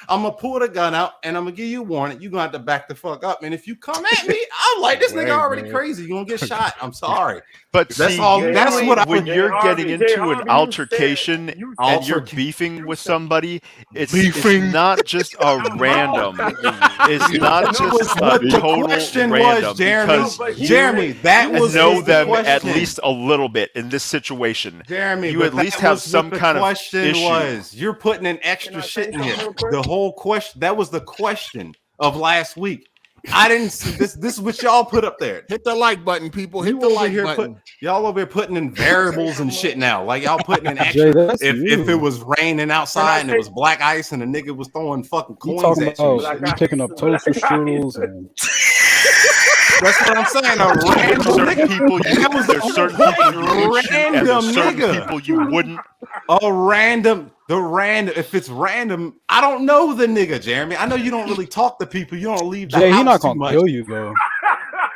Speaker 5: I'm gonna pull the gun out and I'm gonna give you a warning. You're gonna have to back the fuck up. And if you come at me, I'm like, this nigga already crazy. You're gonna get shot. I'm sorry.
Speaker 2: But
Speaker 5: that's
Speaker 2: see,
Speaker 5: all. That's what
Speaker 2: when you're getting into an altercation and you're beefing with somebody, it's not just a random. It's not just a total random.
Speaker 5: Jeremy, that was
Speaker 2: know them at least a little bit in this situation.
Speaker 5: Jeremy,
Speaker 2: you at least have some kind of issue.
Speaker 5: You're putting in extra shit in here. The whole question, that was the question of last week. I didn't see this. This is what y'all put up there.
Speaker 1: Hit the like button, people. Hit the like button.
Speaker 5: Y'all over here putting in variables and shit now. Like y'all putting in extra. If it was raining outside and it was black ice and the nigga was throwing fucking coins at you.
Speaker 4: You picking up toaster strudels and
Speaker 5: that's what I'm saying. A random
Speaker 2: people there's certain people you wouldn't.
Speaker 5: A random. If it's random, I don't know the nigga, Jeremy. I know you don't really talk to people. You don't leave the house.
Speaker 4: He's not gonna kill you, though.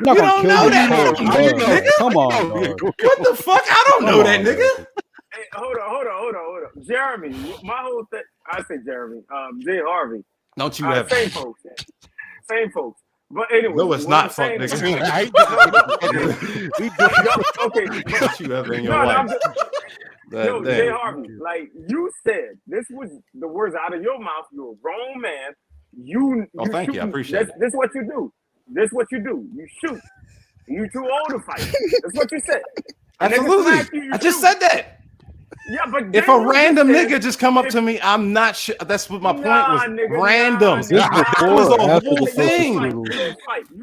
Speaker 5: You don't know that
Speaker 4: nigga. Come on,
Speaker 5: what the fuck? I don't know that nigga.
Speaker 11: Hey, hold on. Jeremy, my whole thing. I say Jeremy. J Harvey.
Speaker 5: Don't you ever?
Speaker 11: Same folks. But anyway,
Speaker 5: no, it's not fuck nigga.
Speaker 11: Okay.
Speaker 5: Don't you ever in your life?
Speaker 11: No, J Harvey, like you said, this was the words out of your mouth. You're a grown man.
Speaker 5: Thank you. I appreciate it.
Speaker 11: This is what you do. You shoot. You too old to fight. That's what you said.
Speaker 5: Absolutely. I just said that.
Speaker 11: Yeah, but
Speaker 5: if a random nigga just come up to me, I'm not sure. That's what my point was. Random. That was the whole thing.
Speaker 11: You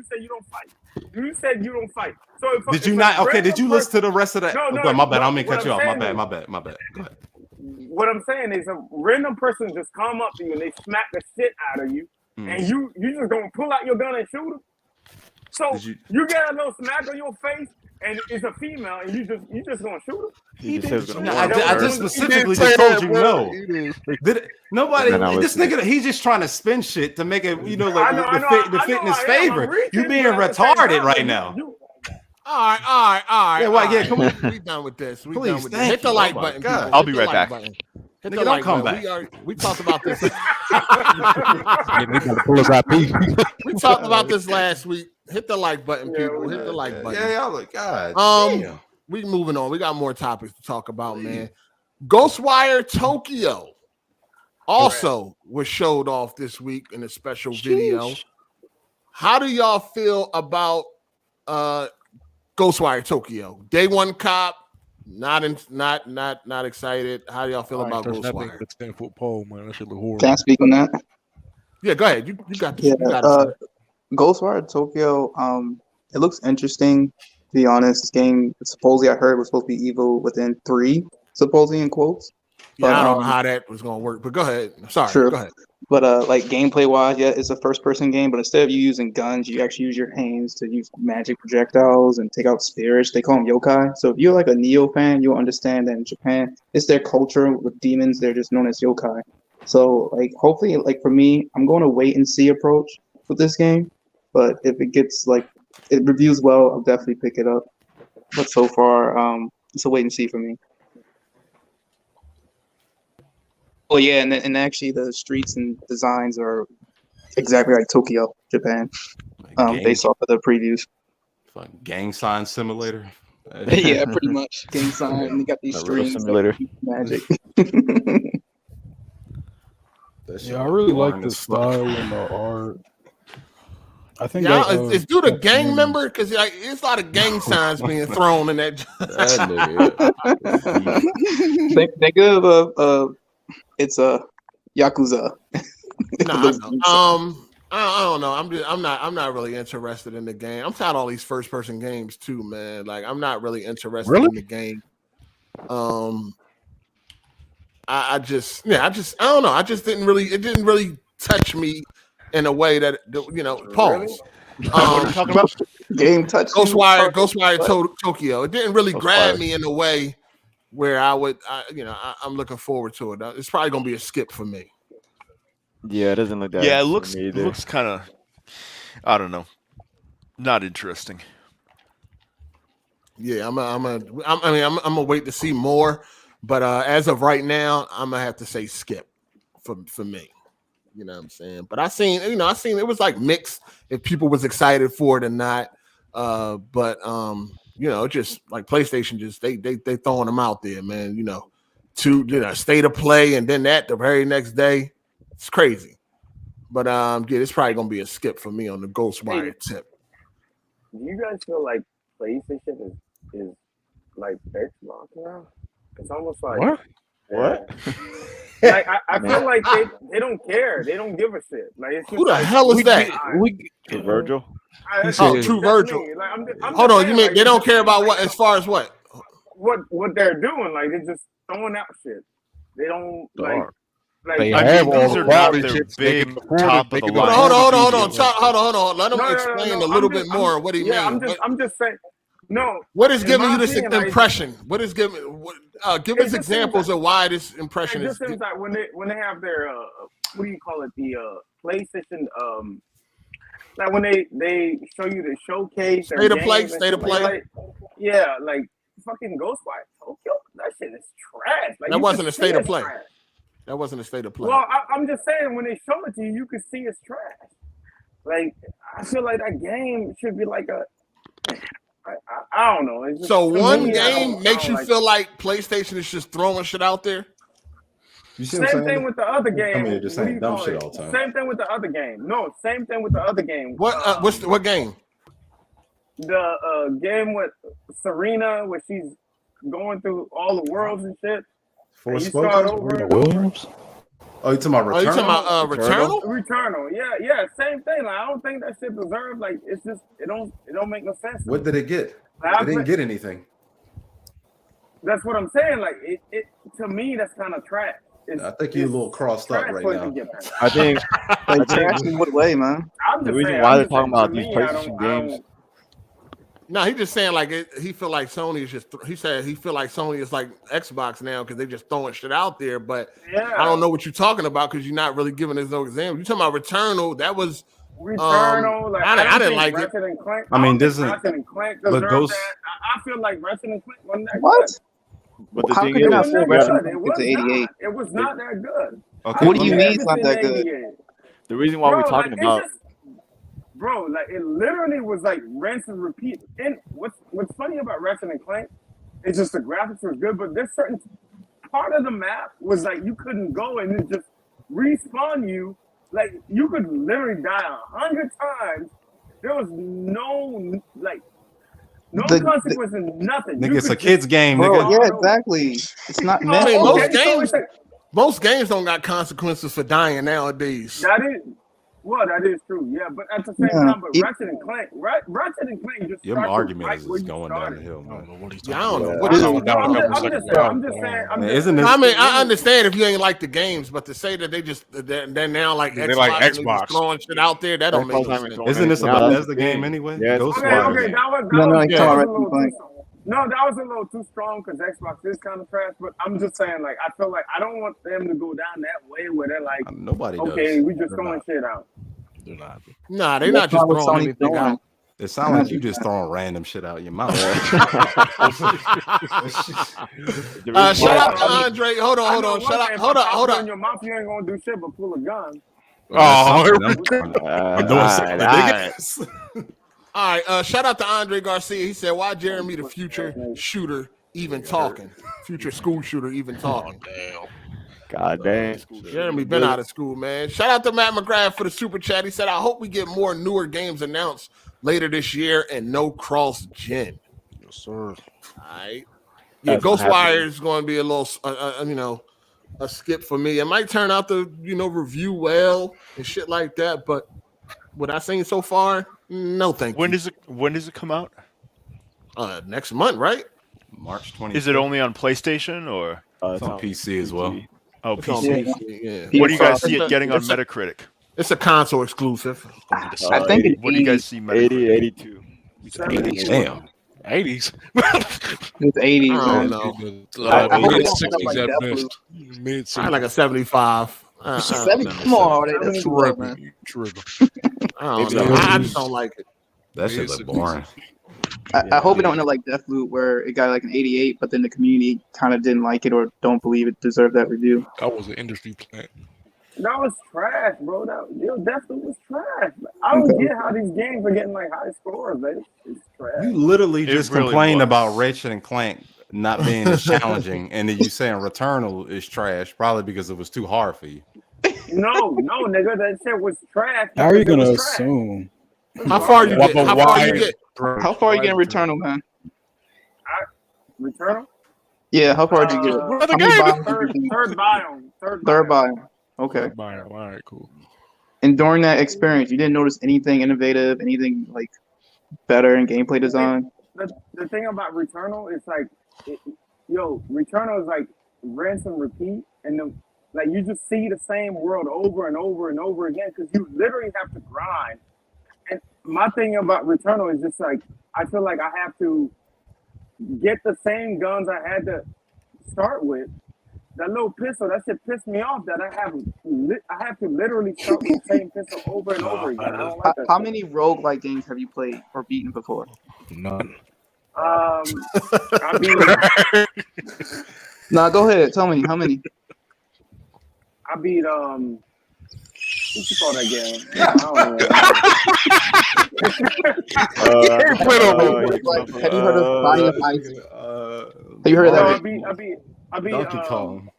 Speaker 11: said you don't fight. You said you don't fight. So
Speaker 5: did you not? Okay. Did you listen to the rest of that? No, my bad. I'm gonna cut you off. My bad. Go ahead.
Speaker 11: What I'm saying is, a random person just come up to you and they smack the shit out of you, and you just gonna pull out your gun and shoot them. So you get a little smack on your face, and it's a female, and you just gonna shoot her.
Speaker 5: I just specifically just told you no. Nobody. This nigga, he's just trying to spin shit to make it, to fit in his favor. You being retarded right now.
Speaker 1: All right.
Speaker 5: Yeah, come on.
Speaker 1: We done with this.
Speaker 5: Please,
Speaker 1: hit the like button.
Speaker 2: I'll be right back.
Speaker 1: Hit the like button. We talked about this. We talked about this last week. Hit the like button, people. Hit the like button.
Speaker 5: Yeah, y'all look, God.
Speaker 1: We moving on. We got more topics to talk about, man. Ghostwire Tokyo also was showed off this week in a special video. How do y'all feel about Ghostwire Tokyo? Day one cop, not excited. How do y'all feel about Ghostwire?
Speaker 3: The 10-foot pole, man. That shit look horrible.
Speaker 6: Can I speak on that?
Speaker 1: Yeah, go ahead. You got this.
Speaker 6: Yeah, Ghostwire Tokyo, it looks interesting, to be honest. This game, supposedly I heard, was supposed to be evil within 3, supposedly in quotes.
Speaker 1: Yeah, I don't know how that was going to work, but go ahead. Sorry, go ahead.
Speaker 6: But like gameplay-wise, yeah, it's a first-person game, but instead of you using guns, you actually use your hands to use magic projectiles and take out spirits. They call them yokai. So if you're like a Neo fan, you'll understand that in Japan, it's their culture with demons. They're just known as yokai. So like, hopefully, like for me, I'm going to wait and see approach with this game. But if it gets it reviews well, I'll definitely pick it up. But so far, it's a wait and see for me. Oh yeah, and actually the streets and designs are exactly like Tokyo, Japan, based off of the previews.
Speaker 5: Gang sign simulator.
Speaker 6: Yeah, pretty much gang sign. You got these streets.
Speaker 7: Simulator.
Speaker 6: Magic.
Speaker 4: Yeah, I really like the style and the art. I think
Speaker 1: it's due to gang member because it's a lot of gang signs being thrown in that.
Speaker 6: They give it's a Yakuza.
Speaker 1: I don't know. I'm not really interested in the game. I'm tired of all these first person games too, man. Like I'm not really interested in the game. I don't know. It didn't really touch me in a way that pause.
Speaker 6: Talking about game touch.
Speaker 1: Ghostwire Tokyo. It didn't really grab me in a way where I'm looking forward to it. It's probably gonna be a skip for me.
Speaker 7: Yeah, it doesn't look that.
Speaker 2: Yeah, it looks kind of. I don't know. Not interesting.
Speaker 1: Yeah, I'm gonna wait to see more, but as of right now, I'm gonna have to say skip for me. You know what I'm saying? But I seen it was like mixed if people was excited for it or not. But just like PlayStation, just they throwing them out there, man. State of play, and then the very next day, it's crazy. But it's probably gonna be a skip for me on the Ghostwire tip.
Speaker 11: Do you guys feel like PlayStation is like Xbox now? It's almost like
Speaker 7: what?
Speaker 11: Like I feel like they don't care. They don't give a shit. Like it's
Speaker 1: who the hell is that?
Speaker 7: Virgil.
Speaker 1: True Virgil.
Speaker 11: Like, I'm
Speaker 1: Hold on,
Speaker 11: saying,
Speaker 1: you mean
Speaker 11: like,
Speaker 1: they don't care about what? As far as what?
Speaker 11: What they're doing? Like they're just throwing out shit. They don't like.
Speaker 3: They
Speaker 2: I
Speaker 3: have
Speaker 2: mean,
Speaker 3: all
Speaker 2: these
Speaker 3: the
Speaker 2: are not
Speaker 3: quality
Speaker 2: their
Speaker 3: chips.
Speaker 2: big top of the line.
Speaker 1: Hold on. Let him explain a little bit more. What do you mean?
Speaker 11: I'm just saying. No.
Speaker 1: What is giving you this
Speaker 11: opinion,
Speaker 1: impression? What is giving? Give us examples of why this impression
Speaker 11: it
Speaker 1: is.
Speaker 11: just seems like when they have their what do you call it, the PlayStation like when they show you the showcase
Speaker 1: state of play.
Speaker 11: Yeah, like fucking Ghostwire Tokyo. That shit is trash. Like,
Speaker 1: that wasn't a state of play. That wasn't a state of play.
Speaker 11: Well, I'm just saying when they show it to you, you can see it's trash. Like I feel like that game should be like a. I don't know. It's just,
Speaker 1: so one game makes you feel like PlayStation is just throwing shit out there.
Speaker 5: You see
Speaker 11: same thing with the other game.
Speaker 5: I mean, just saying dumb shit all the time.
Speaker 11: Same thing with the other game. No, same thing with the other game.
Speaker 1: What? What game?
Speaker 11: The game with Serena, where she's going through all the worlds and shit.
Speaker 4: Williams?
Speaker 5: Oh, you talking about Returnal?
Speaker 1: Oh, you talking about Returnal?
Speaker 11: Returnal, yeah, same thing. Like, I don't think that shit deserves. Like, it's just it don't make no sense.
Speaker 5: What did it get?
Speaker 11: Like,
Speaker 5: it didn't get anything.
Speaker 11: That's what I'm saying. Like, it to me, that's kind of trash.
Speaker 5: I think you're a little crossed up right now.
Speaker 7: I think
Speaker 6: trash in what way, man?
Speaker 7: The reason why they're talking about these PlayStation games.
Speaker 1: No, he's just saying like he feel like Sony is just. He said he feel like Sony is like Xbox now because they just throwing shit out there. But I don't know what you're talking about because you're not really giving us no example. You talking about Returnal? That was
Speaker 11: Returnal. Like,
Speaker 1: I didn't like it.
Speaker 5: I mean, this is.
Speaker 11: But Ghost. I feel like Ratchet and Clank wasn't that
Speaker 6: what?
Speaker 11: good.
Speaker 7: But the
Speaker 6: How
Speaker 7: thing
Speaker 6: could you not
Speaker 7: is,
Speaker 6: say Ratchet and Clank to 88?
Speaker 11: It was not that good.
Speaker 5: Okay,
Speaker 6: what do you mean it's not that good?
Speaker 7: The reason why we're talking about.
Speaker 11: Bro, like it literally was like rinse and repeat. And what's funny about Ratchet and Clank is just the graphics were good, but this certain part of the map was like you couldn't go and it just respawn you. Like you could literally die 100 times. There was no consequence and nothing.
Speaker 5: Nigga, it's a kid's game,
Speaker 6: bro,
Speaker 5: nigga.
Speaker 6: Yeah, exactly. It's not meant.
Speaker 1: Most games don't got consequences for dying nowadays.
Speaker 11: That is true, yeah. But at the same time, but Ratchet and Clank just
Speaker 5: your argument is going down the hill, man.
Speaker 1: I don't know what you're talking about.
Speaker 11: I'm just saying.
Speaker 5: Isn't this?
Speaker 1: I mean, I understand if you ain't like the games, but to say that they're now like Xbox,
Speaker 3: like Xbox.
Speaker 1: throwing shit out there, that don't make no sense.
Speaker 5: Isn't this a Bethesda game anyway?
Speaker 7: Yes.
Speaker 11: Okay, that was a little too strong because Xbox is kind of trash. But I'm just saying, like, I feel like I don't want them to go down that way where they're like,
Speaker 5: nobody
Speaker 11: okay,
Speaker 5: does.
Speaker 11: we just throwing shit out.
Speaker 3: They're not.
Speaker 1: Nah, they're not just throwing anything out.
Speaker 5: It sounds like you just throwing random shit out your mouth.
Speaker 1: Shout out to Andre. Hold on. Hold on.
Speaker 11: In your mouth, you ain't gonna do shit but pull a gun.
Speaker 3: Oh,
Speaker 1: all right. Shout out to Andre Garcia. He said, "Why Jeremy, the future shooter, even talking? Future school shooter, even talking?"
Speaker 7: God damn.
Speaker 1: Jeremy been out of school, man. Shout out to Matt McGrath for the super chat. He said, "I hope we get more newer games announced later this year and no cross-gen."
Speaker 3: Yes, sir.
Speaker 1: All right. Yeah, Ghostwire is going to be a little, a skip for me. It might turn out to, review well and shit like that. But what I've seen so far, no thank you.
Speaker 2: When does it come out?
Speaker 1: Next month, right?
Speaker 5: March 20th.
Speaker 2: Is it only on PlayStation or?
Speaker 5: It's on PC as well.
Speaker 2: Oh, PC.
Speaker 1: Yeah.
Speaker 2: What do you guys see it getting on Metacritic?
Speaker 1: It's a console exclusive.
Speaker 6: I think
Speaker 2: what do you guys see Metacritic?
Speaker 7: 80, 82.
Speaker 5: Damn.
Speaker 3: 80s.
Speaker 6: It's 80s,
Speaker 1: I
Speaker 6: man.
Speaker 1: don't know.
Speaker 6: I hope
Speaker 3: Mid
Speaker 6: it don't end up
Speaker 3: 60s
Speaker 6: like
Speaker 3: at
Speaker 6: Deathloop.
Speaker 3: best. Mid 60s.
Speaker 1: Like a 75.
Speaker 6: Come on, that's too low, man.
Speaker 1: I don't know. I just don't like it.
Speaker 5: That shit look boring.
Speaker 6: I hope it don't end up like Deathloop, where it got like an 88, but then the community kind of didn't like it or don't believe it deserved that review.
Speaker 3: That was an industry plant.
Speaker 11: That was trash, bro. Deathloop was trash. I don't get how these games are getting like high scores, man. It's trash.
Speaker 5: You literally just
Speaker 2: really
Speaker 5: complained
Speaker 2: was.
Speaker 5: about Ratchet and Clank not being as challenging, and then you saying Returnal is trash, probably because it was too hard for you.
Speaker 11: No, nigga, that shit was trash.
Speaker 4: How are you gonna assume?
Speaker 1: How far you get? How far you get?
Speaker 6: How far are you getting Returnal, man?
Speaker 11: Returnal?
Speaker 6: Yeah, how far did you get?
Speaker 11: Third biome.
Speaker 6: Third biome. Okay.
Speaker 3: All right, cool.
Speaker 6: And during that experience, you didn't notice anything innovative, anything like better in gameplay design?
Speaker 11: The thing about Returnal is like, Returnal is like rinse and repeat, and like you just see the same world over and over and over again because you literally have to grind. And my thing about Returnal is just like I feel like I have to get the same guns I had to start with. That little pistol, that shit pissed me off. That I have to literally start with the same pistol over and over again. I don't like that
Speaker 6: How
Speaker 11: shit.
Speaker 6: many roguelike games have you played or beaten before?
Speaker 3: None.
Speaker 11: I beat
Speaker 6: Nah, go ahead. Tell me how many.
Speaker 11: what you call that game? I don't know.
Speaker 6: Have you heard of Body of Ice? Have you heard of that?
Speaker 11: I beat
Speaker 5: Donkey Kong.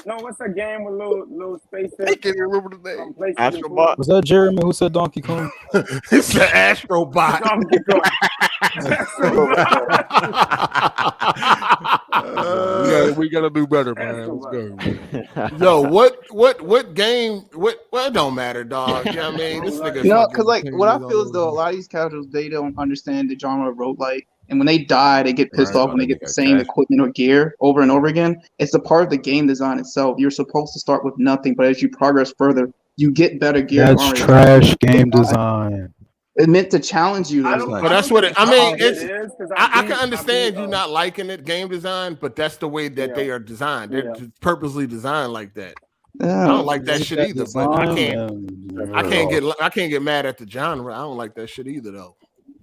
Speaker 11: No, what's that game with little spaceship?
Speaker 5: I can't remember the name.
Speaker 7: Astrobot.
Speaker 4: Was that Jeremy who said Donkey Kong?
Speaker 1: It's the Astrobot.
Speaker 11: Donkey Kong.
Speaker 3: We gotta do better, man. Let's go.
Speaker 1: Yo, what game? Well, it don't matter, dog. You know what I mean? This nigga.
Speaker 6: No, because like what I feel is though a lot of these casuals they don't understand the genre of roguelike. And when they die, they get pissed off when they get the same equipment or gear over and over again. It's a part of the game design itself. You're supposed to start with nothing, but as you progress further, you get better gear.
Speaker 4: That's trash game design.
Speaker 6: It's meant to challenge you.
Speaker 1: But that's what it. I mean, I can understand you not liking it, game design, but that's the way that they are designed. They're purposely designed like that. I don't like that shit either. But I can't get mad at the genre. I don't like that shit either, though.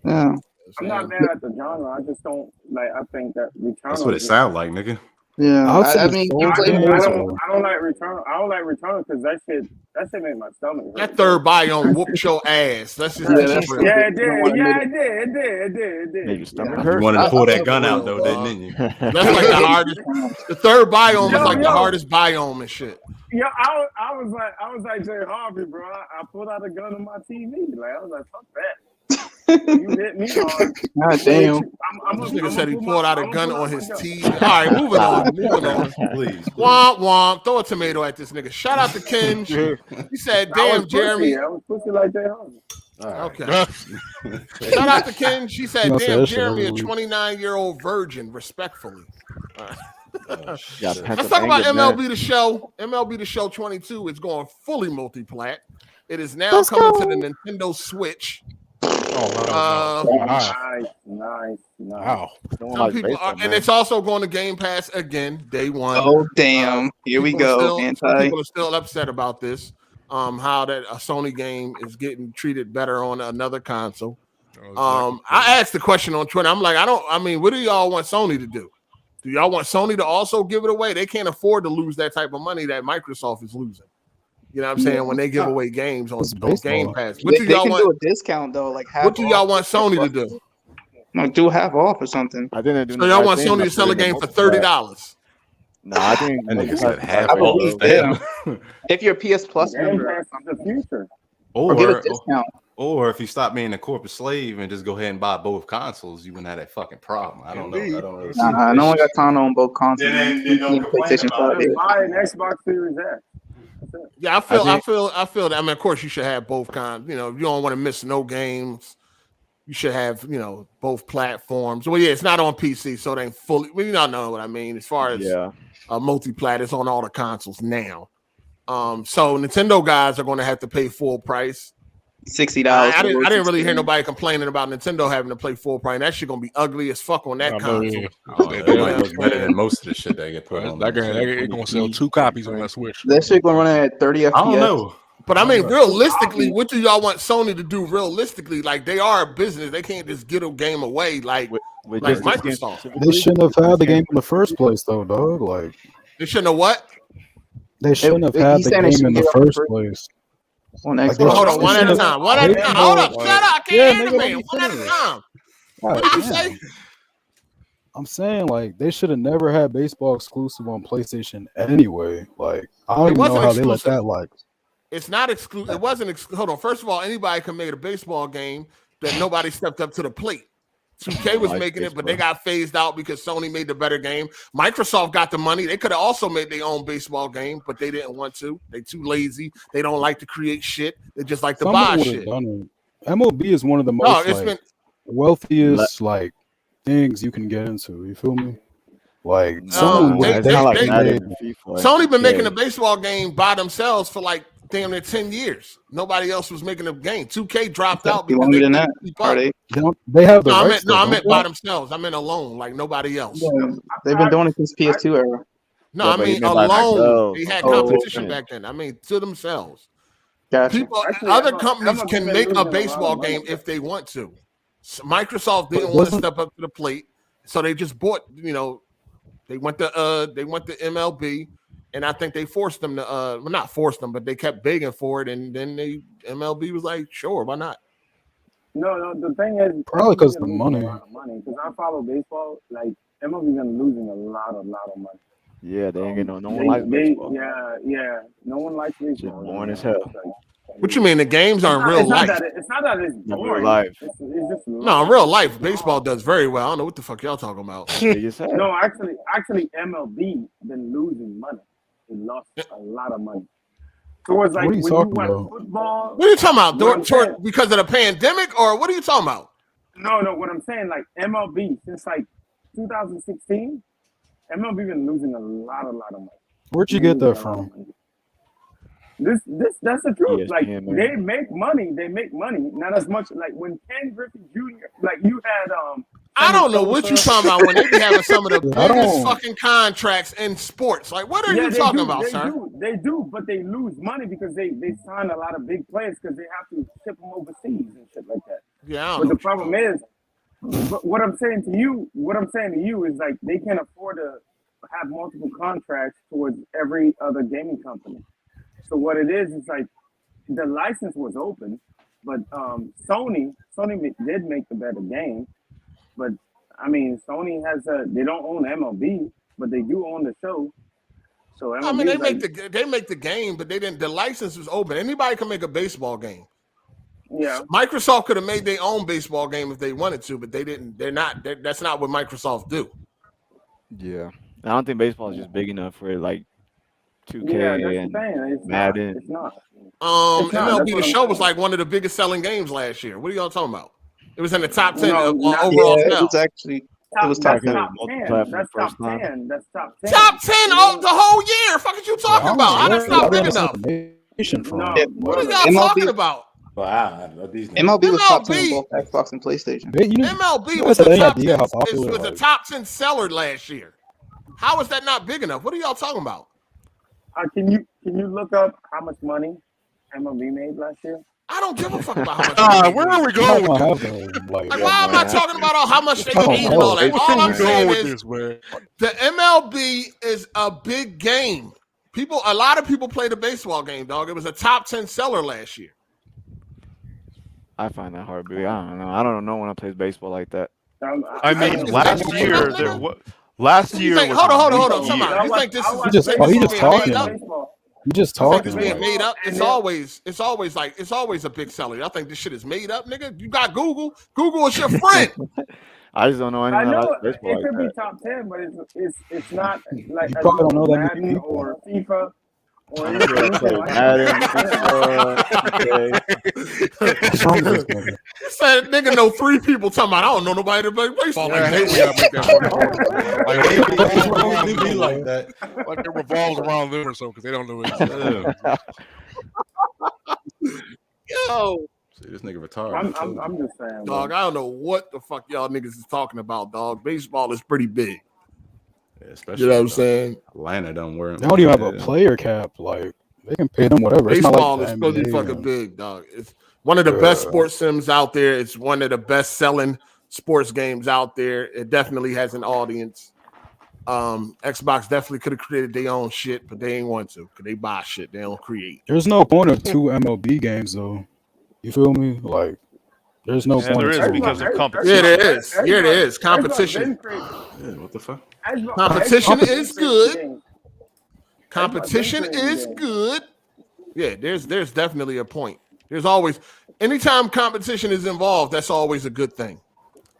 Speaker 6: Yeah.
Speaker 11: I'm not mad at the genre. I just don't like. I think that Returnal.
Speaker 5: That's what it sounds like, nigga.
Speaker 6: Yeah,
Speaker 11: I don't like Returnal. I don't like Returnal because that shit made my stomach hurt.
Speaker 1: That third biome whooped your ass. That's just
Speaker 11: it did.
Speaker 5: You wanted to pull that gun out though, didn't you?
Speaker 1: That's like the hardest. The third biome is like the hardest biome and shit.
Speaker 11: Yeah, I was like Jay Harvey, bro. I pulled out a gun on my TV. Like I was like, fuck that. You hit me hard.
Speaker 6: God damn.
Speaker 1: This nigga said he pulled out a gun on his TV. All right, moving on. Please. Womp womp. Throw a tomato at this nigga. Shout out to Kenj. He said, "Damn, Jeremy."
Speaker 11: I was pussy like Jay Harvey.
Speaker 1: Okay. Shout out to Kenj. She said, "Damn, Jeremy, a 29-year-old virgin." Respectfully. Let's talk about MLB The Show. MLB The Show 22 is going fully multi-plat. It is now coming to the Nintendo Switch.
Speaker 11: Nice.
Speaker 3: Wow.
Speaker 1: Some people and it's also going to Game Pass again, day one.
Speaker 6: Oh damn! Here we go.
Speaker 1: Some people are still upset about this. How that a Sony game is getting treated better on another console. I asked the question on Twitter. I'm like, what do y'all want Sony to do? Do y'all want Sony to also give it away? They can't afford to lose that type of money that Microsoft is losing. You know what I'm saying? When they give away games on Game Pass. What do y'all want?
Speaker 6: Do a discount though, like half.
Speaker 1: What do y'all want Sony to do?
Speaker 6: No, do half off or something.
Speaker 7: I think they're doing.
Speaker 1: So y'all want Sony to sell a game for $30?
Speaker 7: No, I think
Speaker 5: half off.
Speaker 6: If you're a PS Plus member,
Speaker 11: the future.
Speaker 6: Or get a discount.
Speaker 5: Or if you stop being a corporate slave and just go ahead and buy both consoles, you wouldn't have that fucking problem. I don't know.
Speaker 6: No one got time on both consoles.
Speaker 11: PlayStation 5. Buy an Xbox Series X.
Speaker 1: Yeah, I feel that. I mean, of course, you should have both kinds. You know, if you don't want to miss no games, you should have, both platforms. Well, yeah, it's not on PC, so it ain't fully. Well, you don't know what I mean. As far as multi-plat, it's on all the consoles now. So Nintendo guys are going to have to pay full price.
Speaker 6: $60.
Speaker 1: I didn't really hear nobody complaining about Nintendo having to play full price. That shit gonna be ugly as fuck on that console.
Speaker 5: Yeah. That might look better than most of the shit that get put on.
Speaker 3: That game gonna sell 2 copies on that Switch.
Speaker 6: That shit gonna run at 30 FPS.
Speaker 5: I don't know.
Speaker 1: But I mean, realistically, what do y'all want Sony to do? Realistically, like they are a business, they can't just get a game away like Microsoft.
Speaker 4: They shouldn't have had the game in the first place, though, dog. Like
Speaker 1: they shouldn't have what?
Speaker 4: They shouldn't have had the game in the first place.
Speaker 6: On
Speaker 4: Like,
Speaker 6: Xbox.
Speaker 1: Hold on, one at a time. One at a time. Hold up, shut up. I can't hear the man. One at a time. What did you say?
Speaker 4: I'm saying, like, they should have never had baseball exclusive on PlayStation anyway. Like, I don't even know how they let that, like.
Speaker 1: It's not exclusive. It wasn't. Hold on. First of all, anybody can make a baseball game that nobody stepped up to the plate. 2K was making it, but they got phased out because Sony made the better game. Microsoft got the money. They could have also made their own baseball game, but they didn't want to. They too lazy. They don't like to create shit. They just like to buy shit.
Speaker 4: MLB is one of the most wealthiest like things you can get into. You feel me? Like
Speaker 1: Sony been making a baseball game by themselves for like damn near 10 years. Nobody else was making a game. 2K dropped out because
Speaker 6: longer than that.
Speaker 4: They have the
Speaker 1: I meant by themselves. I meant alone, like nobody else.
Speaker 6: Yeah, they've been doing it since PS2 era.
Speaker 1: No, I mean alone. They had competition back then. I mean to themselves.
Speaker 6: Gotcha.
Speaker 1: People, other companies can make a baseball game if they want to. Microsoft didn't want to step up to the plate, so they just bought. You know, they went to MLB. And I think they forced them to, well, not forced them, but they kept begging for it. And then MLB was like, sure, why not?
Speaker 11: No, the thing is,
Speaker 4: probably because of the money.
Speaker 11: Because I follow baseball, like MLB been losing a lot of money.
Speaker 7: Yeah, they ain't getting no one likes baseball.
Speaker 11: Yeah, no one likes baseball.
Speaker 7: Just boring as hell.
Speaker 1: What you mean? The games aren't real life.
Speaker 11: It's not that it's boring.
Speaker 7: Real life.
Speaker 11: It's just
Speaker 1: no, real life. Baseball does very well. I don't know what the fuck y'all talking about.
Speaker 11: No, actually, MLB been losing money. They lost a lot of money. So it's like when you watch football.
Speaker 1: What are you talking about? Because of the pandemic, or what are you talking about?
Speaker 11: No. What I'm saying, like MLB since like 2016, MLB been losing a lot of money.
Speaker 4: Where'd you get that from?
Speaker 11: That's the truth. Like they make money. Not as much like when Ken Griffey Jr. Like you had
Speaker 1: I don't know what you talking about when they be having some of the biggest fucking contracts in sports. Like, what are you talking about, sir?
Speaker 11: They do, but they lose money because they sign a lot of big players because they have to ship them overseas and shit like that.
Speaker 1: Yeah,
Speaker 11: but the problem is, what I'm saying to you is like they can't afford to have multiple contracts towards every other gaming company. So what it is like the license was open, but Sony did make the better game. But I mean, Sony they don't own MLB, but they do own the show. So MLB
Speaker 1: I mean, they make the game, but they didn't. The license was open. Anybody can make a baseball game.
Speaker 11: Yeah,
Speaker 1: Microsoft could have made their own baseball game if they wanted to, but they didn't. They're not. That's not what Microsoft do.
Speaker 7: Yeah, I don't think baseball is just big enough for like 2K and Madden.
Speaker 11: It's not.
Speaker 1: MLB The Show was like one of the biggest selling games last year. What are y'all talking about? It was in the top 10 overall.
Speaker 6: Yeah, it was actually. It was top 10.
Speaker 11: That's top 10. That's top 10.
Speaker 1: Top 10 the whole year. Fuck are you talking about? How that's not big enough? What are y'all talking about?
Speaker 5: Wow,
Speaker 6: MLB was top 10 both Xbox and PlayStation.
Speaker 1: MLB was the top 10 seller last year. How is that not big enough? What are y'all talking about?
Speaker 11: Can you look up how much money MLB made last year?
Speaker 1: I don't give a fuck about how much.
Speaker 3: Where are we going with this?
Speaker 1: Like, why am I talking about how much they made and all that? All I'm saying is the MLB is a big game. A lot of people play the baseball game, dog. It was a top 10 seller last year.
Speaker 7: I find that hard, Billy. I don't know. I don't know when I play baseball like that.
Speaker 2: I mean, last year Last year,
Speaker 1: hold on. Come on. You think this is
Speaker 4: he just talking? You just talking?
Speaker 1: It's being made up. It's always a big seller. I think this shit is made up, nigga. You got Google. Google is your friend.
Speaker 7: I just don't know anything.
Speaker 11: I know
Speaker 7: about
Speaker 11: it
Speaker 7: baseball
Speaker 11: could
Speaker 7: like
Speaker 11: be top 10, but it's not like
Speaker 4: you probably don't know that
Speaker 11: Madden
Speaker 4: many people.
Speaker 11: or FIFA. Or
Speaker 7: Madden,
Speaker 1: said nigga know 3 people talking about I don't know nobody that play baseball like
Speaker 3: that. Like it revolves around them or so because they don't know it.
Speaker 1: Yo.
Speaker 5: This nigga retarded.
Speaker 11: I'm just saying,
Speaker 1: dog. I don't know what the fuck y'all niggas is talking about, dog. Baseball is pretty big.
Speaker 5: Yeah, especially
Speaker 1: you know what I'm saying.
Speaker 5: Atlanta don't work.
Speaker 4: They don't even have a player cap. Like they can pay them whatever.
Speaker 1: Baseball
Speaker 4: it's
Speaker 1: is supposed to be fucking big, dog. It's one of the best sports sims out there. It's one of the best selling sports games out there. It definitely has an audience. Xbox definitely could have created their own shit, but they ain't want to because they buy shit. They don't create.
Speaker 4: There's no point of 2 MLB games though. You feel me? Like there's no point.
Speaker 2: There is because of competition.
Speaker 1: Yeah, there is. Yeah, there is competition.
Speaker 5: What the fuck?
Speaker 1: Competition is good. Competition is good. Yeah, there's definitely a point. There's always, anytime competition is involved, that's always a good thing.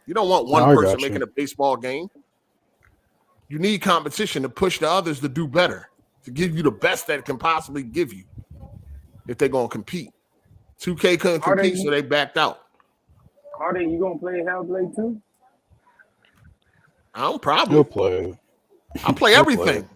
Speaker 1: You don't want one person making a baseball game. You need competition to push the others to do better, to give you the best that it can possibly give you if they're going to compete. 2K couldn't compete, so they backed out.
Speaker 11: Carter, you going to play Hellblade 2?
Speaker 1: I don't probably
Speaker 4: play.
Speaker 1: I play everything.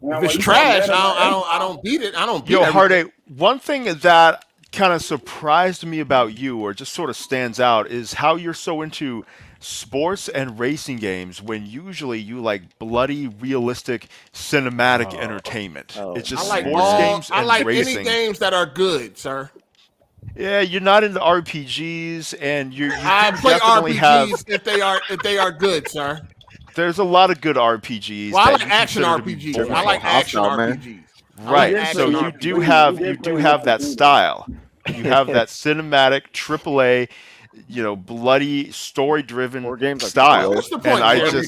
Speaker 1: If it's trash, I don't beat it. I don't beat it.
Speaker 2: Yo, Hard8, one thing that kind of surprised me about you, or just sort of stands out, is how you're so into sports and racing games when usually you like bloody, realistic, cinematic entertainment. It's just sports games and
Speaker 1: I like
Speaker 2: racing.
Speaker 1: any games that are good, sir.
Speaker 2: Yeah, you're not into RPGs, and you
Speaker 1: I play
Speaker 2: definitely
Speaker 1: RPGs if they are good, sir.
Speaker 2: There's a lot of good RPGs.
Speaker 1: Well, I like action RPGs. I like action RPGs.
Speaker 2: Right. So you do have that style. You have that cinematic AAA, bloody story-driven style.
Speaker 1: What's the point?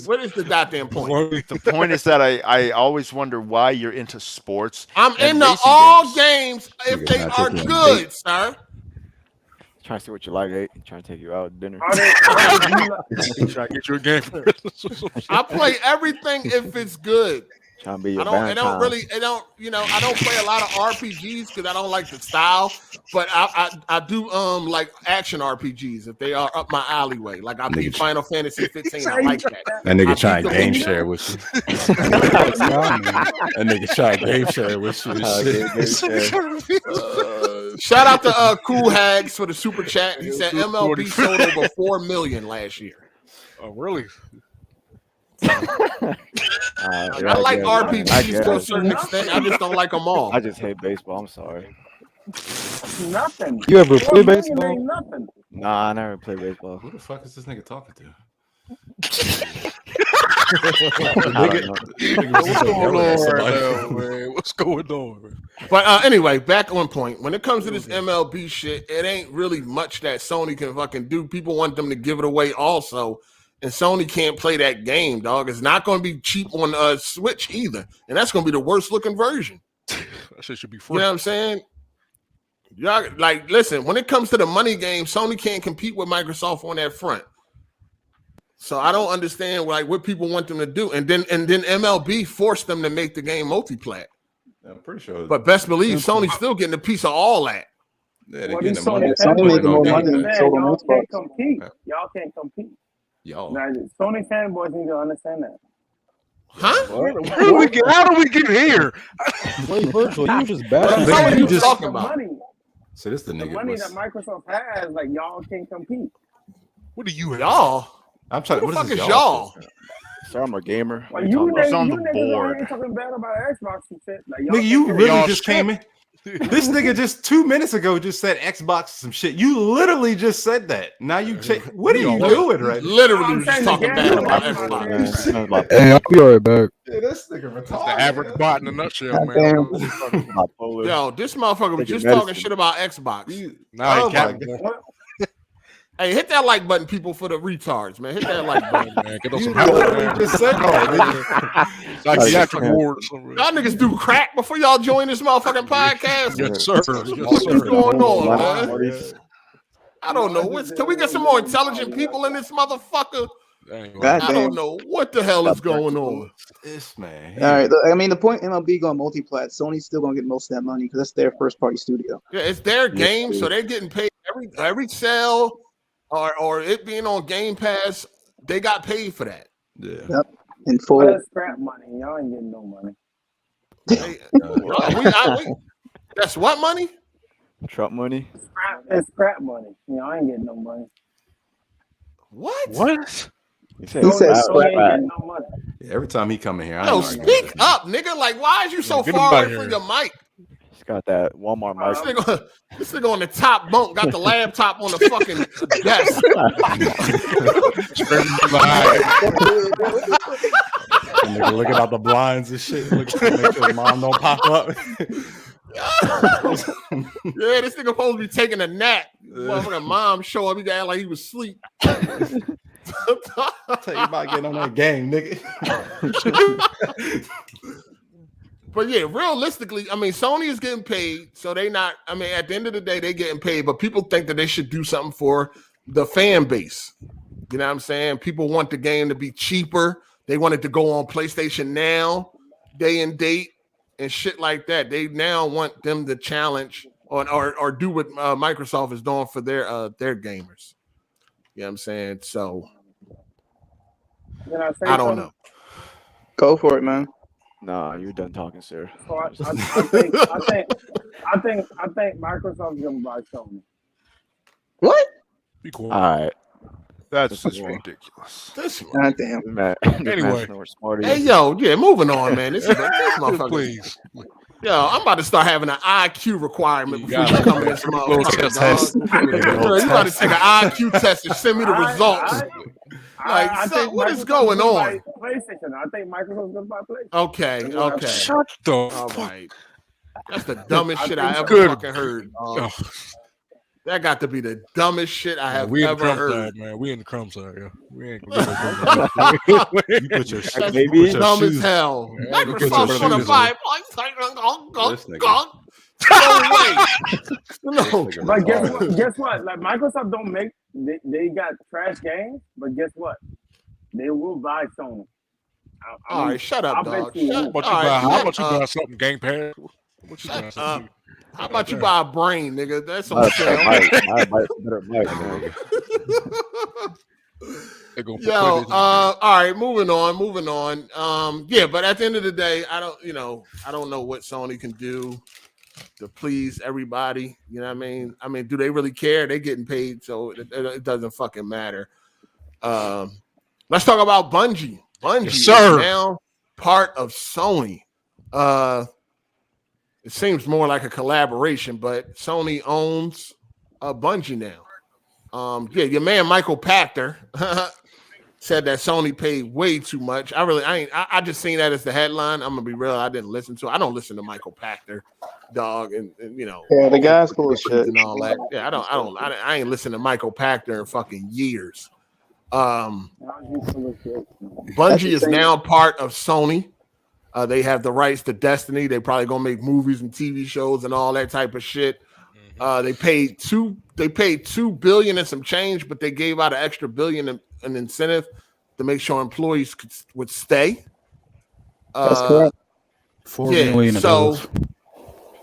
Speaker 1: What is the goddamn point?
Speaker 2: The point is that I always wonder why you're into sports.
Speaker 1: I'm into all games if they are good, sir.
Speaker 7: Trying to see what you like, trying to take you out to dinner.
Speaker 3: Trying to get you a game.
Speaker 1: I play everything if it's good.
Speaker 7: Trying to be your
Speaker 1: I don't play a lot of RPGs because I don't like the style, but I do like action RPGs if they are up my alleyway. Like I beat Final Fantasy 15. I like that.
Speaker 5: That nigga trying to game share with you. That nigga trying to game share with you.
Speaker 1: Shout out to Cool Hags for the super chat. He said MLB sold over 4 million last year.
Speaker 3: Oh, really?
Speaker 1: I like RPGs to a certain extent. I just don't like them all.
Speaker 7: I just hate baseball. I'm sorry.
Speaker 11: Nothing.
Speaker 4: You ever play baseball?
Speaker 11: Nothing.
Speaker 7: Nah, I never played baseball.
Speaker 5: Who the fuck is this nigga talking to?
Speaker 3: What's going on, man?
Speaker 1: But anyway, back on point. When it comes to this MLB shit, it ain't really much that Sony can fucking do. People want them to give it away also. And Sony can't play that game, dog. It's not going to be cheap on Switch either. And that's going to be the worst looking version.
Speaker 3: That shit should be free.
Speaker 1: You know what I'm saying? Y'all, like, listen, when it comes to the money game, Sony can't compete with Microsoft on that front. So I don't understand like what people want them to do. And then MLB forced them to make the game multi-plat.
Speaker 5: I'm pretty sure.
Speaker 1: But best believe Sony's still getting a piece of all that.
Speaker 5: Yeah, they're getting the
Speaker 6: Sony making more money than
Speaker 11: y'all can't compete. Y'all can't compete.
Speaker 5: Y'all.
Speaker 11: Now, Sony fanboys need to understand that.
Speaker 1: Huh?
Speaker 3: How do we get here?
Speaker 4: Play virtual. You just bad.
Speaker 1: How are you just talking about?
Speaker 11: Money.
Speaker 5: So this the nigga.
Speaker 11: Money that Microsoft has, like y'all can't compete.
Speaker 3: What do you have?
Speaker 1: Y'all?
Speaker 5: I'm trying.
Speaker 1: What the fuck is y'all?
Speaker 7: Sorry, I'm a gamer.
Speaker 11: Like you
Speaker 2: on the
Speaker 11: niggas
Speaker 2: board.
Speaker 11: ain't talking bad about Xbox and shit. Like,
Speaker 5: Nigga, you really just came in. This nigga just 2 minutes ago just said Xbox some shit. You literally just said that. Now you what are you doing right now?
Speaker 1: Literally just talking bad about Xbox.
Speaker 4: Hey, I'll be right back.
Speaker 5: Yeah, this nigga retarded.
Speaker 3: The average bot in a nutshell, man.
Speaker 1: Yo, this motherfucker was just talking shit about Xbox.
Speaker 3: Nah,
Speaker 1: Hey, hit that like button, people, for the retards, man. Hit that like button.
Speaker 3: Man, get us some help, man.
Speaker 5: Just said
Speaker 1: Y'all niggas do crack before y'all join this motherfucking podcast.
Speaker 3: Yes, sir.
Speaker 1: What's going on, man? I don't know. Can we get some more intelligent people in this motherfucker? I don't know what the hell is going on.
Speaker 5: This man.
Speaker 6: All right. I mean, the point MLB going multi-plat, Sony's still going to get most of that money because that's their first-party studio.
Speaker 1: Yeah, it's their game, so they're getting paid every sale. Or it being on Game Pass, they got paid for that.
Speaker 5: Yeah.
Speaker 6: Yep. In full.
Speaker 11: That's scrap money. Y'all ain't getting no money.
Speaker 1: That's what money?
Speaker 7: Trump money?
Speaker 11: It's scrap money. You know, I ain't getting no money.
Speaker 1: What?
Speaker 7: He said
Speaker 11: Sony ain't getting no money.
Speaker 5: Yeah, every time he come in here, I
Speaker 1: Yo,
Speaker 5: know
Speaker 1: speak up, nigga. Like, why is you so far away from your mic?
Speaker 7: He's got that Walmart mic.
Speaker 1: This nigga on the top bunk got the laptop on the fucking desk.
Speaker 5: Nigga looking out the blinds and shit, looking to make sure his mom don't pop up.
Speaker 1: Yeah, this nigga supposed to be taking a nap. Motherfucking mom show up, he got like he was asleep.
Speaker 5: Tell you about getting on that game, nigga.
Speaker 1: But yeah, realistically, I mean, Sony is getting paid, so they not. I mean, at the end of the day, they getting paid. But people think that they should do something for the fan base. You know what I'm saying? People want the game to be cheaper. They want it to go on PlayStation Now, day and date, and shit like that. They now want them to challenge or do what Microsoft is doing for their gamers. You know what I'm saying? So I don't know.
Speaker 6: Go for it, man.
Speaker 7: Nah, you're done talking, sir.
Speaker 11: So I think Microsoft's gonna buy Sony.
Speaker 6: What?
Speaker 3: Be cool.
Speaker 7: All right.
Speaker 2: That's ridiculous.
Speaker 6: God damn.
Speaker 3: Anyway.
Speaker 1: Hey, yo, yeah, moving on, man. This motherfucker.
Speaker 3: Please.
Speaker 1: Yo, I'm about to start having an IQ requirement before you come in this motherfucker, dog. You got to take an IQ test and send me the results.
Speaker 11: I think
Speaker 1: what is going on?
Speaker 11: PlayStation. I think Microsoft's gonna buy PlayStation.
Speaker 1: Okay.
Speaker 3: Shut the
Speaker 1: All
Speaker 3: fuck.
Speaker 1: right. That's the dumbest shit I ever fucking heard. That got to be the dumbest shit I have ever heard.
Speaker 3: Man. We in the crumb side, yeah. We ain't
Speaker 5: You put your
Speaker 1: That's
Speaker 5: shoes.
Speaker 1: dumb as hell. Microsoft's gonna buy
Speaker 11: No, but guess what? Like Microsoft don't make they got trash games, but guess what? They will buy Sony.
Speaker 1: All right, shut up, dog.
Speaker 3: How much you buy something Game Pass? What you buy something?
Speaker 1: How about you buy a brain, nigga? That's on sale. Yo, all right, moving on. Yeah, but at the end of the day, I don't know what Sony can do to please everybody. You know what I mean? I mean, do they really care? They getting paid, so it doesn't fucking matter. Let's talk about Bungie. Bungie is now part of Sony. It seems more like a collaboration, but Sony owns Bungie now. Yeah, your man Michael Pachter said that Sony paid way too much. I just seen that as the headline. I'm gonna be real. I didn't listen to it. I don't listen to Michael Pachter, dog, and you know.
Speaker 6: Yeah, the guy's cool as shit
Speaker 1: and all that. Yeah, I ain't listened to Michael Pachter in fucking years. Bungie is now part of Sony. They have the rights to Destiny. They probably gonna make movies and TV shows and all that type of shit. They paid $2 billion and some change, but they gave out an extra $1 billion in incentive to make sure employees would stay.
Speaker 6: That's correct.
Speaker 4: $4 million.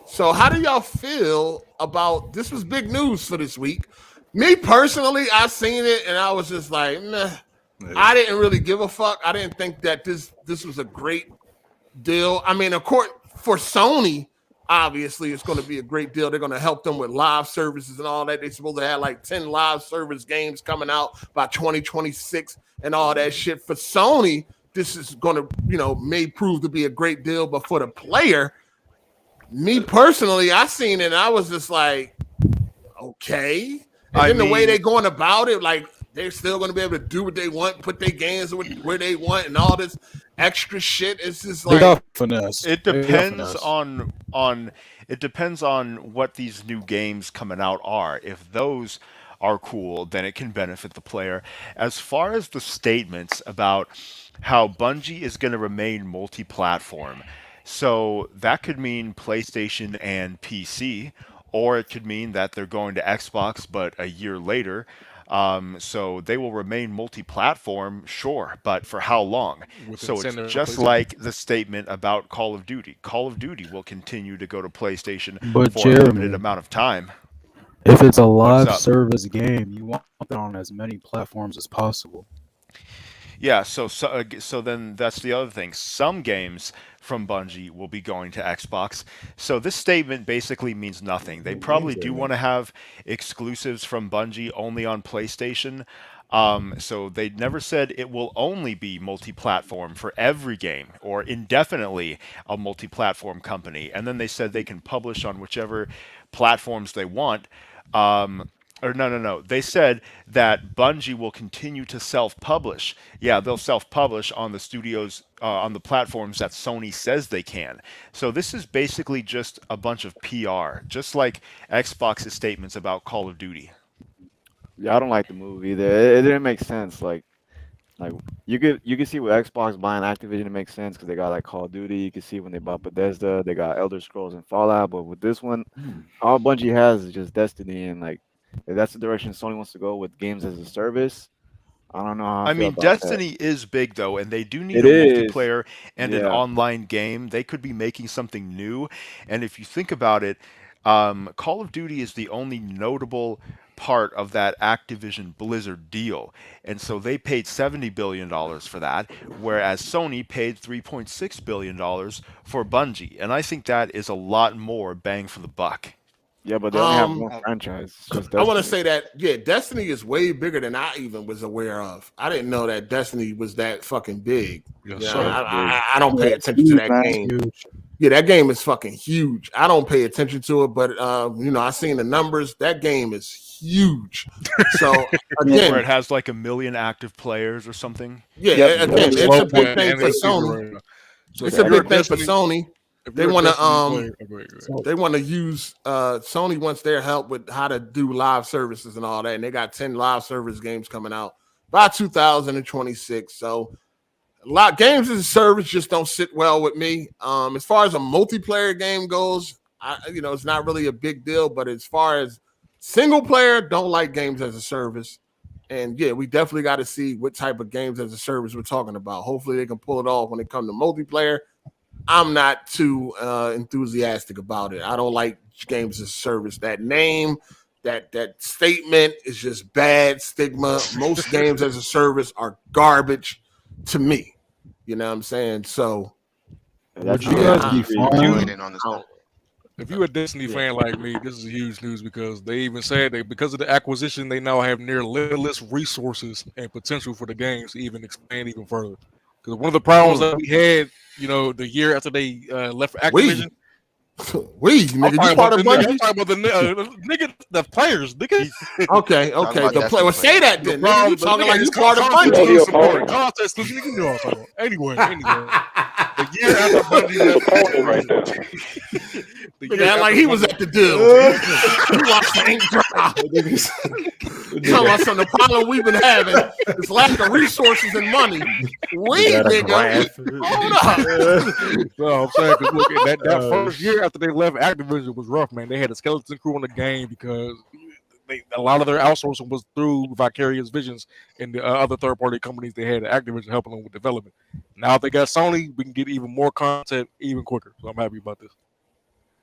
Speaker 1: So how do y'all feel about this? Was big news for this week. Me personally, I seen it and I was just like, nah. I didn't really give a fuck. I didn't think that this was a great deal. I mean, of course, for Sony, obviously, it's going to be a great deal. They're going to help them with live services and all that. They're supposed to have like 10 live service games coming out by 2026 and all that shit. For Sony, this is going to, may prove to be a great deal. But for the player, me personally, I seen it and I was just like, okay. And then the way they're going about it, like, they're still going to be able to do what they want, put their games where they want, and all this extra shit. It's just like
Speaker 4: finesse.
Speaker 2: It depends on what these new games coming out are. If those are cool, then it can benefit the player. As far as the statements about how Bungie is going to remain multi-platform, so that could mean PlayStation and PC, or it could mean that they're going to Xbox, but a year later. So they will remain multi-platform, sure, but for how long? So it's just like the statement about Call of Duty. Call of Duty will continue to go to PlayStation for a limited amount of time.
Speaker 4: If it's a live service game, you want it on as many platforms as possible.
Speaker 2: Yeah, so then that's the other thing. Some games from Bungie will be going to Xbox. So this statement basically means nothing. They probably do want to have exclusives from Bungie only on PlayStation. So they never said it will only be multi-platform for every game or indefinitely a multi-platform company. And then they said they can publish on whichever platforms they want. Or no. They said that Bungie will continue to self-publish. Yeah, they'll self-publish on the studios, on the platforms that Sony says they can. So this is basically just a bunch of PR, just like Xbox's statements about Call of Duty.
Speaker 7: Yeah, I don't like the move either. It didn't make sense. Like you could see with Xbox buying Activision, it makes sense because they got like Call of Duty. You can see when they bought Bethesda, they got Elder Scrolls and Fallout. But with this one, all Bungie has is just Destiny, and like if that's the direction Sony wants to go with games as a service, I don't know how I feel
Speaker 2: mean,
Speaker 7: about
Speaker 2: Destiny
Speaker 7: that.
Speaker 2: is big though, and they do need
Speaker 7: It
Speaker 2: a
Speaker 7: is.
Speaker 2: multiplayer and an
Speaker 7: Yeah.
Speaker 2: online game. They could be making something new. And if you think about it, Call of Duty is the only notable part of that Activision Blizzard deal. And so they paid $70 billion for that, whereas Sony paid $3.6 billion for Bungie. And I think that is a lot more bang for the buck.
Speaker 7: Yeah, but they only have one franchise. It's just
Speaker 1: I want to
Speaker 7: Destiny.
Speaker 1: say that, yeah, Destiny is way bigger than I even was aware of. I didn't know that Destiny was that fucking big.
Speaker 3: Yes,
Speaker 1: You know,
Speaker 3: sir.
Speaker 1: I don't pay attention to that game. Yeah, that game is fucking huge. I don't pay attention to it, but I seen the numbers. That game is huge. So again,
Speaker 2: where it has like 1 million active players or something.
Speaker 1: Yeah, again, it's a big thing for Sony. It's a big thing for Sony. They want to use Sony wants their help with how to do live services and all that, and they got 10 live service games coming out by 2026. So a lot games as a service just don't sit well with me. As far as a multiplayer game goes, it's not really a big deal. But as far as single player, don't like games as a service. And yeah, we definitely got to see what type of games as a service we're talking about. Hopefully, they can pull it off when it comes to multiplayer. I'm not too enthusiastic about it. I don't like games as a service. That name, that statement is just bad stigma. Most games as a service are garbage to me. You know what I'm saying? So,
Speaker 3: would you guys be fine on this? If you're a Destiny fan like me, this is huge news because they even said that because of the acquisition, they now have near limitless resources and potential for the games to even expand even further. Because one of the problems that we had, the year after they left Activision.
Speaker 1: Nigga, you part of Bungie?
Speaker 3: I'm talking about the players, nigga.
Speaker 1: Okay. The player. Well, say that then. Nigga, you talking like you part of Bungie?
Speaker 3: Anyway. The year after Bungie left
Speaker 1: Activision, like he was at the deal. He watched the ink dry. Tell us on the problem we've been having is lack of resources and money. Nigga, hold up.
Speaker 3: No, I'm saying because look, that first year after they left Activision was rough, man. They had a skeleton crew on the game because a lot of their outsourcing was through Vicarious Visions and the other third-party companies they had at Activision helping them with development. Now they got Sony, we can get even more content even quicker. So I'm happy about this.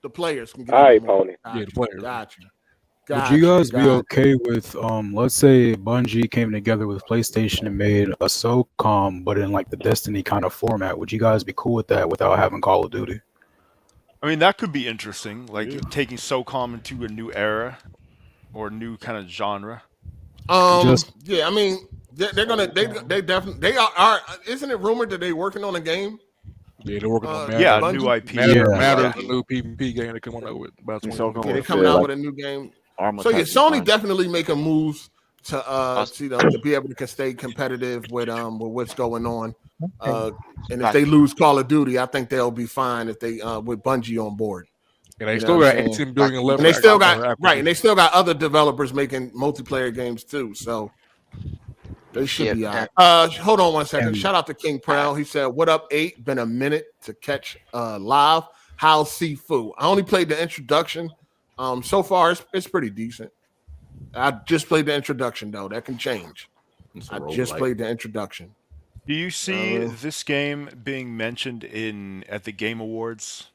Speaker 1: The players can get
Speaker 11: all right, Pony.
Speaker 3: Yeah, the players.
Speaker 1: Gotcha.
Speaker 4: Would you guys be okay with let's say Bungie came together with PlayStation and made a SOCOM but in like the Destiny kind of format? Would you guys be cool with that without having Call of Duty?
Speaker 2: I mean, that could be interesting, like taking SOCOM into a new era or new kind of genre.
Speaker 1: Yeah, I mean, they're gonna they definitely are. Isn't it rumored that they're working on a game?
Speaker 3: Yeah, they're working on
Speaker 2: a new IP.
Speaker 3: Matter a new PvP game they're coming out with.
Speaker 1: They're coming out with a new game. So yeah, Sony definitely making moves to be able to stay competitive with what's going on. And if they lose Call of Duty, I think they'll be fine if they with Bungie on board.
Speaker 3: And they still got 18 billion left.
Speaker 1: And they still got and they still got other developers making multiplayer games too. So they should be all right. Hold on one second. Shout out to King Prowl. He said, "What up, 8? Been a minute to catch live. How's Sifu? I only played the introduction. So far it's pretty decent. I just played the introduction though. That can change. I just played the introduction.
Speaker 2: Do you see this game being mentioned at the Game Awards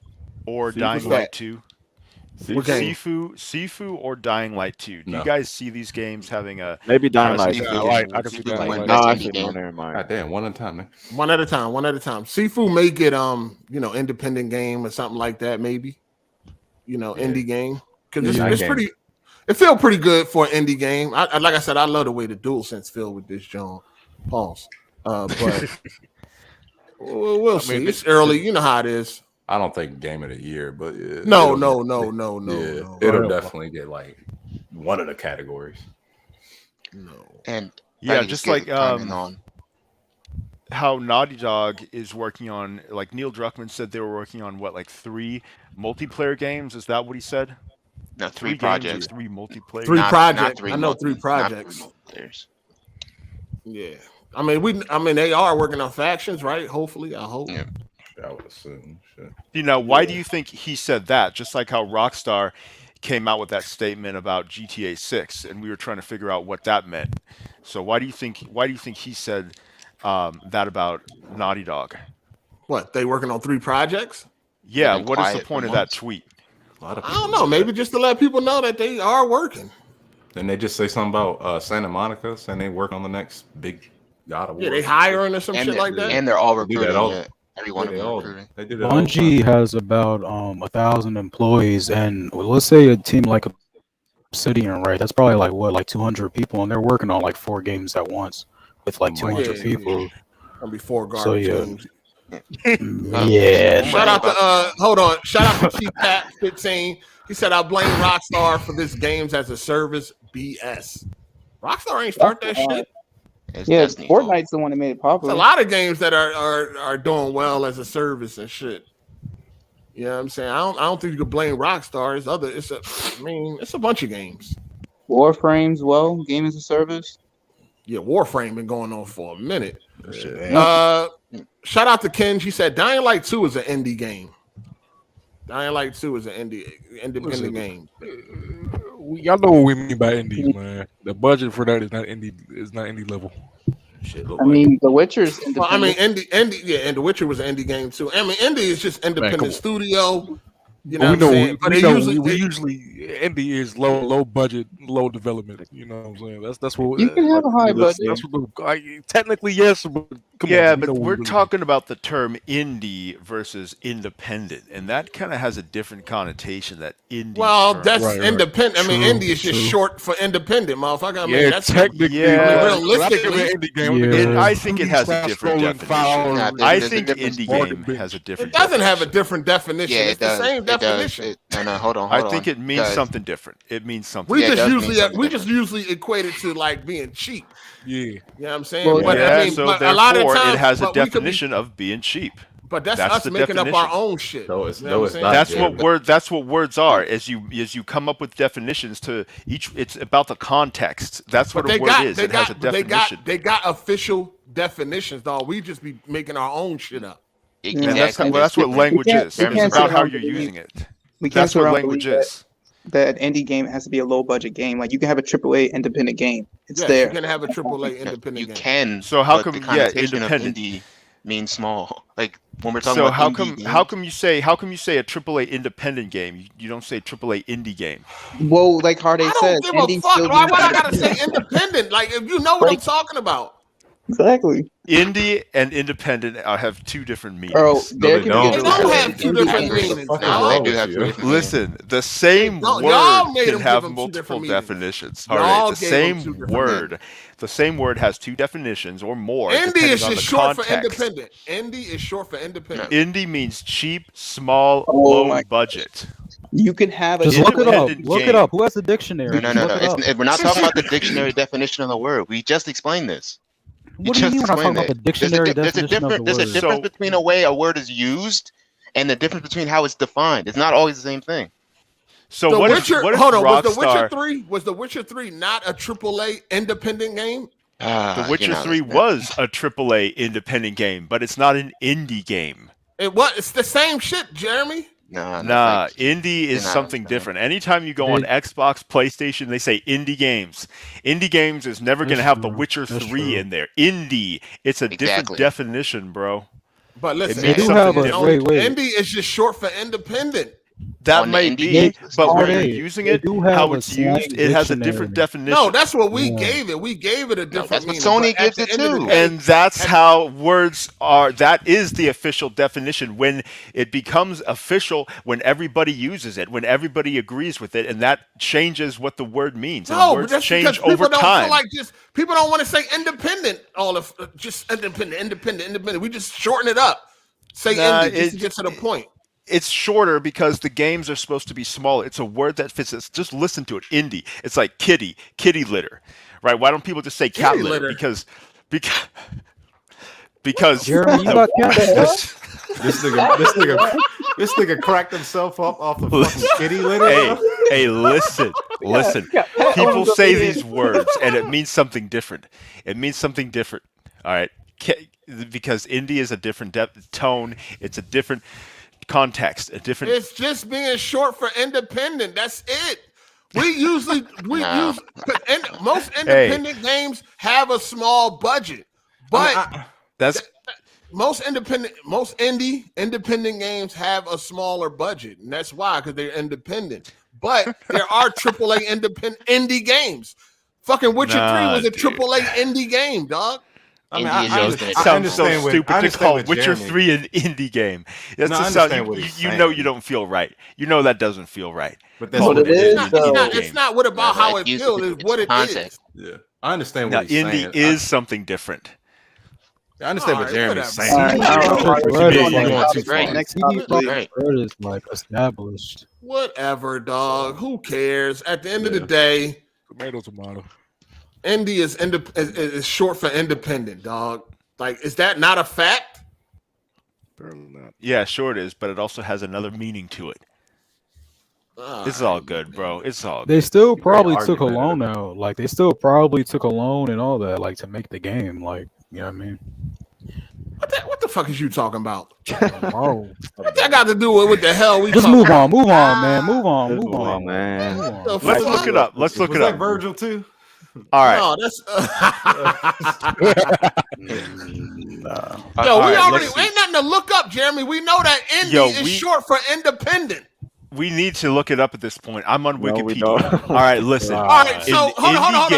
Speaker 2: or Dying Light 2? Sifu or Dying Light 2. Do you guys see these games having a
Speaker 7: maybe Dying Light?
Speaker 3: I can see Dying Light.
Speaker 7: No, I see one in mind.
Speaker 5: God damn, one at a time, man.
Speaker 1: One at a time. Sifu may get independent game or something like that, maybe. Indie game, because it's pretty. It feels pretty good for an indie game. Like I said, I love the way the DualSense feel with this John. Pause. But we'll see. It's early. You know how it is.
Speaker 5: I don't think game of the year, but
Speaker 1: no.
Speaker 5: It'll definitely get like one of the categories.
Speaker 1: No.
Speaker 12: And
Speaker 2: just like how Naughty Dog is working on, like Neil Druckmann said they were working on 3 multiplayer games. Is that what he said?
Speaker 12: No, 3 projects.
Speaker 2: 3 multiplayer.
Speaker 1: 3 projects.
Speaker 12: Not
Speaker 1: I know 3 projects. Yeah. I mean, they are working on factions, right? Hopefully, I hope.
Speaker 12: Yeah.
Speaker 5: I would assume. Shit.
Speaker 2: Why do you think he said that? Just like how Rockstar came out with that statement about GTA 6, and we were trying to figure out what that meant. So why do you think he said that about Naughty Dog?
Speaker 1: What, they working on 3 projects?
Speaker 2: Yeah. What is the point of that tweet?
Speaker 1: I don't know. Maybe just to let people know that they are working.
Speaker 5: Then they just say something about Santa Monica, saying they work on the next big God of War.
Speaker 1: Yeah, they hiring or some shit like that.
Speaker 12: And they're all recruiting. Every one of them recruiting.
Speaker 4: Bungie has about 1,000 employees, and let's say a team like Obsidian, right? That's probably like 200 people, and they're working on 4 games at once with 200 people.
Speaker 1: Gonna be 4 garbage games.
Speaker 4: Yeah.
Speaker 1: Shout out to hold on. Shout out to Chief Pat 15. He said I blame Rockstar for this games as a service BS. Rockstar ain't start that shit.
Speaker 6: Fortnite's the one that made it popular.
Speaker 1: There's a lot of games that are doing well as a service and shit. You know what I'm saying? I don't think you could blame Rockstar. It's a bunch of games.
Speaker 6: Warframe's game as a service.
Speaker 1: Yeah, Warframe been going on for a minute. Shout out to Ken. She said Dying Light 2 is an indie game. Dying Light 2 is an independent game.
Speaker 3: Y'all know what we mean by indie, man. The budget for that is not indie. It's not indie level.
Speaker 6: The Witcher's independent.
Speaker 1: Indie, yeah, and The Witcher was an indie game too. I mean, indie is just independent studio. You know what I'm saying? But
Speaker 3: we usually indie is low budget, low development. You know what I'm saying? That's what
Speaker 6: you can have a high budget.
Speaker 3: That's what technically yes, but
Speaker 2: but we're talking about the term indie versus independent, and that kind of has a different connotation. That indie.
Speaker 1: Well, that's independent. True, I mean, indie is just short for independent, motherfucker. I mean, that's
Speaker 3: technically
Speaker 1: realistically.
Speaker 2: I think it has a different definition. I think indie game has a different.
Speaker 1: It doesn't have a different definition. It's the same definition.
Speaker 12: No, hold on.
Speaker 2: I think it means something different. It means something.
Speaker 1: We just usually equate it to being cheap.
Speaker 3: Yeah.
Speaker 1: You know what I'm saying?
Speaker 2: Well,
Speaker 1: but
Speaker 2: a lot of times it has a definition of being cheap.
Speaker 1: But that's us making up our own shit.
Speaker 2: That's what words are. As you come up with definitions to each, it's about the context. That's what a word is. It has a definition.
Speaker 1: They got official definitions, dog. We just be making our own shit up.
Speaker 2: And that's what language is. It's about how you're using it. That's what language is.
Speaker 6: That indie game has to be a low budget game. Like you can have a AAA independent game. It's there.
Speaker 1: You can have a AAA independent game.
Speaker 12: You can.
Speaker 2: So how come
Speaker 12: independent indie means small? Like when we're talking about
Speaker 2: how come you say a AAA independent game? You don't say AAA indie game.
Speaker 6: Well, like Hard8 says,
Speaker 1: indie still. Why I gotta say independent? Like if you know what I'm talking about.
Speaker 6: Exactly.
Speaker 2: Indie and independent have 2 different meanings.
Speaker 1: They don't have 2 different meanings.
Speaker 12: They do have 2 different meanings.
Speaker 2: Listen, the same word can have multiple definitions. The same word has 2 definitions or more.
Speaker 1: Indie is just short for independent. Indie is short for independent.
Speaker 2: Indie means cheap, small, low budget.
Speaker 6: You can have
Speaker 4: just look it up. Look it up. Who has the dictionary?
Speaker 12: No. We're not talking about the dictionary definition of the word. We just explained this.
Speaker 4: What do you mean we're not talking about the dictionary definition of the word?
Speaker 12: There's a difference between a way a word is used and the difference between how it's defined. It's not always the same thing.
Speaker 2: So what if
Speaker 1: Rockstar... Was The Witcher 3 not a AAA independent game?
Speaker 2: The Witcher 3 was a AAA independent game, but it's not an indie game.
Speaker 1: It's the same shit, Jeremy.
Speaker 2: Nah, indie is something different. Anytime you go on Xbox, PlayStation, they say indie games. Indie games is never going to have The Witcher 3 in there. Indie, it's a different definition, bro.
Speaker 1: But listen,
Speaker 4: indie is just short for
Speaker 1: independent.
Speaker 2: That
Speaker 12: on the
Speaker 2: may
Speaker 12: indie
Speaker 2: be,
Speaker 12: games.
Speaker 2: but where
Speaker 4: They
Speaker 2: you're
Speaker 4: do
Speaker 2: using
Speaker 4: They
Speaker 2: it,
Speaker 4: do have
Speaker 2: how
Speaker 4: a
Speaker 2: it's used,
Speaker 4: slang
Speaker 2: it has a different
Speaker 4: dictionary.
Speaker 2: definition.
Speaker 1: No, that's what we
Speaker 4: Yeah.
Speaker 1: gave it. We gave it a
Speaker 12: No,
Speaker 1: different
Speaker 12: that's what
Speaker 1: meaning.
Speaker 12: Sony
Speaker 1: but at
Speaker 12: gives
Speaker 1: the
Speaker 12: it
Speaker 1: end of the
Speaker 12: too.
Speaker 1: day,
Speaker 2: And that's how words are. That is the official definition. When it becomes official, when everybody uses it, when everybody agrees with it, and that changes what the word means. And
Speaker 1: no, but
Speaker 2: words
Speaker 1: that's because
Speaker 2: change
Speaker 1: people
Speaker 2: over
Speaker 1: don't
Speaker 2: time.
Speaker 1: feel like just people don't want to say independent. All of just independent. We just shorten it up. Say
Speaker 2: Nah,
Speaker 1: indie just to get to the point.
Speaker 2: It's shorter because the games are supposed to be smaller. It's a word that fits. Just listen to it. Indie. It's like kitty litter, right? Why don't people just say cat
Speaker 1: Kitty
Speaker 2: litter?
Speaker 1: litter.
Speaker 2: Because
Speaker 4: Jeremy, you got cats.
Speaker 5: This nigga cracked himself up off the fucking kitty litter.
Speaker 2: Hey, listen. People say these words, and it means something different. It means something different. All right, because indie is a different tone. It's a different context.
Speaker 1: It's just being short for independent. That's it. Most independent games have a small budget, but most independent games have a smaller budget, and that's why, because they're independent. But there are AAA indie games. Fucking Witcher 3 was a AAA indie game, dog.
Speaker 5: I mean,
Speaker 2: it sounds so stupid to call Witcher 3 an indie game. That's you know you don't feel right. You know that doesn't feel right.
Speaker 5: But that's what it is.
Speaker 1: It's not what about how it feels. It's what it is.
Speaker 5: Yeah, I understand what
Speaker 2: he's
Speaker 5: saying.
Speaker 2: Indie is something different.
Speaker 5: I understand what Jeremy's saying.
Speaker 4: Next is like established.
Speaker 1: Whatever, dog. Who cares? At the end of the day,
Speaker 3: tomato.
Speaker 1: Indie is short for independent, dog. Like, is that not a fact?
Speaker 2: Yeah, sure it is, but it also has another meaning to it. It's all good, bro. It's all good.
Speaker 4: They still probably took a loan out. Like, they still probably took a loan and all that, like, to make the game. Like, you know what I mean?
Speaker 1: What the fuck is you talking about?
Speaker 4: Bro.
Speaker 1: What that got to do with what the hell we
Speaker 4: just
Speaker 1: talking
Speaker 4: move on,
Speaker 1: about?
Speaker 4: move on, man. Move on,
Speaker 7: man.
Speaker 2: Let's look it up. Let's look it up.
Speaker 5: Was that Virgil too?
Speaker 2: All right.
Speaker 1: No, that's
Speaker 2: All
Speaker 1: we
Speaker 2: right,
Speaker 1: already ain't nothing to look up, Jeremy. We know that indie is short for independent.
Speaker 2: We need to look it up at this point. I'm on Wikipedia. All right, listen.
Speaker 1: All right, so hold on.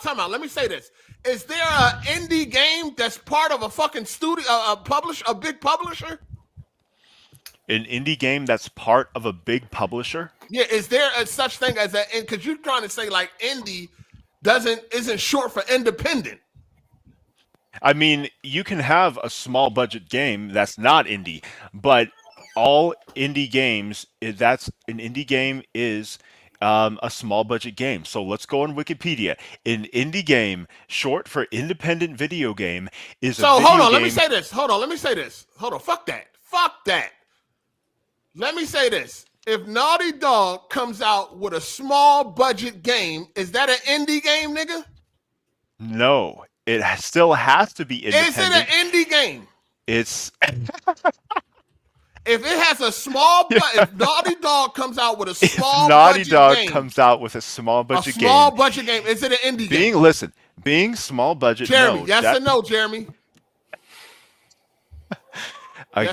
Speaker 1: Time out. Let me say this. Is there an indie game that's part of a fucking studio, a big publisher?
Speaker 2: An indie game that's part of a big publisher?
Speaker 1: Yeah, is there a such thing as that? Because you're trying to say like indie isn't short for independent.
Speaker 2: I mean, you can have a small budget game that's not indie, but all indie games, that's an indie game is a small budget game. So let's go on Wikipedia. An indie game, short for independent video game, is a video game. So hold on, let me say this. Hold on, fuck that. Let me say this. If Naughty Dog comes out with a small budget game, is that an indie game, nigga? No, it still has to be independent. Is it an indie game? It's if it has a small if Naughty Dog comes out with a small budget game, comes out with a small budget game. A small budget game, is it an indie game? Being small budget,
Speaker 1: Jeremy, yes or no, Jeremy?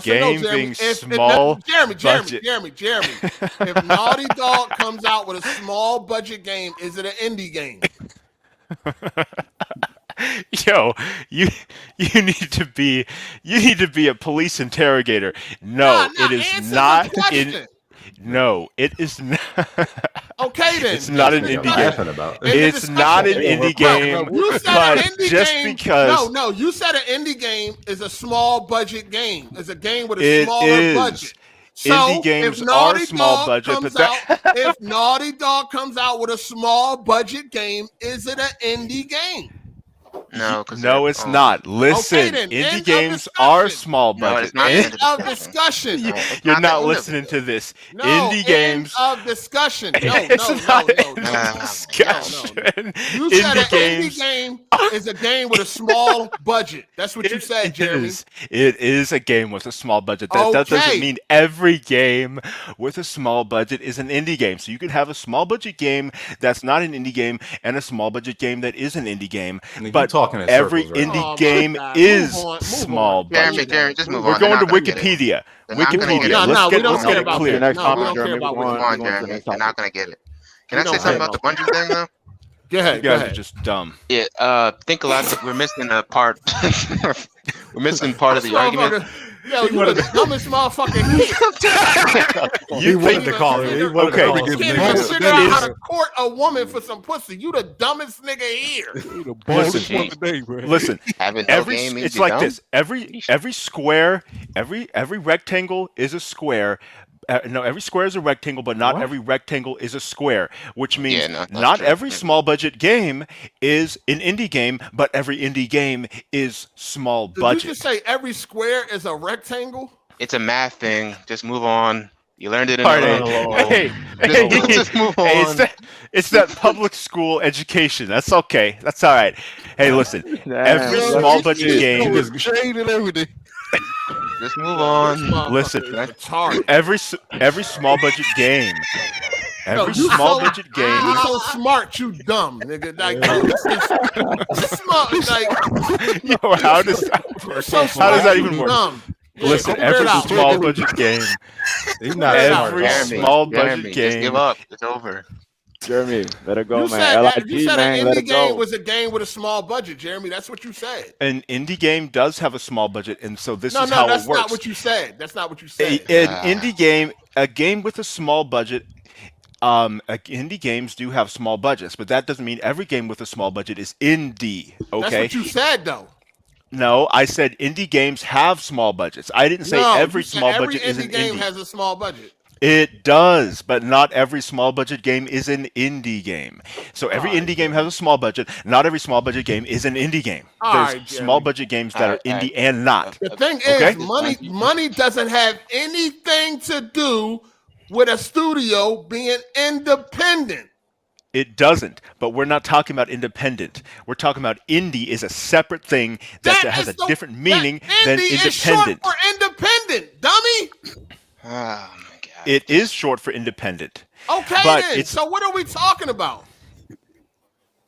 Speaker 2: Game being small budget.
Speaker 1: Jeremy. If Naughty Dog comes out with a small budget game, is it an indie game?
Speaker 2: Yo, you need to be a police interrogator. No, it is not in. No, it is not.
Speaker 1: Okay, then.
Speaker 2: It's not an indie game. It's not an indie game.
Speaker 1: You said an indie game. No, you said an indie game is a small budget game. It's a game with a smaller budget. So
Speaker 2: indie games are small budget, but
Speaker 1: if Naughty Dog comes out with a small budget game, is it an indie game?
Speaker 12: No,
Speaker 2: it's not. Listen, indie games are small budget.
Speaker 1: End of discussion.
Speaker 2: You're not listening to this.
Speaker 1: No,
Speaker 2: indie games
Speaker 1: of discussion. No.
Speaker 2: Discussion.
Speaker 1: You said an indie game is a game with a small budget. That's what you said, Jeremy.
Speaker 2: It is a game with a small budget. That doesn't mean every game with a small budget is an indie game. So you could have a small budget game that's not an indie game and a small budget game that is an indie game. But
Speaker 5: talking in
Speaker 2: every
Speaker 5: circles right
Speaker 2: indie
Speaker 5: now.
Speaker 2: game is small budget.
Speaker 12: Jeremy, just move
Speaker 2: We're
Speaker 12: on.
Speaker 2: going to
Speaker 12: They're not gonna get it.
Speaker 2: Wikipedia.
Speaker 12: They're not gonna get it.
Speaker 2: Wikipedia. Let's get it clear.
Speaker 7: Next
Speaker 12: Move
Speaker 7: topic, Jeremy.
Speaker 12: on, Jeremy. They're not gonna get it. Can I say something about the Bungie thing though?
Speaker 1: Go ahead.
Speaker 2: You guys are just dumb.
Speaker 12: Yeah, think a lot. We're missing a part. We're missing part of the argument.
Speaker 1: Yo, you the dumbest motherfucker here.
Speaker 5: He wanted to call it.
Speaker 1: You can't even figure out how to court a woman for some pussy. You the dumbest nigga here.
Speaker 2: Listen. It's like this. Every square, every rectangle is a square. No, every square is a rectangle, but not every rectangle is a square, which means not every small budget game is an indie game, but every indie game is small budget.
Speaker 1: Did you just say every square is a rectangle?
Speaker 12: It's a math thing. Just move on. You learned it in
Speaker 2: Hey,
Speaker 12: just move on.
Speaker 2: Hey, it's that public school education. That's okay. That's all right. Hey, listen. Every small budget game is
Speaker 3: everything.
Speaker 12: Just move on.
Speaker 2: Listen, every small budget game. Every small budget game.
Speaker 1: You so smart, you dumb, nigga. Like, smart, like.
Speaker 2: Yo, how does that even work?
Speaker 1: Dumb.
Speaker 2: Listen, every small budget game. Every small budget game.
Speaker 12: Just give up. It's over.
Speaker 7: Jeremy, let it go,
Speaker 1: You
Speaker 7: man.
Speaker 1: said, you said an indie game was a game with a small budget, Jeremy. That's what you said.
Speaker 2: An indie game does have a small budget, and so this is how it works.
Speaker 1: No, that's not what you said. That's not what you said.
Speaker 2: An indie game, a game with a small budget. Indie games do have small budgets, but that doesn't mean every game with a small budget is indie. Okay,
Speaker 1: that's what you said, though.
Speaker 2: No, I said indie games have small budgets. I didn't say every small budget is an indie.
Speaker 1: Every indie game has a small budget.
Speaker 2: It does, but not every small budget game is an indie game. So every indie game has a small budget. Not every small budget game is an indie game. There's small budget games that are indie and not.
Speaker 1: The thing is, money doesn't have anything to do with a studio being independent.
Speaker 2: It doesn't, but we're not talking about independent. We're talking about indie is a separate thing that has a different meaning than independent.
Speaker 1: Is short for independent, dummy.
Speaker 12: Oh my god.
Speaker 2: It is short for independent.
Speaker 1: Okay,
Speaker 2: but
Speaker 1: then. So what are we talking about?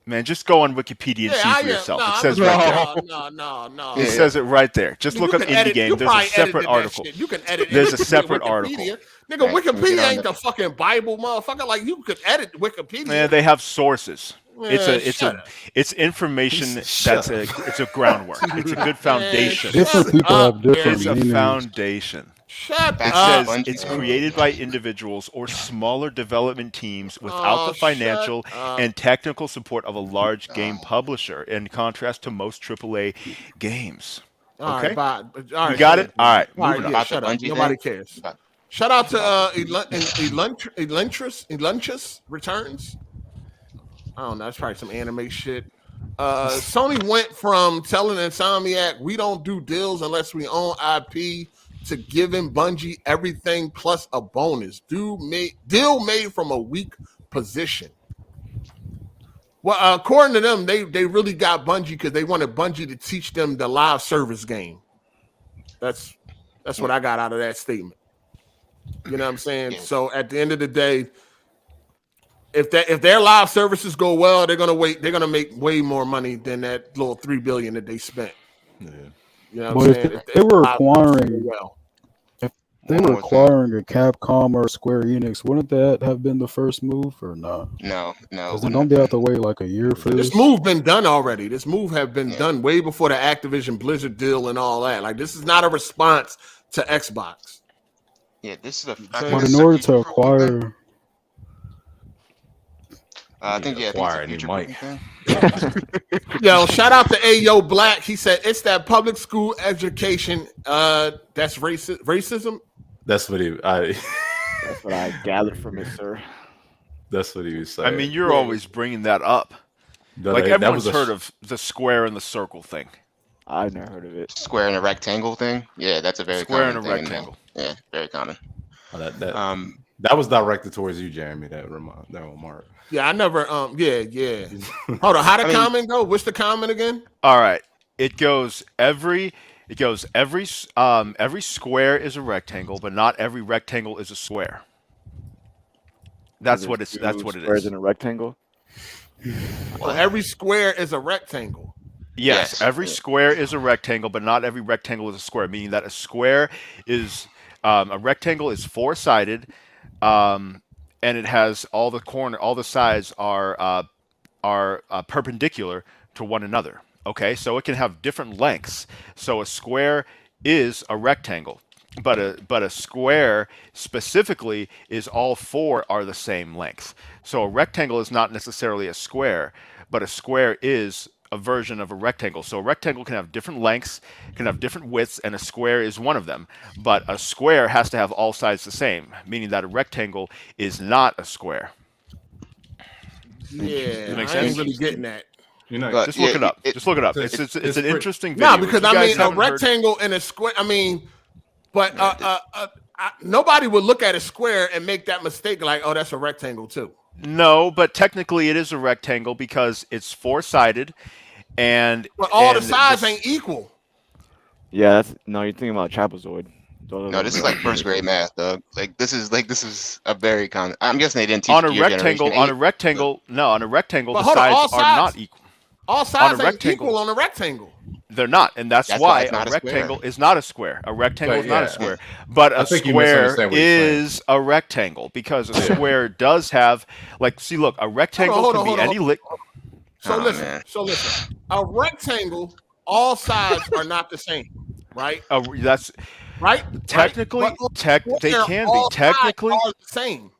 Speaker 2: Man, just go on Wikipedia and see for yourself. It says right there.
Speaker 1: No.
Speaker 2: It says it right there. Just look up indie game. There's a separate article.
Speaker 1: You can edit.
Speaker 2: There's a separate article.
Speaker 1: Nigga, Wikipedia ain't the fucking Bible, motherfucker. Like you could edit Wikipedia.
Speaker 2: Yeah, they have sources. It's information it's a groundwork. It's a good foundation.
Speaker 4: Different people have different
Speaker 2: It's a
Speaker 4: meanings.
Speaker 2: foundation.
Speaker 1: Shut
Speaker 2: It
Speaker 1: up.
Speaker 2: says it's created by individuals or smaller development teams without the financial and technical support of a large game publisher, in contrast to most AAA games. Okay,
Speaker 1: you
Speaker 2: got it. All right, moving on.
Speaker 1: Shut up. Nobody cares. Shout out to Eluntrus Returns. I don't know. That's probably some anime shit. Sony went from telling Insomniac we don't do deals unless we own IP to giving Bungie everything plus a bonus. Deal made from a weak position. Well, according to them, they really got Bungie because they wanted Bungie to teach them the live service game. That's what I got out of that statement. You know what I'm saying? So at the end of the day, if their live services go well, they're gonna make way more money than that little $3 billion that they spent. Yeah. You know what I'm saying?
Speaker 4: If they were acquiring a Capcom or a Square Enix, wouldn't that have been the first move or not?
Speaker 12: No.
Speaker 4: Because then don't they have to wait like a year for this?
Speaker 1: This move been done already. This move have been done way before the Activision Blizzard deal and all that. Like this is not a response to Xbox.
Speaker 12: Yeah, this is a.
Speaker 4: But in order to acquire.
Speaker 12: I think
Speaker 5: acquire any mic.
Speaker 1: Yo, shout out to Ayo Black. He said it's that public school education. That's racism.
Speaker 5: That's what
Speaker 7: That's what I gathered from it, sir.
Speaker 5: That's what he was saying.
Speaker 2: I mean, you're always bringing that up. Like everyone's heard of the square and the circle thing.
Speaker 7: I've never heard of it.
Speaker 12: Square and a rectangle thing. Yeah, that's a very
Speaker 2: square
Speaker 12: common
Speaker 2: and a rectangle.
Speaker 12: Yeah, very common.
Speaker 5: That was directed towards you, Jeremy. That remark.
Speaker 1: Yeah, I never. Yeah. Hold on. How the comment go? What's the comment again?
Speaker 2: All right. It goes every square is a rectangle, but not every rectangle is a square. That's what it is.
Speaker 7: Squares in a rectangle.
Speaker 1: Well, every square is a rectangle.
Speaker 2: Yes, every square is a rectangle, but not every rectangle is a square. Meaning that a square is a rectangle is four-sided, and it has all the sides are perpendicular to one another. Okay, so it can have different lengths. So a square is a rectangle, but a square specifically is all four are the same length. So a rectangle is not necessarily a square, but a square is a version of a rectangle. So a rectangle can have different lengths, can have different widths, and a square is one of them. But a square has to have all sides the same, meaning that a rectangle is not a square.
Speaker 1: Yeah, I ain't really getting that.
Speaker 2: Just look it up. Just look it up. It's an interesting
Speaker 1: No,
Speaker 2: video.
Speaker 1: because I mean, a rectangle and a square. I mean, but nobody would look at a square and make that mistake like, oh, that's a rectangle too.
Speaker 2: No, but technically it is a rectangle because it's four-sided, and
Speaker 1: but all the sides ain't equal.
Speaker 7: Yeah, you're thinking about trapezoid.
Speaker 12: No, this is like first grade math, Doug. This is a very common. I'm guessing they didn't teach
Speaker 2: on a rectangle. On a rectangle, the sides are not equal.
Speaker 1: All sides ain't equal on a rectangle.
Speaker 2: They're not, and that's why a rectangle is not a square. A rectangle is not a square, but a square is a rectangle because a square does have see, look, a rectangle can be any.
Speaker 1: So listen. A rectangle, all sides are not the same, right?
Speaker 2: That's
Speaker 1: right.
Speaker 2: Technically, they can be technically
Speaker 1: the same.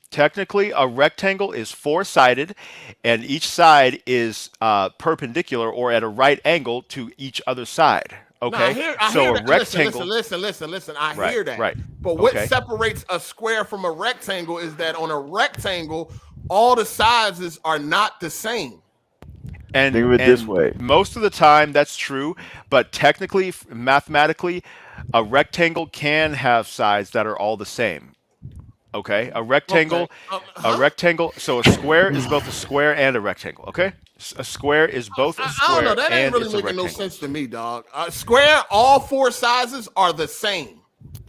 Speaker 2: Technically, a rectangle is four-sided, and each side is perpendicular or at a right angle to each other side. Okay,
Speaker 1: so
Speaker 2: a rectangle.
Speaker 1: Listen. I hear that. Right. But what separates a square from a rectangle is that on a rectangle, all the sizes are not the same.
Speaker 2: And
Speaker 7: think of it this way.
Speaker 2: Most of the time, that's true. But technically, mathematically, a rectangle can have sides that are all the same. Okay, a rectangle, So a square is both a square and a rectangle. Okay, a square is both a square.
Speaker 1: I don't know. That ain't really making no sense to me, dog. Square, all four sizes are the same.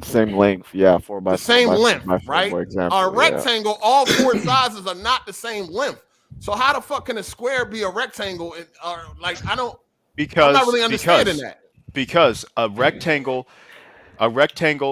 Speaker 7: Same length, yeah. 4 by
Speaker 1: the same length, right?
Speaker 7: For example,
Speaker 1: a rectangle, all four sizes are not the same length. So how the fuck can a square be a rectangle? Or I don't. I'm not really understanding that.
Speaker 2: Because a rectangle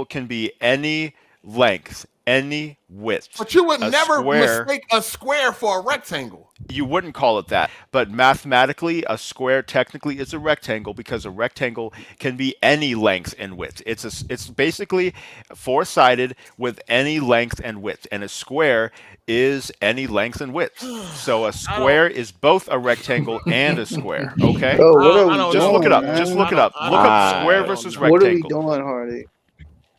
Speaker 2: can be any length, any width.
Speaker 1: But you would never mistake a square for a rectangle.
Speaker 2: You wouldn't call it that. But mathematically, a square technically is a rectangle because a rectangle can be any length and width. It's basically four-sided with any length and width. And a square is any length and width. So a square is both a rectangle and a square. Okay? Just look it up. Just look it up. Look up square versus rectangle.
Speaker 6: What are we doing, Hardy?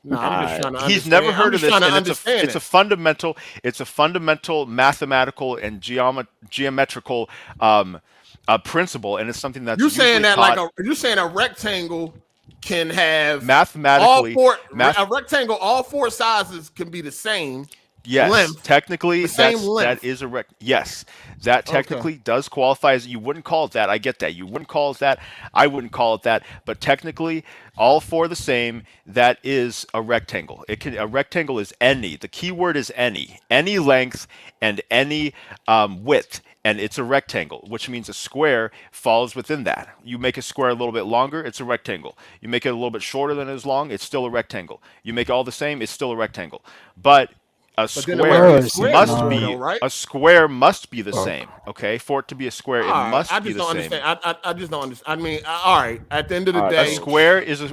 Speaker 1: No, I'm just trying to
Speaker 2: He's never heard of this, and it's a fundamental mathematical and geometrical principle, and it's something that's
Speaker 1: you're saying that you're saying a rectangle can have
Speaker 2: mathematically
Speaker 1: a rectangle, all four sizes can be the same.
Speaker 2: Yes,
Speaker 1: length,
Speaker 2: technically that is a yes. That technically does qualify as you wouldn't call it that. I get that. You wouldn't call it that. I wouldn't call it that. But technically, all four the same. That is a rectangle. A rectangle is any. The key word is any length and any width. And it's a rectangle, which means a square falls within that. You make a square a little bit longer, it's a rectangle. You make it a little bit shorter than it is long, it's still a rectangle. You make it all the same, it's still a rectangle. But a square must be the same. Okay, for it to be a square, it must be the same.
Speaker 1: I just don't understand. I mean, all right. At the end of the day,
Speaker 2: a square is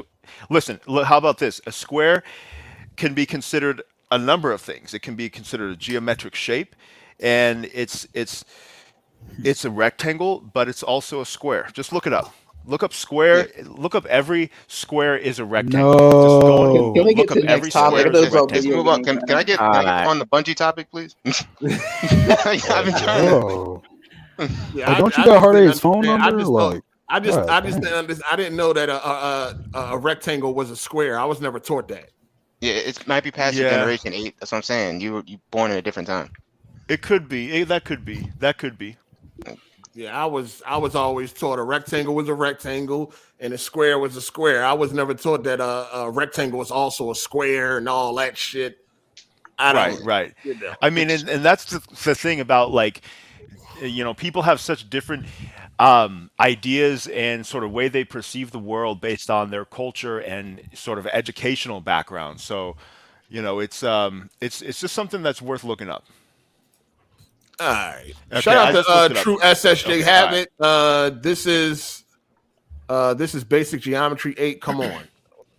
Speaker 2: listen. How about this? A square can be considered a number of things. It can be considered a geometric shape, and it's a rectangle, but it's also a square. Just look it up. Look up square. Yeah. Look up every square is a rectangle.
Speaker 6: No. Can we get to the next topic?
Speaker 12: Can I get on the Bungie topic, please? I've been trying to.
Speaker 4: Don't you got Hard8's phone number?
Speaker 1: I didn't know that a rectangle was a square. I was never taught that.
Speaker 12: Yeah, it might be past your generation 8. That's what I'm saying. You born in a different time.
Speaker 2: It could be. That could be.
Speaker 1: Yeah, I was always taught a rectangle was a rectangle and a square was a square. I was never taught that a rectangle was also a square and all that shit.
Speaker 2: Right. I mean, and that's the thing about people have such different ideas and sort of way they perceive the world based on their culture and sort of educational background. So, it's just something that's worth looking up.
Speaker 1: All right.
Speaker 2: Okay,
Speaker 1: Shout out to True SSJ Habit. Right. This is basic geometry 8. Come on.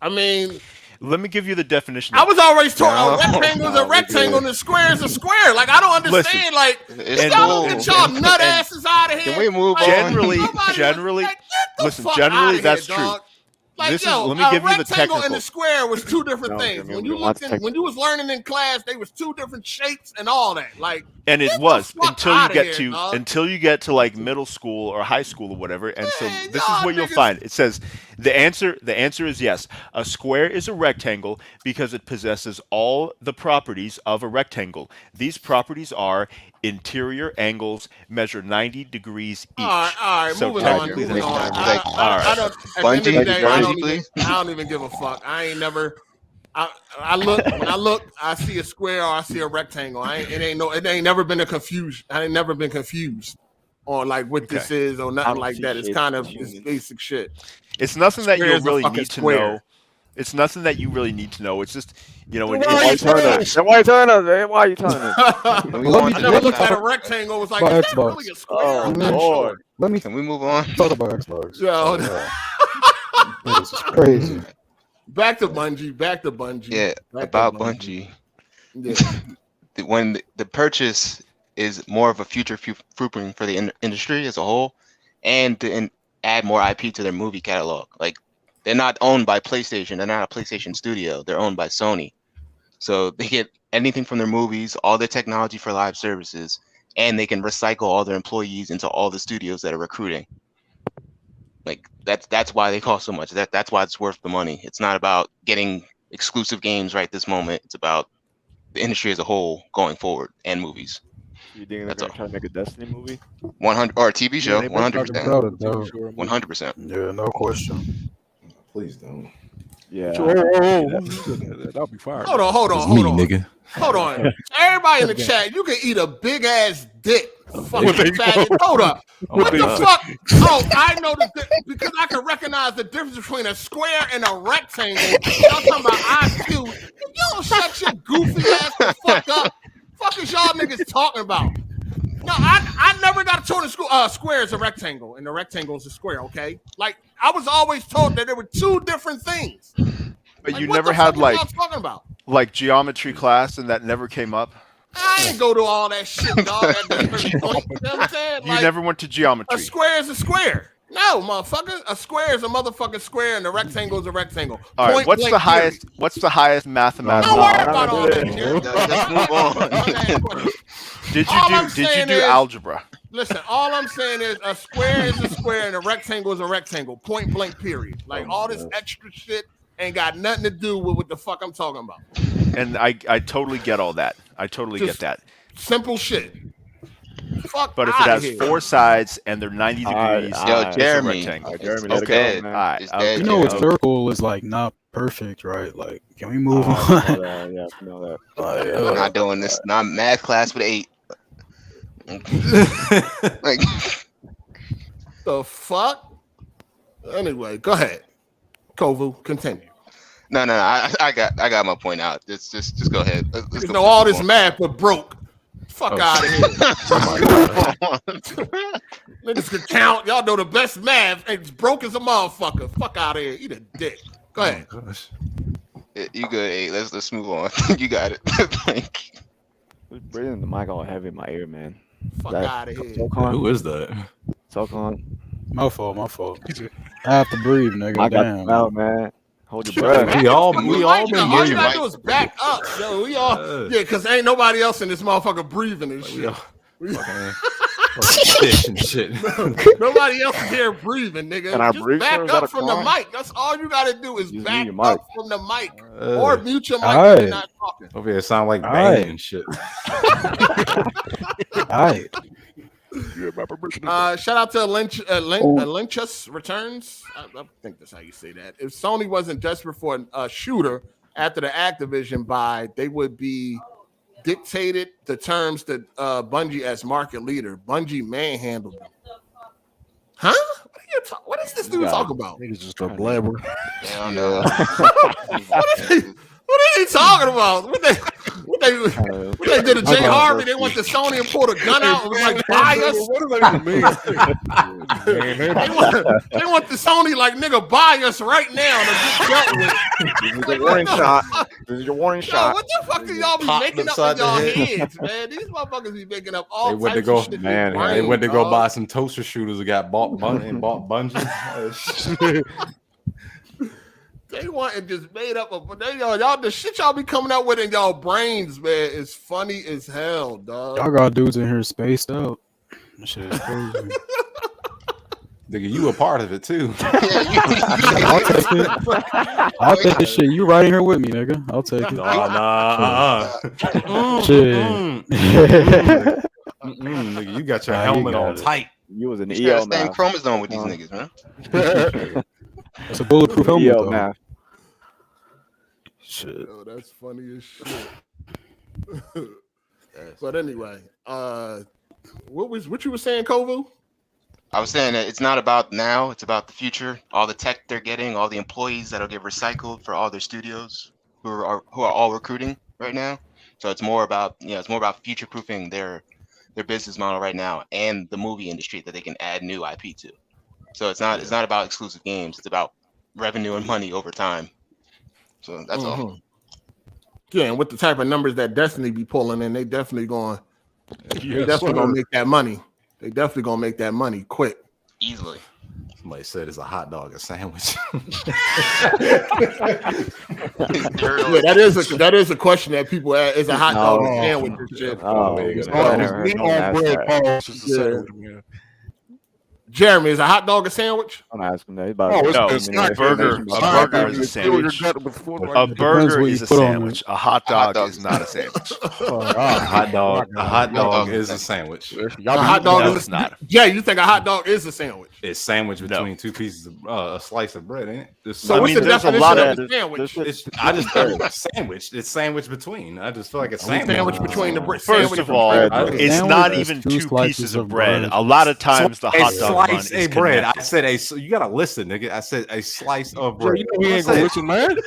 Speaker 1: I mean,
Speaker 2: let me give you the definition.
Speaker 1: I was always told a rectangle is a rectangle and a square is a square. Like, I don't understand.
Speaker 2: Listen,
Speaker 1: y'all get y'all nut asses out of here.
Speaker 12: Can we move on?
Speaker 2: Generally, generally that's true.
Speaker 1: Dog. Like, let me give you the technical. And the square was two different things. When you was learning in class, they was two different shapes and all that. Like,
Speaker 2: and it was until you get to like middle school or high school or whatever. And so this is what you'll find. It says the answer is yes. A square is a rectangle because it possesses all the properties of a rectangle. These properties are interior angles measure 90 degrees each.
Speaker 1: All right,
Speaker 2: so
Speaker 1: moving
Speaker 2: technically
Speaker 1: on.
Speaker 2: I
Speaker 1: don't even give a fuck. I ain't never. I look, I see a square or I see a rectangle. It ain't never been a confusion. I ain't never been confused on like what this is or nothing like that. It's kind of basic shit.
Speaker 2: It's nothing that you really need to know. It's nothing that you really need to know. It's just,
Speaker 7: why are you telling us? Why are you telling us?
Speaker 1: I never looked at a rectangle. It was like, is that really a square?
Speaker 12: Oh, Lord.
Speaker 5: Can
Speaker 12: we move on?
Speaker 4: Talk about Xbox.
Speaker 1: Yo.
Speaker 4: This is crazy.
Speaker 1: Back to Bungie.
Speaker 12: Yeah, about Bungie.
Speaker 1: Yeah.
Speaker 12: When the purchase is more of a future proofing for the industry as a whole, and to add more IP to their movie catalog. Like, they're not owned by PlayStation. They're not a PlayStation studio. They're owned by Sony. So they get anything from their movies, all their technology for live services, and they can recycle all their employees into all the studios that are recruiting. Like, that's why they cost so much. That's why it's worth the money. It's not about getting exclusive games right this moment. It's about the industry as a whole going forward and movies.
Speaker 7: You think they're gonna try to make a Destiny movie?
Speaker 12: 100 or a TV show? 100%. 100%.
Speaker 4: 100%. Yeah, no question.
Speaker 5: Please don't.
Speaker 7: Yeah.
Speaker 3: That'll be fire.
Speaker 1: Hold on.
Speaker 13: Nigga.
Speaker 1: Hold on. Everybody in the chat, you can eat a big ass dick. Fucking faggot. Hold up. What the fuck? Oh, I know because I can recognize the difference between a square and a rectangle. Y'all talking about IQ. If you don't shut your goofy ass the fuck up, fuck is y'all niggas talking about? No, I never got told in school square is a rectangle and the rectangle is a square, okay? Like, I was always told that there were two different things.
Speaker 2: But
Speaker 1: like,
Speaker 2: you never had
Speaker 1: talking about?
Speaker 2: Like geometry class and that never came up?
Speaker 1: I didn't go to all that shit, dog. You know what I'm saying?
Speaker 2: You never went to geometry.
Speaker 1: A square is a square. No, motherfucker. A square is a motherfucking square and a rectangle is a rectangle.
Speaker 2: All right, what's the highest mathematical?
Speaker 1: Don't worry about all that shit.
Speaker 12: Let's move on.
Speaker 2: Did you do algebra?
Speaker 1: Listen, all I'm saying is a square is a square and a rectangle is a rectangle. Point blank, period. Like, all this extra shit ain't got nothing to do with what the fuck I'm talking about.
Speaker 2: And I totally get all that. I totally get that.
Speaker 1: Simple shit. Fuck.
Speaker 2: But if it has four sides and they're 90 degrees,
Speaker 12: yo, Jeremy.
Speaker 2: Okay.
Speaker 4: You know, a circle is like not perfect, right? Like, can we move on?
Speaker 7: Yeah, I know that.
Speaker 12: I'm not doing this. Not math class with 8. Like,
Speaker 1: the fuck? Anyway, go ahead. Kovu, continue.
Speaker 12: No. I got my point out. Just go ahead. Let's
Speaker 1: know all this math, but broke. Fuck out of here. Niggas can count. Y'all know the best math. It's broke as a motherfucker. Fuck out of here. Eat a dick. Go ahead.
Speaker 12: You good, hey, let's move on. You got it.
Speaker 7: Breathing the mic all heavy in my ear, man.
Speaker 1: Fuck out of here.
Speaker 13: Who is that?
Speaker 7: Tokon.
Speaker 4: My fault. I have to breathe, nigga.
Speaker 7: I got out, man. Hold your breath.
Speaker 5: We all been
Speaker 1: all you
Speaker 5: breathing.
Speaker 1: gotta do is back up. Yo, we all because ain't nobody else in this motherfucker breathing and shit.
Speaker 5: Shit.
Speaker 1: Nobody else is here breathing, nigga.
Speaker 7: Can I
Speaker 1: just
Speaker 7: breathe,
Speaker 1: back
Speaker 7: sir?
Speaker 1: up from the mic. That's all you gotta do is
Speaker 7: Just
Speaker 1: back
Speaker 7: mute your
Speaker 1: up
Speaker 7: mic.
Speaker 1: from the mic or mute your mic
Speaker 4: Alright.
Speaker 1: when you're not talking.
Speaker 5: Over here, sound like banging and shit.
Speaker 4: Alright.
Speaker 1: Shout out to Lynchus Returns. I think that's how you say that. If Sony wasn't desperate for a shooter after the Activision buy, they would be dictated the terms to Bungie as market leader. Bungie manhandled them. Huh? What is this dude talking about?
Speaker 3: He's just a blabber.
Speaker 12: I don't know.
Speaker 1: What are you talking about? What they did to Jay Harvey? They went to Sony and pulled a gun out and was like, buy us.
Speaker 3: What does that even mean?
Speaker 1: They want the Sony like, nigga, buy us right now to get dealt with.
Speaker 7: This is your warning shot. This is your warning shot.
Speaker 1: What the fuck do y'all be making up in y'all heads, man? These motherfuckers be making up all types of shit.
Speaker 5: They went to go buy some toaster shooters and got bought Bungie.
Speaker 1: They want it just made up of y'all the shit y'all be coming out with in y'all brains, man. Is funny as hell, dog.
Speaker 4: Y'all got dudes in here spaced out. That shit is crazy.
Speaker 5: Nigga, you a part of it too.
Speaker 4: I'll take it. I'll take the shit. You right here with me, nigga. I'll take it. Shit.
Speaker 5: Nigga, you got your helmet on tight.
Speaker 7: You was an
Speaker 12: You gotta
Speaker 7: EO
Speaker 12: stay in
Speaker 7: math.
Speaker 12: chromosome with these niggas, man.
Speaker 4: That's a bulletproof helmet,
Speaker 7: EO
Speaker 4: though.
Speaker 7: math.
Speaker 4: Shit.
Speaker 1: Yo, that's funny as shit. But anyway, what you were saying, Kovu?
Speaker 12: I was saying that it's not about now, it's about the future. All the tech they're getting, all the employees that'll get recycled for all their studios who are all recruiting right now. So it's more about future proofing their business model right now and the movie industry that they can add new IP to. So it's not about exclusive games, it's about revenue and money over time. So that's all.
Speaker 1: Yeah, and with the type of numbers that Destiny be pulling in, they definitely gonna make that money. They definitely gonna make that money quick.
Speaker 12: Easily.
Speaker 5: Somebody said it's a hot dog, a sandwich.
Speaker 1: Yeah, that is a question that people ask. Is a hot dog a sandwich and shit? Jeremy, is a hot dog a sandwich?
Speaker 7: I'm asking that.
Speaker 2: A burger is a sandwich. A burger is a sandwich. A hot dog is not a sandwich.
Speaker 5: A hot dog is a sandwich.
Speaker 1: A hot dog is not. Jay, you think a hot dog is a sandwich?
Speaker 5: It's sandwich between two pieces of a slice of bread, ain't it?
Speaker 1: So what's the definition of a sandwich?
Speaker 5: I just thought it was sandwich. It's sandwich between. I just feel like it's
Speaker 1: sandwich between the bread.
Speaker 2: First of all, it's not even two pieces of bread. A lot of times the hot dog bun is
Speaker 5: bread. I said you gotta listen, nigga. I said a slice of bread.
Speaker 3: You know he ain't gonna listen, man.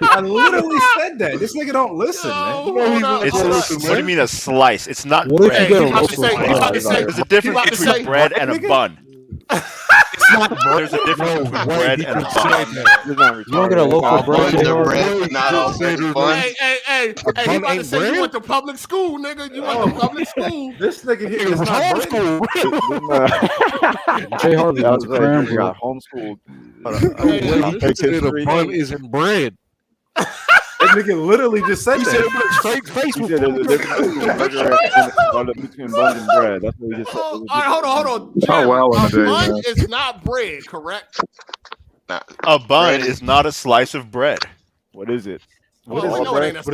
Speaker 5: I literally said that. This nigga don't listen, man.
Speaker 2: What do you mean a slice? It's not
Speaker 4: What
Speaker 2: bread. There's a difference between bread and a bun. There's a difference between bread and a bun.
Speaker 4: You don't get a local bread.
Speaker 12: Not all bread is bun.
Speaker 1: Hey, you about to say you went to public school, nigga. You went to public school.
Speaker 5: This nigga here is not bread.
Speaker 7: Jay Harvey got homeschooled.
Speaker 3: The bun isn't bread.
Speaker 5: That nigga literally just said that.
Speaker 3: Straight face.
Speaker 7: He said there's a difference between bun and bread. That's what he just said.
Speaker 1: All right, hold on.
Speaker 9: Oh, well,
Speaker 1: A bun is not bread, correct?
Speaker 2: A bun is not a slice of bread.
Speaker 7: What is it?
Speaker 1: What is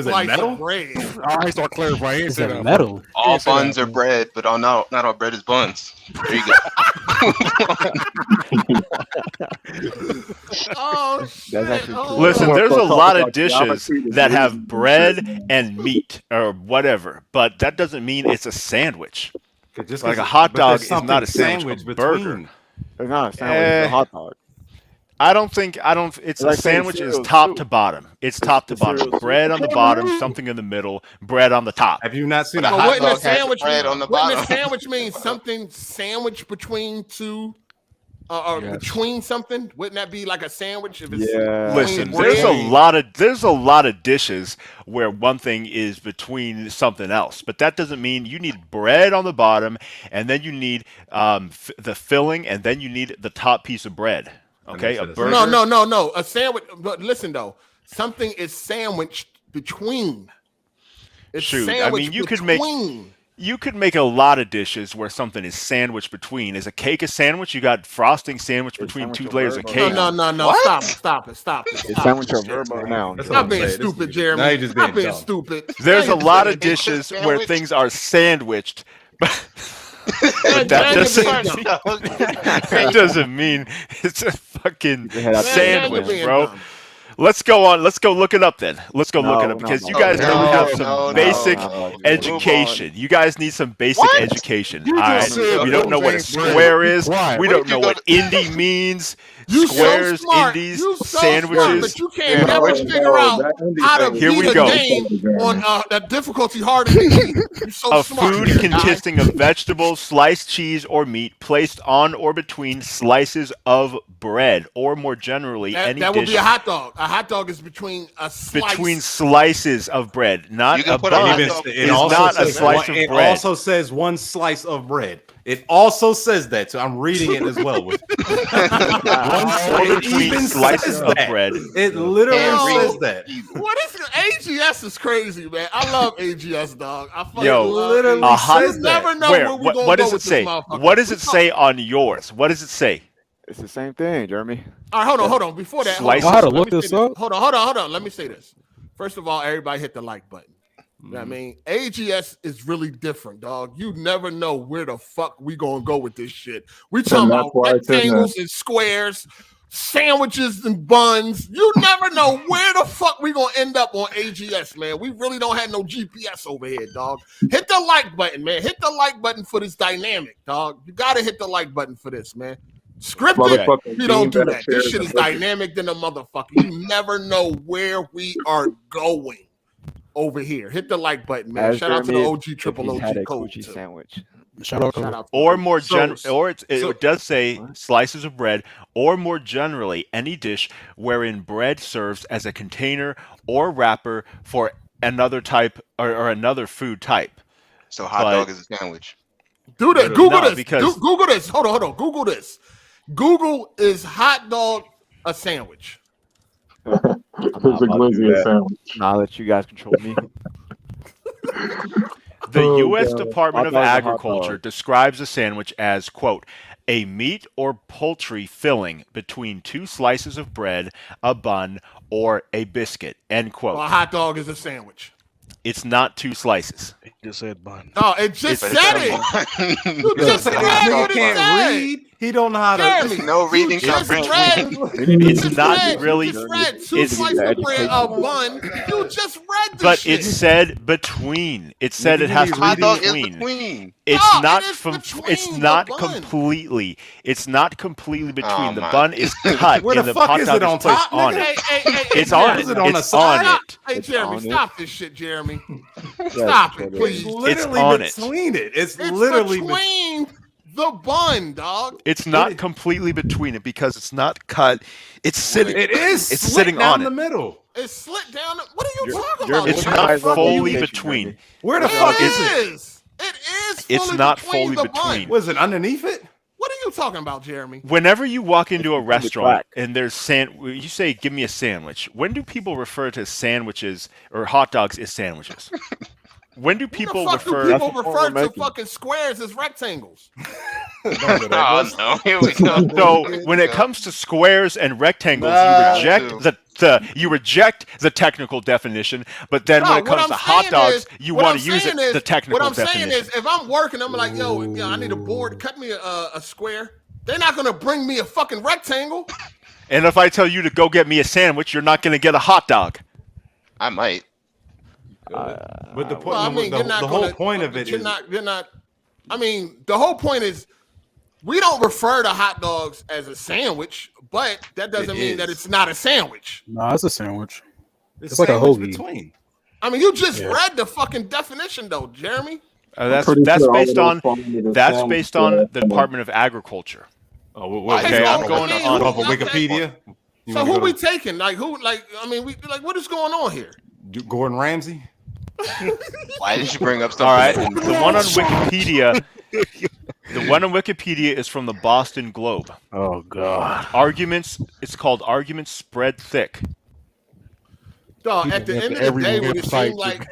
Speaker 1: it? Metal? Bread.
Speaker 3: I start clarifying.
Speaker 4: Is that metal?
Speaker 12: All buns are bread, but not all bread is buns. There you go.
Speaker 1: Oh, shit.
Speaker 2: Listen, there's a lot of dishes that have bread and meat or whatever, but that doesn't mean it's a sandwich.
Speaker 5: Just
Speaker 2: like a hot dog is not a sandwich. A burger.
Speaker 7: It's not a sandwich. It's a hot dog.
Speaker 2: It's a sandwich is top to bottom. It's top to bottom. Bread on the bottom, something in the middle, bread on the top.
Speaker 5: Have you not seen a hot dog
Speaker 1: sandwich?
Speaker 12: Bread on the
Speaker 1: Wouldn't
Speaker 12: bottom.
Speaker 1: a sandwich mean something sandwiched between two, or between something? Wouldn't that be like a sandwich? If it's
Speaker 2: Listen,
Speaker 1: bread?
Speaker 2: there's a lot of dishes where one thing is between something else, but that doesn't mean you need bread on the bottom, and then you need the filling, and then you need the top piece of bread. Okay, a burger.
Speaker 1: No. A sandwich. But listen though, something is sandwiched between. It's sandwiched
Speaker 2: you could make a lot of dishes where something is sandwiched between. Is a cake a sandwich? You got frosting sandwiched between two layers of cake.
Speaker 1: No. Stop it.
Speaker 7: Is sandwich a verb or a noun?
Speaker 1: Stop being stupid, Jeremy.
Speaker 5: Now you're just being dumb.
Speaker 1: stupid.
Speaker 2: There's a lot of dishes where things are sandwiched. But that doesn't mean it's a fucking sandwich, bro. Let's go on. Let's go look it up then. Let's go look it up because you guys don't have some basic education. You guys need some basic education. All right? We don't know what a square is. We don't know what indie means. Squares, indies, sandwiches.
Speaker 1: But you can't never figure out how to beat a game on the difficulty harder than me.
Speaker 2: A food consisting of vegetables, sliced cheese, or meat placed on or between slices of bread, or more generally, any
Speaker 1: that would
Speaker 2: dish.
Speaker 1: be a hot dog. A hot dog is between a slice.
Speaker 2: Between slices of bread, not a bun. It's
Speaker 5: not
Speaker 2: a slice of bread.
Speaker 5: It also says one slice of bread. It also says that, so I'm reading it as well. One
Speaker 2: between slices of bread.
Speaker 5: It literally says that.
Speaker 1: What is it? AGS is crazy, man. I love AGS, dog. I fucking
Speaker 5: literally
Speaker 1: says that. Never know where we gonna
Speaker 2: what
Speaker 1: go
Speaker 2: does it
Speaker 1: with
Speaker 2: say?
Speaker 1: this motherfucker.
Speaker 2: What does it say on yours? What does it say?
Speaker 7: It's the same thing, Jeremy.
Speaker 1: All right, hold on. Before that,
Speaker 2: Slices.
Speaker 4: I had to look this up.
Speaker 1: Hold on. Let me say this. First of all, everybody hit the like button. You know what I mean? AGS is really different, dog. You never know where the fuck we gonna go with this shit. We talking about rectangles and squares, sandwiches and buns. You never know where the fuck we gonna end up on AGS, man. We really don't have no GPS over here, dog. Hit the like button, man. Hit the like button for this dynamic, dog. You gotta hit the like button for this, man. Scripted, you don't do that. This shit is dynamic than a motherfucker. You never know where we are going over here. Hit the like button, man. Shout out to the OG Triple OG code
Speaker 7: sandwich.
Speaker 1: Shout out.
Speaker 2: Or more it does say slices of bread, or more generally, any dish wherein bread serves as a container or wrapper for another type or another food type.
Speaker 12: So hot dog is a sandwich.
Speaker 1: Do that. Google this. Google this. Hold on. Google this. Google is hot dog a sandwich?
Speaker 9: It's a glizzy sandwich.
Speaker 7: I'll let you guys control me.
Speaker 2: The U.S. Department of Agriculture describes a sandwich as, quote, a meat or poultry filling between two slices of bread, a bun, or a biscuit, end quote.
Speaker 1: Well, a hot dog is a sandwich.
Speaker 2: It's not two slices.
Speaker 3: It just said bun.
Speaker 1: No, it just said it. You just said what it said.
Speaker 5: Read. He don't know how to.
Speaker 1: Jeremy,
Speaker 12: no reading comprehension.
Speaker 2: It's not really.
Speaker 1: You just read two slices of bread, a bun. You just read this
Speaker 2: But
Speaker 1: shit.
Speaker 2: it said between. It said it has to
Speaker 12: hot
Speaker 2: be
Speaker 12: dog
Speaker 2: between.
Speaker 12: is between.
Speaker 2: It's
Speaker 1: No,
Speaker 2: not
Speaker 1: it is
Speaker 2: from.
Speaker 1: between
Speaker 2: It's
Speaker 1: the
Speaker 2: not
Speaker 1: bun.
Speaker 2: completely. It's not completely between.
Speaker 12: Oh,
Speaker 2: the
Speaker 12: my.
Speaker 2: bun is cut,
Speaker 5: Where the
Speaker 2: and the
Speaker 5: fuck
Speaker 2: hot
Speaker 5: is
Speaker 2: dog
Speaker 5: it, on
Speaker 2: is placed
Speaker 5: top,
Speaker 2: on
Speaker 5: nigga?
Speaker 2: it. It's
Speaker 1: Jeremy,
Speaker 2: on it.
Speaker 5: Is it on the
Speaker 2: It's
Speaker 5: side?
Speaker 2: on it.
Speaker 1: Hey, Jeremy,
Speaker 7: on it.
Speaker 1: stop this shit, Jeremy. Stop it, please.
Speaker 5: It's literally
Speaker 2: on it.
Speaker 5: between it. It's
Speaker 1: It's
Speaker 5: literally
Speaker 1: between the bun, dog.
Speaker 2: It's not completely between it because it's not cut. It's sitting.
Speaker 5: It is.
Speaker 2: It's
Speaker 5: slit
Speaker 2: sitting
Speaker 5: down
Speaker 2: on
Speaker 5: the
Speaker 2: it.
Speaker 5: middle.
Speaker 1: It's slit down. What are you talking
Speaker 7: Jeremy,
Speaker 1: about?
Speaker 2: It's
Speaker 7: Jeremy,
Speaker 2: not
Speaker 7: might as well
Speaker 2: fully
Speaker 7: you
Speaker 2: between.
Speaker 7: Jeremy.
Speaker 5: Where the
Speaker 1: It
Speaker 5: fuck is it?
Speaker 1: is. It is.
Speaker 2: It's
Speaker 1: fully
Speaker 2: not
Speaker 1: between
Speaker 2: fully
Speaker 1: the
Speaker 2: between.
Speaker 1: bun.
Speaker 5: Was it underneath it?
Speaker 1: What are you talking about, Jeremy?
Speaker 2: Whenever you walk into a restaurant
Speaker 7: black.
Speaker 2: and there's you say, "Give me a sandwich." When do people refer to sandwiches or hot dogs as sandwiches? When do people
Speaker 1: What the fuck
Speaker 2: refer?
Speaker 1: do people
Speaker 7: That's
Speaker 1: refer to
Speaker 7: American.
Speaker 1: fucking squares as rectangles?
Speaker 12: Oh no! Here we go.
Speaker 2: So when it comes to squares and rectangles,
Speaker 5: Nah,
Speaker 2: you reject the technical definition. But then when it
Speaker 1: what
Speaker 2: comes
Speaker 1: I'm
Speaker 2: to hot
Speaker 1: saying
Speaker 2: dogs,
Speaker 1: is-
Speaker 2: you
Speaker 1: what
Speaker 2: want
Speaker 1: I'm
Speaker 2: to use
Speaker 1: saying
Speaker 2: it
Speaker 1: is-
Speaker 2: the technical
Speaker 1: What I'm
Speaker 2: definition.
Speaker 1: saying is, if I'm working, I'm like, yo, I need a board. Cut me a square. They're not gonna bring me a fucking rectangle.
Speaker 2: And if I tell you to go get me a sandwich, you're not going to get a hot dog.
Speaker 12: I might.
Speaker 5: But the point,
Speaker 1: Well, I mean, you're not
Speaker 5: the
Speaker 1: gonna,
Speaker 5: whole point of it
Speaker 1: you're
Speaker 5: is
Speaker 1: not. I mean, the whole point is we don't refer to hot dogs as a sandwich, but that doesn't mean that it's not a sandwich.
Speaker 4: No, it's a sandwich.
Speaker 5: it's
Speaker 4: It's like a
Speaker 5: sandwich
Speaker 4: hoagie.
Speaker 5: between.
Speaker 1: I mean, you just read the fucking definition, though, Jeremy.
Speaker 2: That's
Speaker 9: pretty
Speaker 2: that's
Speaker 9: sure all
Speaker 2: based
Speaker 9: of
Speaker 2: on
Speaker 9: those fall under the
Speaker 2: that's
Speaker 9: sandwich,
Speaker 2: based on the Department of Agriculture.
Speaker 5: Oh,
Speaker 2: Okay, I'm going on
Speaker 5: off of Wikipedia. You
Speaker 1: So
Speaker 5: wanna
Speaker 1: who
Speaker 5: go
Speaker 1: we
Speaker 5: to
Speaker 1: taking? Like who? Like I mean, we like what is going on here?
Speaker 5: Gordon Ramsay?
Speaker 12: Why did you bring up something?
Speaker 2: All right,
Speaker 12: that didn't-
Speaker 2: the one on Wikipedia. The one on Wikipedia is from the Boston Globe.
Speaker 4: Oh God.
Speaker 2: Arguments. It's called Arguments Spread Thick.
Speaker 1: Dog, at the
Speaker 3: People
Speaker 1: end
Speaker 3: get
Speaker 1: of the
Speaker 3: every
Speaker 1: day, when it
Speaker 3: website
Speaker 1: seemed like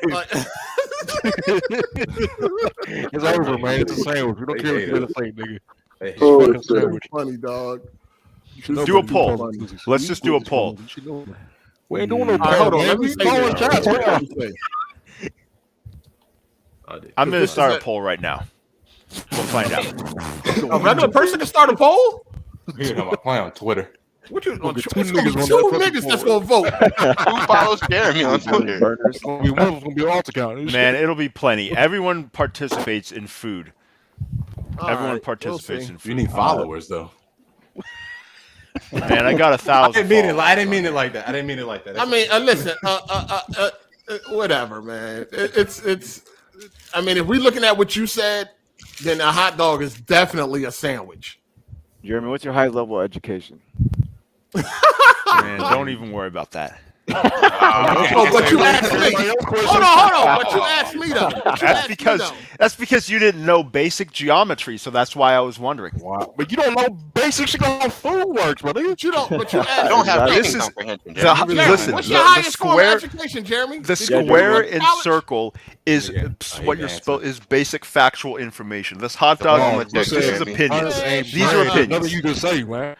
Speaker 3: It's over, man. It's a sandwich. We don't care what you're saying, nigga. It's
Speaker 9: Oh,
Speaker 3: fucking
Speaker 9: shit.
Speaker 3: sandwich.
Speaker 1: funny, dog.
Speaker 2: Do a poll. Let's just do a poll.
Speaker 3: We ain't doing no
Speaker 1: All right, hold on.
Speaker 3: man.
Speaker 1: Let me
Speaker 3: We
Speaker 1: say
Speaker 3: calling
Speaker 1: this.
Speaker 3: shots right now.
Speaker 2: I'm going to
Speaker 1: This
Speaker 2: start
Speaker 1: is
Speaker 2: a poll right now. We'll find out.
Speaker 1: A regular person can start a poll?
Speaker 5: You know, my play on Twitter.
Speaker 1: What you gonna
Speaker 3: Two
Speaker 1: it's gonna be
Speaker 3: niggas
Speaker 1: two
Speaker 3: on that
Speaker 1: niggas
Speaker 3: fucking
Speaker 1: that's
Speaker 3: board.
Speaker 1: gonna vote.
Speaker 12: Who follows Jeremy on Twitter?
Speaker 3: It's gonna be one of them's gonna be an alt account.
Speaker 2: Man, it'll be plenty. Everyone participates in food.
Speaker 1: All
Speaker 2: Everyone
Speaker 1: right,
Speaker 2: participates
Speaker 1: we'll
Speaker 2: in food.
Speaker 5: You need followers though.
Speaker 2: Man, I got 1,000.
Speaker 5: I didn't mean it like that.
Speaker 1: I mean, listen, whatever, man. It's. I mean, if we're looking at what you said, then a hot dog is definitely a sandwich.
Speaker 7: Jeremy, what's your highest level of education?
Speaker 2: Man, don't even worry about that.
Speaker 1: But you asked me. Hold on. But you asked me though.
Speaker 2: That's because you didn't know basic geometry, so that's why I was wondering.
Speaker 3: Wow. But you don't know basic shit how food works, brother.
Speaker 1: But you asked.
Speaker 12: I don't have
Speaker 2: This
Speaker 12: reading
Speaker 2: is-
Speaker 12: comprehension.
Speaker 2: The- listen,
Speaker 1: what's your
Speaker 2: the
Speaker 1: highest form of
Speaker 2: square-
Speaker 1: education, Jeremy?
Speaker 2: The
Speaker 1: Did you
Speaker 2: square
Speaker 1: go to
Speaker 2: and
Speaker 1: college?
Speaker 2: circle is what you're supposed is basic factual information. This hot dog, this is opinions. These are opinions.
Speaker 3: Nothing you just say, man.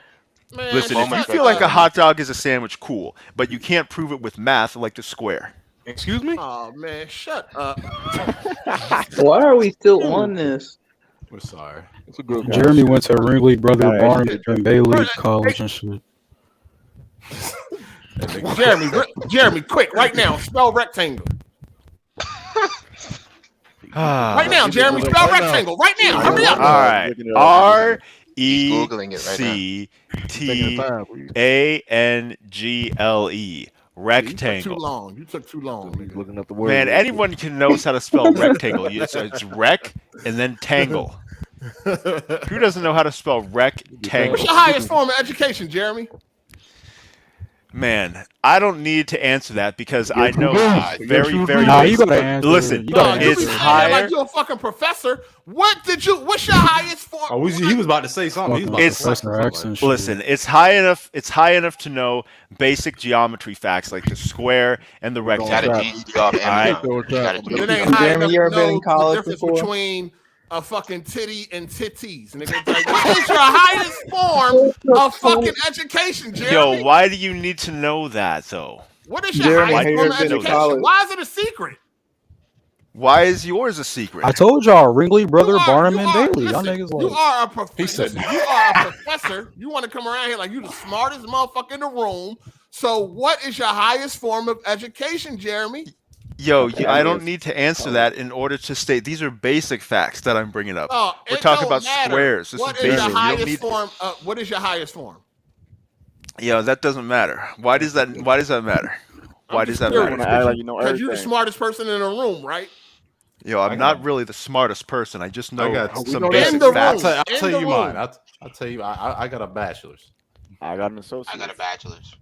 Speaker 1: Man,
Speaker 2: Listen, if you feel like a hot dog is a sandwich, cool, but you can't prove it with math like the square.
Speaker 3: Excuse me?
Speaker 1: Oh man, shut up.
Speaker 6: Why are we still on this?
Speaker 5: We're sorry.
Speaker 3: It's a good
Speaker 4: Jeremy went to Ringley Brother
Speaker 7: Alright.
Speaker 4: Barnum and Bailey College and shit.
Speaker 1: Jeremy, quick, right now, spell rectangle. Right now, Jeremy, spell rectangle. Right now, hurry up.
Speaker 2: All right.
Speaker 12: Googling it right
Speaker 2: RECTANGLE. Rectangle.
Speaker 1: You took too long. Nigga.
Speaker 7: Looking up the word.
Speaker 2: Man, anyone can knows how to spell rectangle. It's rec and then tangle. Who doesn't know how to spell rectangle?
Speaker 1: What's your highest form of education, Jeremy?
Speaker 2: Man, I don't need to answer that because I know very.
Speaker 4: Nah, you gotta answer.
Speaker 2: Listen,
Speaker 4: You gotta
Speaker 1: You
Speaker 2: it's
Speaker 1: be saying
Speaker 2: higher.
Speaker 1: like you're a fucking professor. What's your highest form?
Speaker 5: Oh, he was about to say something. He was about
Speaker 2: It's-
Speaker 5: to say
Speaker 4: Professor X and shit.
Speaker 2: Listen, it's high enough. It's high enough to know basic geometry facts like the square and the
Speaker 12: Got
Speaker 2: rectangle.
Speaker 12: a GC off Amazon. Gotta do
Speaker 1: It
Speaker 12: it.
Speaker 1: ain't high
Speaker 6: Jeremy,
Speaker 1: enough
Speaker 6: you ever
Speaker 1: to
Speaker 6: been in
Speaker 1: know
Speaker 6: college
Speaker 1: the difference
Speaker 6: before?
Speaker 1: between a fucking titty and titties. Nigga, like, what is your highest form of fucking education, Jeremy?
Speaker 2: Yo, why do you need to know that though?
Speaker 1: What is your
Speaker 6: Jeremy,
Speaker 1: highest
Speaker 6: have you
Speaker 1: form
Speaker 6: ever
Speaker 1: of
Speaker 6: been to
Speaker 1: education?
Speaker 6: college?
Speaker 1: Why is it a secret?
Speaker 2: Why is yours a secret?
Speaker 4: I told y'all, Ringley Brother
Speaker 1: You are-
Speaker 4: Barnum
Speaker 1: you
Speaker 4: and
Speaker 1: are-
Speaker 4: Bailey. Y'all
Speaker 1: listen,
Speaker 4: niggas
Speaker 1: You
Speaker 4: like.
Speaker 1: are a professor.
Speaker 5: He said-
Speaker 1: You are a professor. You want to come around here like you the smartest motherfucker in the room. So what is your highest form of education, Jeremy?
Speaker 2: Yo, I don't need to answer that in order to state these are basic facts that I'm bringing up.
Speaker 1: Oh,
Speaker 2: We're
Speaker 1: it
Speaker 2: talking
Speaker 1: don't
Speaker 2: about
Speaker 1: matter.
Speaker 2: squares. This
Speaker 1: What
Speaker 2: is
Speaker 1: is
Speaker 2: basic.
Speaker 1: your
Speaker 2: You don't
Speaker 1: highest
Speaker 2: need.
Speaker 1: form? What is your highest form?
Speaker 2: Yo, that doesn't matter. Why does that? Why does that matter? Why does that
Speaker 1: curious.
Speaker 2: matter?
Speaker 7: Act like you know
Speaker 1: Because you're the
Speaker 7: everything.
Speaker 1: smartest person in the room, right?
Speaker 2: Yo, I'm not really the smartest person. I just know
Speaker 5: got
Speaker 2: some
Speaker 5: in
Speaker 2: basic
Speaker 1: the
Speaker 2: facts.
Speaker 1: room.
Speaker 5: I'll
Speaker 1: In
Speaker 5: tell
Speaker 1: the
Speaker 5: you
Speaker 1: room.
Speaker 5: mine. I'll tell you. I got a bachelor's.
Speaker 7: I got an associate.
Speaker 12: I got a bachelor's.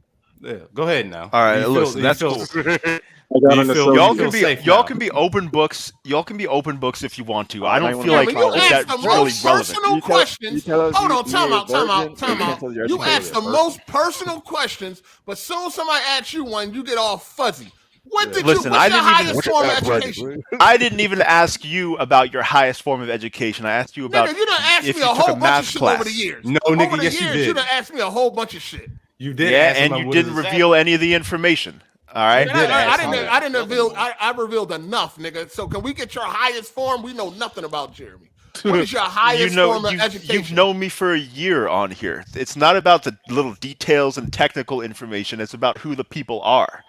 Speaker 5: Yeah, go ahead now.
Speaker 2: All right,
Speaker 5: You feel-
Speaker 2: listen,
Speaker 5: you
Speaker 2: that's
Speaker 5: feel-
Speaker 2: cool. Y'all
Speaker 5: you
Speaker 2: can
Speaker 5: feel
Speaker 2: be
Speaker 5: safe
Speaker 2: y'all
Speaker 5: now.
Speaker 2: can be open books. Y'all can be open books if you want to. I don't
Speaker 7: Jeremy,
Speaker 2: feel like
Speaker 1: you asked
Speaker 2: that's
Speaker 1: the
Speaker 2: really
Speaker 1: most
Speaker 2: relevant.
Speaker 1: personal questions.
Speaker 7: tell us
Speaker 1: Hold
Speaker 7: you-
Speaker 1: on, time
Speaker 7: you're a
Speaker 1: out, time out,
Speaker 7: virgin,
Speaker 1: time
Speaker 7: and you
Speaker 1: out.
Speaker 7: can't tell your
Speaker 1: You
Speaker 7: education.
Speaker 1: asked the most personal questions, but soon somebody asks you one, you get all fuzzy. What did
Speaker 2: Listen,
Speaker 1: what's
Speaker 2: I
Speaker 1: your
Speaker 2: didn't even-
Speaker 1: highest form of education?
Speaker 2: I didn't even ask you about your highest form of education. I asked you about
Speaker 1: Nigga, you done asked
Speaker 2: if
Speaker 1: me
Speaker 2: you
Speaker 1: a
Speaker 2: took
Speaker 1: whole
Speaker 2: a
Speaker 1: bunch
Speaker 2: math
Speaker 1: of shit
Speaker 2: class.
Speaker 1: over the years.
Speaker 5: No,
Speaker 1: Over
Speaker 5: nigga,
Speaker 1: the
Speaker 5: yes, you
Speaker 1: years,
Speaker 5: did.
Speaker 1: you done asked me a whole bunch of shit.
Speaker 5: You did.
Speaker 2: Yeah,
Speaker 5: ask him,
Speaker 2: and
Speaker 5: like,
Speaker 2: you
Speaker 5: what
Speaker 2: didn't
Speaker 5: is it?
Speaker 2: reveal any of the information. All right.
Speaker 1: And I
Speaker 5: ask
Speaker 1: didn't.
Speaker 5: him
Speaker 1: I didn't reveal. I revealed enough, nigga. So can we get your highest form? We know nothing about Jeremy. What is your highest form of education?
Speaker 2: You've known me for a year on here. It's not about the little details and technical information. It's about who the people are.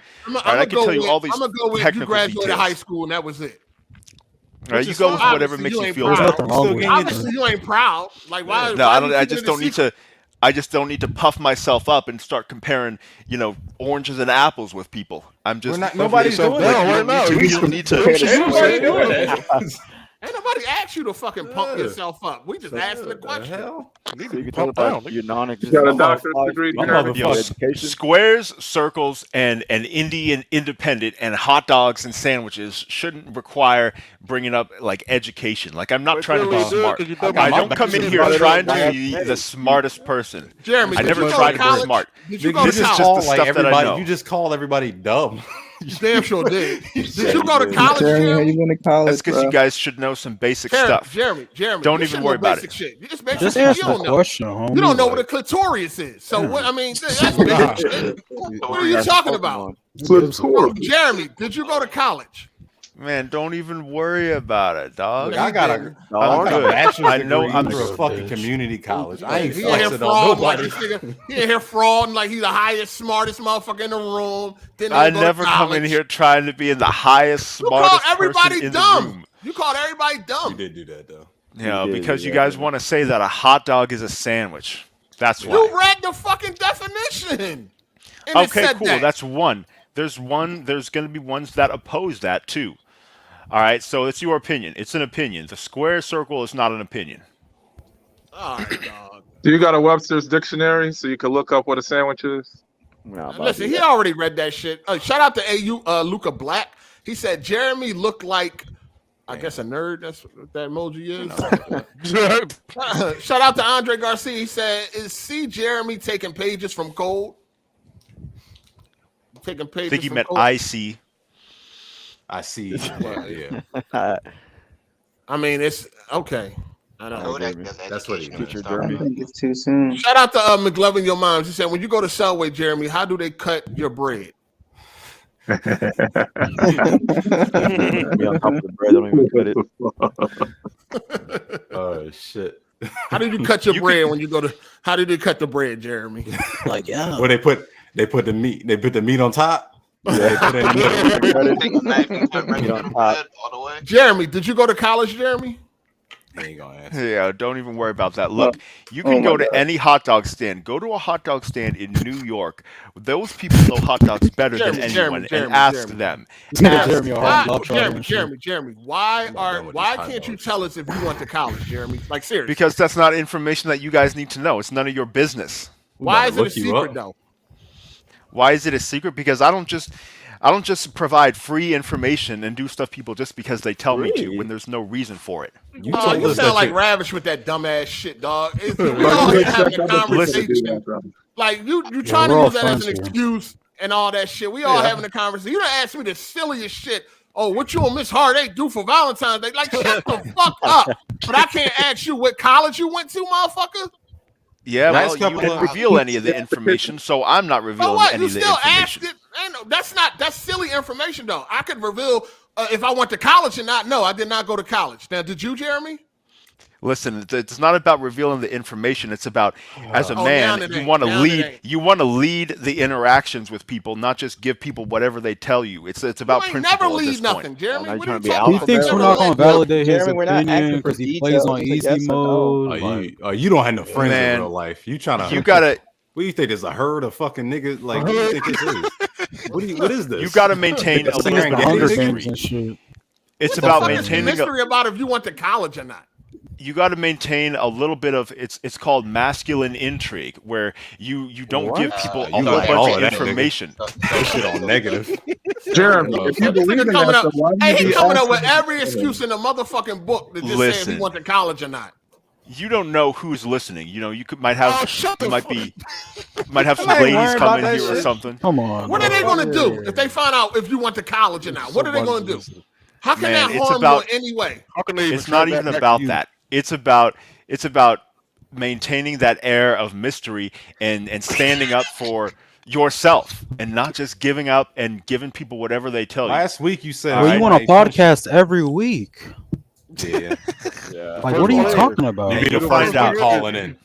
Speaker 2: I can tell you all these
Speaker 1: I'm gonna go with you
Speaker 2: technical
Speaker 1: graduated
Speaker 2: details.
Speaker 1: high school and that was it.
Speaker 2: All right, you go with whatever
Speaker 1: Obviously,
Speaker 2: makes
Speaker 1: you
Speaker 2: you
Speaker 1: ain't
Speaker 2: feel
Speaker 1: proud.
Speaker 2: good.
Speaker 4: Nothing wrong with it.
Speaker 1: Obviously, you ain't proud. Like why?
Speaker 2: No,
Speaker 1: why
Speaker 2: I don't.
Speaker 1: you
Speaker 2: I
Speaker 1: keeping
Speaker 2: just
Speaker 1: it a
Speaker 2: don't need
Speaker 1: secret?
Speaker 2: to. I just don't need to puff myself up and start comparing, oranges and apples with people. I'm just
Speaker 5: Nobody's doing that
Speaker 3: right now.
Speaker 2: You don't need to.
Speaker 5: Nobody doing that.
Speaker 1: Ain't nobody asked you to fucking pump yourself up. We just asking the question.
Speaker 5: Hell?
Speaker 7: So you can tell about your non-existent.
Speaker 9: You got a doctorate degree,
Speaker 5: My
Speaker 9: Jeremy?
Speaker 5: motherfucker.
Speaker 7: education.
Speaker 2: Squares, circles, and Indian independent and hot dogs and sandwiches shouldn't require bringing up like education. Like I'm not trying to be
Speaker 3: really do,
Speaker 2: smart.
Speaker 3: 'cause you don't
Speaker 2: I
Speaker 3: got
Speaker 2: don't
Speaker 3: my
Speaker 2: come in
Speaker 3: bachelor's
Speaker 2: here
Speaker 3: degree.
Speaker 2: trying to be the smartest person.
Speaker 1: Jeremy,
Speaker 2: I
Speaker 1: did
Speaker 2: never
Speaker 1: you go
Speaker 2: tried
Speaker 1: to
Speaker 2: to be
Speaker 1: college?
Speaker 2: smart.
Speaker 1: Did you
Speaker 5: Nigga,
Speaker 1: go
Speaker 5: you
Speaker 1: to
Speaker 2: This is
Speaker 5: just
Speaker 2: just
Speaker 1: college?
Speaker 2: the
Speaker 5: called like
Speaker 2: stuff that I
Speaker 5: everybody.
Speaker 2: know.
Speaker 5: You just called everybody dumb.
Speaker 1: You damn sure did. Did you go to college,
Speaker 6: Jeremy, have
Speaker 1: Jeremy?
Speaker 6: you been to college,
Speaker 2: That's because
Speaker 6: bro?
Speaker 2: you guys should know some basic stuff.
Speaker 1: Jeremy.
Speaker 2: Don't
Speaker 1: you
Speaker 2: even
Speaker 1: should
Speaker 2: worry
Speaker 1: know
Speaker 2: about
Speaker 1: basic
Speaker 2: it.
Speaker 1: shit. You just basic
Speaker 4: Just
Speaker 1: shit
Speaker 4: answer
Speaker 1: you
Speaker 4: the
Speaker 1: don't know.
Speaker 4: question, homie.
Speaker 1: You don't know what a clitoris is. So what? I mean, that's basic shit. What are you talking about?
Speaker 9: Clitoris.
Speaker 1: Jeremy, did you go to college?
Speaker 2: Man, don't even worry about it, dog.
Speaker 5: Look, I got a bachelor's degree through a fucking community college. I ain't flexing on nobody.
Speaker 1: He in here frauding like he's the highest, smartest motherfucker in the room.
Speaker 2: I never come in here trying to be in the highest, smartest person in the room.
Speaker 1: You called everybody dumb.
Speaker 5: You did do that though.
Speaker 2: Yeah, because you guys want to say that a hot dog is a sandwich. That's why.
Speaker 1: You read the fucking definition.
Speaker 2: Okay, cool. That's one. There's going to be ones that oppose that too. All right, so it's your opinion. It's an opinion. The square circle is not an opinion.
Speaker 1: All right, dog.
Speaker 9: Do you got a Webster's dictionary so you can look up what a sandwich is?
Speaker 1: Listen, he already read that shit. Shout out to AU Luca Black. He said Jeremy looked like, I guess, a nerd. That's what that emoji is. Shout out to Andre Garcia. He said, "Is C Jeremy taking pages from Code?" Taking pages.
Speaker 2: I think he meant
Speaker 1: Code?
Speaker 2: IC.
Speaker 5: I see. Yeah.
Speaker 1: I mean, it's okay. I don't know.
Speaker 5: That's what he meant.
Speaker 6: I think it's too soon.
Speaker 1: Shout out to McLovin Your Moms. He said, when you go to Subway, Jeremy, how do they cut your bread?
Speaker 7: Be on top of the bread, don't even cut it.
Speaker 5: Oh shit.
Speaker 1: How did you cut your bread when you go to? How did you cut the bread, Jeremy?
Speaker 4: Like, yeah.
Speaker 5: Well, they put the meat. They put the meat on top. Yeah, they put
Speaker 1: Jeremy, did you go to college, Jeremy?
Speaker 5: ain't gonna answer.
Speaker 2: Yeah, don't even worry about that. Look, you can go to any hot dog stand. Go to a hot dog stand in New York. Those people know hot dogs better than anyone, and ask them.
Speaker 1: Jeremy, why can't you tell us if you went to college, Jeremy? Like, seriously.
Speaker 2: Because that's not information that you guys need to know. It's none of your business.
Speaker 1: Why is it a secret, though?
Speaker 2: Why is it a secret? Because I don't just provide free information and do stuff people just because they tell me to when there's no reason for it.
Speaker 1: You sound like Ravish with that dumbass shit, dog. We all having a conversation. Like you trying to use that as an excuse and all that shit. We all having a conversation. You done asked me the silliest shit. Oh, what you and Miss Hard8 do for Valentine's Day? Like, shut the fuck up. But I can't ask you what college you went to, motherfucker.
Speaker 2: Yeah, well, you didn't reveal any of the information, so I'm not revealing any of the information.
Speaker 1: Asked it. That's silly information, though. I could reveal if I went to college and not know. I did not go to college. Now, did you, Jeremy?
Speaker 2: Listen, it's not about revealing the information. It's about, as a man, you want to lead. You want to lead the interactions with people, not just give people whatever they tell you. It's about principle.
Speaker 1: Never lead
Speaker 2: at this
Speaker 1: nothing,
Speaker 2: point.
Speaker 1: Jeremy.
Speaker 7: He
Speaker 4: thinks we're not going to validate his opinion because he plays on easy mode.
Speaker 5: You don't have no friends in real life. You trying to?
Speaker 2: You gotta.
Speaker 5: What do you think? There's a herd of fucking niggas. Like, what do you think this is? What is this?
Speaker 2: You got to maintain a little bit of mystery. It's about maintaining
Speaker 1: mystery about if you went to college or not.
Speaker 2: You got to maintain a little bit of it's called masculine intrigue, where you don't give people a whole bunch of information.
Speaker 5: That shit all negative.
Speaker 9: Jeremy, if you believe in that,
Speaker 1: he's coming up with every excuse in the motherfucking book to just say if he went to college or not.
Speaker 2: You don't know who's listening. You know, might have some ladies come in here or something.
Speaker 4: Come on.
Speaker 1: What are they going to do if they find out if you went to college or not? What are they going to do? How can that harm you in any way?
Speaker 2: It's not even about that. It's about maintaining that air of mystery and standing up for yourself and not just giving up and giving people whatever they tell you.
Speaker 5: Last week you said
Speaker 4: you want a podcast every week.
Speaker 5: Yeah.
Speaker 4: Like, what are you talking about?
Speaker 5: You need to find out calling in.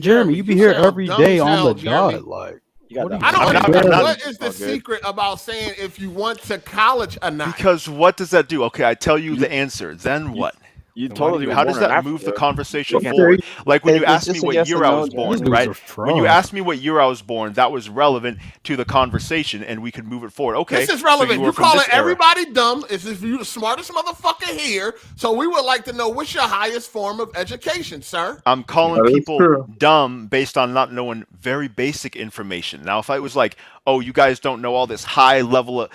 Speaker 4: Jeremy, you be here every day on the dot. Like,
Speaker 1: I don't understand. What is the secret about saying if you went to college or not?
Speaker 2: Because what does that do? Okay, I tell you the answer. Then what? How does that move the conversation forward? Like when you asked me what year I was born, right? When you asked me what year I was born, that was relevant to the conversation, and we could move it forward. Okay,
Speaker 1: this is relevant. You calling everybody dumb as if you're the smartest motherfucker here. So we would like to know what's your highest form of education, sir?
Speaker 2: I'm calling people dumb based on not knowing very basic information. Now, if I was like, oh, you guys don't know all this high level,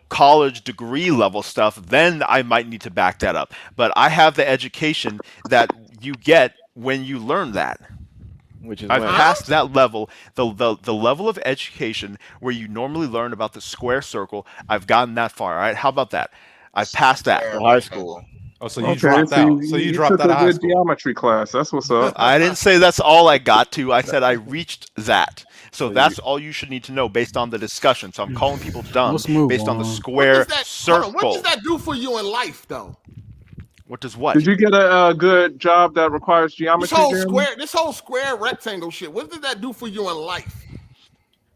Speaker 2: college degree level stuff, then I might need to back that up. But I have the education that you get when you learn that. I've passed that level, the level of education where you normally learn about the square circle. I've gotten that far. All right, how about that? I've passed that
Speaker 7: in high school.
Speaker 5: Oh, so you dropped out. So you dropped out of high school.
Speaker 9: Geometry class. That's what's up.
Speaker 2: I didn't say that's all I got to. I said I reached that. So that's all you should need to know based on the discussion. So I'm calling people dumb based on the
Speaker 1: What
Speaker 2: square
Speaker 1: does that,
Speaker 2: circle.
Speaker 1: what does that do for you in life, though?
Speaker 2: What does what?
Speaker 9: Did you get a good job that requires geometry?
Speaker 1: This whole square rectangle shit. What does that do for you in life?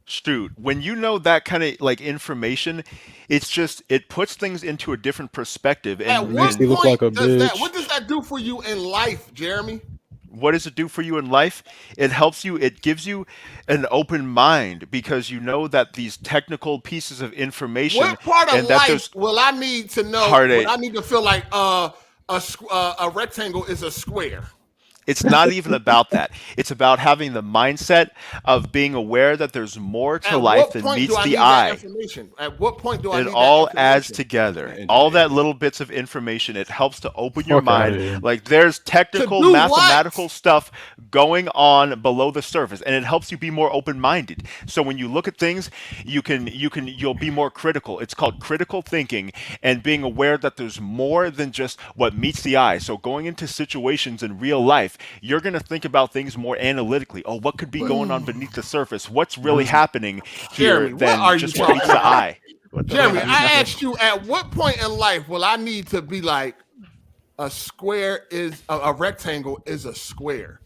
Speaker 2: Shoot, when you know that kind of like information, it's just it puts things into a different perspective. And
Speaker 4: makes you look like a bitch.
Speaker 1: What does that do for you in life, Jeremy?
Speaker 2: What does it do for you in life? It helps you. It gives you an open mind because you know that these technical pieces of information.
Speaker 1: What part of
Speaker 2: and that
Speaker 1: life will I need to know? Will I need to feel like a rectangle is a square?
Speaker 2: It's not even about that. It's about having the mindset of being aware that there's more to life than meets the eye.
Speaker 1: At what point do I need that information?
Speaker 2: It all adds together. All that little bits of information, it helps to open your mind. Like there's technical, mathematical stuff going on below the surface, and it helps you be more open-minded. So when you look at things, you'll be more critical. It's called critical thinking and being aware that there's more than just what meets the eye. So going into situations in real life, you're going to think about things more analytically. Oh, what could be going on beneath the surface? What's really happening here than just what meets the eye?
Speaker 1: Jeremy, I asked you, at what point in life will I need to be like a rectangle is a square?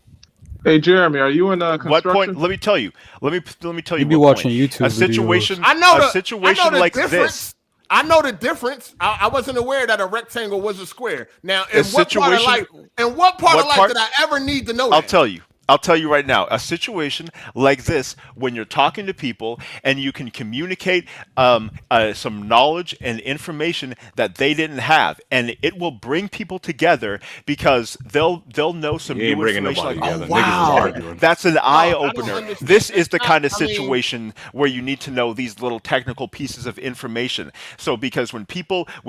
Speaker 9: Hey, Jeremy, are you in construction?
Speaker 2: What point? Let me tell you. Let me tell you.
Speaker 4: You be watching YouTube
Speaker 2: a situation.
Speaker 1: I know
Speaker 2: a situation like this.
Speaker 1: I know the difference. I wasn't aware that a rectangle was a square. Now, in what part of life did I ever need to know that?
Speaker 2: I'll tell you. I'll tell you right now, a situation like this, when you're talking to people and you can communicate some knowledge and information that they didn't have, and it will bring people together because they'll know some new information. Like, oh, wow, that's an eye opener. This is the kind of situation where you need to know these little technical pieces of information. So because when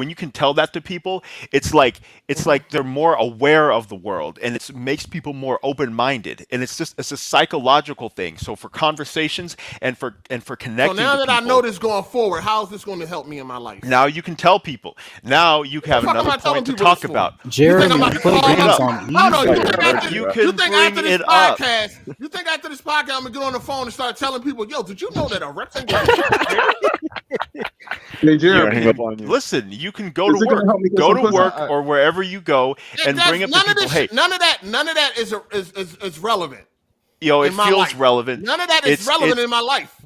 Speaker 2: you can tell that to people, it's like they're more aware of the world, and it makes people more open-minded. And it's a psychological thing. So for conversations and for connecting.
Speaker 1: So now that
Speaker 2: people,
Speaker 1: I know this going forward, how is this going to help me in my life?
Speaker 2: Now you can tell people. Now you have another point to talk about.
Speaker 4: Jeremy,
Speaker 1: you think after this podcast,
Speaker 2: up.
Speaker 1: You think after this podcast I'm gonna get on the phone and start telling people, yo, did you know that a rectangle?
Speaker 9: Hey, Jeremy,
Speaker 2: listen, you can go to work or wherever you go and bring up the people. Hey,
Speaker 1: none of that is relevant.
Speaker 2: Yo, it feels relevant.
Speaker 1: None of that is relevant in my life.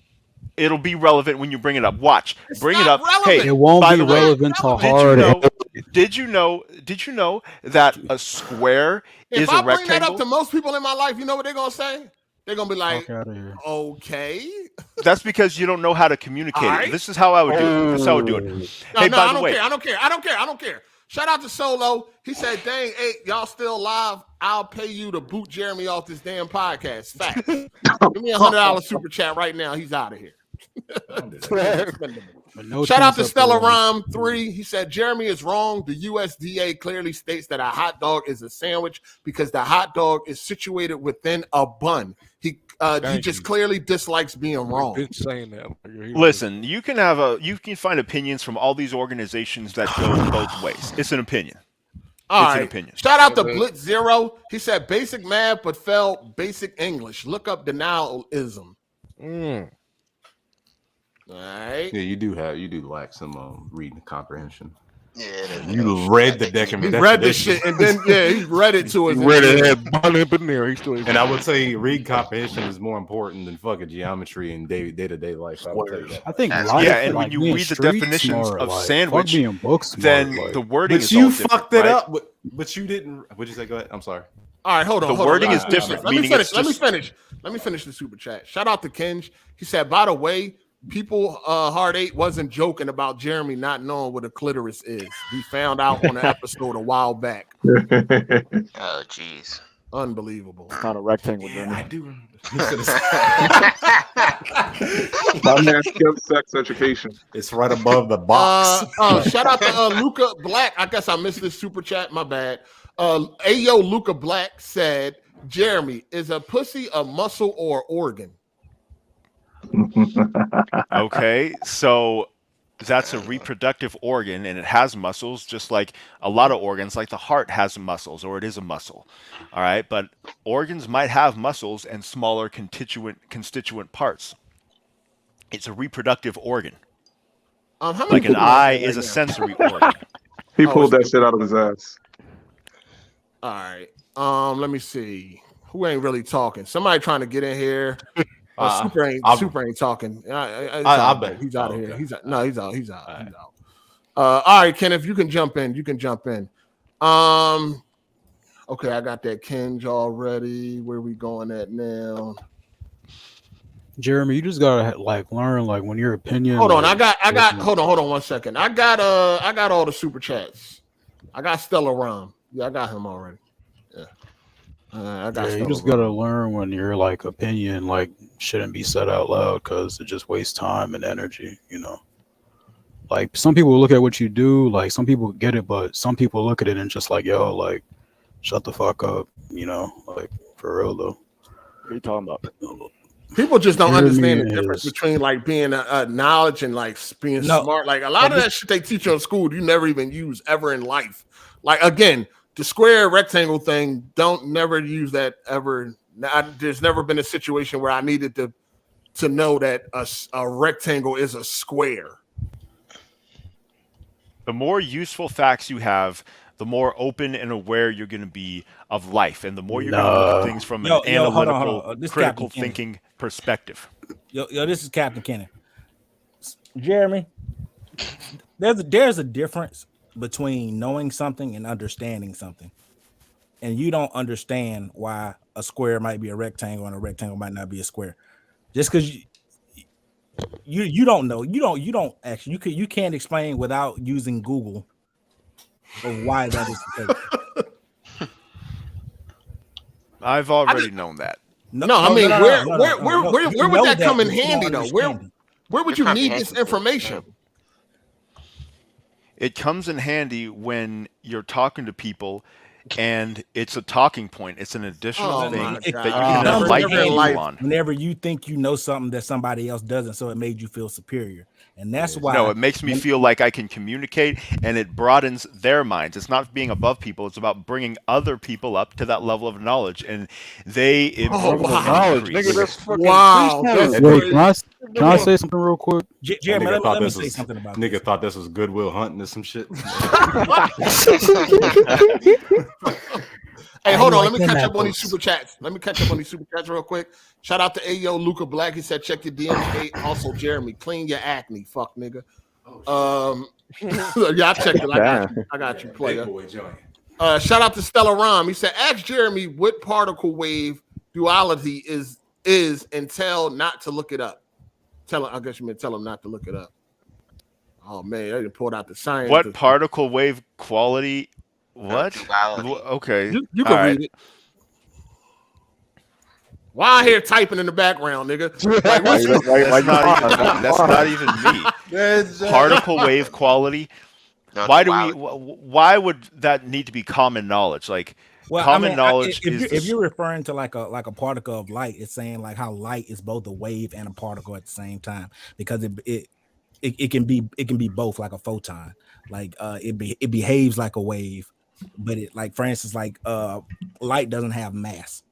Speaker 2: It'll be relevant when you bring it up. Watch, bring it up.
Speaker 1: Relevant.
Speaker 2: Hey,
Speaker 4: it won't be relevant to hard.
Speaker 2: Did you know that a square is a rectangle?
Speaker 1: If I bring that up to most people in my life, you know what they're gonna say? They're gonna be like, okay.
Speaker 2: That's because you don't know how to communicate it. This is how I would do it. This is how I would do it.
Speaker 1: No, hey, I don't care. Shout out to Solo. He said, dang, hey, y'all still live? I'll pay you to boot Jeremy off this damn podcast. Fact. Give me $100 super chat right now. He's out of here. Shout out to Stella Rhyme 3. He said, Jeremy is wrong. The USDA clearly states that a hot dog is a sandwich because the hot dog is situated within a bun. He just clearly dislikes being wrong.
Speaker 3: Been saying that.
Speaker 2: Listen, you can find opinions from all these organizations that go both ways. It's an opinion. An opinion.
Speaker 1: Shout out to Blitz Zero. He said basic math but failed basic English. Look up denialism. All right.
Speaker 5: Yeah, you do lack some reading comprehension.
Speaker 12: Yeah,
Speaker 5: you read the document.
Speaker 1: He read this shit and then he read it to us.
Speaker 3: He read it.
Speaker 5: And I would say read comprehension is more important than fucking geometry and day-to-day life. I would tell you that.
Speaker 4: I think
Speaker 2: and when you read the definitions of sandwich, then the wording is all different.
Speaker 5: You fucked it up, but you didn't. What'd you say? Go ahead. I'm sorry.
Speaker 1: All right, hold on.
Speaker 2: The wording is different.
Speaker 1: Let me finish. Let me finish the super chat. Shout out to Kenj. He said, by the way, people, Hard 8 wasn't joking about Jeremy not knowing what a clitoris is. We found out on an episode a while back.
Speaker 12: Oh, jeez.
Speaker 1: Unbelievable.
Speaker 7: It's not a rectangle.
Speaker 5: Yeah, I do.
Speaker 9: My man skipped sex education.
Speaker 5: It's right above the box.
Speaker 1: Shout out to Luca Black. I guess I missed this super chat. My bad. Ayo Luca Black said, Jeremy, is a pussy a muscle or organ?
Speaker 2: Okay, so That's a reproductive organ, and it has muscles, just like a lot of organs, like the heart has muscles, or it is a muscle. All right, but organs might have muscles and smaller constituent parts. It's a reproductive organ. Like an eye is a sensory organ.
Speaker 9: He pulled that shit out of his ass.
Speaker 1: All right. Let me see. Who ain't really talking? Somebody trying to get in here. Super ain't talking. I bet he's out of here. He's out. No, he's out. He's out. He's out. All right, Ken, if you can jump in, you can jump in. Okay, I got that Kenj already. Where we going at now?
Speaker 4: Jeremy, you just gotta learn when your opinion.
Speaker 1: Hold on, I got. Hold on 1 second. I got all the super chats. I got Stella Rom. Yeah, I got him already. Yeah.
Speaker 4: You just gotta learn when your opinion shouldn't be said out loud because it just wastes time and energy. Some people look at what you do, some people get it, but some people look at it and just yo, shut the fuck up. For real though.
Speaker 7: What are you talking about?
Speaker 1: People just don't understand the difference between being a knowledge and being smart. A lot of that shit they teach you in school, you never even use ever in life. Again, the square rectangle thing, don't never use that ever. There's never been a situation where I needed to know that a rectangle is a square.
Speaker 2: The more useful facts you have, the more open and aware you're going to be of life, and the more you're going to look at things from an analytical,
Speaker 13: hold on.
Speaker 2: critical thinking perspective.
Speaker 13: This is Captain Kenny. Jeremy, there's a difference between knowing something and understanding something, and you don't understand why a square might be a rectangle and a rectangle might not be a square. Just because you don't know, you don't actually you can't explain without using Google of why that is the case.
Speaker 2: I've already known that.
Speaker 1: Where would that come in handy though? Where would you need this information?
Speaker 2: It comes in handy when you're talking to people and it's a talking point. It's an additional thing that you can enlighten people on.
Speaker 13: Whenever you think you know something that somebody else doesn't, so it made you feel superior. And that's why.
Speaker 2: No, it makes me feel like I can communicate, and it broadens their minds. It's not being above people. It's about bringing other people up to that level of knowledge, and they
Speaker 3: knowledge. Nigga, that's fucking
Speaker 4: Can I say something real quick?
Speaker 13: Jeremy, let me say something about
Speaker 5: this. Nigga thought this was Goodwill Hunting or some shit.
Speaker 1: Hey, hold on. Let me catch up on these super chats. Real quick. Shout out to Ayo Luca Black. He said, check your DMs. Hey, also, Jeremy, clean your acne. Fuck, nigga. Yeah, I checked it. I got you, player. Shout out to Stella Rom. He said, ask Jeremy what particle wave duality is and tell not to look it up. I guess you meant tell him not to look it up. Oh, man. I just pulled out the science.
Speaker 2: What particle wave quality? What? Okay.
Speaker 1: You can read it. Why I hear typing in the background, nigga?
Speaker 2: That's not even me. Particle wave quality. Why would that need to be common knowledge? Knowledge is
Speaker 13: if you're referring to like a particle of light, it's saying how light is both a wave and a particle at the same time, because it can be both, like a photon. It behaves like a wave, but it for instance light doesn't have mass.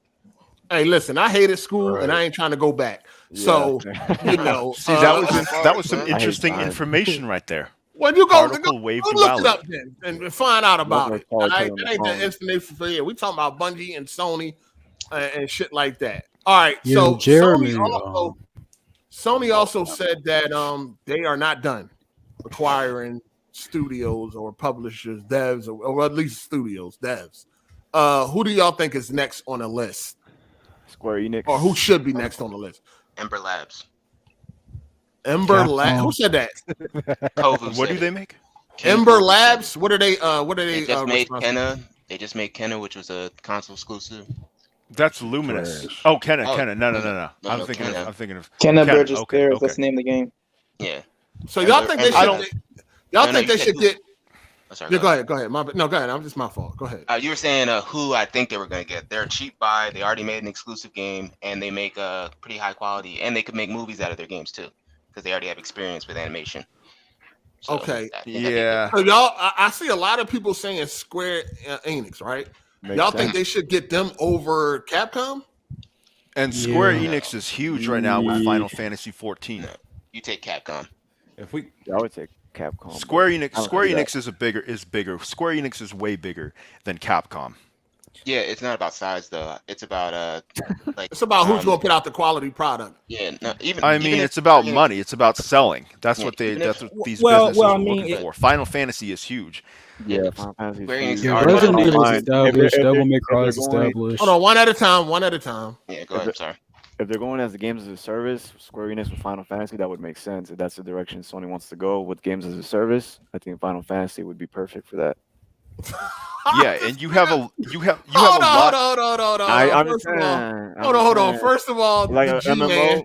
Speaker 1: Hey, listen, I hated school and I ain't trying to go back. Yeah. So,
Speaker 2: see, that was some interesting information right there.
Speaker 1: Well, you go look it up then and find out about it. That ain't the information for here. We talking about Bungie and Sony and shit like that. All right, so Jeremy, Sony also said that they are not done acquiring studios or publishers, devs, or at least studios, devs. Who do y'all think is next on the list?
Speaker 7: Square Enix.
Speaker 1: Or who should be next on the list?
Speaker 12: Ember Labs.
Speaker 1: Who said that?
Speaker 2: What do they make?
Speaker 1: Ember Labs. What are they?
Speaker 12: They just made Kenna. They just made Kenna, which was a console exclusive.
Speaker 2: That's Luminous. Oh, Kenna. No. I'm thinking of
Speaker 6: Kenna Bridges Stairs. That's the name of the game.
Speaker 12: Yeah.
Speaker 1: So y'all think they should? Y'all think they should get? Sorry, go ahead. Go ahead. Go ahead. I'm just my fault. Go ahead.
Speaker 12: You were saying who I think they were going to get. They're a cheap buy. They already made an exclusive game, and they make pretty high quality, and they could make movies out of their games too, because they already have experience with animation. So
Speaker 1: okay.
Speaker 2: Yeah.
Speaker 1: So y'all, I see a lot of people saying Square Enix, right? Y'all think they should get them over Capcom?
Speaker 2: And Square Enix is huge right now with Final Fantasy 14.
Speaker 12: No. You take Capcom.
Speaker 7: I would take Capcom.
Speaker 2: Square Enix is bigger. Square Enix is way bigger than Capcom.
Speaker 12: Yeah, it's not about size though. It's about like
Speaker 1: it's about who's gonna put out the quality product.
Speaker 12: Yeah, no,
Speaker 2: it's about money. It's about selling. That's what these businesses are looking for. Final Fantasy is huge.
Speaker 7: Yeah, Final Fantasy is huge.
Speaker 4: Resident Evil is established. Devil May Cry is established.
Speaker 1: Hold on, one at a time.
Speaker 12: Yeah, go ahead. Sorry.
Speaker 7: If they're going as the games as a service, Square Enix with Final Fantasy, that would make sense. If that's the direction Sony wants to go with games as a service, I think Final Fantasy would be perfect for that.
Speaker 2: Yeah, and you have a lot.
Speaker 1: Hold on. First of all,
Speaker 7: like
Speaker 1: the
Speaker 7: a
Speaker 1: G-Man.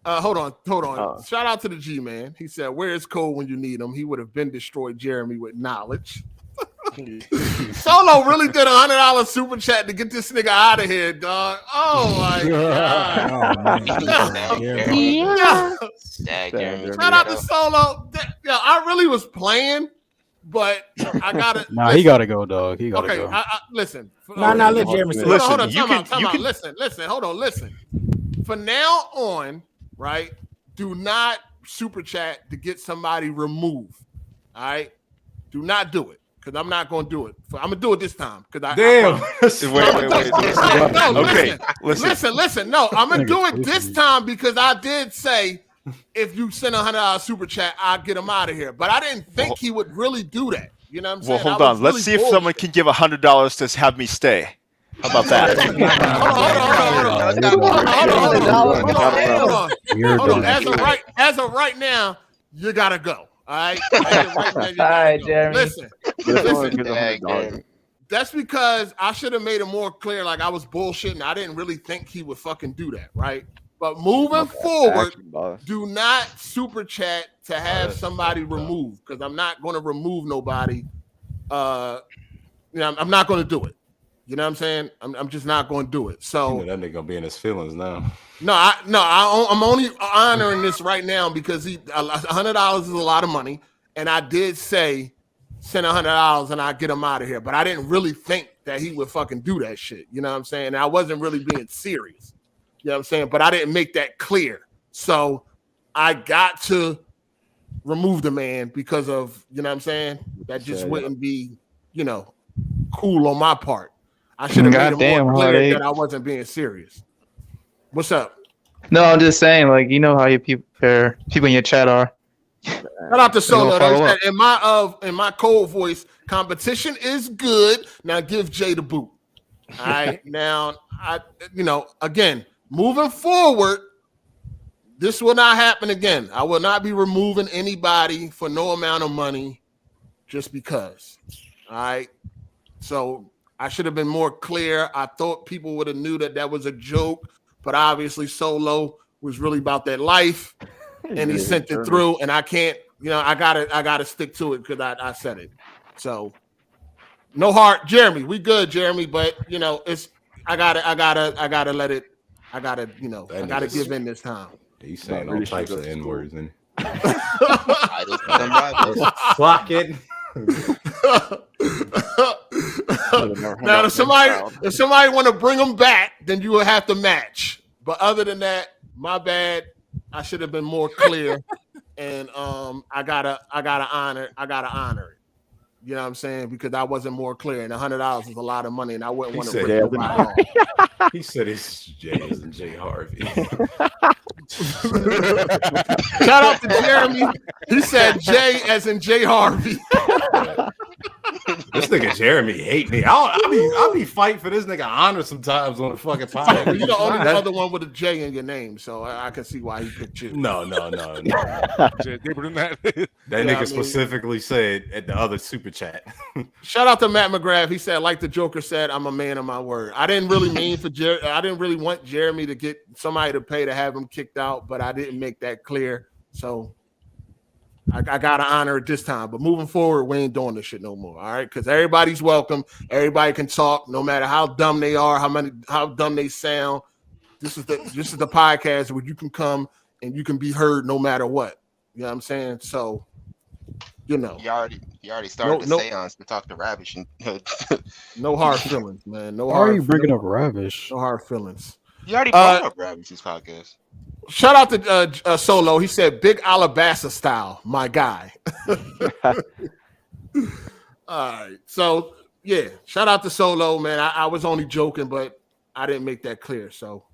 Speaker 1: Hold on. Shout out to the G-Man. He said, "Where is Cole when you need him? He would have been destroyed Jeremy with knowledge." Solo really did $100 super chat to get this nigga out of here, dog. Oh my god! Shout out to Solo. Yeah, I really was playing, but I gotta.
Speaker 4: Nah, he gotta go, dog. He gotta go.
Speaker 1: Listen.
Speaker 13: Let Jeremy say.
Speaker 1: Hold on. Time out. Listen. Hold on. Listen. From now on, right? Do not super chat to get somebody removed. All right. Do not do it. Because I'm not going to do it. I'm going to do it this time.
Speaker 2: Wait. Okay.
Speaker 1: Listen. No, I'm going to do it this time because I did say if you send $100 super chat, I'll get him out of here. But I didn't think he would really do that. You know what I'm saying?
Speaker 2: Well, hold on. Let's see if someone can give $100 to have me stay. How about that?
Speaker 1: Hold on. As of right now, you got to go. All right.
Speaker 14: All right, Jeremy.
Speaker 1: Listen. That's because I should have made it more clear. Like I was bullshitting. I didn't really think he would fucking do that, right? But moving forward, do not super chat to have somebody removed because I'm not going to remove nobody. I'm not going to do it. You know what I'm saying? I'm just not going to do it. So
Speaker 5: that nigga gonna be in his feelings now.
Speaker 1: I'm only honoring this right now because $100 is a lot of money, and I did say send $100 and I get him out of here, but I didn't really think that he would fucking do that shit. You know what I'm saying? And I wasn't really being serious. You know what I'm saying? But I didn't make that clear, so I got to remove the man because of you know what I'm saying. That just wouldn't be cool on my part. I should have made it more clear that I wasn't being serious. What's up?
Speaker 14: No, I'm just saying, like, you know how your people in your chat are.
Speaker 1: Shout out to Solo. Though. In my cold voice, competition is good. Now give Jay the boot. All right. Now, again, moving forward, this will not happen again. I will not be removing anybody for no amount of money just because. All right. So I should have been more clear. I thought people would have knew that was a joke, but obviously Solo was really about that life, and he sent it through. And I can't, I gotta stick to it because I said it. So no heart, Jeremy. We good, Jeremy, but it's I gotta let it. I gotta give in this time.
Speaker 5: He's saying all types of N-words and
Speaker 1: clock it. Now, if somebody want to bring them back, then you will have to match. But other than that, my bad. I should have been more clear, and I gotta honor it. You know what I'm saying? Because I wasn't more clear, and $100 is a lot of money, and I wouldn't want to rip nobody off.
Speaker 5: He said it's Jay as in Jay Harvey.
Speaker 1: Shout out to Jeremy. He said Jay as in Jay Harvey.
Speaker 5: This nigga Jeremy hate me. I'll be fighting for this nigga honor sometimes on the fucking podcast.
Speaker 1: You're the only other one with a J in your name, so I can see why he picked you.
Speaker 5: No. That nigga specifically said at the other super chat.
Speaker 1: Shout out to Matt McGrath. He said, like the Joker said, I'm a man of my word. I didn't really mean for I didn't really want Jeremy to get somebody to pay to have him kicked out, but I didn't make that clear. So I gotta honor it this time. But moving forward, we ain't doing this shit no more. All right, because everybody's welcome. Everybody can talk, no matter how dumb they are, how dumb they sound. This is the podcast where you can come and you can be heard no matter what. You know what I'm saying? So you know.
Speaker 12: He already started the seance to talk to Ravish. And
Speaker 1: no hard feelings, man. No
Speaker 4: Why
Speaker 1: hard.
Speaker 4: are you bringing up Ravish?
Speaker 1: No hard feelings.
Speaker 12: He already brought up Ravish's podcast.
Speaker 1: Shout out to Solo. He said, "Big Alabasta style, my guy." All right, so yeah, shout out to Solo, man. I was only joking, but I didn't make that clear. So,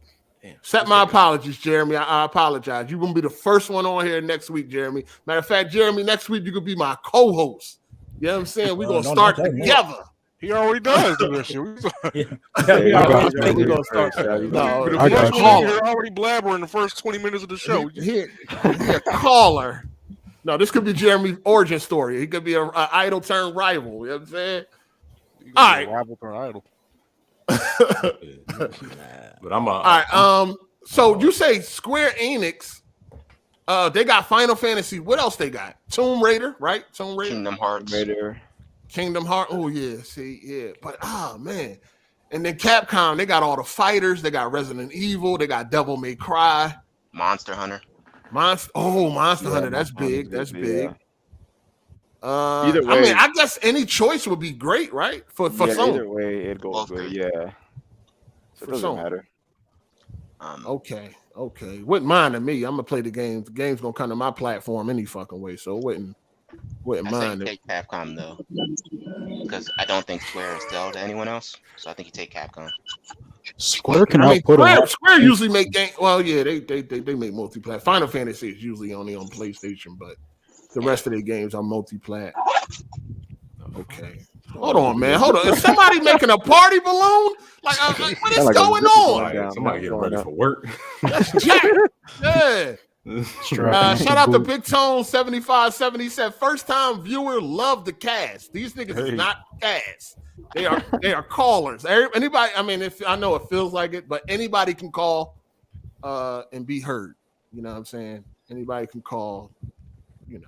Speaker 1: accept my apologies, Jeremy. I apologize. You're gonna be the first one on here next week, Jeremy. Matter of fact, Jeremy, next week you could be my co-host. You know what I'm saying? We're gonna start together.
Speaker 3: He already does do that shit.
Speaker 1: I think we're gonna start. No,
Speaker 3: I got you. You're already blabbering the first 20 minutes of the show.
Speaker 1: He a caller. No, this could be Jeremy's origin story. He could be an idol turned rival. You know what I'm saying? All right.
Speaker 3: Rival turned idol.
Speaker 5: But I'm
Speaker 1: all right. So you say Square Enix, they got Final Fantasy. What else they got? Tomb Raider, right? Tomb Raider. Kingdom Hearts. Oh yeah, see, yeah. But man. And then Capcom, they got all the fighters, they got Resident Evil, they got Devil May Cry.
Speaker 12: Monster Hunter.
Speaker 1: Monster Hunter, that's big. That's big.
Speaker 7: Either way,
Speaker 1: I mean, I guess any choice would be great, right? For Sony.
Speaker 7: Either way, it goes good. Yeah. So it doesn't matter.
Speaker 1: Okay. Wouldn't mind to me. I'm gonna play the game. The game's gonna come to my platform any fucking way. So wouldn't mind it.
Speaker 12: Take Capcom though, because I don't think Square is sold to anyone else. So I think you take Capcom.
Speaker 4: Square can output
Speaker 1: Square usually make game. Well, yeah, they make multi-plat. Final Fantasy is usually only on PlayStation, but the rest of their games are multi-plat. Okay. Hold on, man. Hold on. Is somebody making a party balloon? Like what is going on?
Speaker 5: Somebody getting ready for work.
Speaker 1: That's Jack. Yeah. Shout out to Big Tone 7577. First time viewer, love the cast. These niggas is not cast. They are callers. Anybody, I mean, if I know it feels like it, but anybody can call and be heard. You know what I'm saying? Anybody can call, you know.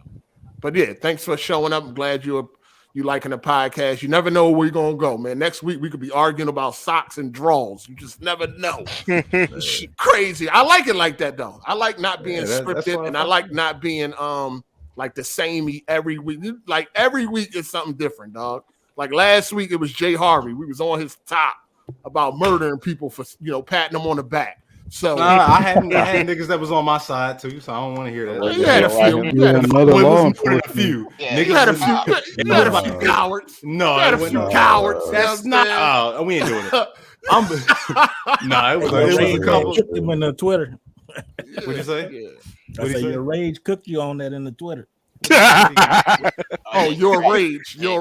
Speaker 1: But yeah, thanks for showing up. I'm glad you liking the podcast. You never know where you're gonna go, man. Next week we could be arguing about socks and draws. You just never know. Crazy. I like it like that though. I like not being scripted, and I like not being like the samey every week. Like every week is something different, dog. Like last week it was Jay Harvey. We was on his top about murdering people for patting them on the back. So
Speaker 5: I had niggas that was on my side too, so I don't want to hear that.
Speaker 1: You had a few. You had a few.
Speaker 5: Niggas
Speaker 1: you had a few. You had a few cowards.
Speaker 5: No,
Speaker 1: you had a few cowards.
Speaker 5: That's not. We ain't doing it. It was a couple.
Speaker 13: Cooked him in the Twitter.
Speaker 5: What'd you say?
Speaker 1: Yeah.
Speaker 13: I said your rage cooked you on that in the Twitter.
Speaker 1: Oh, your rage. Yeah,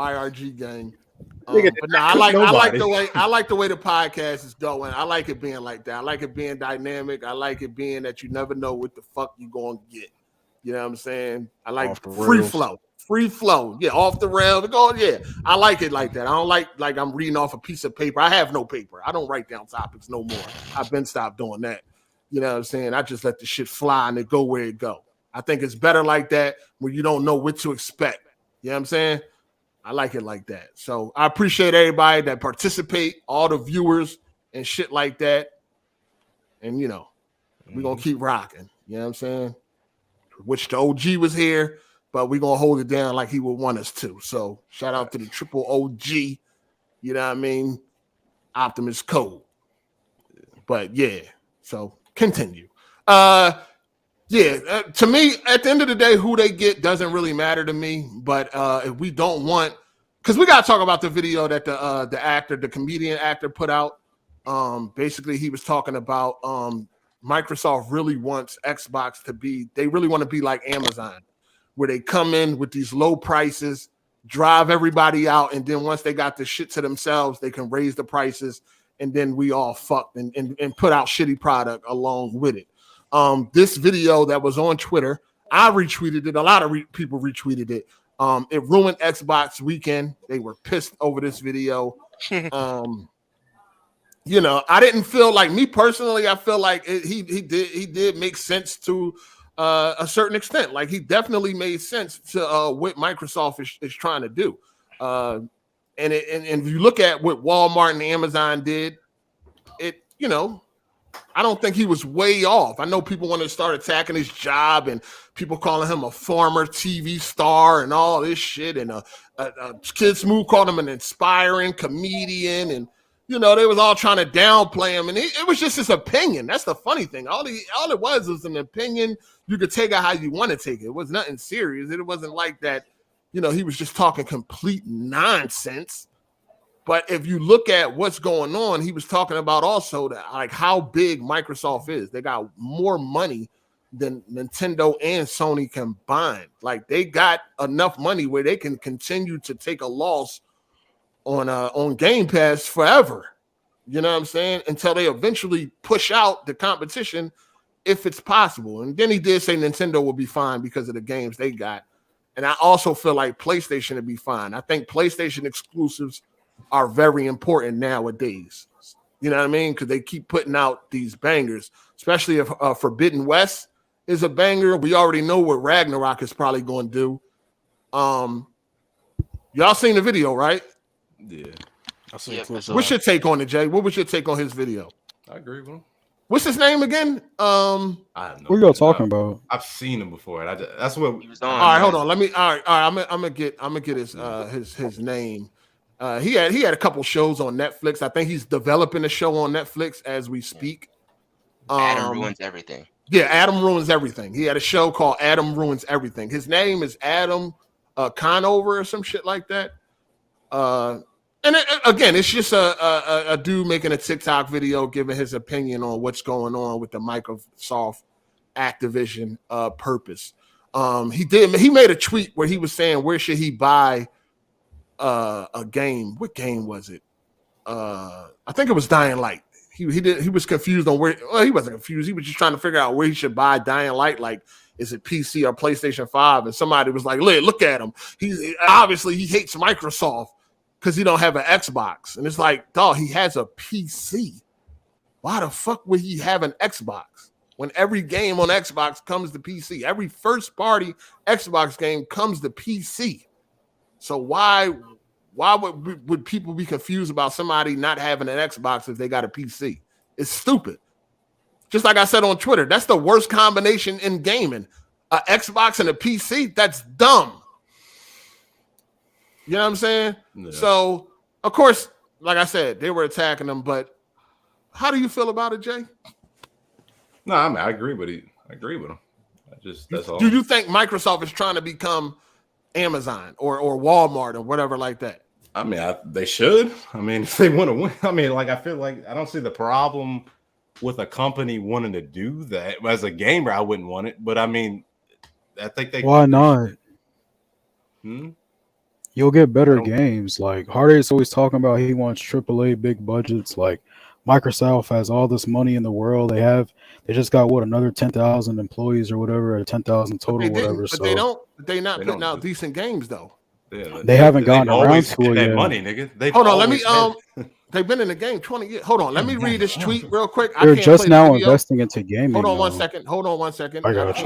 Speaker 1: YRG gang. But no, I like the way the podcast is going. I like it being like that. I like it being dynamic. I like it being that you never know what the fuck you gonna get. You know what I'm saying? I like free flow. Yeah, off the rails. I like it like that. I don't like I'm reading off a piece of paper. I have no paper. I don't write down topics no more. I've been stopped doing that. You know what I'm saying? I just let the shit fly and it go where it go. I think it's better like that when you don't know what to expect. You know what I'm saying? I like it like that. So I appreciate everybody that participate, all the viewers and shit like that. And, we're going to keep rocking. You know what I'm saying? Which the OG was here, but we're going to hold it down like he would want us to. So shout out to the triple OG. You know what I mean? Optimus Code. But, yeah. So continue. To me, at the end of the day, who they get doesn't really matter to me. But if we don't want, because we got to talk about the video that the comedian actor put out. Basically, he was talking about Microsoft really wants Xbox to be, they really want to be like Amazon, where they come in with these low prices, drive everybody out, and then once they got the shit to themselves, they can raise the prices, and then we all fucked and put out shitty product along with it. This video that was on Twitter, I retweeted it. A lot of people retweeted it. It ruined Xbox weekend. They were pissed over this video. I didn't feel like, me personally, I feel like he did make sense to a certain extent. Like he definitely made sense to what Microsoft is trying to do. And if you look at what Walmart and Amazon did, I don't think he was way off. I know people want to start attacking his job and people calling him a former TV star and all this shit. And Kid Smooth called him an inspiring comedian. And, you know, they was all trying to downplay him. And it was just his opinion. That's the funny thing. All it was an opinion. You could take it how you want to take it. It was nothing serious. It wasn't like that, you know, he was just talking complete nonsense. But if you look at what's going on, he was talking about also that like how big Microsoft is. They got more money than Nintendo and Sony combined. Like they got enough money where they can continue to take a loss on Game Pass forever. You know what I'm saying? Until they eventually push out the competition, if it's possible. And then he did say Nintendo will be fine because of the games they got. And I also feel like PlayStation will be fine. I think PlayStation exclusives are very important nowadays. You know what I mean? Because they keep putting out these bangers, especially if Forbidden West is a banger. We already know what Ragnarok is probably going to do. Y'all seen the video, right?
Speaker 5: Yeah.
Speaker 1: What's your take on it, Jay? What was your take on his video?
Speaker 5: I agree with him.
Speaker 1: What's his name again?
Speaker 5: I have no
Speaker 4: What are y'all talking about?
Speaker 5: I've seen him before. And that's what he was on.
Speaker 1: All right, hold on. Let me. All right. I'm gonna get his name. He had a couple shows on Netflix. I think he's developing a show on Netflix as we speak.
Speaker 12: Adam Ruins Everything.
Speaker 1: Yeah, Adam Ruins Everything. He had a show called Adam Ruins Everything. His name is Adam Conover or some shit like that. And again, it's just a dude making a TikTok video giving his opinion on what's going on with the Microsoft Activision purpose. He made a tweet where he was saying, where should he buy a game? What game was it? I think it was Dying Light. He was confused on where. Well, he wasn't confused. He was just trying to figure out where he should buy Dying Light. Like, is it PC or PlayStation 5? And somebody was like, look at him. He hates Microsoft because he don't have an Xbox. And it's like, dog, he has a PC. Why the fuck would he have an Xbox when every game on Xbox comes to PC? Every first party Xbox game comes to PC. So why would people be confused about somebody not having an Xbox if they got a PC? It's stupid. Just like I said on Twitter, that's the worst combination in gaming. An Xbox and a PC, that's dumb. You know what I'm saying? Yeah. So, of course, like I said, they were attacking them, but how do you feel about it, Jay?
Speaker 5: No, I mean, I agree with him. That's all.
Speaker 1: Do you think Microsoft is trying to become Amazon or Walmart or whatever like that?
Speaker 5: I mean, they should. I mean, if they want to win. I mean, like, I feel like I don't see the problem with a company wanting to do that. As a gamer, I wouldn't want it. But, I mean, I think they...
Speaker 4: Why not? You'll get better games. Like, Hard8's always talking about he wants AAA big budgets. Like, Microsoft has all this money in the world. They just got another 10,000 employees or whatever, or 10,000 total, whatever.
Speaker 1: But they're not putting out decent games though.
Speaker 5: Yeah,
Speaker 4: they haven't gotten around to it yet.
Speaker 5: Money, nigga.
Speaker 1: Hold on, let me they've been in the game 20 years. Hold on, let me read this tweet real quick.
Speaker 4: They're just now investing into gaming.
Speaker 1: Hold on 1 second. Hold on 1 second.
Speaker 4: I got you.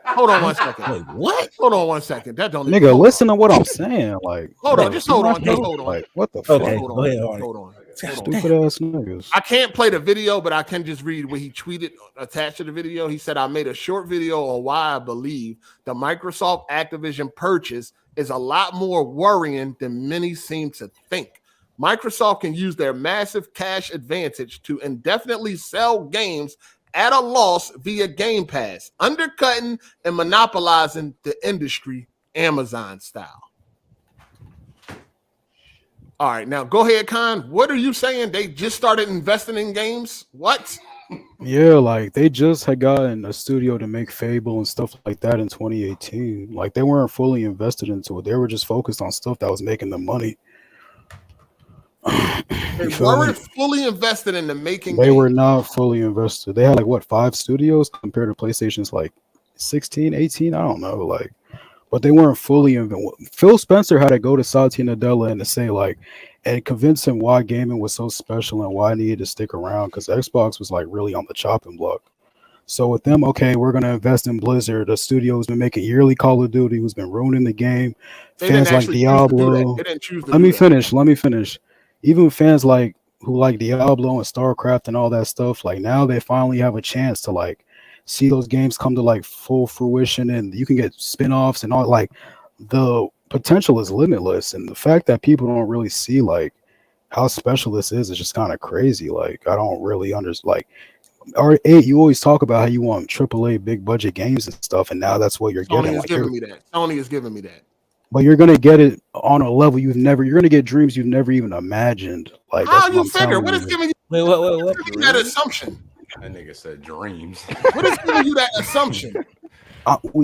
Speaker 1: Hold on 1 second. Wait, what? Hold on 1 second. That don't.
Speaker 4: Nigga, listen to what I'm saying. Like,
Speaker 1: hold on. Hold on.
Speaker 4: Like, what the fuck?
Speaker 1: Hold on.
Speaker 4: Stupid ass niggas.
Speaker 1: I can't play the video, but I can just read what he tweeted attached to the video. He said, I made a short video on why I believe the Microsoft Activision purchase is a lot more worrying than many seem to think. Microsoft can use their massive cash advantage to indefinitely sell games at a loss via Game Pass, undercutting and monopolizing the industry Amazon style. All right, now go ahead, Khan. What are you saying? They just started investing in games? What?
Speaker 4: Yeah, like they just had gotten a studio to make Fable and stuff like that in 2018. Like they weren't fully invested into it. They were just focused on stuff that was making them money.
Speaker 1: They weren't fully invested in the making.
Speaker 4: They were not fully invested. They had like 5 studios compared to PlayStation's like 16, 18. I don't know. Like, but they weren't fully invested. Phil Spencer had to go to Satya Nadella and to say and convince him why gaming was so special and why it needed to stick around, because Xbox was like really on the chopping block. So with them, okay, we're gonna invest in Blizzard, a studio who's been making yearly Call of Duty, who's been ruining the game. Fans like Diablo. Let me finish. Even fans like who like Diablo and StarCraft and all that stuff, like now they finally have a chance to like see those games come to like full fruition, and you can get spin-offs and all. Like the potential is limitless, and the fact that people don't really see like how special this is just kind of crazy. Like I don't really understand. Like R8, you always talk about how you want AAA big budget games and stuff, and now that's what you're getting.
Speaker 1: Sony is giving me that. Sony is giving me that.
Speaker 4: But you're gonna get it on a level you're gonna get dreams you've never even imagined. Like
Speaker 1: how you figure? What is giving you?
Speaker 13: Wait.
Speaker 1: That assumption?
Speaker 5: That nigga said dreams.
Speaker 1: What is giving you that assumption?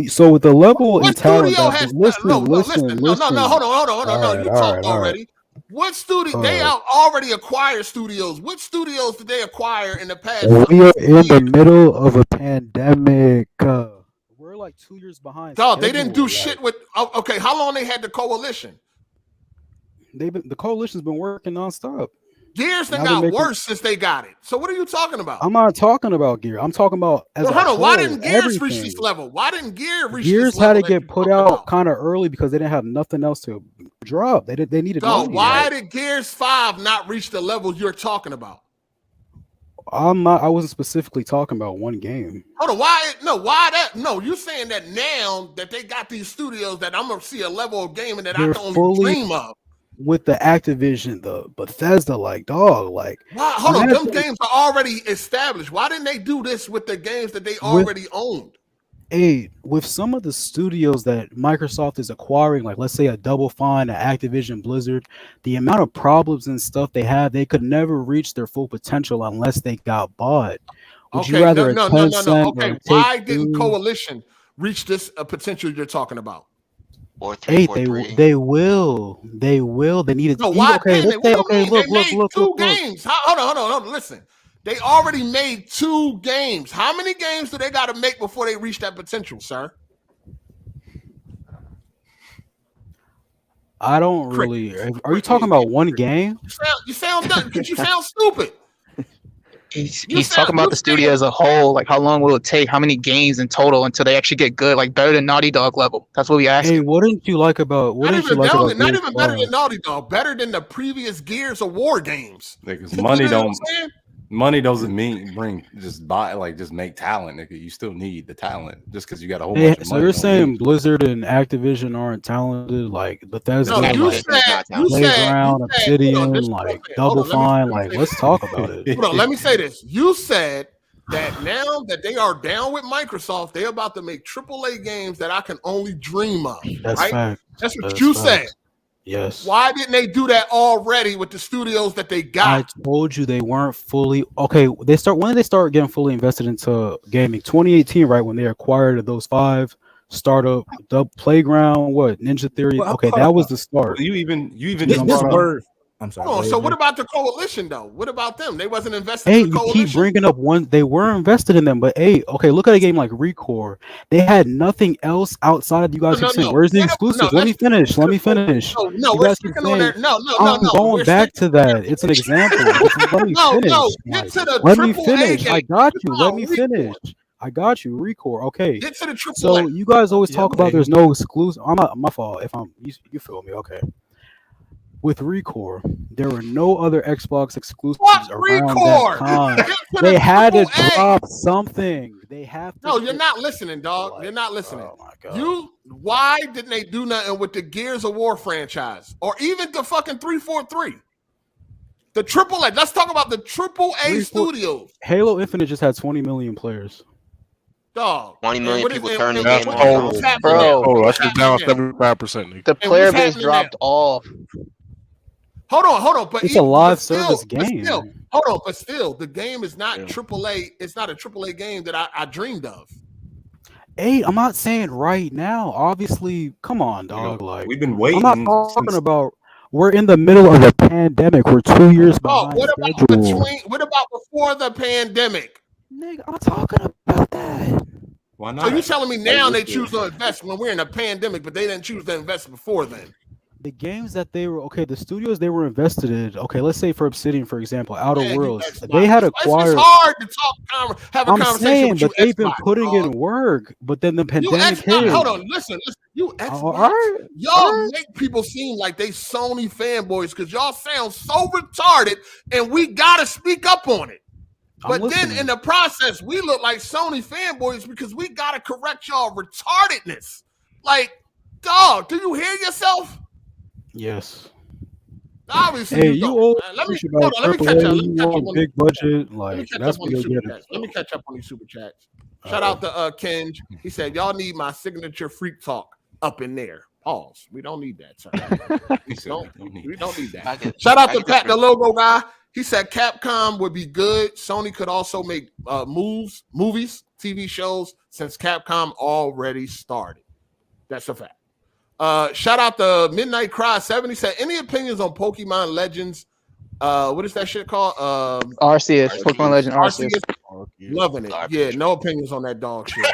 Speaker 4: So with the level and talent,
Speaker 1: studio has
Speaker 4: listen.
Speaker 1: No, hold on. No, you talked already. What studio? They already acquired studios. What studios did they acquire in the past?
Speaker 4: We are in the middle of a pandemic. We're like 2 years behind.
Speaker 1: Dog, they didn't do shit with. Okay, how long they had the coalition?
Speaker 4: The coalition's been working nonstop.
Speaker 1: Gears that got worse since they got it. So what are you talking about?
Speaker 4: I'm not talking about Gear. I'm talking about as
Speaker 1: hold on. Why didn't Gears reach this level? Why didn't Gear reach
Speaker 4: Gears
Speaker 1: this level?
Speaker 4: Gears had to get put out kind of early because they didn't have nothing else to drop. They needed.
Speaker 1: Dog, why did Gears 5 not reach the level you're talking about?
Speaker 4: I wasn't specifically talking about one game.
Speaker 1: Hold on, why that? No, you're saying that now that they got these studios that I'm gonna see a level of gaming that I can only dream of.
Speaker 4: With the Activision, the Bethesda, like dog, like
Speaker 1: hold on, them games are already established. Why didn't they do this with the games that they already owned?
Speaker 4: With some of the studios that Microsoft is acquiring, like let's say a Double Fine, an Activision Blizzard, the amount of problems and stuff they have, they could never reach their full potential unless they got bought. Would you rather
Speaker 1: no. Okay, why didn't Coalition reach this potential you're talking about?
Speaker 4: They will. They needed.
Speaker 1: No, why? Look. Two games. Hold on. Listen, they already made 2 games. How many games do they got to make before they reach that potential, sir?
Speaker 4: I don't really. Are you talking about one game?
Speaker 1: You sound dumb because you sound stupid.
Speaker 14: He's talking about the studio as a whole. Like, how long will it take? How many games in total until they actually get good? Like, better than Naughty Dog level. That's what we asked.
Speaker 4: Hey, what didn't you like about?
Speaker 1: Not even better than Naughty Dog. Better than the previous Gears of War games.
Speaker 5: Because money doesn't mean just make talent, nigga. You still need the talent just because you got a whole bunch of money.
Speaker 4: So you're saying Blizzard and Activision aren't talented, like Bethesda, Playground, Obsidian, like Double Fine, like let's talk about it.
Speaker 1: Hold on, let me say this. You said that now that they are down with Microsoft, they're about to make AAA games that I can only dream of.
Speaker 4: That's
Speaker 1: right?
Speaker 4: fact.
Speaker 1: That's what you said.
Speaker 4: Yes.
Speaker 1: Why didn't they do that already with the studios that they got?
Speaker 4: I told you they weren't fully okay. When did they start getting fully invested into gaming? 2018, right? When they acquired those 5 startup, the Playground, Ninja Theory. Okay, that was the start.
Speaker 5: You even
Speaker 13: this word. I'm sorry.
Speaker 1: Oh, so what about the coalition though? What about them? They wasn't invested in the coalition.
Speaker 4: You keep bringing up one. They were invested in them, but okay, look at a game like Recore. They had nothing else outside of you guys. Where's the exclusive? Let me finish.
Speaker 1: No, we're speaking on that. No.
Speaker 4: I'm going back to that. It's an example. Let me finish. Let me finish. I got you. Let me finish. I got you. Recore. Okay.
Speaker 1: Get to the triple.
Speaker 4: So you guys always talk about there's no exclusive. I'm not my fault. If you feel me. Okay. With Recore, there were no other Xbox exclusives around that time. They had to drop something. They have to.
Speaker 1: No, you're not listening, dog. You're not listening. Oh my God. Why didn't they do nothing with the Gears of War franchise or even the fucking 343? The AAA. Let's talk about the AAA studios.
Speaker 4: Halo Infinite just had 20 million players.
Speaker 12: Dog, 20 million people turning the game on.
Speaker 3: Bro, that's just down 75%.
Speaker 14: The player base dropped off.
Speaker 1: Hold on, but
Speaker 4: it's a live service game.
Speaker 1: But still, the game is not AAA. It's not a AAA game that I dreamed of.
Speaker 4: I'm not saying right now. Obviously, come on, dog. Like
Speaker 5: we've been waiting.
Speaker 4: I'm not talking about. We're in the middle of a pandemic. We're 2 years behind.
Speaker 1: What about before the pandemic?
Speaker 4: Nigga, I'm talking about that.
Speaker 5: Why not?
Speaker 1: So you telling me now they choose to invest when we're in a pandemic, but they didn't choose to invest before then?
Speaker 4: the games that they were the studios they were invested in. Okay, let's say for Obsidian, for example, Outer Worlds, they had acquired.
Speaker 1: It's hard to have a conversation
Speaker 4: saying,
Speaker 1: with you.
Speaker 4: But they've been putting in work. But then the pandemic hit.
Speaker 1: Hold on, listen. You Xbox, y'all make people seem like they Sony fanboys because y'all sound so retarded, and we gotta speak up on it. But then in the process, we look like Sony fanboys because we gotta correct y'all retardedness. Like, dog, do you hear yourself?
Speaker 4: Yes.
Speaker 1: Obviously,
Speaker 4: hey,
Speaker 1: you
Speaker 4: old.
Speaker 1: Let me catch up. Let
Speaker 4: Big budget, like that's what you get.
Speaker 1: Let me catch up on these super chats. Shout out to Kenj. He said, "Y'all need my signature freak talk up in there." Pause. We don't need that, sir. we don't need that. Shout out to Pat, the logo guy. He said Capcom would be good. Sony could also make movies, TV shows, since Capcom already started. That's a fact. Shout out to Midnight Cry 70. Said, any opinions on Pokemon Legends? What is that shit called?
Speaker 14: Arceus, Pokemon Legend Arceus.
Speaker 1: Loving it. Yeah, no opinions on that dog shit.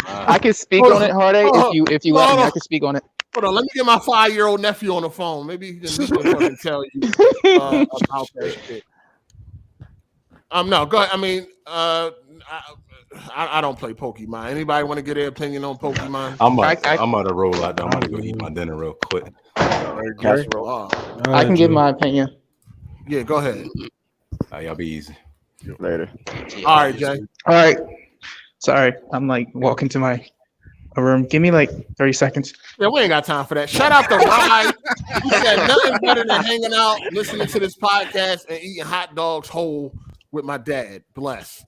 Speaker 14: I can speak on it, Hard8, if you let me. I can speak on it.
Speaker 1: Hold on, let me get my 5-year-old nephew on the phone. Maybe he can fucking tell you about that shit. No, go ahead. I mean, I don't play Pokemon. Anybody want to get their opinion on Pokemon?
Speaker 5: I'm about to roll out. I'm about to go eat my dinner real quick.
Speaker 14: I can give my opinion.
Speaker 1: Yeah, go ahead.
Speaker 5: Y'all be easy.
Speaker 7: Later.
Speaker 1: All right, Jay.
Speaker 14: All right. Sorry, I'm like walking to my room. Give me like 30 seconds.
Speaker 1: Yeah, we ain't got time for that. Shout out to Rye. He said nothing better than hanging out, listening to this podcast, and eating hot dogs whole with my dad. Bless.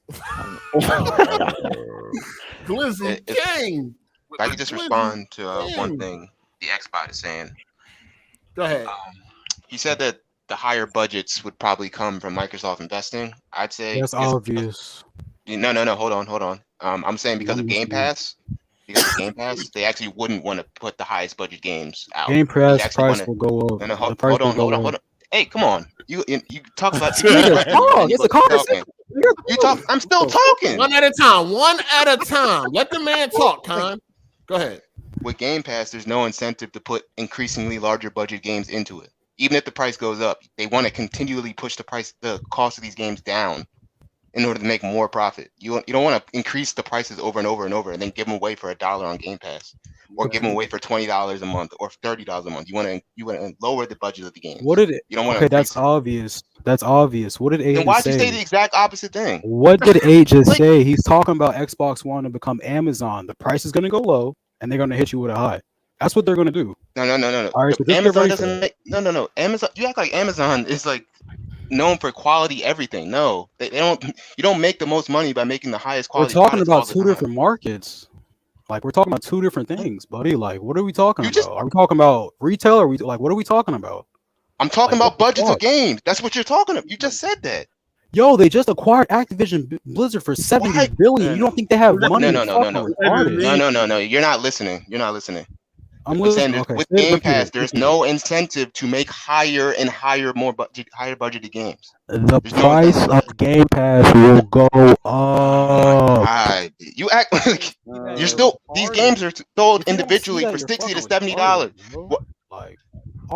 Speaker 1: Glizzy King.
Speaker 12: If I could just respond to one thing the Xbot is saying.
Speaker 1: Go ahead.
Speaker 12: He said that the higher budgets would probably come from Microsoft investing. I'd say
Speaker 4: that's obvious.
Speaker 12: No. Hold on. I'm saying because of Game Pass. Because of Game Pass, they actually wouldn't want to put the highest budget games out.
Speaker 4: Game Pass price will go up.
Speaker 12: No, hold on. Hey, come on. You talk about
Speaker 4: it's a conversation.
Speaker 12: You talk. I'm still talking.
Speaker 1: One at a time. Let the man talk, Con. Go ahead.
Speaker 12: With Game Pass, there's no incentive to put increasingly larger budget games into it. Even if the price goes up, they want to continually push the cost of these games down in order to make more profit. You don't want to increase the prices over and over and over and then give them away for $1 on Game Pass, or give them away for $20 a month or $30 a month. You want to lower the budget of the game.
Speaker 4: What did it?
Speaker 12: You don't want
Speaker 4: to. Okay, that's obvious. That's obvious. What did A?
Speaker 12: Then why'd you say the exact opposite thing?
Speaker 4: What did A just say? He's talking about Xbox One to become Amazon. The price is going to go low, and they're going to hit you with a high. That's what they're going to do.
Speaker 12: No.
Speaker 4: All right, so
Speaker 12: Amazon doesn't make. No. Amazon. You act like Amazon is like known for quality everything. No, they don't. You don't make the most money by making the highest quality.
Speaker 4: We're talking about two different markets. Like, we're talking about two different things, buddy. Like, what are we talking about? Are we talking about retail? Or what are we talking about?
Speaker 12: I'm talking about budgets of games. That's what you're talking about. You just said that.
Speaker 4: Yo, they just acquired Activision Blizzard for $70 billion. You don't think they have money?
Speaker 12: No. You're not listening.
Speaker 4: I'm listening.
Speaker 12: Okay. With Game Pass, there's no incentive to make higher budgeted games.
Speaker 4: The price of Game Pass will go up.
Speaker 12: You act like you're still. These games are sold individually for $60 to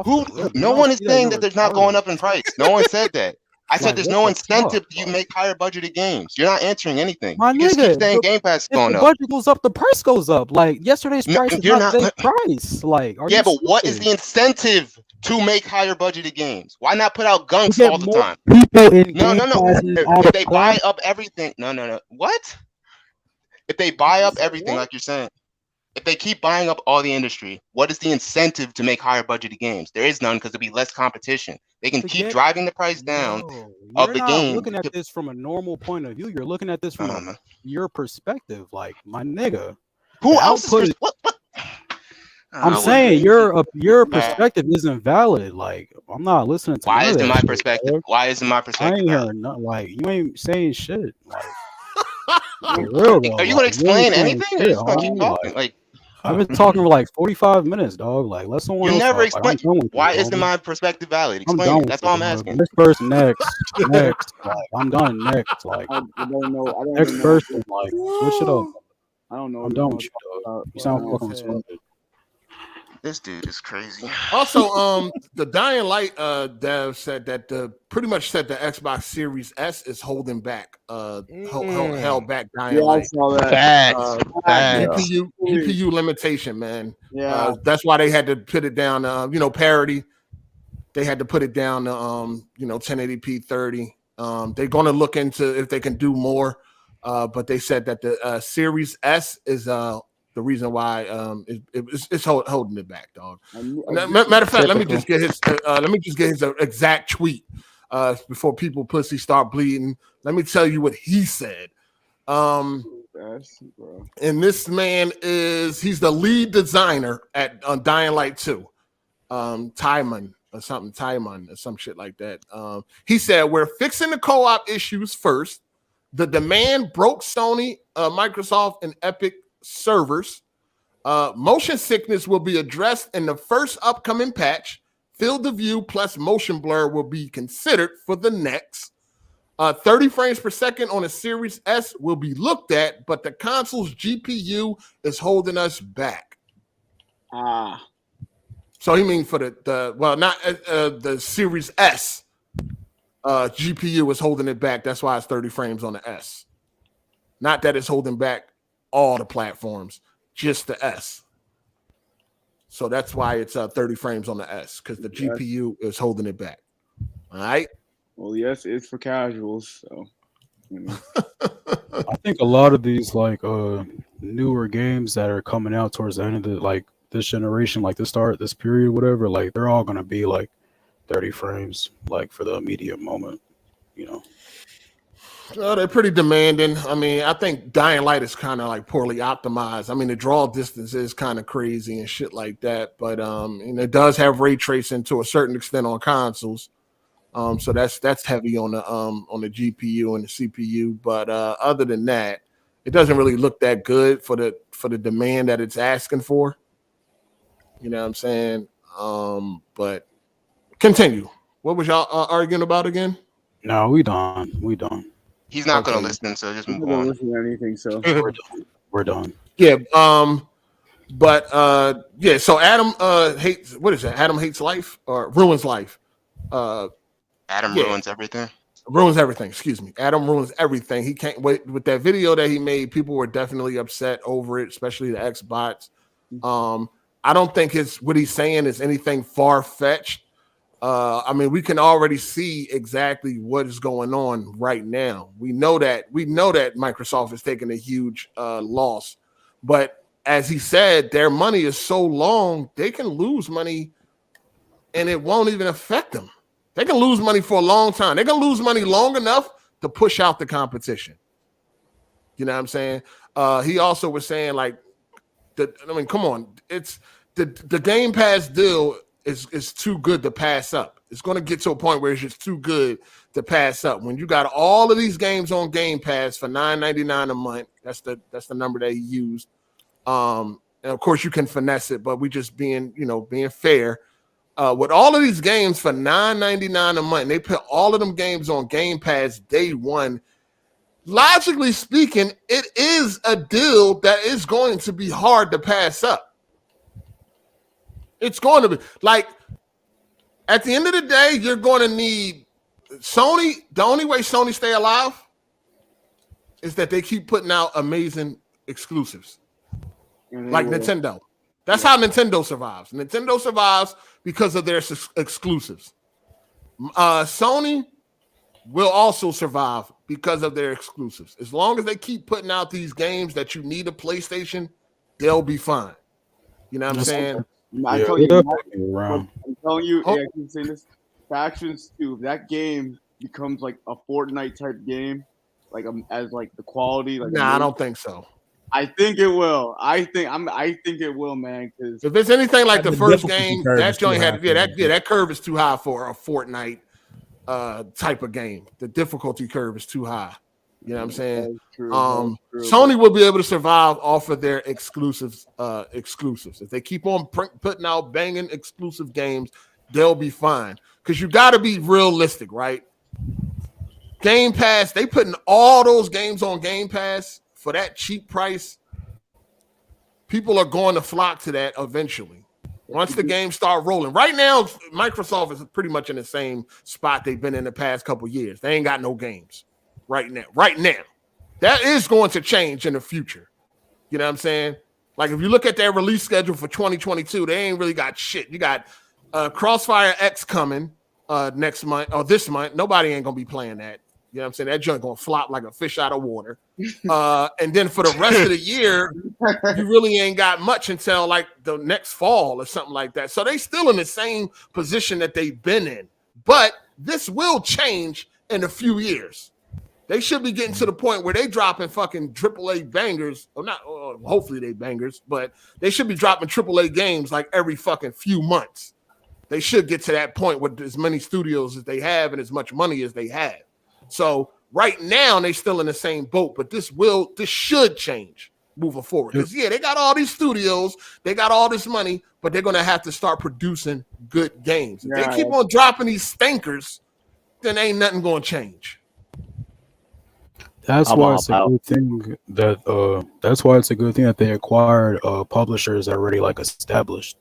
Speaker 12: $70. No one is saying that they're not going up in price. No one said that. I said there's no incentive to make higher budgeted games. You're not answering anything. You just keep saying Game Pass is going up.
Speaker 4: If the budget goes up, the price goes up. Like, yesterday's price is not today's price. Like,
Speaker 12: but what is the incentive to make higher budgeted games? Why not put out gunks all the time? No. If they buy up everything, no. What? If they buy up everything, like you're saying, if they keep buying up all the industry, what is the incentive to make higher budgeted games? There is none because there'll be less competition. They can keep driving the price down of the game.
Speaker 4: You're not looking at this from a normal point of view. You're looking at this from your perspective. Like, my nigga.
Speaker 12: Who else is what?
Speaker 4: I'm saying your perspective isn't valid. Like, I'm not listening to.
Speaker 12: Why isn't my perspective? Why isn't my perspective?
Speaker 4: I ain't hearing nothing. Like, you ain't saying shit. Like, real though.
Speaker 12: Are you gonna explain anything? Or you just gonna keep talking? Like,
Speaker 4: I've been talking for like 45 minutes, dog. Like, let someone.
Speaker 12: You never explain. Why isn't my perspective valid? Explain it. That's all I'm asking.
Speaker 4: Next person, next. Like, I'm done. Next, like, next person, like, switch it up.
Speaker 10: I don't know.
Speaker 4: I'm done with you, dog. You sound fucking stupid.
Speaker 12: This dude is crazy.
Speaker 1: Also, the Dying Light dev said that pretty much said the Xbox Series S is holding back, held back Dying Light.
Speaker 15: I saw that.
Speaker 1: GPU limitation, man.
Speaker 15: Yeah,
Speaker 1: that's why they had to put it down. Parity. They had to put it down to 1080p 30. They're going to look into if they can do more, but they said that the Series S is the reason why it's holding it back, dog. Matter of fact, let me just get his exact tweet before people pussy start bleeding. Let me tell you what he said. And this man he's the lead designer on Dying Light 2. Taiman or some shit like that. He said, we're fixing the co-op issues first. The demand broke Sony, Microsoft, and Epic servers. Motion sickness will be addressed in the first upcoming patch. Field of view plus motion blur will be considered for the next. 30 frames per second on a Series S will be looked at, but the console's GPU is holding us back. So he means for the Series S GPU is holding it back. That's why it's 30 frames on the S. Not that it's holding back all the platforms, just the S. So that's why it's 30 frames on the S, because the GPU is holding it back. All right.
Speaker 15: Well, yes, it's for casuals. So,
Speaker 4: I think a lot of these newer games that are coming out towards the end of this generation, this period, whatever, they're all gonna be 30 frames, for the immediate moment,
Speaker 1: They're pretty demanding. I mean, I think Dying Light is kind of poorly optimized. I mean, the draw distance is kind of crazy and shit like that. But and it does have ray tracing to a certain extent on consoles. So that's heavy on the GPU and the CPU. But other than that, it doesn't really look that good for the demand that it's asking for. You know what I'm saying? But continue. What was y'all arguing about again?
Speaker 4: No, we done.
Speaker 12: He's not going to listen, so just move on.
Speaker 15: Listen to anything, so
Speaker 4: we're done.
Speaker 1: Yeah. Yeah. So Adam hates. What is that? Adam hates life or ruins life.
Speaker 12: Adam ruins everything.
Speaker 1: Ruins everything. Excuse me. Adam ruins everything. He can't wait with that video that he made. People were definitely upset over it, especially the Xbox. I don't think what he's saying is anything far-fetched. I mean, we can already see exactly what is going on right now. We know that Microsoft is taking a huge loss, but as he said, their money is so long they can lose money, and it won't even affect them. They can lose money for a long time. They can lose money long enough to push out the competition. You know what I'm saying? He also was saying come on, it's the Game Pass deal is too good to pass up. It's going to get to a point where it's just too good to pass up. When you got all of these games on Game Pass for $9.99 a month, that's the number that he used. And of course you can finesse it, but we just being fair. With all of these games for $9.99 a month, and they put all of them games on Game Pass day one. Logically speaking, it is a deal that is going to be hard to pass up. It's going to be at the end of the day, you're going to need Sony. The only way Sony stay alive is that they keep putting out amazing exclusives like Nintendo. That's how Nintendo survives. Nintendo survives because of their exclusives. Sony will also survive because of their exclusives. As long as they keep putting out these games that you need a PlayStation, they'll be fine. You know what I'm saying?
Speaker 15: I'm telling you, I keep saying this. Factions 2, if that game becomes a Fortnite type game, as the quality,
Speaker 1: I don't think so.
Speaker 15: I think it will. I think it will, man. Because
Speaker 1: if it's anything like the first game, that joint that curve is too high for a Fortnite type of game. The difficulty curve is too high. You know what I'm saying?
Speaker 15: True.
Speaker 1: Sony will be able to survive off of their exclusives. If they keep on putting out banging exclusive games, they'll be fine. Because you got to be realistic, right? Game Pass, they putting all those games on Game Pass for that cheap price. People are going to flock to that eventually. Once the games start rolling. Right now, Microsoft is pretty much in the same spot they've been in the past couple years. They ain't got no games right now. Right now. That is going to change in the future. You know what I'm saying? Like, if you look at their release schedule for 2022, they ain't really got shit. You got Crossfire X coming next month or this month. Nobody ain't going to be playing that. You know what I'm saying? That joint going to flop like a fish out of water. And then for the rest of the year, you really ain't got much until like the next fall or something like that. So they still in the same position that they've been in. But this will change in a few years. They should be getting to the point where they dropping fucking AAA bangers, or not. Hopefully they bangers, but they should be dropping AAA games like every fucking few months. They should get to that point with as many studios as they have and as much money as they have. So right now they still in the same boat, but this should change moving forward. Because they got all these studios, they got all this money, but they're gonna have to start producing good games. If they keep on dropping these stinkers, then ain't nothing gonna change.
Speaker 4: That's why it's a good thing that they acquired publishers already like established.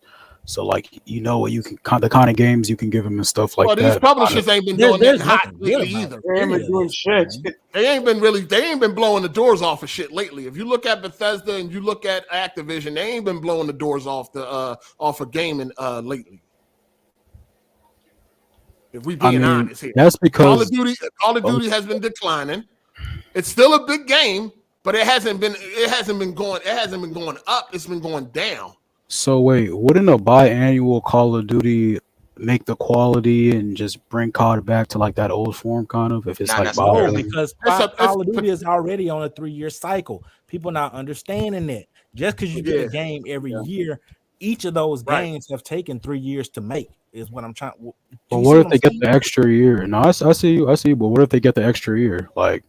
Speaker 4: So like what you can the kind of games you can give them and stuff like that.
Speaker 1: Well, these publishers ain't been doing that hot lately either.
Speaker 15: They ain't been doing shit.
Speaker 1: They ain't been blowing the doors off of shit lately. If you look at Bethesda and you look at Activision, they ain't been blowing the doors off of gaming lately. If we being honest here,
Speaker 4: that's because
Speaker 1: Call of Duty has been declining. It's still a big game, but it hasn't been going up. It's been going down.
Speaker 4: So wait, wouldn't a biannual Call of Duty make the quality and just bring COD back to like that old form kind of? If it's
Speaker 13: no, because Call of Duty is already on a 3-year cycle. People not understanding that. Just because you get a game every year, each of those games have taken 3 years to make. Is what I'm trying.
Speaker 4: But what if they get the extra year? No, I see you. But what if they get the extra year? Like,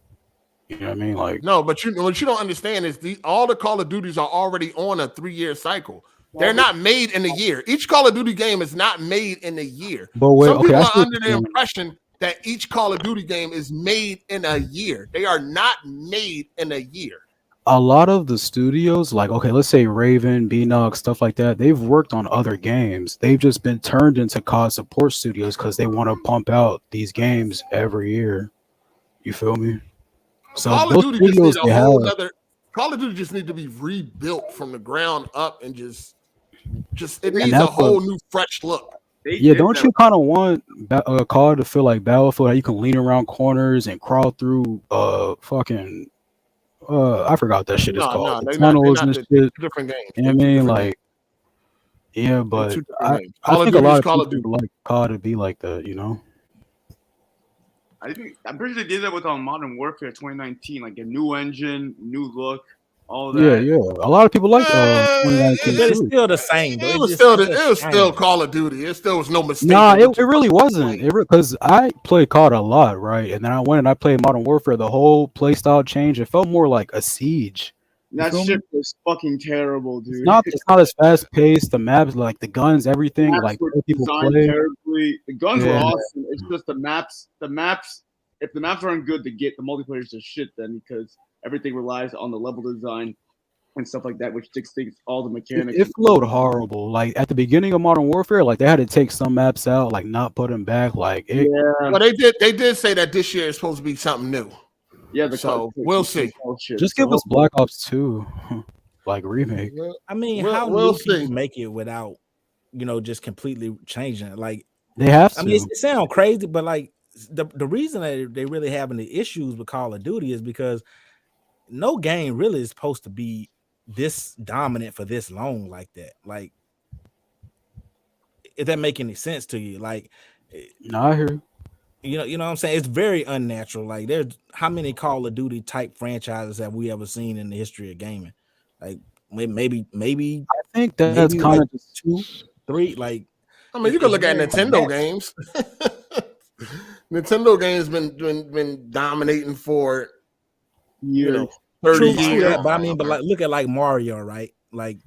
Speaker 4: you know what I mean? Like,
Speaker 1: no, but what you don't understand is all the Call of Duties are already on a 3-year cycle. They're not made in a year. Each Call of Duty game is not made in a year.
Speaker 4: But wait,
Speaker 1: some people are under the impression that each Call of Duty game is made in a year. They are not made in a year.
Speaker 4: A lot of the studios, like, okay, let's say Raven, BNOG, stuff like that, they've worked on other games. They've just been turned into COD support studios because they want to pump out these games every year. You feel me? So
Speaker 1: Call of Duty just need a whole other. Call of Duty just need to be rebuilt from the ground up and just it needs a whole new fresh look.
Speaker 4: Don't you kind of want a COD to feel like Battlefield? How you can lean around corners and crawl through fucking I forgot that shit is called. Tunnels and shit.
Speaker 1: Different games.
Speaker 4: You know what I mean? Like, yeah, but I think a lot of people like COD to be like that, you know?
Speaker 15: I'm pretty sure they did that with Modern Warfare 2019, like a new engine, new look, all that.
Speaker 4: Yeah. A lot of people like 2019.
Speaker 13: But it's still the same. Though.
Speaker 1: It was still Call of Duty. It still was no mistake.
Speaker 4: Nah, it really wasn't. Because I played COD a lot, right? And then I went and I played Modern Warfare. The whole play style changed. It felt more like a siege.
Speaker 15: That shit was fucking terrible, dude.
Speaker 4: It's not as fast paced. The maps, like the guns, everything, like people play.
Speaker 15: Terribly. The guns were awesome. It's just the maps. If the maps aren't good, the multiplayer is just shit then, because everything relies on the level design and stuff like that, which dictates all the mechanics.
Speaker 4: It flowed horrible. Like at the beginning of Modern Warfare, like they had to take some maps out, like not put them back. Like
Speaker 1: Well, they did say that this year is supposed to be something new.
Speaker 15: Yeah,
Speaker 1: so we'll see.
Speaker 4: Just give us Black Ops 2, like remake.
Speaker 13: I mean, we'll see. Make it without, just completely changing it. Like
Speaker 4: they have to.
Speaker 13: I mean, it sounds crazy, but like the reason that they really having the issues with Call of Duty is because no game really is supposed to be this dominant for this long like that. Like, if that make any sense to you, like,
Speaker 4: no, I hear you.
Speaker 13: You know what I'm saying? It's very unnatural. Like, there's how many Call of Duty type franchises have we ever seen in the history of gaming? Like, maybe.
Speaker 4: I think that's kind of just
Speaker 13: 2, 3. Like,
Speaker 1: I mean, you can look at Nintendo games. Nintendo games been dominating for 30 years.
Speaker 13: But I mean, but look at like Mario, right? Like,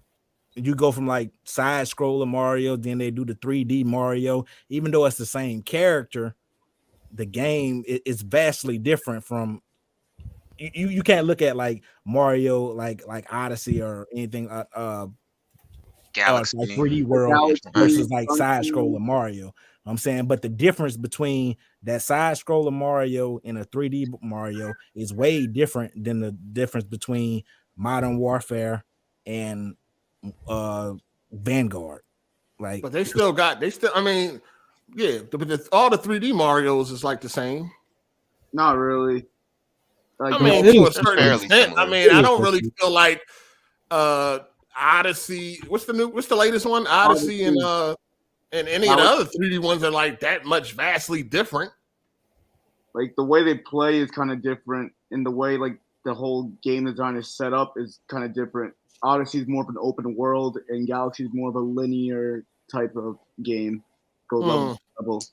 Speaker 13: you go from like side scroller Mario, then they do the 3D Mario. Even though it's the same character, the game is vastly different from. You can't look at like Mario, like Odyssey or anything.
Speaker 12: Galaxy,
Speaker 13: like 3D World
Speaker 15: Galaxy,
Speaker 13: versus like
Speaker 15: Bungie.
Speaker 13: side scroller Mario. I'm saying, but the difference between that side scroller Mario and a 3D Mario is way different than the difference between Modern Warfare and Vanguard. Like,
Speaker 1: but they still. I mean, yeah, but all the 3D Marios is like the same.
Speaker 15: Not really. Like,
Speaker 1: I mean, to a certain extent. I mean, I don't really feel like Odyssey. What's the latest one? Odyssey and any of the other 3D ones are like that much vastly different.
Speaker 15: Like the way they play is kind of different, and the way like the whole game design is set up is kind of different. Odyssey is more of an open world, and Galaxy is more of a linear type of game. Go level to level.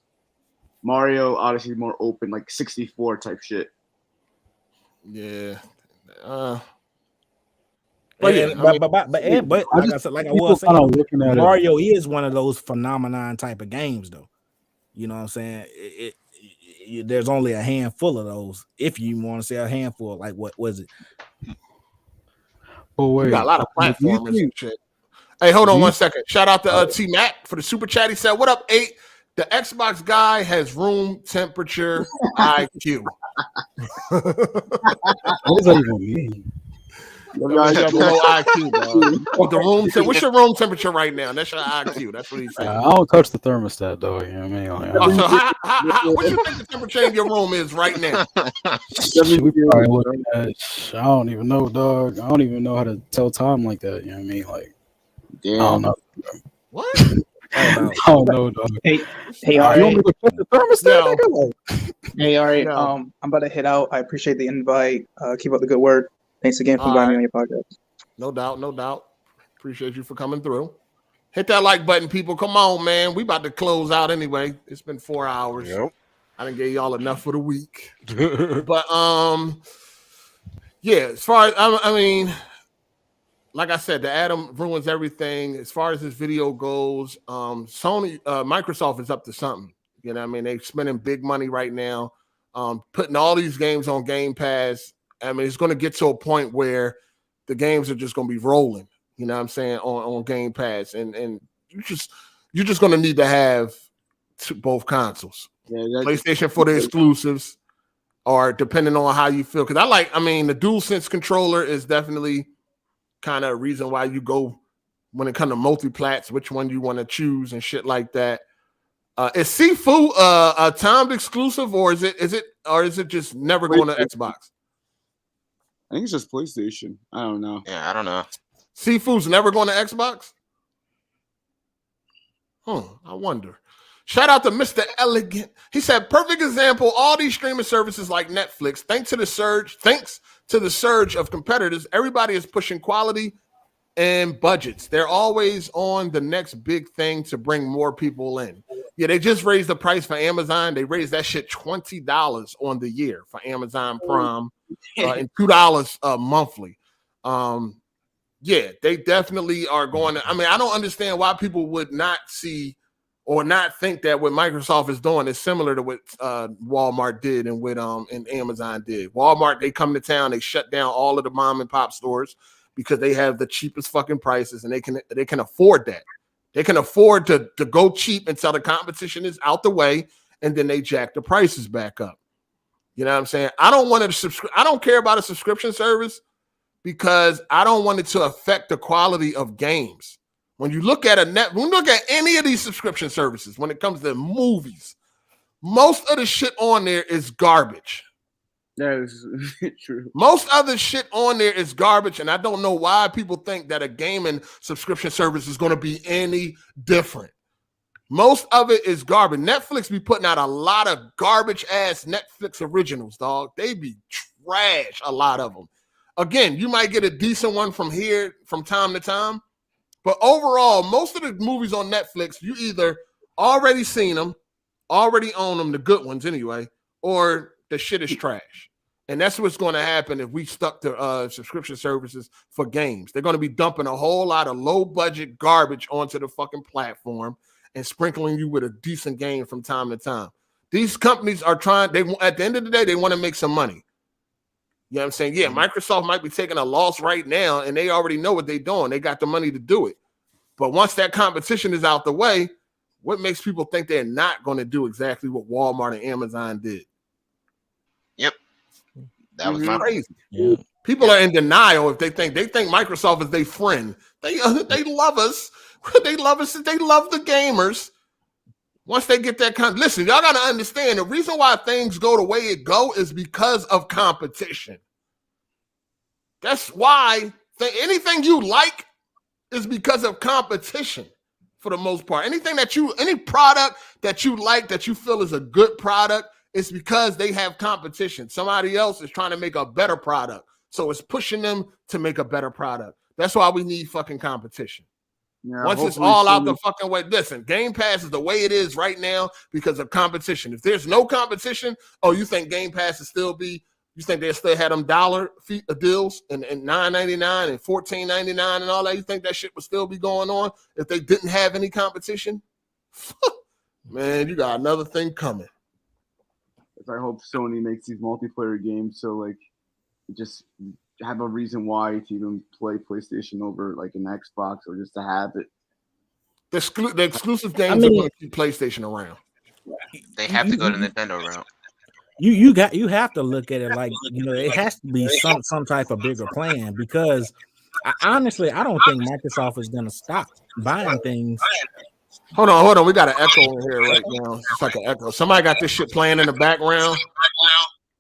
Speaker 15: Mario Odyssey is more open, like 64 type shit.
Speaker 1: Yeah.
Speaker 13: But like I said, like I was saying, Mario is one of those phenomenon type of games, though. You know what I'm saying? There's only a handful of those, if you want to say a handful. Like what was it?
Speaker 1: Oh wait, you got a lot of platformers and shit. Hey, hold on 1 second. Shout out to T Mac for the super chat. He said, "What up, 8? The Xbox guy has room temperature IQ."
Speaker 4: What does that even mean?
Speaker 1: You got below IQ, dog. The room what's your room temperature right now? That's your IQ. That's what he said.
Speaker 4: I don't touch the thermostat though. You know what I mean? Like,
Speaker 1: so what you think the temperature in your room is right now?
Speaker 4: I don't even know, dog. I don't even know how to tell time like that. You know what I mean? Like,
Speaker 15: damn.
Speaker 4: I don't know.
Speaker 1: What?
Speaker 4: I don't know, dog.
Speaker 6: Hey, all
Speaker 4: You
Speaker 6: right.
Speaker 4: want me to check the thermostat? Nigga?
Speaker 6: Hey, all right. I'm about to head out. I appreciate the invite. Keep up the good work. Thanks again for inviting me on your podcast.
Speaker 1: No doubt, no doubt. Appreciate you for coming through. Hit that like button, people. Come on, man. We about to close out anyway. It's been 4 hours.
Speaker 3: Yep.
Speaker 1: I done gave y'all enough for the week. But yeah, as far as I mean, like I said, the Atom ruins everything. As far as this video goes, Sony, Microsoft is up to something. You know what I mean? They're spending big money right now, putting all these games on Game Pass. I mean, it's going to get to a point where the games are just going to be rolling, you know what I'm saying, on Game Pass. And you're just going to need to have both consoles.
Speaker 15: Yeah,
Speaker 1: PlayStation for the exclusives, or depending on how you feel. Because the DualSense controller is definitely kind of a reason why you go when it comes to multi-plats, which one you want to choose and shit like that. Is Sifu a timed exclusive, or is it just never going to Xbox?
Speaker 15: I think it's just PlayStation. I don't know.
Speaker 12: Yeah, I don't know.
Speaker 1: Sifu's never going to Xbox? I wonder. Shout out to Mr. Elegant. He said, perfect example, all these streaming services like Netflix, thanks to the surge of competitors, everybody is pushing quality and budgets. They're always on the next big thing to bring more people in. Yeah, they just raised the price for Amazon. They raised that shit $20 on the year for Amazon Prime and $2 monthly. Yeah, they definitely are going to. I mean, I don't understand why people would not see or not think that what Microsoft is doing is similar to what Walmart did and what and Amazon did. Walmart, they come to town, they shut down all of the mom and pop stores because they have the cheapest fucking prices and they can afford that. They can afford to go cheap until the competition is out the way, and then they jack the prices back up. You know what I'm saying? I don't care about a subscription service because I don't want it to affect the quality of games. When you look at when you look at any of these subscription services, when it comes to movies, most of the shit on there is garbage.
Speaker 15: That is true.
Speaker 1: Most other shit on there is garbage, and I don't know why people think that a gaming subscription service is going to be any different. Most of it is garbage. Netflix be putting out a lot of garbage-ass Netflix originals, dog. They be trash, a lot of them. Again, you might get a decent one from here from time to time, but overall, most of the movies on Netflix, you either already seen them, already own them, the good ones anyway, or the shit is trash. And that's what's going to happen if we stuck to subscription services for games. They're going to be dumping a whole lot of low-budget garbage onto the fucking platform and sprinkling you with a decent game from time to time. These companies are trying, at the end of the day, they want to make some money. You know what I'm saying? Yeah, Microsoft might be taking a loss right now, and they already know what they're doing. They got the money to do it. But once that competition is out the way, what makes people think they're not going to do exactly what Walmart and Amazon did?
Speaker 12: Yep. That was my
Speaker 1: crazy. Yeah. People are in denial if they think Microsoft is their friend. They love us. They love us. They love the gamers. Once they get that listen, y'all got to understand the reason why things go the way it go is because of competition. That's why anything you like is because of competition for the most part. Any product that you like, that you feel is a good product, it's because they have competition. Somebody else is trying to make a better product. So it's pushing them to make a better product. That's why we need fucking competition. Yeah, once it's all out the fucking way. Listen, Game Pass is the way it is right now because of competition. If there's no competition, you think Game Pass is you think they still had them dollar deals and $9.99 and $14.99 and all that? You think that shit would still be going on if they didn't have any competition? Man, you got another thing coming.
Speaker 15: I hope Sony makes these multiplayer games so like just have a reason why to even play PlayStation over like an Xbox or just to have it.
Speaker 1: The exclusive games are going to keep PlayStation around.
Speaker 12: They have to go to Nintendo route.
Speaker 13: You have to look at it like, it has to be some type of bigger plan, because honestly, I don't think Microsoft is going to stop buying things.
Speaker 1: Hold on. We got an echo in here right now. It's like an echo. Somebody got this shit playing in the background.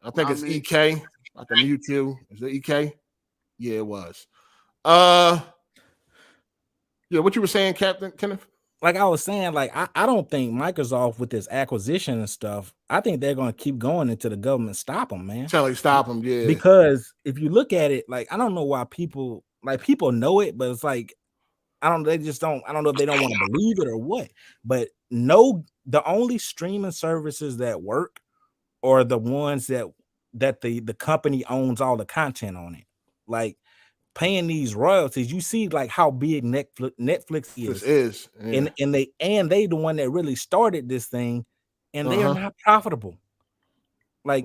Speaker 1: I think it's EK. I can mute you. Is it EK? Yeah, it was. Yeah, what you were saying, Captain Kenneth?
Speaker 13: Like I was saying, like I don't think Microsoft with this acquisition and stuff, I think they're going to keep going until the government stop them, man.
Speaker 1: Until they stop them, yeah.
Speaker 13: Because if you look at it, like I don't know why people know it, but it's like I don't know if they don't want to believe it or what. But no, the only streaming services that work are the ones that the company owns all the content on it. Like paying these royalties, you see like how big Netflix is.
Speaker 1: Yeah.
Speaker 13: And they the one that really started this thing, and they are not profitable. Like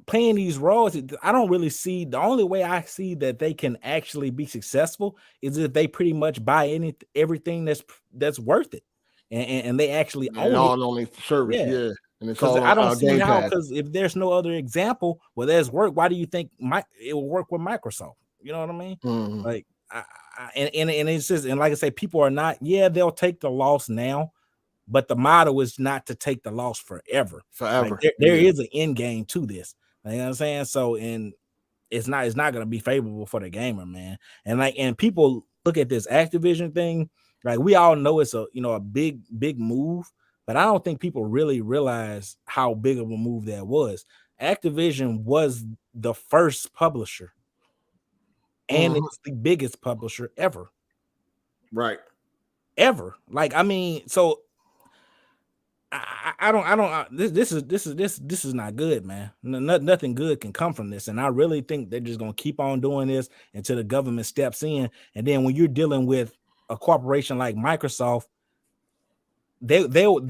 Speaker 13: paying these royalties, I don't really see. The only way I see that they can actually be successful is if they pretty much buy everything that's worth it, and they actually own it.
Speaker 1: Only service, yeah. And it's all
Speaker 13: I don't see how, because if there's no other example where there's work, why do you think it will work with Microsoft? You know what I mean?
Speaker 1: Mm-hmm.
Speaker 13: Like, and it's just, and like I say, people are not. Yeah, they'll take the loss now, but the motto is not to take the loss forever.
Speaker 1: Forever.
Speaker 13: Like, there is an end game to this. You know what I'm saying? So, and it's not going to be favorable for the gamer, man. And people look at this Activision thing. Like we all know it's a big move. But I don't think people really realize how big of a move that was. Activision was the first publisher, and it's the biggest publisher ever.
Speaker 1: Right.
Speaker 13: Ever. Like, I mean, so I don't. This is not good, man. Nothing good can come from this, and I really think they're just gonna keep on doing this until the government steps in. And then when you're dealing with a corporation like Microsoft, they will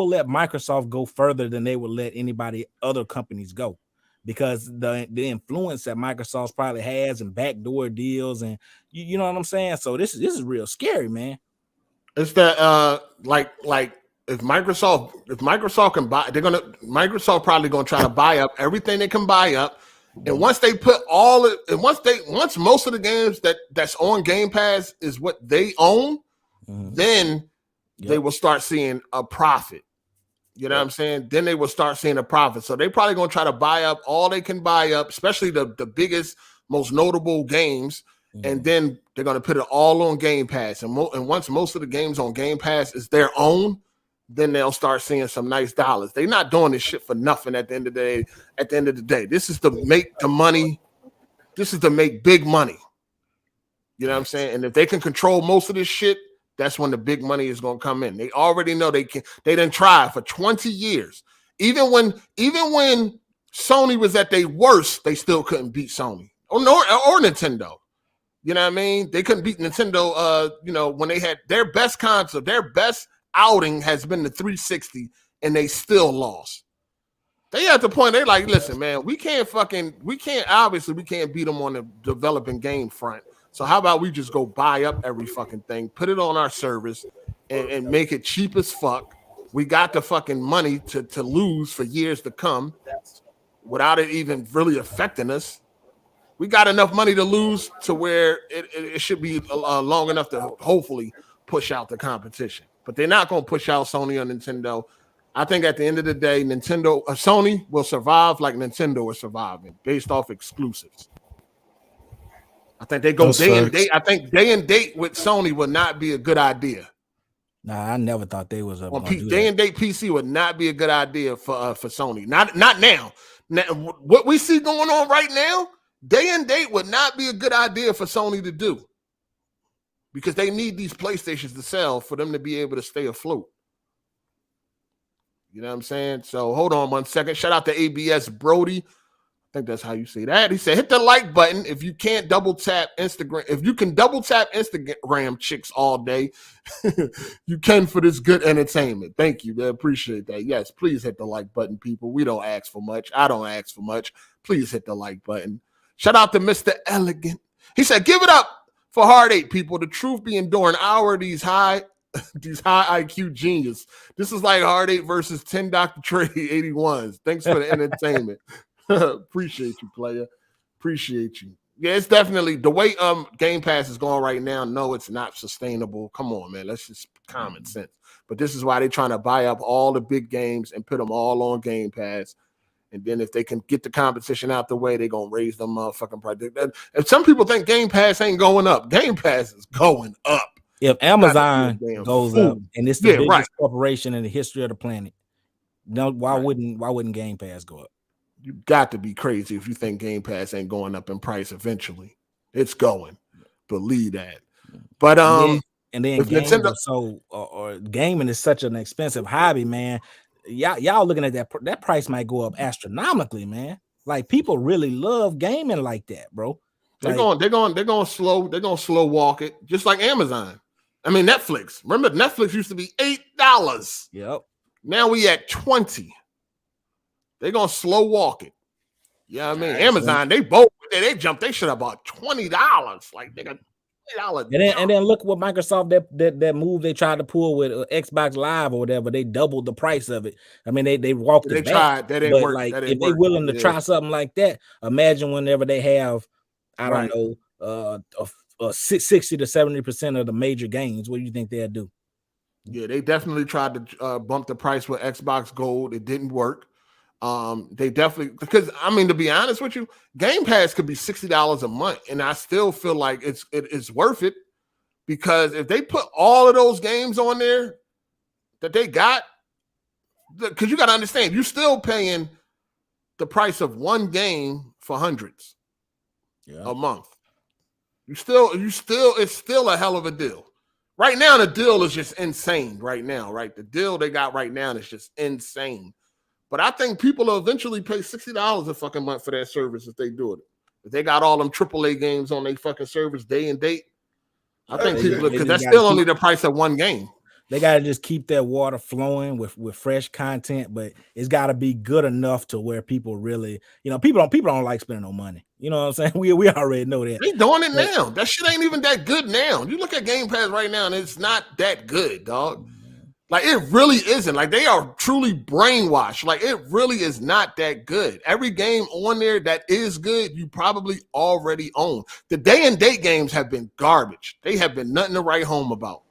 Speaker 13: let Microsoft go further than they would let anybody other companies go, because the influence that Microsoft probably has and backdoor deals, and you know what I'm saying. So this is real scary, man.
Speaker 1: It's that like if Microsoft can buy, Microsoft probably gonna try to buy up everything they can buy up, and once they put once most of the games that's on Game Pass is what they own, then they will start seeing a profit. You know what I'm saying? Then they will start seeing a profit. So they probably going to try to buy up all they can buy up, especially the biggest, most notable games. And then they're going to put it all on Game Pass. And once most of the games on Game Pass is their own, then they'll start seeing some nice dollars. They're not doing this shit for nothing at the end of the day. This is to make the money. This is to make big money. You know what I'm saying? And if they can control most of this shit, that's when the big money is going to come in. They already know they can. They didn't try for 20 years. Even when Sony was at their worst, they still couldn't beat Sony or Nintendo. You know what I mean? They couldn't beat Nintendo. When they had their best console, their best outing has been the 360, and they still lost. They at the point they're like, listen, man, we can't beat them on the developing game front. So how about we just go buy up every fucking thing, put it on our service, and make it cheap as fuck. We got the fucking money to lose for years to come without it even really affecting us. We got enough money to lose to where it should be long enough to hopefully push out the competition. But they're not going to push out Sony or Nintendo. I think at the end of the day, Sony will survive like Nintendo is surviving based off exclusives. I think they go day and date. I think day and date with Sony would not be a good idea.
Speaker 13: Nah, I never thought they was
Speaker 1: day and date PC would not be a good idea for Sony. Not now. Now. What we see going on right now, day and date would not be a good idea for Sony to do because they need these PlayStations to sell for them to be able to stay afloat. You know what I'm saying? So hold on 1 second. Shout out to ABS Brody. I think that's how you say that. He said, hit the like button if you can't double tap Instagram. If you can double tap Instagram chicks all day, you can for this good entertainment. Thank you, man. Appreciate that. Yes, please hit the like button, people. We don't ask for much. I don't ask for much. Please hit the like button. Shout out to Mr. Elegant. He said, give it up for Hard 8, people. The truth be enduring hour these high IQ genius. This is like Hard 8 versus 10 Dr. Trey 81s. Thanks for the entertainment. Appreciate you, player. Appreciate you. Yeah, it's definitely the way Game Pass is going right now. No, it's not sustainable. Come on, man. Let's just common sense. But this is why they're trying to buy up all the big games and put them all on Game Pass. And then if they can get the competition out the way, they're gonna raise them motherfucking price. If some people think Game Pass ain't going up, Game Pass is going up.
Speaker 13: If Amazon goes up and it's the biggest corporation in the history of the planet, no, why wouldn't Game Pass go up?
Speaker 1: You got to be crazy if you think Game Pass ain't going up in price eventually. It's going. Believe that. But
Speaker 13: and then gaming or gaming is such an expensive hobby, man. Y'all looking at that price might go up astronomically, man. Like people really love gaming like that, bro.
Speaker 1: They're going slow walk it, just like Amazon. I mean Netflix. Remember Netflix used to be $8.
Speaker 13: Yep.
Speaker 1: Now we at 20. They're gonna slow walk it. Yeah, I mean Amazon, they jumped. They should have bought $20. Like they got $20.
Speaker 13: And then look what Microsoft that move they tried to pull with Xbox Live or whatever. They doubled the price of it. I mean they walked it back.
Speaker 1: That didn't work.
Speaker 13: Like if they're willing to try something like that, imagine whenever they have, I don't know, 60 to 70% of the major games. What do you think they'll do?
Speaker 1: Yeah, they definitely tried to bump the price with Xbox Gold. It didn't work. They definitely, because I mean, to be honest with you, Game Pass could be $60 a month, and I still feel like it's worth it because if they put all of those games on there that they got, because you got to understand, you're still paying the price of one game for hundreds a month. It's still a hell of a deal. Right now, the deal is just insane. Right now, right, the deal they got right now is just insane. But I think people will eventually pay $60 a fucking month for that service if they do it. If they got all them AAA games on their fucking service day and date, I think people, because that's still only the price of one game.
Speaker 13: They got to just keep that water flowing with fresh content, but it's got to be good enough to where people really, people don't like spending no money. You know what I'm saying? We already know that.
Speaker 1: They doing it now. That shit ain't even that good now. You look at Game Pass right now, and it's not that good, dog. Like, it really isn't. Like, they are truly brainwashed. Like, it really is not that good. Every game on there that is good, you probably already own. The day and date games have been garbage. They have been nothing to write home about.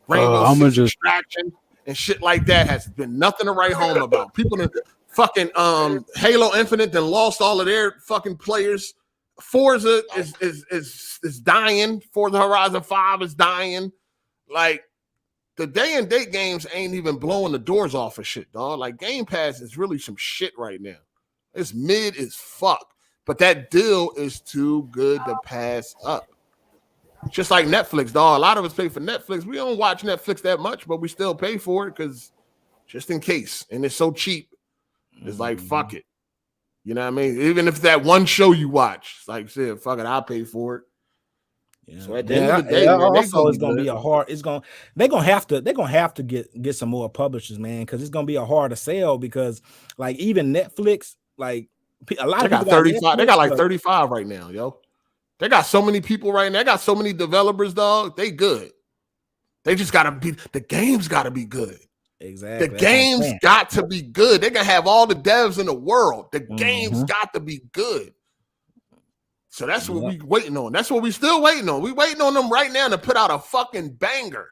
Speaker 1: Rainbow Six Extraction and shit like that has been nothing to write home about. People in fucking Halo Infinite then lost all of their fucking players. Forza is dying. Forza Horizon 5 is dying. Like, the day and date games ain't even blowing the doors off of shit, dog. Like, Game Pass is really some shit right now. It's mid as fuck. But that deal is too good to pass up. Just like Netflix, dog. A lot of us pay for Netflix. We don't watch Netflix that much, but we still pay for it because just in case. And it's so cheap. It's like, fuck it. You know what I mean? Even if that one show you watch, it's like, shit, fuck it, I'll pay for it.
Speaker 13: Yeah. So at the end of the day, man, also it's gonna be a hard. They're gonna have to get some more publishers, man, because it's gonna be a harder sell. Because like even Netflix, like a lot of people
Speaker 1: got 35. They got like 35 right now, yo. They got so many people right now. They got so many developers, dog. They good. They just gotta be. The game's gotta be good.
Speaker 13: Exactly.
Speaker 1: The game's got to be good. They can have all the devs in the world. The game's got to be good. So that's what we waiting on. That's what we still waiting on. We waiting on them right now to put out a fucking banger.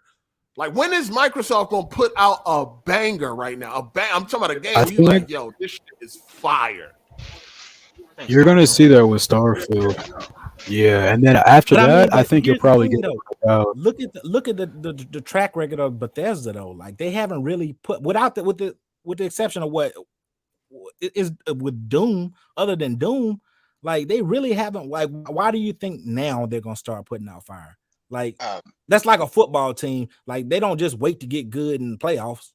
Speaker 1: Like, when is Microsoft gonna put out a banger right now? I'm talking about a game where you like, yo, this shit is fire.
Speaker 4: You're gonna see that with Starfield. Yeah, and then after that, I think you'll probably get.
Speaker 13: Look at the track record of Bethesda though. Like, they haven't really put with the exception of what is with Doom. Other than Doom, like, they really haven't. Like, why do you think now they're gonna start putting out fire? Like, that's like a football team. Like, they don't just wait to get good in the playoffs.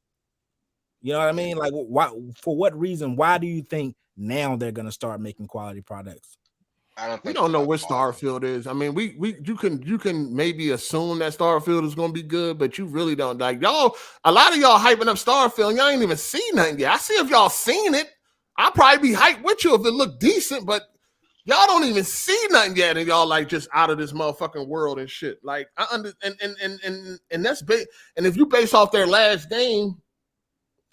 Speaker 13: You know what I mean? Like, why? For what reason? Why do you think now they're gonna start making quality products?
Speaker 1: We don't know what Starfield is. I mean, you can maybe assume that Starfield is gonna be good, but you really don't. Like, y'all, a lot of y'all hyping up Starfield, y'all ain't even seen nothing yet. I see if y'all seen it. I'll probably be hyped with you if it looked decent, but y'all don't even see nothing yet, and y'all like just out of this motherfucking world and shit. Like, and that's big. And if you base off their last game,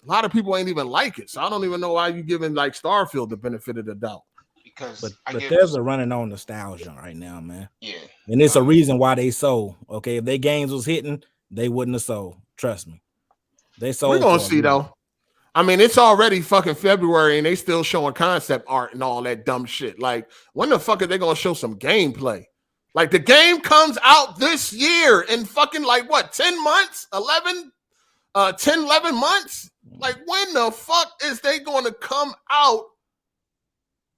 Speaker 1: a lot of people ain't even like it. So I don't even know why you giving like Starfield the benefit of the doubt.
Speaker 12: Because
Speaker 13: Bethesda running on nostalgia right now, man.
Speaker 12: Yeah,
Speaker 13: and it's a reason why they sold. Okay, if their games was hitting, they wouldn't have sold. Trust me, they sold.
Speaker 1: We're gonna see though. I mean, it's already fucking February and they still showing concept art and all that dumb shit. Like, when the fuck are they gonna show some gameplay? Like, the game comes out this year in fucking like what, 10 months? 11 months? Like, when the fuck is they gonna come out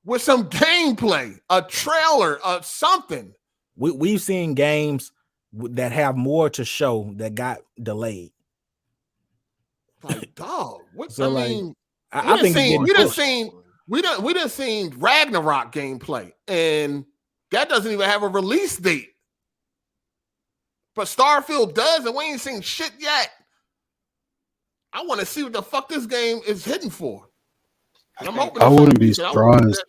Speaker 1: with some gameplay, a trailer, something?
Speaker 13: We've seen games that have more to show that got delayed.
Speaker 1: Like, dog, what?
Speaker 13: So,
Speaker 1: I mean,
Speaker 13: I think
Speaker 1: we done seen Ragnarok gameplay, and that doesn't even have a release date. But Starfield does, and we ain't seen shit yet. I want to see what the fuck this game is hitting for. And I'm hoping
Speaker 4: I wouldn't be surprised.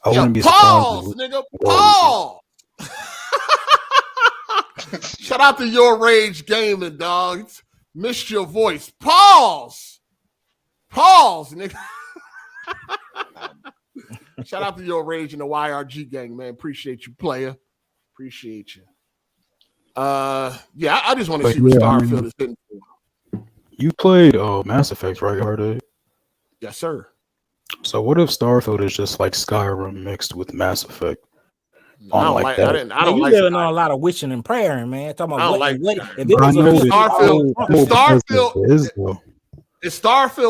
Speaker 4: I wouldn't be
Speaker 1: pause,
Speaker 4: surprised.
Speaker 1: Nigga, pause. Shout out to Your Rage Gaming, dog. Missed your voice. Pause, nigga. Shout out to Your Rage and the YRG gang, man. Appreciate you, player. Appreciate you. Yeah, I just want to see what Starfield is hitting for.
Speaker 4: You played Mass Effect, right, Hard8?
Speaker 1: Yes, sir.
Speaker 4: So what if Starfield is just like Skyrim mixed with Mass Effect?
Speaker 1: I don't like that. I don't
Speaker 13: you
Speaker 1: like
Speaker 13: living on a lot of wishing and praying, man. Talking about
Speaker 1: Starfield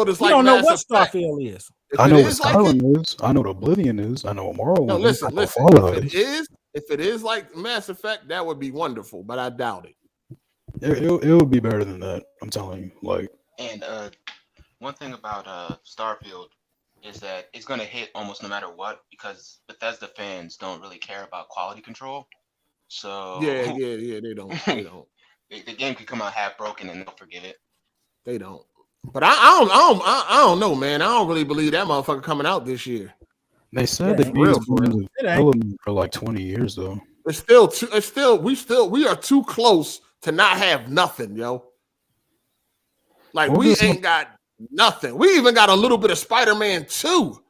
Speaker 1: is like,
Speaker 13: you don't know what Starfield is.
Speaker 4: I know what Skyrim is. I know what Oblivion is. I know what Morrowind is.
Speaker 1: Listen. If it is like Mass Effect, that would be wonderful, but I doubt it.
Speaker 4: It would be better than that. I'm telling you. Like,
Speaker 12: and one thing about Starfield is that it's gonna hit almost no matter what, because Bethesda fans don't really care about quality control. So
Speaker 1: yeah, they don't.
Speaker 12: The game could come out half broken and they'll forgive it.
Speaker 1: They don't. But I don't know, man. I don't really believe that motherfucker coming out this year.
Speaker 4: They said the game's been in development for like 20 years though. We are too close to not have nothing, yo. Like, we ain't got nothing. We even got a little bit of Spider-Man 2.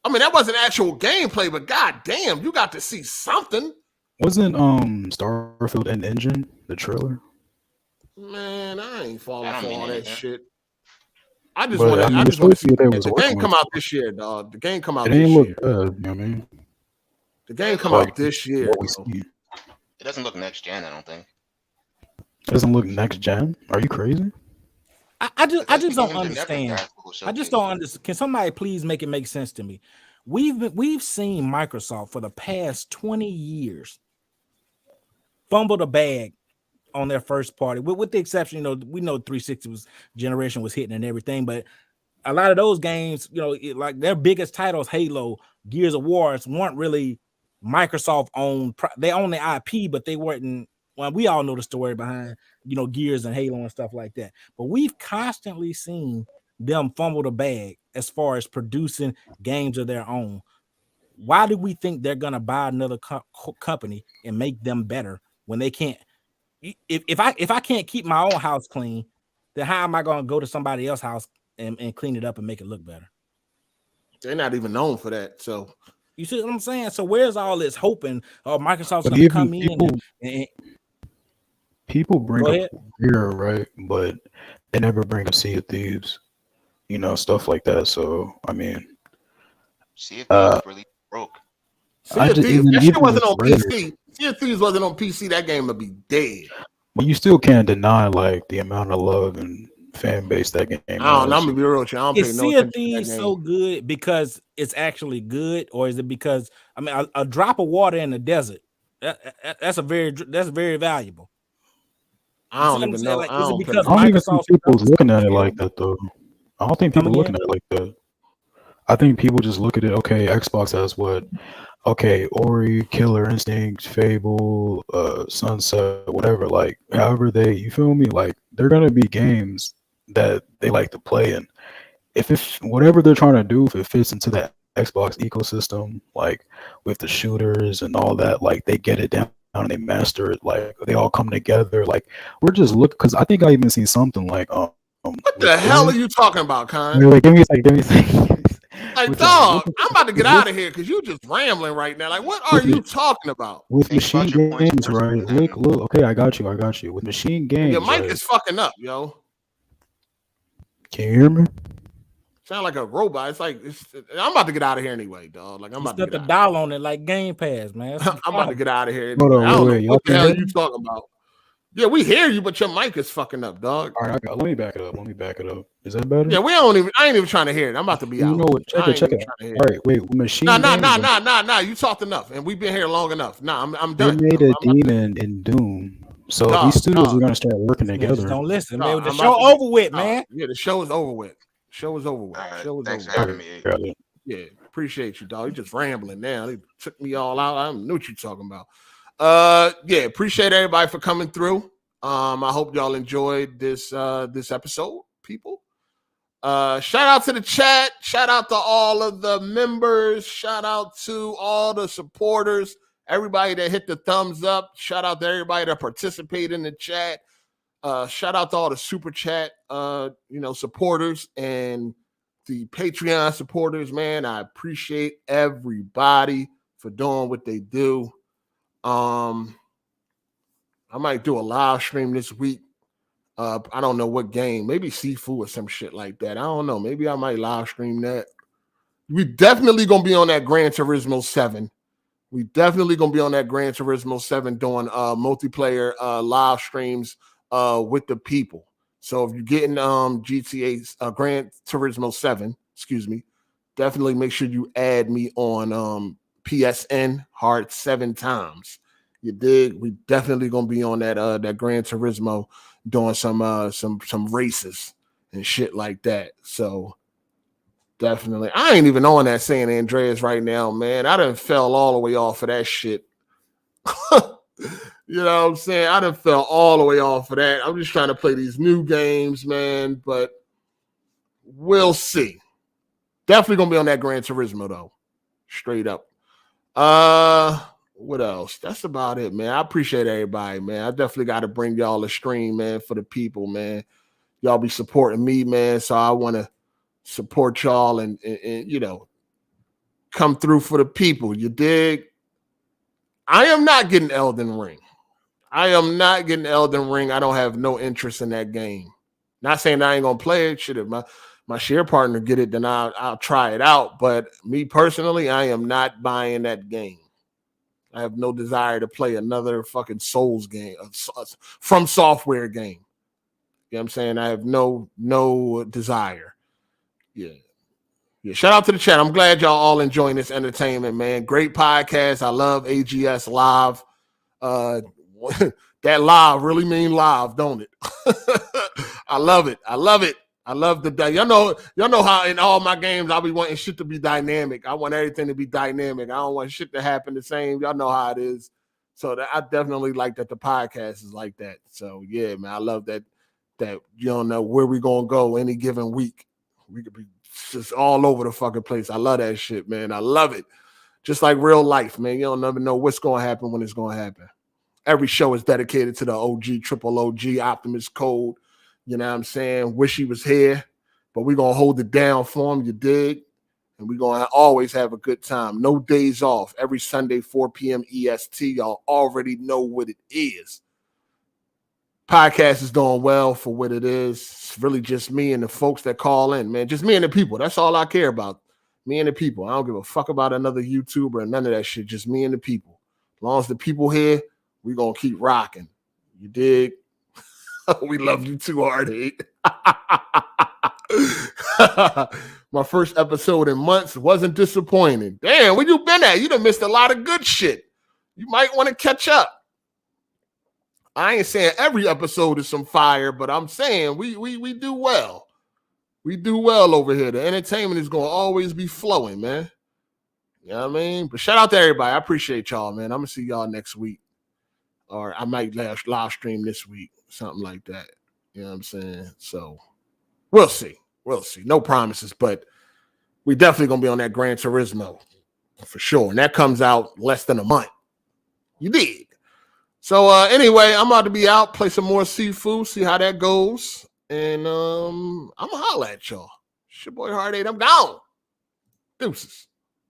Speaker 4: I mean, that wasn't actual gameplay, but goddamn, you got to see something. Wasn't Starfield an engine, the trailer?
Speaker 1: Man, I ain't falling for all that shit. I just want to see the game come out this year, dog. The game come out this year.
Speaker 4: It ain't look good, you know what I mean?
Speaker 1: The game come out this year.
Speaker 12: It doesn't look next gen, I don't think.
Speaker 4: It doesn't look next gen? Are you crazy?
Speaker 13: I just don't understand. I just don't understand. Can somebody please make it make sense to me? We've seen Microsoft for the past 20 years fumble the bag on their first party, with the exception, we know 360 generation was hitting and everything, but a lot of those games, like their biggest titles, Halo, Gears of War, weren't really Microsoft owned. They own the IP, but they weren't. Well, we all know the story behind, Gears and Halo and stuff like that. But we've constantly seen them fumble the bag as far as producing games of their own. Why do we think they're gonna buy another company and make them better when they can't? If I can't keep my own house clean, then how am I gonna go to somebody else's house and clean it up and make it look better?
Speaker 1: They're not even known for that. So
Speaker 13: you see what I'm saying? So where's all this hoping? Oh, Microsoft's gonna come in and
Speaker 4: people bring up Fear, right? But they never bring up Sea of Thieves, stuff like that. So I mean,
Speaker 12: Sea of Thieves really broke.
Speaker 1: Sea of Thieves, that shit wasn't on PC. Sea of Thieves wasn't on PC. That game would be dead.
Speaker 4: But you still can't deny like the amount of love and fan base that game has.
Speaker 1: I don't know. I'm gonna be real with you. I don't pay no
Speaker 13: Sea
Speaker 1: attention
Speaker 13: of Thieves so good because it's actually good, or is it because a drop of water in the desert? That's very valuable.
Speaker 1: I don't even know.
Speaker 13: Like,
Speaker 1: I don't
Speaker 13: because
Speaker 4: even think people's looking at it like that though. I don't think people looking at it like that. I think people just look at it. Okay, Xbox has what? Okay, Ori, Killer Instinct, Fable, Sunset, whatever. Like, however you feel me? Like, they're gonna be games that they like to play, and if whatever they're trying to do, if it fits into that Xbox ecosystem, like with the shooters and all that, like they get it down and they master it. Like they all come together. Like we're just looking, because I think I even seen something like
Speaker 1: what the hell are you talking about, Con?
Speaker 4: Like, give me a second.
Speaker 1: Like, dog, I'm about to get out of here because you just rambling right now. Like, what are you talking about?
Speaker 4: With machine games, right? Look. Okay, I got you. With machine games,
Speaker 1: your mic is fucking up, yo.
Speaker 4: Can you hear me?
Speaker 1: Sound like a robot. It's like I'm about to get out of here anyway, dog. Like I'm about to
Speaker 13: get the dial on it like Game Pass, man.
Speaker 1: I'm about to get out of here.
Speaker 4: Hold on,
Speaker 1: I don't know what the hell
Speaker 4: hear
Speaker 1: you talking about. Yeah, we hear you, but your mic is fucking up, dog.
Speaker 4: All right, let me back it up. Is that better?
Speaker 1: Yeah, I ain't even trying to hear it. I'm about to be out.
Speaker 4: You know what? Check it. All right, wait. Machine.
Speaker 1: Nah. You talked enough, and we've been here long enough. Nah, I'm done.
Speaker 4: They made a demon in Doom, so these studios are gonna start working together.
Speaker 13: Just don't listen, man. The show over with, man.
Speaker 1: Yeah, the show is over with. Show is over with.
Speaker 12: Thanks for having me.
Speaker 1: Yeah, appreciate you, dog. You just rambling now. They took me all out. I don't know what you're talking about. Yeah, appreciate everybody for coming through. I hope y'all enjoyed this episode, people. Shout out to the chat. Shout out to all of the members. Shout out to all the supporters. Everybody that hit the thumbs up. Shout out to everybody that participated in the chat. Shout out to all the super chat, supporters and the Patreon supporters, man. I appreciate everybody for doing what they do. I might do a live stream this week. I don't know what game, maybe Sifu or some shit like that. I don't know. Maybe I might live stream that. We definitely gonna be on that Gran Turismo 7. We definitely gonna be on that Gran Turismo 7 doing multiplayer live streams with the people. So if you're getting GTA Gran Turismo 7, definitely make sure you add me on PSN Hard7times. You dig? We definitely gonna be on that Gran Turismo doing some races and shit like that. So definitely, I ain't even on that San Andreas right now, man. I done fell all the way off of that shit. You know what I'm saying? I done fell all the way off of that. I'm just trying to play these new games, man. But we'll see. Definitely gonna be on that Gran Turismo though, straight up. What else? That's about it, man. I appreciate everybody, man. I definitely got to bring y'all a stream, man, for the people, man. Y'all be supporting me, man. So I want to support y'all and come through for the people. You dig? I am not getting Elden Ring. I don't have no interest in that game. Not saying I ain't gonna play it. Shit, if my share partner get it, then I'll try it out. But me personally, I am not buying that game. I have no desire to play another fucking Souls game, from software game. You know what I'm saying? I have no desire. Yeah. Shout out to the chat. I'm glad y'all all enjoying this entertainment, man. Great podcast. I love AGS Live. That live really mean live, don't it? I love it. I love the y'all know how in all my games I'll be wanting shit to be dynamic. I want everything to be dynamic. I don't want shit to happen the same. Y'all know how it is. So I definitely like that the podcast is like that. So yeah, man, I love that you don't know where we gonna go any given week. We could be just all over the fucking place. I love that shit, man. I love it. Just like real life, man. You don't never know what's going to happen when it's going to happen. Every show is dedicated to the OG, triple OG, Optimus Code. You know what I'm saying? Wish he was here, but we're going to hold it down for him, you dig? And we're going to always have a good time. No days off. Every Sunday, 4 p.m. EST. Y'all already know what it is. Podcast is doing well for what it is. It's really just me and the folks that call in, man. Just me and the people. That's all I care about. Me and the people. I don't give a fuck about another YouTuber or none of that shit. Just me and the people. As long as the people here, we're going to keep rocking. You dig? We love you too, Hard8. My first episode in months wasn't disappointing. Damn, where you been at? You done missed a lot of good shit. You might want to catch up. I ain't saying every episode is some fire, but I'm saying we do well. We do well over here. The entertainment is going to always be flowing, man. You know what I mean? But shout out to everybody. I appreciate y'all, man. I'm going to see y'all next week. Or I might live stream this week. Something like that. You know what I'm saying? So we'll see. We'll see. No promises, but we definitely going to be on that Gran Turismo for sure. And that comes out less than a month. You dig? So anyway, I'm about to be out, play some more Sifu, see how that goes. And I'm going to holler at y'all. It's your boy Hard8. I'm gone. Deuces.